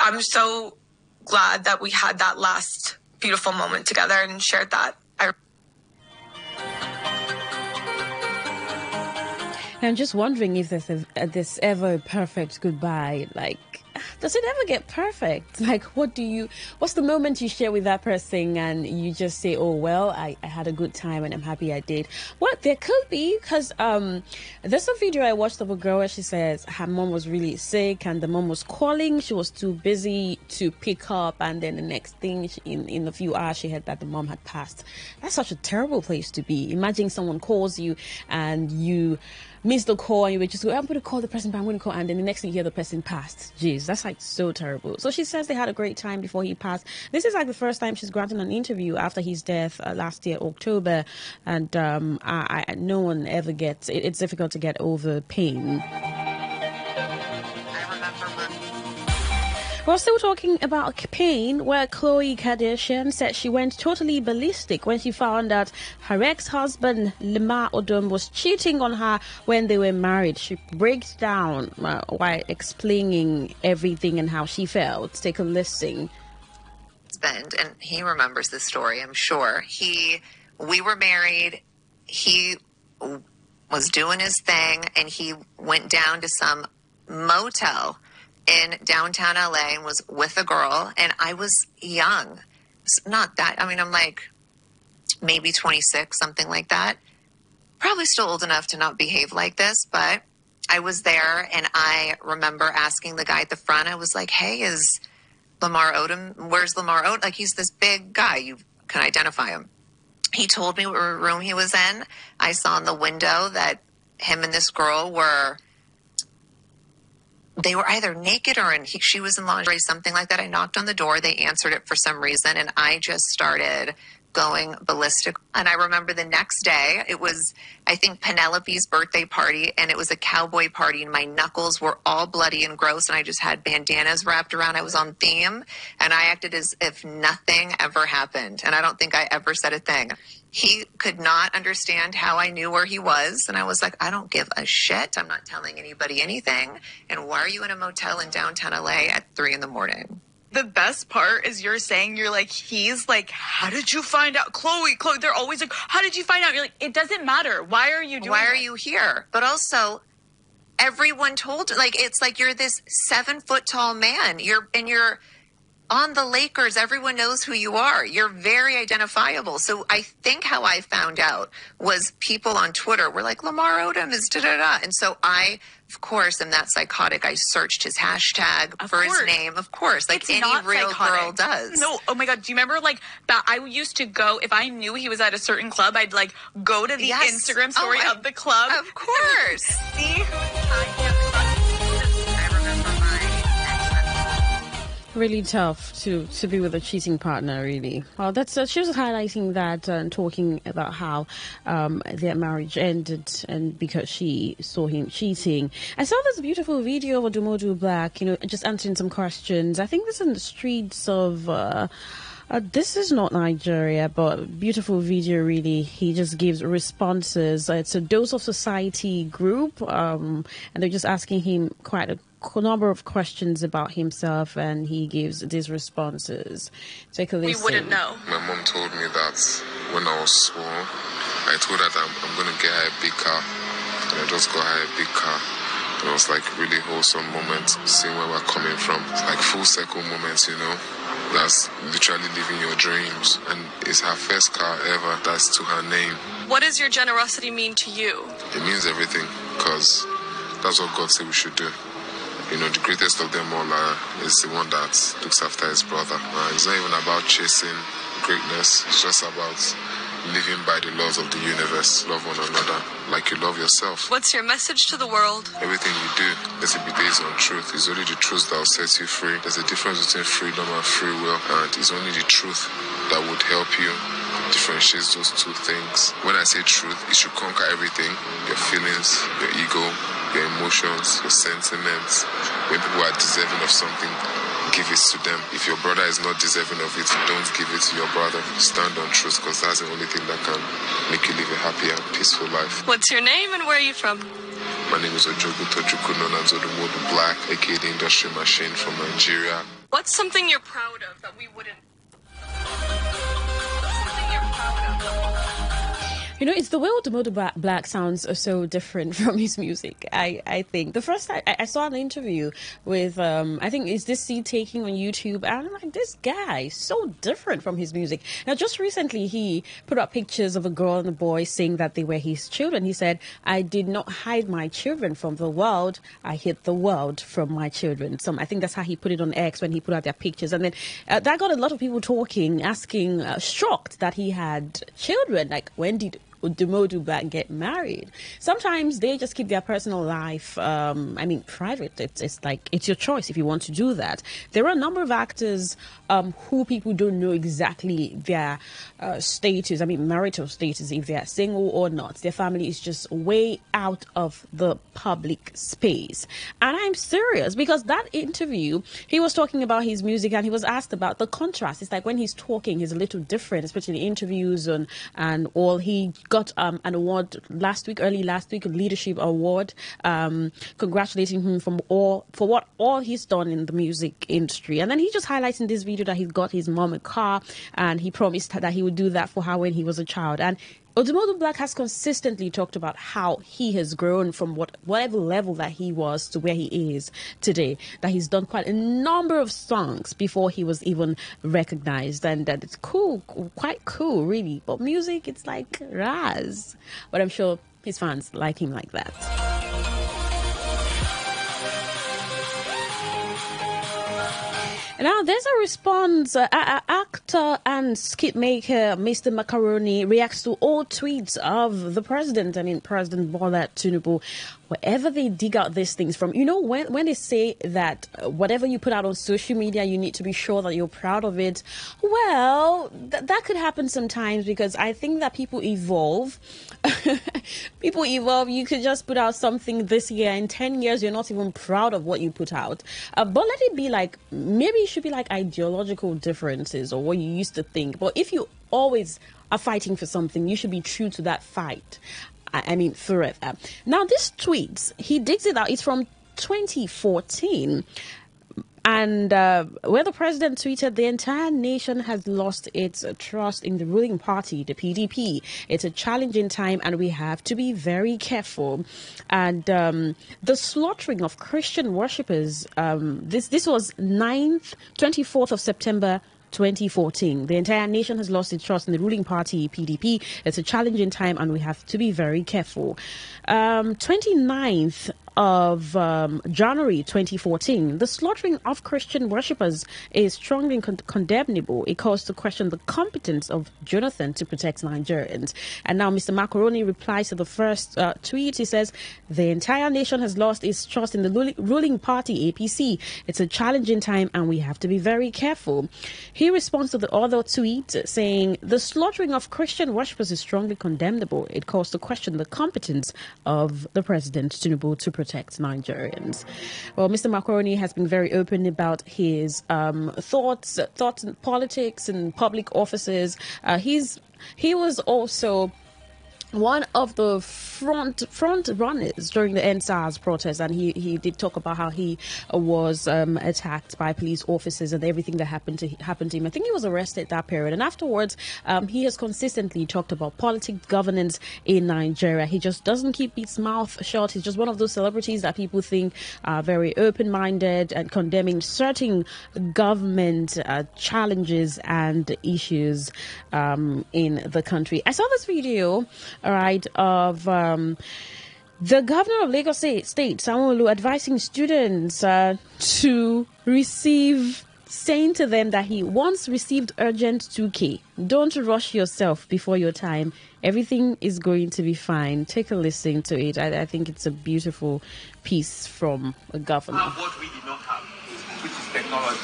S11: I'm so glad that we had that last beautiful moment together and shared that.
S20: I'm just wondering if there's ever a perfect goodbye. Like, does it ever get perfect? Like, what's the moment you share with that person and you just say, oh, well, I had a good time and I'm happy I did? Well, there could be, because there's a video I watched of a girl where she says her mom was really sick and the mom was calling. She was too busy to pick up, and then the next thing, in a few hours, she heard that the mom had passed. That's such a terrible place to be. Imagine someone calls you and you miss the call and you would just go, I'm going to call the person, but I'm going to call, and then the next thing you hear the person passed. Jeez, that's like so terrible. So she says they had a great time before he passed. This is like the first time she's granted an interview after his death last year, October, and no one ever gets it. It's difficult to get over pain. We're still talking about pain, where Khloe Kardashian said she went totally ballistic when she found out her ex-husband Lamar Odom was cheating on her when they were married. She breaks down while explaining everything and how she felt. Take a listen.
S24: And he remembers this story, I'm sure. We were married. He was doing his thing, and he went down to some motel in downtown LA and was with a girl, and I was young. Not that, I mean, I'm like maybe 26, something like that. Probably still old enough to not behave like this, but I was there, and I remember asking the guy at the front, I was like, hey, is Lamar Odom, where's Lamar Odom? Like, he's this big guy, you can identify him. He told me what room he was in. I saw in the window that him and this girl were they were either naked or she was in lingerie, something like that. I knocked on the door. They answered it for some reason, and I just started going ballistic. And I remember the next day, it was, I think, Penelope's birthday party, and it was a cowboy party, and my knuckles were all bloody and gross, and I just had bandanas wrapped around. I was on theme, and I acted as if nothing ever happened, and I don't think I ever said a thing. He could not understand how I knew where he was, and I was like, I don't give a shit. I'm not telling anybody anything, and why are you in a motel in downtown LA at 3 a.m?
S7: The best part is you're saying, you're like, he's like, how did you find out? Chloe, they're always like, how did you find out? You're like, it doesn't matter. Why are you doing
S24: Why are
S7: this?
S24: you here? But also, everyone told, like, it's like you're this 7-foot tall man. You're on the Lakers. Everyone knows who you are. You're very identifiable. So I think how I found out was people on Twitter were like, Lamar Odom is da-da-da. And so I, of course, am that psychotic. I searched his hashtag for his name. Of course, like
S7: It's
S24: any
S7: not
S24: real
S7: psychotic.
S24: girl does.
S7: No, oh my God. Do you remember like that? I used to go, if I knew he was at a certain club, I'd like go to the
S24: Yes.
S7: Instagram story of the club.
S24: Of course.
S7: See?
S20: Really tough to be with a cheating partner, really. Well, that's she was highlighting that and talking about how their marriage ended and because she saw him cheating. I saw this beautiful video of Odumodu Black, just answering some questions. I think this in the streets of this is not Nigeria, but beautiful video, really. He just gives responses. It's a Dose of Society group, and they're just asking him quite a number of questions about himself, and he gives these responses. Take a listen.
S7: We wouldn't know.
S8: My mom told me that when I was small, I told her that I'm going to get her a big car, and I just got her a big car. It was like really wholesome moment, seeing where we're coming from. It's like full circle moments, That's literally living your dreams. And it's her first car ever that's to her name.
S7: What does your generosity mean to you?
S8: It means everything, because that's what God said we should do. The greatest of them all is the one that looks after his brother. It's not even about chasing greatness. It's just about living by the laws of the universe. Love one another like you love yourself.
S7: What's your message to the world?
S8: Everything you do, let it be based on truth. It's only the truth that will set you free. There's a difference between freedom and free will, and it's only the truth that would help you differentiate those two things. When I say truth, it should conquer everything: your feelings, your ego, your emotions, your sentiments. When people are deserving of something, give it to them. If your brother is not deserving of it, don't give it to your brother. Stand on truth, because that's the only thing that can make you live a happy and peaceful life.
S7: What's your name and where are you from?
S8: My name is Ojogu Tojuku, known as Odumodu Black, aka the Industry Machine from Nigeria.
S7: What's something you're proud of that we wouldn't?
S20: It's the way Odumodu Black sounds so different from his music. I think the first time I saw an interview with I think is this Seed Taking on YouTube, and I'm like, this guy is so different from his music. Now, just recently he put up pictures of a girl and a boy saying that they were his children. He said, I did not hide my children from the world, I hid the world from my children. I think that's how he put it on X when he put out their pictures, and then that got a lot of people talking, asking, shocked that he had children. Like, when did Odumodu Black get married? Sometimes they just keep their personal life private. It's like, it's your choice if you want to do that. There are a number of actors who people don't know exactly their status, marital status, if they're single or not. Their family is just way out of the public space. And I'm serious, because that interview, he was talking about his music and he was asked about the contrast. It's like when he's talking, he's a little different, especially in interviews and all. He got an award early last week, a leadership award, congratulating him for what all he's done in the music industry. And then he just highlights in this video that he got his mom a car, and he promised that he would do that for her when he was a child. And Odumodu Black has consistently talked about how he has grown from whatever level that he was to where he is today, that he's done quite a number of songs before he was even recognized, and that it's cool, quite cool, really. But music, it's like Raz. But I'm sure his fans like him like that. Now, there's a response. Actor and skit maker Mr. Macaroni reacts to all tweets of the president. President Bola Tinubu, wherever they dig out these things from, when they say that whatever you put out on social media, you need to be sure that you're proud of it. Well, that could happen sometimes, because I think that people evolve. People evolve. You could just put out something this year, in 10 years, you're not even proud of what you put out. But let it be like, maybe it should be like ideological differences or what you used to think. But if you always are fighting for something, you should be true to that fight. I mean, forever. Now, this tweet, he digs it out. It's from 2014. And where the president tweeted, the entire nation has lost its trust in the ruling party, the PDP. It's a challenging time and we have to be very careful. And the slaughtering of Christian worshippers, this was 24th of September 2014. The entire nation has lost its trust in the ruling party, PDP. It's a challenging time and we have to be very careful. 29th of January 2014, the slaughtering of Christian worshippers is strongly condemnable. It calls to question the competence of Jonathan to protect Nigerians. And now Mr. Macaroni replies to the first tweet. He says, the entire nation has lost its trust in the ruling party, APC. It's a challenging time and we have to be very careful. He responds to the other tweet saying, the slaughtering of Christian worshippers is strongly condemnable. It calls to question the competence of the president, Tinubu, to protect Nigerians. Well, Mr. Macaroni has been very open about his thoughts in politics and public offices. He was also one of the front runners during the NSAS protest, and he did talk about how he was attacked by police officers and everything that happened to him. I think he was arrested that period, and afterwards he has consistently talked about politics, governance in Nigeria. He just doesn't keep his mouth shut. He's just one of those celebrities that people think are very open-minded and condemning certain government challenges and issues in the country. I saw this video, all right, of the governor of Lagos State, Sanwo-Olu, advising students to receive, saying to them that he once received urgent 2K. Don't rush yourself before your time. Everything is going to be fine. Take a listen to it. I think it's a beautiful piece from a governor.
S9: What we did not have, which is technology,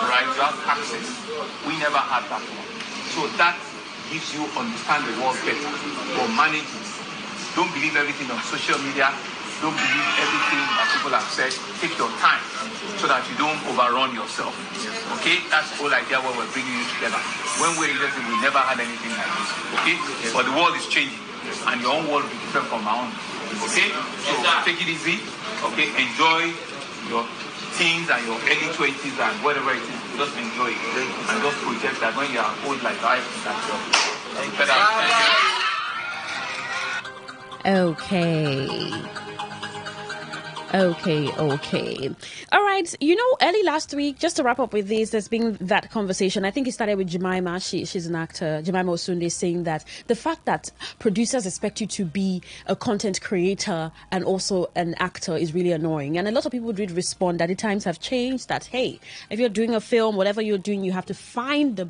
S9: right? You have access. We never had that one. So that gives you understand the world better or manage it. Don't believe everything on social media. Don't believe everything that people have said. Take your time so that you don't overrun yourself. Okay? That's the whole idea why we're bringing you together. When we're in we never had anything like this. Okay? But the world is changing and your own world will be different from our own. Okay? So take it easy. Okay? Enjoy your teens and your early 20s and whatever it is. Just enjoy it and just project that when you are old like I, that's your better.
S20: Okay. All right. Early last week, just to wrap up with this, there's been that conversation. I think it started with Jemima. She's an actor, Jemima Osunde, saying that the fact that producers expect you to be a content creator and also an actor is really annoying. And a lot of people did respond that the times have changed, that, hey, if you're doing a film, whatever you're doing, you have to find the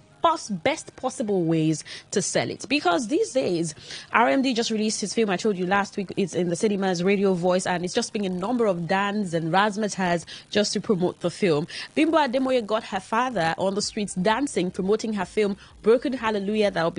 S20: best possible ways to sell it, because these days RMD just released his film. I told you last week it's in the cinemas, Radio Voice, and it's just been a number of dance and razzmatazz just to promote the film. Bimbo Ademoye got her father on the streets dancing, promoting her film Broken Hallelujah. That will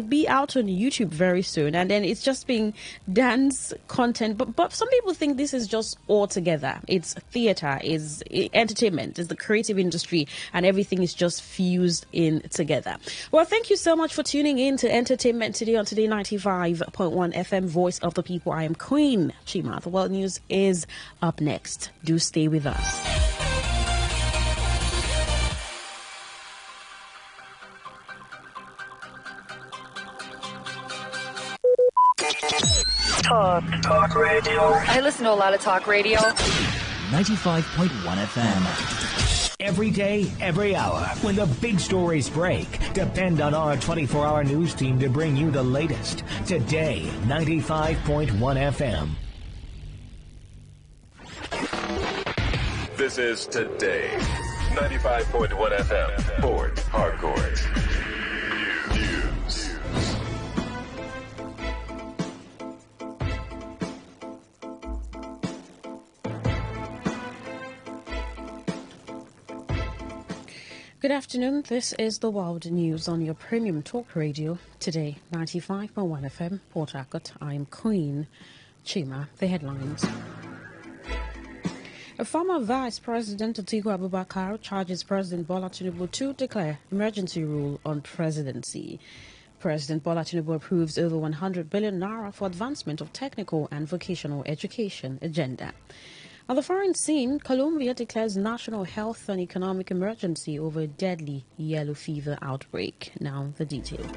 S20: be out on YouTube very soon, and then it's just being dance content. But some people think this is just all together. It's theater, is entertainment, is the creative industry, and everything is just fused in together. Well, thank you so much for tuning in to Entertainment Today on Today 95.1 FM, Voice of the People. I am Queen Chima. The World News is up next. Do stay with us.
S21: Talk radio. I listen to a lot of talk radio.
S22: 95.1 FM.
S13: Every day, every hour, when the big stories break, depend on our 24-hour news team to bring you the latest. Today, 95.1 FM.
S18: This is Today, 95.1 FM, Fort Harcourt. News.
S20: Good afternoon. This is the World News on your premium talk radio. Today, 95.1 FM, Port Harcourt. I'm Queen Chima. The headlines. A former Vice President Atiku Abubakar charges President Bola Tinubu to declare emergency rule on presidency. President Bola Tinubu approves over 100 billion naira for advancement of technical and vocational education agenda. On the foreign scene, Colombia declares national health and economic emergency over a deadly yellow fever outbreak. Now the detail.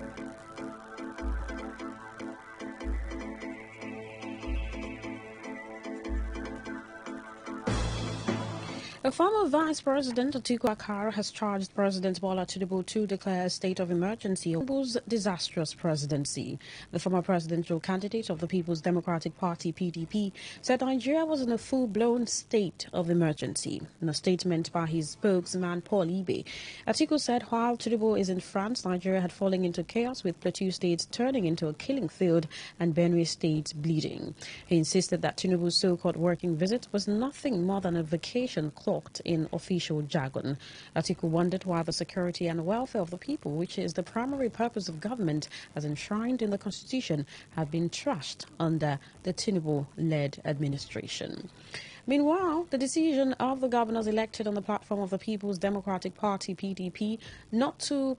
S20: A former Vice President Atiku Abubakar has charged President Bola Tinubu to declare a state of emergency over Tinubu's disastrous presidency. The former presidential candidate of the People's Democratic Party (PDP) said Nigeria was in a full-blown state of emergency. In a statement by his spokesman Paul Ibe, Atiku said while Tinubu is in France, Nigeria had fallen into chaos, with Plateau State turning into a killing field and Benue State bleeding. He insisted that Tinubu's so-called working visit was nothing more than a vacation clocked in official jargon. Atiku wondered why the security and welfare of the people, which is the primary purpose of government as enshrined in the Constitution, have been trashed under the Tinubu-led administration. Meanwhile, the decision of the governors elected on the platform of the People's Democratic Party (PDP) not to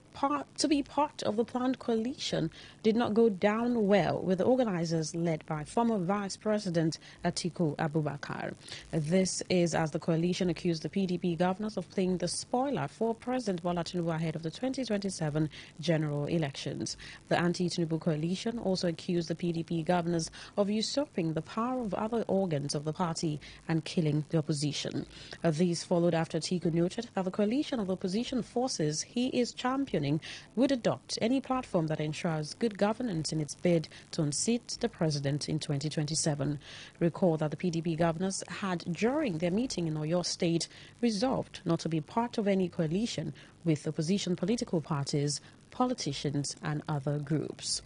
S20: be part of the planned coalition did not go down well with the organizers led by former Vice President Atiku Abubakar. This is as the coalition accused the PDP governors of playing the spoiler for President Bola Tinubu ahead of the 2027 general elections. The anti-Tinubu coalition also accused the PDP governors of usurping the power of other organs of the party and killing the opposition. These followed after Atiku noted that the coalition of opposition forces he is championing would adopt any platform that ensures good governance in its bid to unseat the president in 2027. Recall that the PDP governors had, during their meeting in Oyo State, resolved not to be part of any coalition with opposition political parties, politicians and other groups.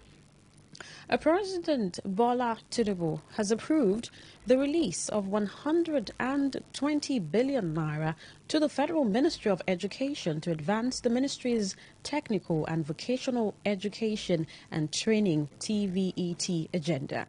S20: President Bola Tinubu has approved the release of 120 billion naira to the Federal Ministry of Education to advance the ministry's technical and vocational education and training TVET agenda.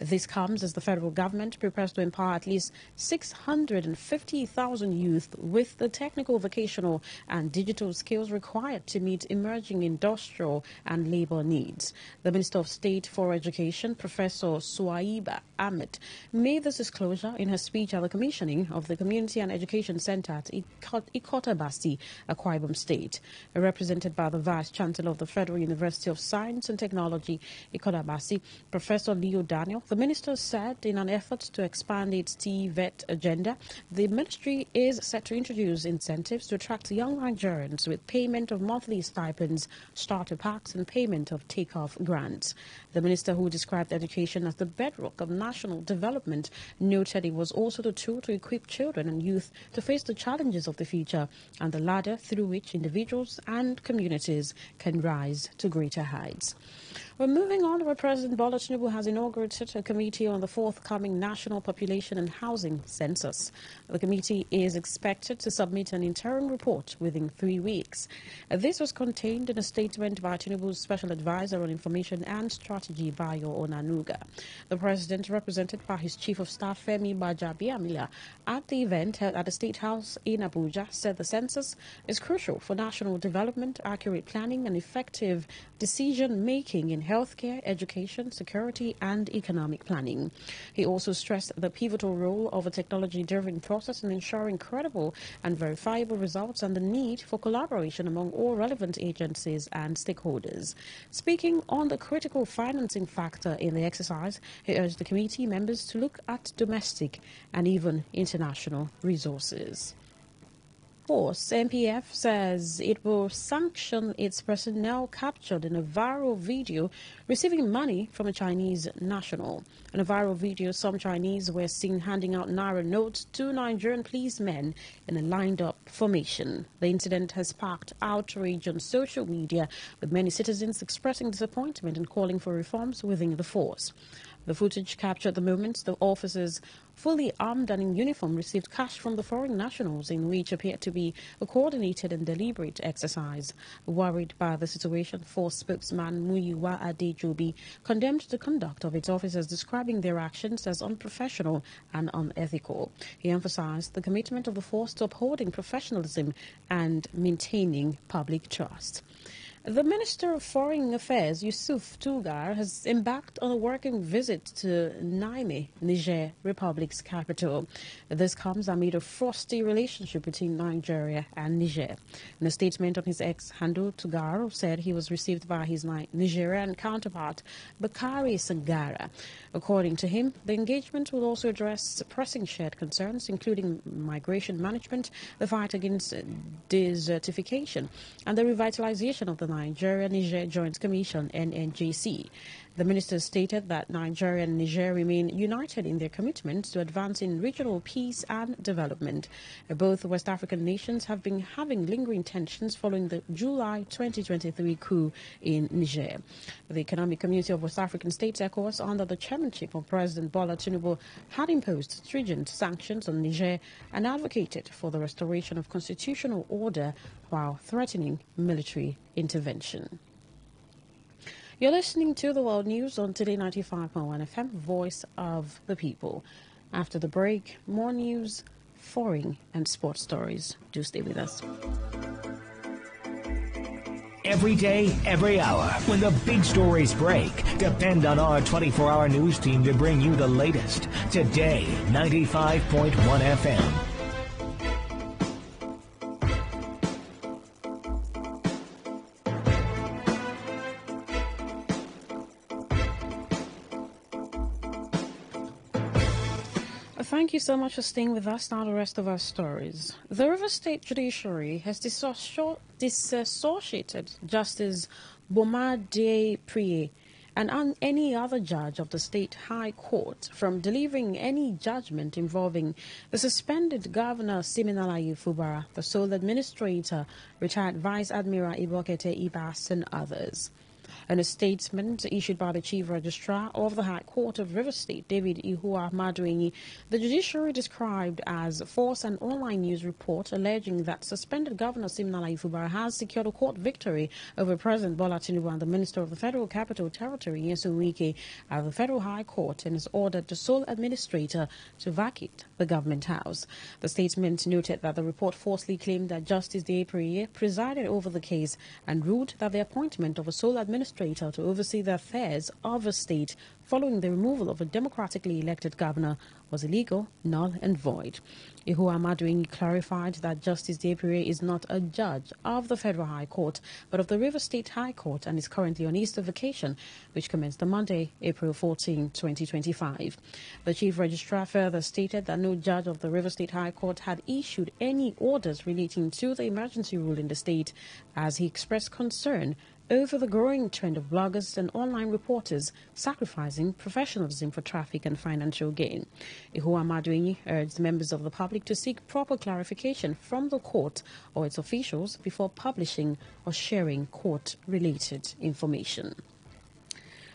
S20: This comes as the federal government prepares to empower at least 650,000 youth with the technical, vocational and digital skills required to meet emerging industrial and labor needs. The Minister of State for Education, Professor Suwaiba Ahmed, made this disclosure in her speech at the commissioning of the Community and Education Center at Ikotabasi, Akwa Ibom State. Represented by the Vice Chancellor of the Federal University of Science and Technology, Ikotabasi, Professor Leo Daniel, the minister said in an effort to expand its TVET agenda, the ministry is set to introduce incentives to attract young Nigerians with payment of monthly stipends, starter packs and payment of take-off grants. The minister, who described education as the bedrock of national development, noted it was also the tool to equip children and youth to face the challenges of the future and the ladder through which individuals and communities can rise to greater heights. We're moving on, where President Bola Tinubu has inaugurated a committee on the forthcoming National Population and Housing Census. The committee is expected to submit an interim report within 3 weeks. This was contained in a statement by Tinubu's Special Advisor on Information and Strategy, Bayo Onanuga. The president, represented by his Chief of Staff, Femi Bajabiamila, at the event held at the State House in Abuja, said the census is crucial for national development, accurate planning and effective decision-making in healthcare, education, security and economic planning. He also stressed the pivotal role of a technology-driven process in ensuring credible and verifiable results and the need for collaboration among all relevant agencies and stakeholders. Speaking on the critical financing factor in the exercise, he urged the committee members to look at domestic and even international resources. Force, MPF says it will sanction its personnel captured in a viral video receiving money from a Chinese national. In a viral video, some Chinese were seen handing out naira notes to Nigerian policemen in a lined-up formation. The incident has sparked outrage on social media, with many citizens expressing disappointment and calling for reforms within the force. The footage captured the moment the officers, fully armed and in uniform, received cash from the foreign nationals in which appeared to be a coordinated and deliberate exercise. Worried by the situation, Force spokesman Muyiwa Adejobi condemned the conduct of its officers, describing their actions as unprofessional and unethical. He emphasized the commitment of the force to upholding professionalism and maintaining public trust. The Minister of Foreign Affairs, Yusuf Tugar, has embarked on a working visit to Niamey, Niger Republic's capital. This comes amid a frosty relationship between Nigeria and Niger. In a statement on his ex-handle, Tugar said he was received by his Nigerian counterpart, Bakari Sangara. According to him, the engagement will also address pressing shared concerns, including migration management, the fight against desertification, and the revitalization of the Nigeria-Niger Joint Commission, NNJC. The minister stated that Nigeria and Niger remain united in their commitment to advancing regional peace and development. Both West African nations have been having lingering tensions following the July 2023 coup in Niger. The Economic Community of West African States, ECOWAS, under the chairmanship of President Bola Tinubu, had imposed stringent sanctions on Niger and advocated for the restoration of constitutional order while threatening military intervention. You're listening to the World News on Today 95.1 FM, Voice of the People. After the break, more news, foreign and sports stories. Do stay with us.
S13: Every day, every hour, when the big stories break, depend on our 24-hour news team to bring you the latest. Today, 95.1 FM.
S20: Thank you so much for staying with us. Now the rest of our stories. The River State Judiciary has disassociated Justice Bomade Priye and any other judge of the State High Court from delivering any judgment involving the suspended Governor Siminalayi Fubara, the sole administrator, retired Vice Admiral Ibokete Ibas, and others. In a statement issued by the Chief Registrar of the High Court of River State, David Ihua Maduenyi, the judiciary described as false an online news report alleging that suspended Governor Siminalayi Fubara has secured a court victory over President Bola Tinubu and the Minister of the Federal Capital Territory, Nyesom Wike, at the Federal High Court, and has ordered the sole administrator to vacate the government house. The statement noted that the report falsely claimed that Justice Priye presided over the case and ruled that the appointment of a sole administrator to oversee the affairs of a state following the removal of a democratically elected governor was illegal, null and void. Ihua Maduenyi clarified that Justice Priye is not a judge of the Federal High Court, but of the River State High Court, and is currently on Easter vacation, which commenced on Monday, April 14, 2025. The Chief Registrar further stated that no judge of the River State High Court had issued any orders relating to the emergency rule in the state, as he expressed concern over the growing trend of bloggers and online reporters sacrificing professionalism for traffic and financial gain. Ihua Maduenyi urged members of the public to seek proper clarification from the court or its officials before publishing or sharing court-related information.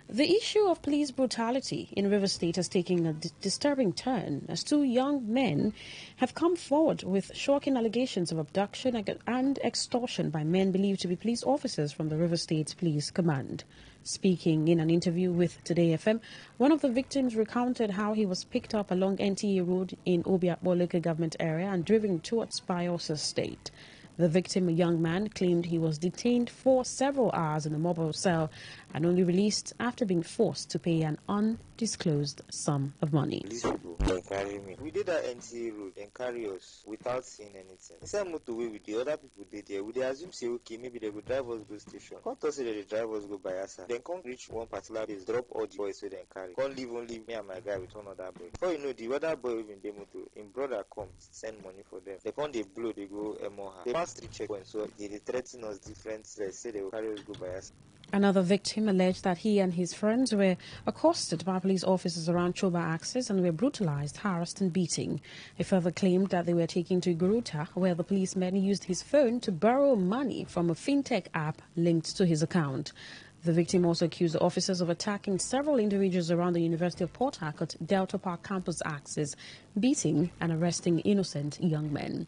S20: The issue of police brutality in River State has taken a disturbing turn as two young men have come forward with shocking allegations of abduction and extortion by men believed to be police officers from the River State Police Command. Speaking in an interview with Today FM, one of the victims recounted how he was picked up along NTA Road in Obiakpo local government area and driven towards Bayelsa State. The victim, a young man, claimed he was detained for several hours in a mobile cell and only released after being forced to pay an undisclosed sum of money.
S12: These people they carry me. We did that NTA road and carry us without seeing anything. The same motorway with the other people did there. We assume say okay, maybe they will drive us go station. Come to say that they drive us go Bayelsa. Then come reach one particular place, drop all the boys so they carry. Come leave only me and my guy with one other boy. Before you know, the other boy even the motor, in brother come send money for them. They come they blow, they go Emoha. They pass 3 checkpoints, so they threaten us different. They say they will carry us go Bayelsa.
S20: Another victim alleged that he and his friends were accosted by police officers around Choba Axis and were brutalized, harassed and beaten. He further claimed that they were taken to Guruta, where the policeman used his phone to borrow money from a fintech app linked to his account. The victim also accused the officers of attacking several individuals around the University of Port Harcourt Delta Park campus axis, beating and arresting innocent young men.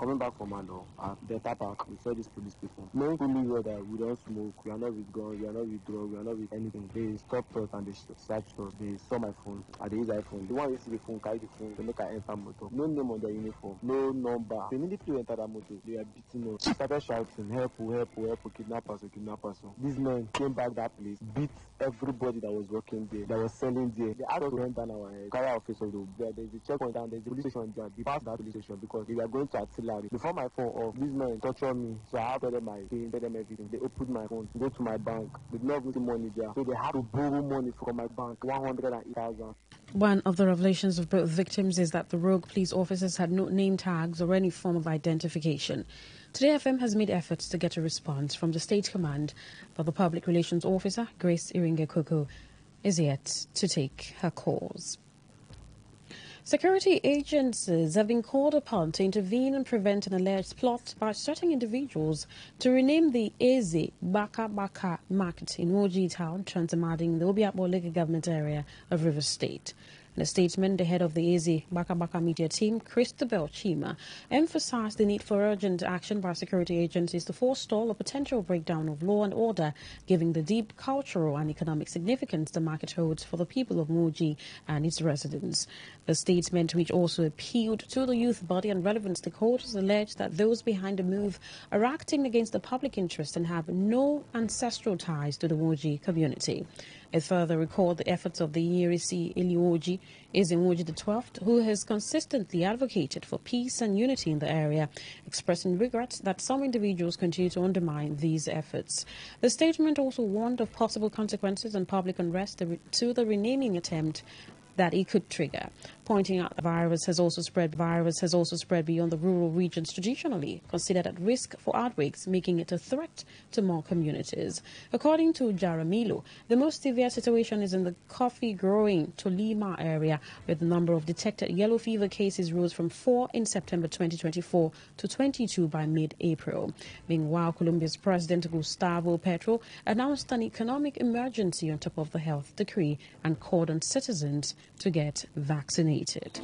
S14: Coming back from Mando, at Delta Park, we saw these police people. Knowing fully well that we don't smoke, we are not with guns, we are not with drugs, we are not with anything. They stopped us and they searched us. They saw my phone, and they used iPhone. The one who see the phone, carry the phone, they make I enter motor. No name on their uniform, no number. They immediately enter that motor. They are beating us. They started shouting, help, kidnap us, kidnap us. These men came back that place, beat everybody that was working there, that was selling there. They asked us to run down our head, carry our face of the there. There's a checkpoint and there's a police station there. We passed that police station because we were going to artillery. Before my phone off, these men tortured me, so I had to tell them my pin, tell them everything. They opened my phone, go to my bank. They did not put money there, so they had to borrow money from my bank, 108,000.
S20: One of the revelations of both victims is that the rogue police officers had no name tags or any form of identification. Today FM has made efforts to get a response from the State Command, but the Public Relations Officer, Grace Iringa Koko, is yet to take her calls. Security agencies have been called upon to intervene and prevent an alleged plot by certain individuals to rename the Eze Baka Baka market in Woji Town, Transamading, the Obiakpo local government area of Rivers State. In a statement, the head of the Eze Baka Baka media team, Christabel Chima, emphasized the need for urgent action by security agencies to forestall a potential breakdown of law and order, given the deep cultural and economic significance the market holds for the people of Muji and its residents. The statement, which also appealed to the youth body and relevant stakeholders, alleged that those behind the move are acting against the public interest and have no ancestral ties to the Muji community. It further recalled the efforts of the Yerisi Ilioji Ezemoji XII, who has consistently advocated for peace and unity in the area, expressing regret that some individuals continue to undermine these efforts. The statement also warned of possible consequences and public unrest to the renaming attempt that it could trigger, pointing out the virus has also spread beyond the rural regions traditionally considered at risk for outbreaks, making it a threat to more communities. According to Jaramillo, the most severe situation is in the coffee-growing Tolima area, where the number of detected yellow fever cases rose from 4 in September 2024 to 22 by mid-April. Meanwhile, Colombia's President Gustavo Petro announced an economic emergency on top of the health decree and called on citizens to get vaccinated.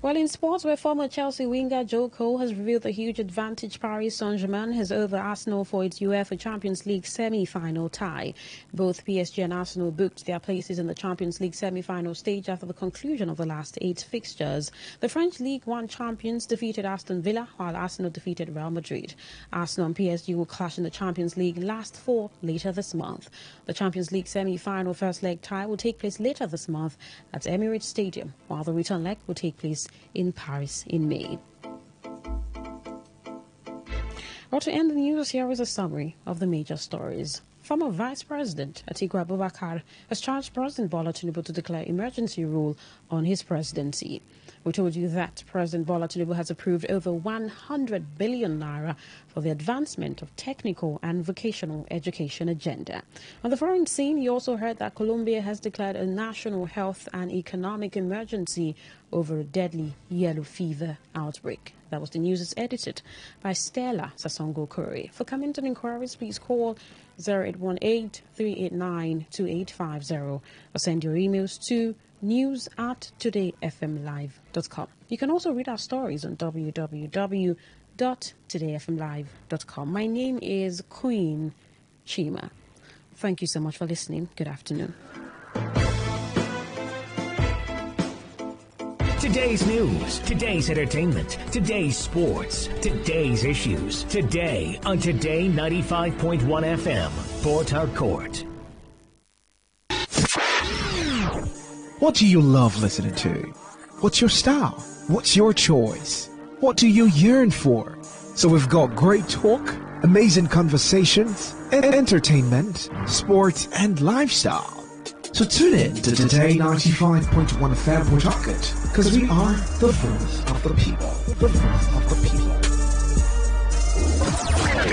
S20: Well, in sports, where former Chelsea winger Joe Cole has revealed the huge advantage Paris Saint-Germain has over Arsenal for its UEFA Champions League semi-final tie. Both PSG and Arsenal booked their places in the Champions League semi-final stage after the conclusion of the last 8 fixtures. The French League One champions defeated Aston Villa, while Arsenal defeated Real Madrid. Arsenal and PSG will clash in the Champions League last 4 later this month. The Champions League semi-final first leg tie will take place later this month at Emirates Stadium, while the return leg will take place in Paris in May. Well, to end the news, here is a summary of the major stories. Former Vice President Atiku Abubakar has charged President Bola Tinubu to declare emergency rule on his presidency. We told you that President Bola Tinubu has approved over 100 billion naira for the advancement of technical and vocational education agenda. On the foreign scene, you also heard that Colombia has declared a national health and economic emergency over a deadly yellow fever outbreak. That was the news. Is edited by Stella Sasongo Curry. For comment and inquiries, please call 0818-389-2850 or send your emails to news@todayfmlive.com. You can also read our stories on www.todayfmlive.com. My name is Queen Chima. Thank you so much for listening. Good afternoon.
S13: Today's news, today's entertainment, today's sports, today's issues. Today on Today 95.1 FM, Port Harcourt.
S15: What do you love listening to? What's your style? What's your choice? What do you yearn for? So we've got great talk, amazing conversations, entertainment, sports, and lifestyle. So tune in to Today 95.1 FM Port Harcourt, because we are the voice of the people. The voice of the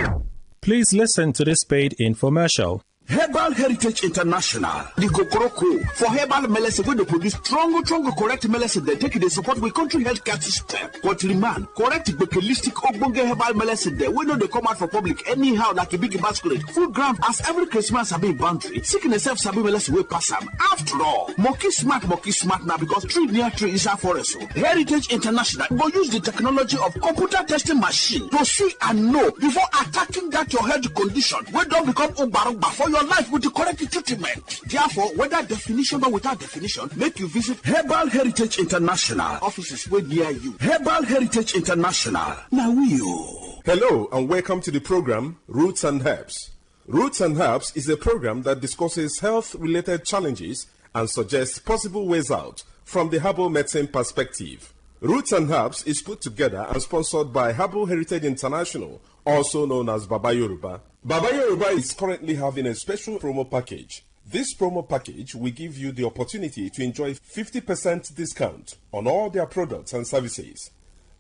S15: people.
S1: Please listen to this paid infomercial.
S2: Herbal Heritage International, the Kokoroko for herbal medicine wey dey produce strong correct medicine dem take dey support we country healthcare system. Countryman, correct gbekelistic ogbonge herbal medicine dem wey no dey come out for public anyhow like a big masquerade full ground as every Christmas sabi boundary. Sickness sef sabi medicine wey pass am. After all, monkey smart na because tree near tree inside forest. Heritage International go use the technology of computer testing machine to see and know before attacking that your health condition wey don become ogbarogba for your life with the correct treatment. Therefore, whether definition or without definition, make you visit Herbal Heritage International offices wey near you. Herbal Heritage International. Now we you.
S3: Hello and welcome to the program Roots and Herbs. Roots and Herbs is a program that discusses health-related challenges and suggests possible ways out from the herbal medicine perspective. Roots and Herbs is put together and sponsored by Herbal Heritage International, also known as Baba Yoruba. Baba Yoruba is currently having a special promo package. This promo package will give you the opportunity to enjoy 50% discount on all their products and services.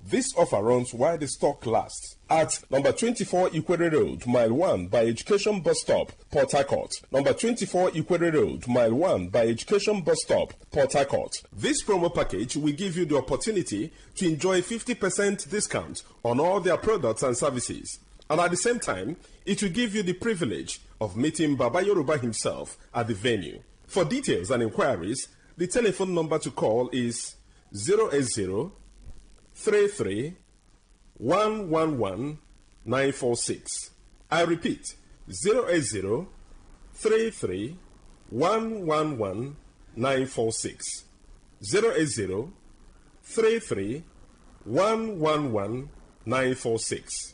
S3: This offer runs while the stock lasts at number 24 Ikwere Road, Mile 1 by Education Bus Stop, Port Harcourt. Number 24 Ikwere Road, Mile 1 by Education Bus Stop, Port Harcourt. This promo package will give you the opportunity to enjoy 50% discount on all their products and services. And at the same time, it will give you the privilege of meeting Baba Yoruba himself at the venue. For details and inquiries, the telephone number to call is 080 33 111 946. I repeat, 080 33 111 946. 080 33 111 946.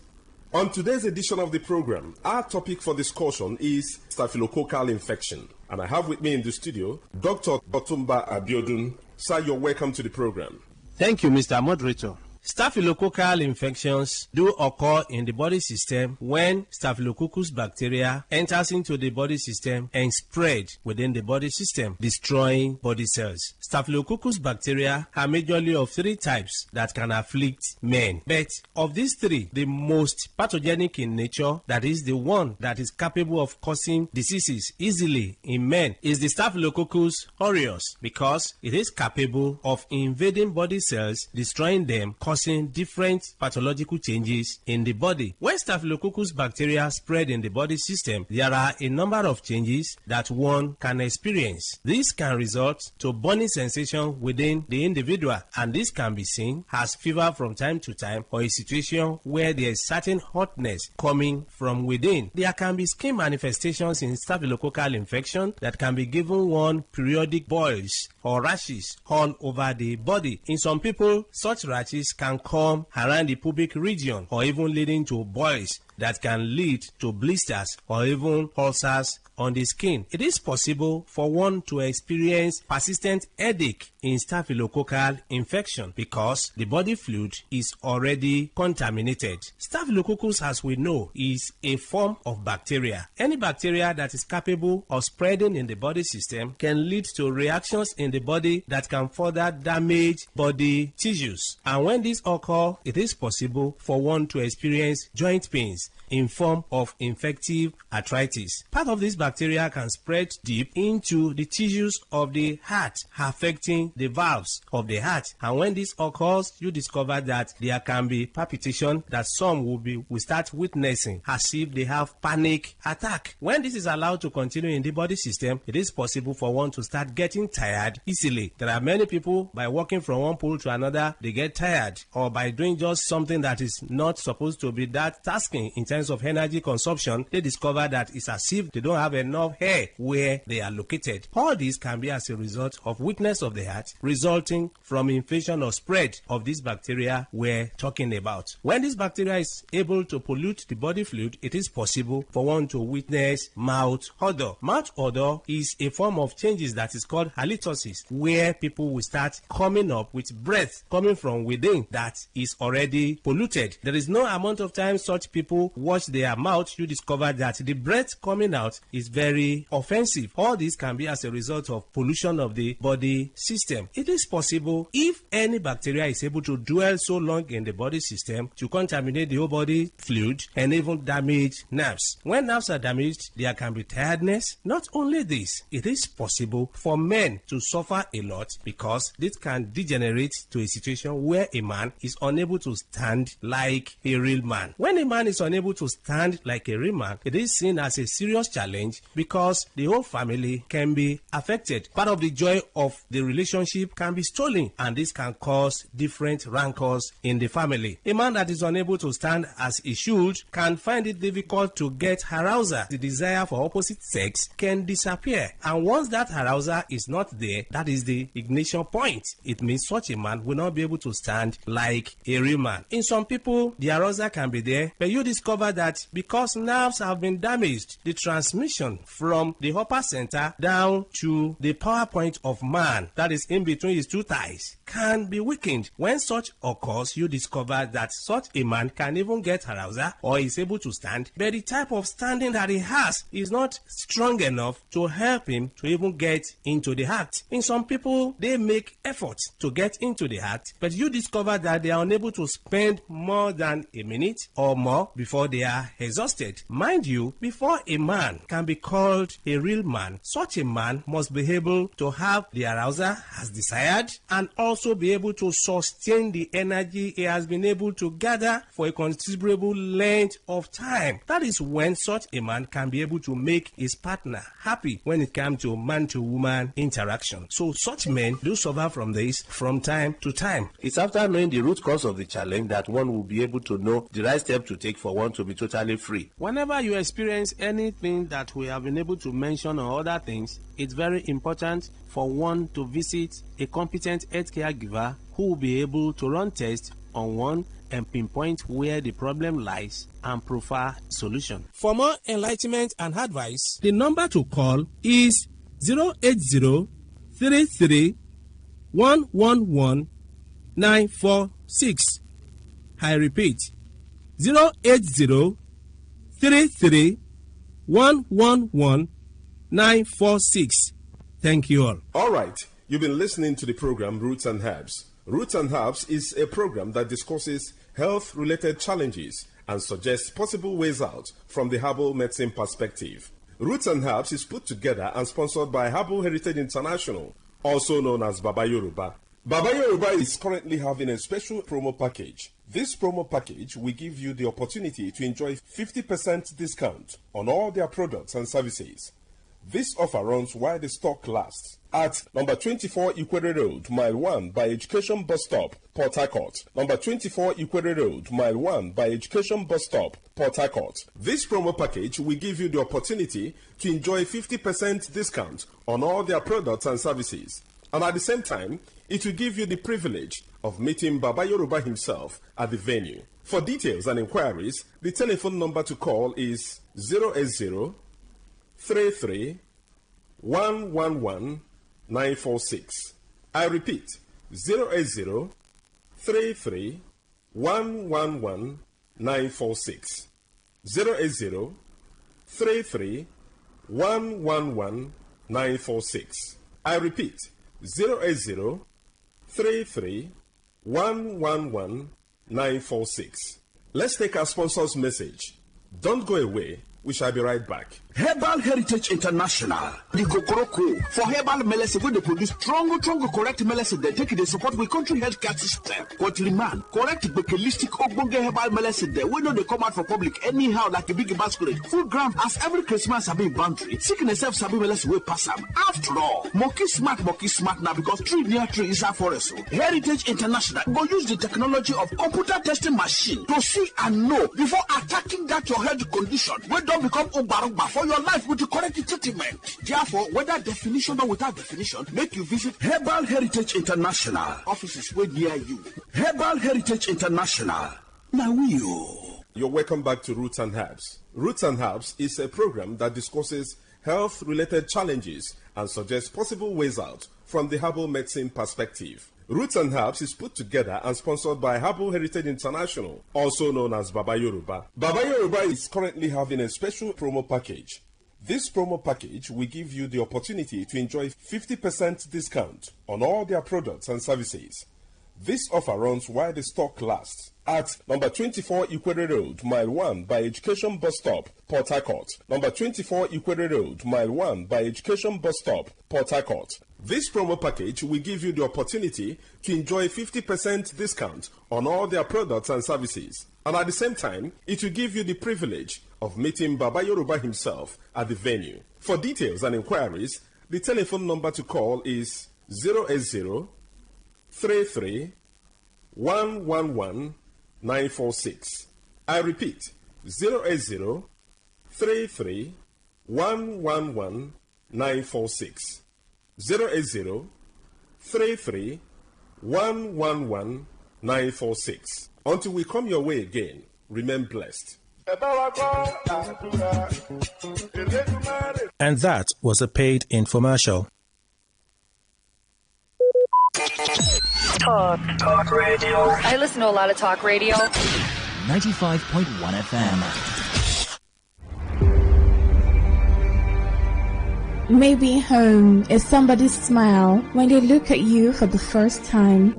S3: On today's edition of the program, our topic for discussion is staphylococcal infection. And I have with me in the studio Dr. Otumba Abiodun. Sir, you're welcome to the program.
S1: Thank you, Mr. Moderator. Staphylococcal infections do occur in the body system when Staphylococcus bacteria enters into the body system and spread within the body system, destroying body cells. Staphylococcus bacteria are majorly of three types that can afflict men. But of these three, the most pathogenic in nature, that is the one that is capable of causing diseases easily in men, is the Staphylococcus aureus, because it is capable of invading body cells, destroying them, causing different pathological changes in the body. When Staphylococcus bacteria spread in the body system, there are a number of changes that one can experience. This can result to burning sensation within the individual, and this can be seen as fever from time to time, or a situation where there is certain hotness coming from within. There can be skin manifestations in staphylococcal infection that can be given one periodic boils or rashes all over the body. In some people, such rashes can come around the pubic region, or even leading to boils that can lead to blisters or even ulcers on the skin. It is possible for one to experience persistent headache in staphylococcal infection because the body fluid is already contaminated. Staphylococcus, as we know, is a form of bacteria. Any bacteria that is capable of spreading in the body system can lead to reactions in the body that can further damage body tissues. And when this occurs, it is possible for one to experience joint pains in form of infective arthritis. Part of this bacteria can spread deep into the tissues of the heart, affecting the valves of the heart. And when this occurs, you discover that there can be palpitation that some will start witnessing as if they have panic attack. When this is allowed to continue in the body system, it is possible for one to start getting tired easily. There are many people, by walking from one pole to another, they get tired, or by doing just something that is not supposed to be that tasking in terms of energy consumption, they discover that it's as if they don't have enough hair where they are located. All this can be as a result of weakness of the heart resulting from infection or spread of this bacteria we're talking about. When this bacteria is able to pollute the body fluid, it is possible for one to witness mouth odor. Mouth odor is a form of changes that is called halitosis, where people will start coming up with breath coming from within that is already polluted. There is no amount of time such people people wash their mouth, you discover that the breath coming out is very offensive. All this can be as a result of pollution of the body system. It is possible if any bacteria is able to dwell so long in the body system to contaminate the whole body fluid and even damage nerves. When nerves are damaged, there can be tiredness. Not only this, it is possible for men to suffer a lot because this can degenerate to a situation where a man is unable to stand like a real man. When a man is unable to stand like a real man, it is seen as a serious challenge because the whole family can be affected. Part of the joy of the relationship can be stolen, and this can cause different rancors in the family. A man that is unable to stand as he should can find it difficult to get arousal. The desire for opposite sex can disappear, and once that arousal is not there, that is the ignition point. It means such a man will not be able to stand like a real man. In some people, the arousal can be there, but you discover that because nerves have been damaged, the transmission from the upper center down to the power point of man, that is in between his two thighs, can be weakened. When such occurs, you discover that such a man can even get arousal or is able to stand, but the type of standing that he has is not strong enough to help him to even get into the act. In some people, they make efforts to get into the act, but you discover that they are unable to spend more than a minute or more before they are exhausted. Mind you, before a man can be called a real man, such a man must be able to have the arousal as desired and also be able to sustain the energy he has been able to gather for a considerable length of time. That is when such a man can be able to make his partner happy when it comes to man-to-woman interaction. So such men do suffer from this from time to time. It's after knowing the root cause of the challenge that one will be able to know the right step to take for one to be totally free. Whenever you experience anything that we have been able to mention or other things, it's very important for one to visit a competent healthcare giver who will be able to run tests on one and pinpoint where the problem lies and prefer solution. For more enlightenment and advice, the number to call is 080-33-111-946. I repeat, 080-33-111-946. Thank you all.
S3: All right, you've been listening to the program Roots and Herbs. Roots and Herbs is a program that discusses health-related challenges and suggests possible ways out from the herbal medicine perspective. Roots and Herbs is put together and sponsored by Herbal Heritage International, also known as Baba Yoruba. Baba Yoruba is currently having a special promo package. This promo package will give you the opportunity to enjoy 50% discount on all their products and services. This offer runs while the stock lasts at number 24 Ikwere Road, Mile 1 by Education Bus Stop, Port Harcourt. Number 24 Ikwere Road, Mile 1 by Education Bus Stop, Port Harcourt. This promo package will give you the opportunity to enjoy 50% discount on all their products and services. And at the same time, it will give you the privilege of meeting Baba Yoruba himself at the venue. For details and inquiries, the telephone number to call is 080 33 111 946. I repeat, 080 33 111 946. 080 33 111 946. I repeat, 080 33 111 946. Let's take our sponsor's message. Don't go away. We shall be right back.
S2: Herbal Heritage International, the Kokoroko for herbal medicine wey dey produce strong, correct medicine they take dey support with country health care system. Countryman, correct bekelistic ogbonge herbal medicine they wey no dey come out for public anyhow like a big masquerade. Full ground as every Christmas sabi boundary. Sickness self sabi medicine wey pass am. After all, monkey smart now because tree near tree is a forest. Heritage International go use the technology of computer testing machine to see and know before attacking that your health condition wey don become ogbagba for your life with the correct treatment. Therefore, whether definition or without definition, make you visit Herbal Heritage International offices way near you. Herbal Heritage International. Now
S3: You're welcome back to Roots and Herbs. Roots and Herbs is a program that discusses health-related challenges and suggests possible ways out from the herbal medicine perspective. Roots and Herbs is put together and sponsored by Herbal Heritage International, also known as Baba Yoruba. Baba Yoruba is currently having a special promo package. This promo package will give you the opportunity to enjoy 50% discount on all their products and services. This offer runs while the stock lasts at number 24 Ikwere Road, Mile 1 by Education Bus Stop, Port Harcourt. Number 24 Ikwere Road, Mile 1 by Education Bus Stop, Port Harcourt. This promo package will give you the opportunity to enjoy 50% discount on all their products and services. And at the same time, it will give you the privilege of meeting Baba Yoruba himself at the venue. For details and inquiries, the telephone number to call is 080 33 111 946. I repeat, 080 33 111 946. 080 33 111 946. Until we come your way again, remain blessed.
S1: And that was a paid infomercial.
S21: Talk radio. I listen to a lot of talk radio.
S22: 95.1 FM.
S4: Maybe home is somebody's smile when they look at you for the first time.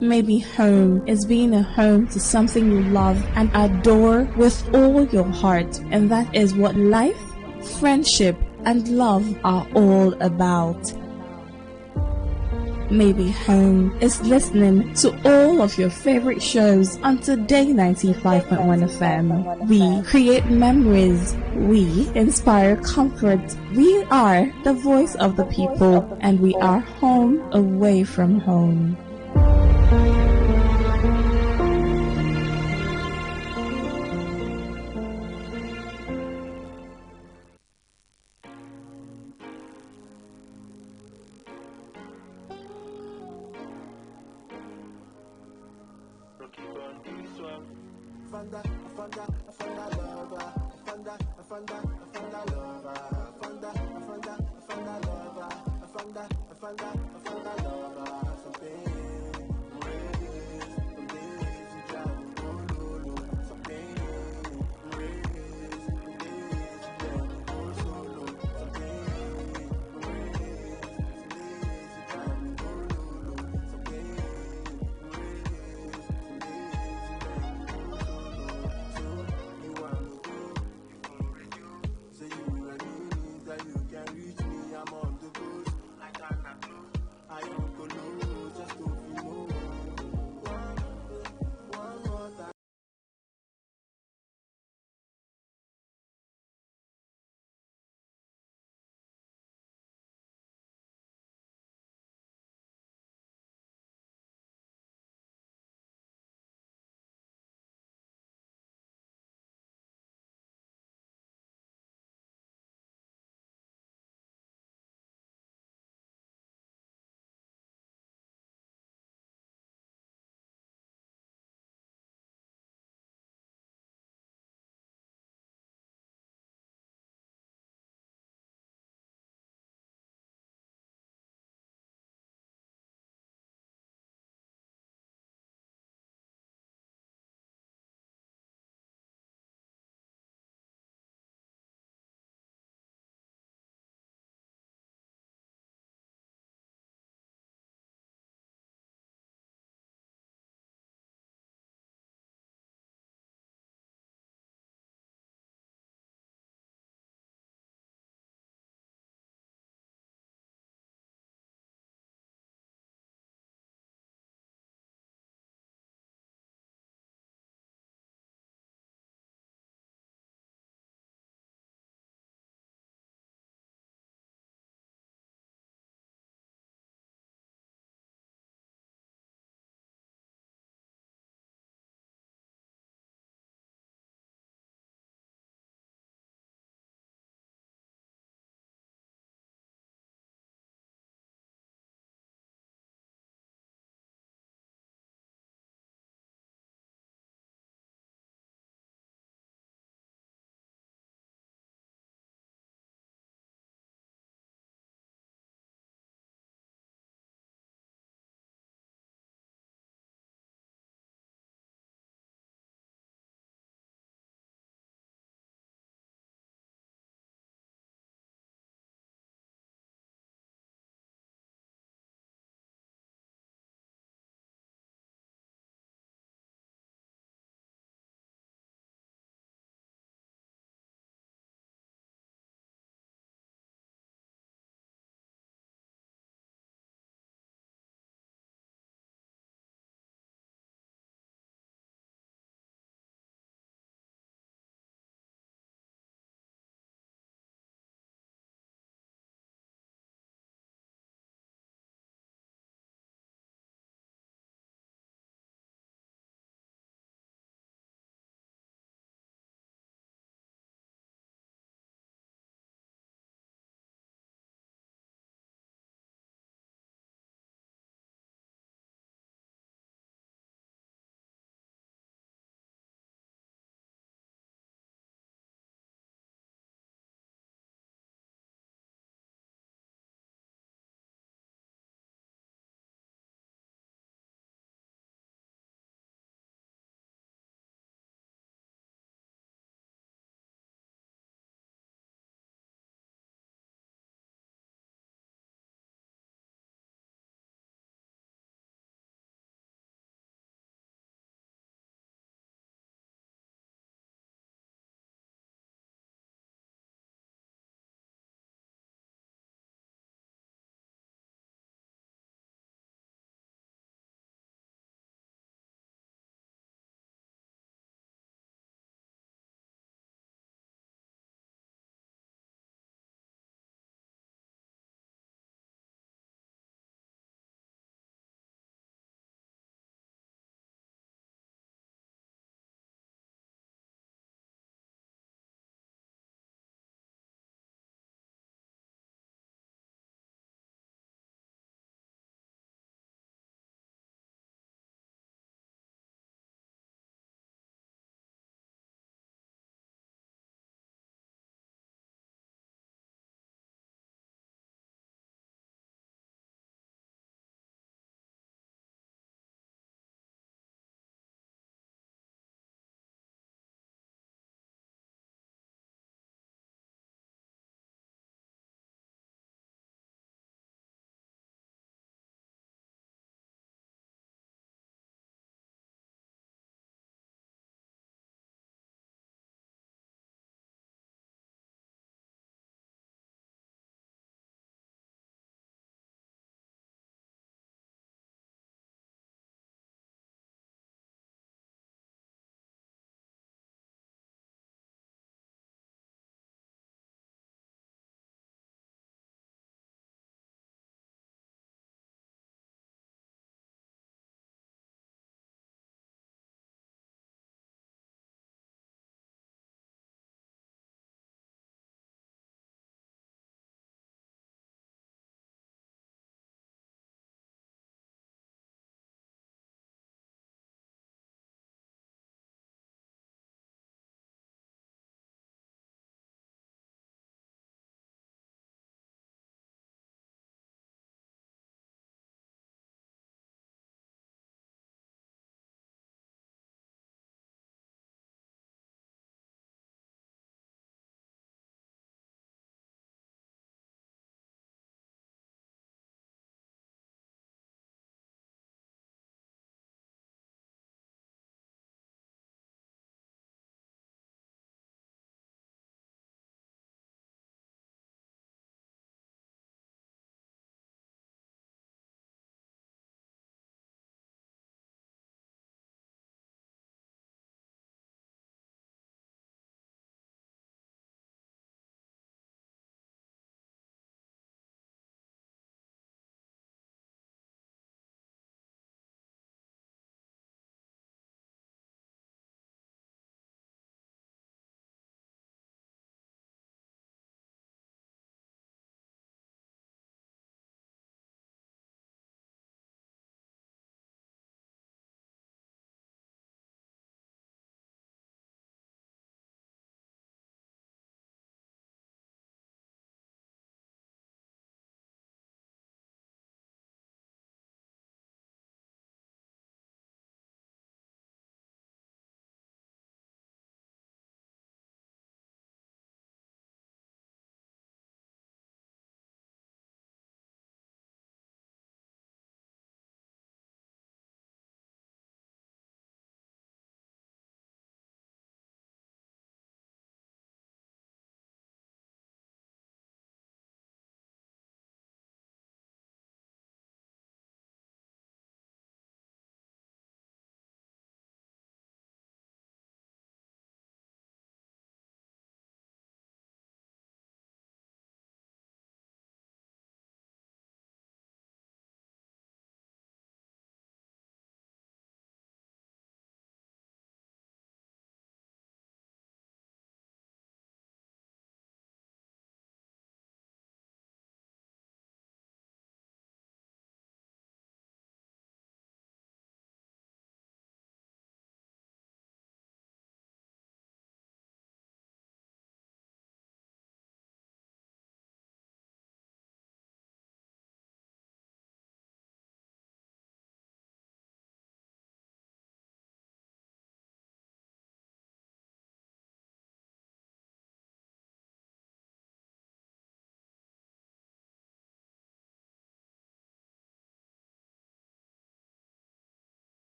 S4: Maybe home is being a home to something you love and adore with all your heart. And that is what life, friendship, and love are all about. Maybe home is listening to all of your favorite shows on Today 95.1 FM. We create memories. We inspire comfort. We are the voice of the people, and we are home away from home.
S10: I found a lover.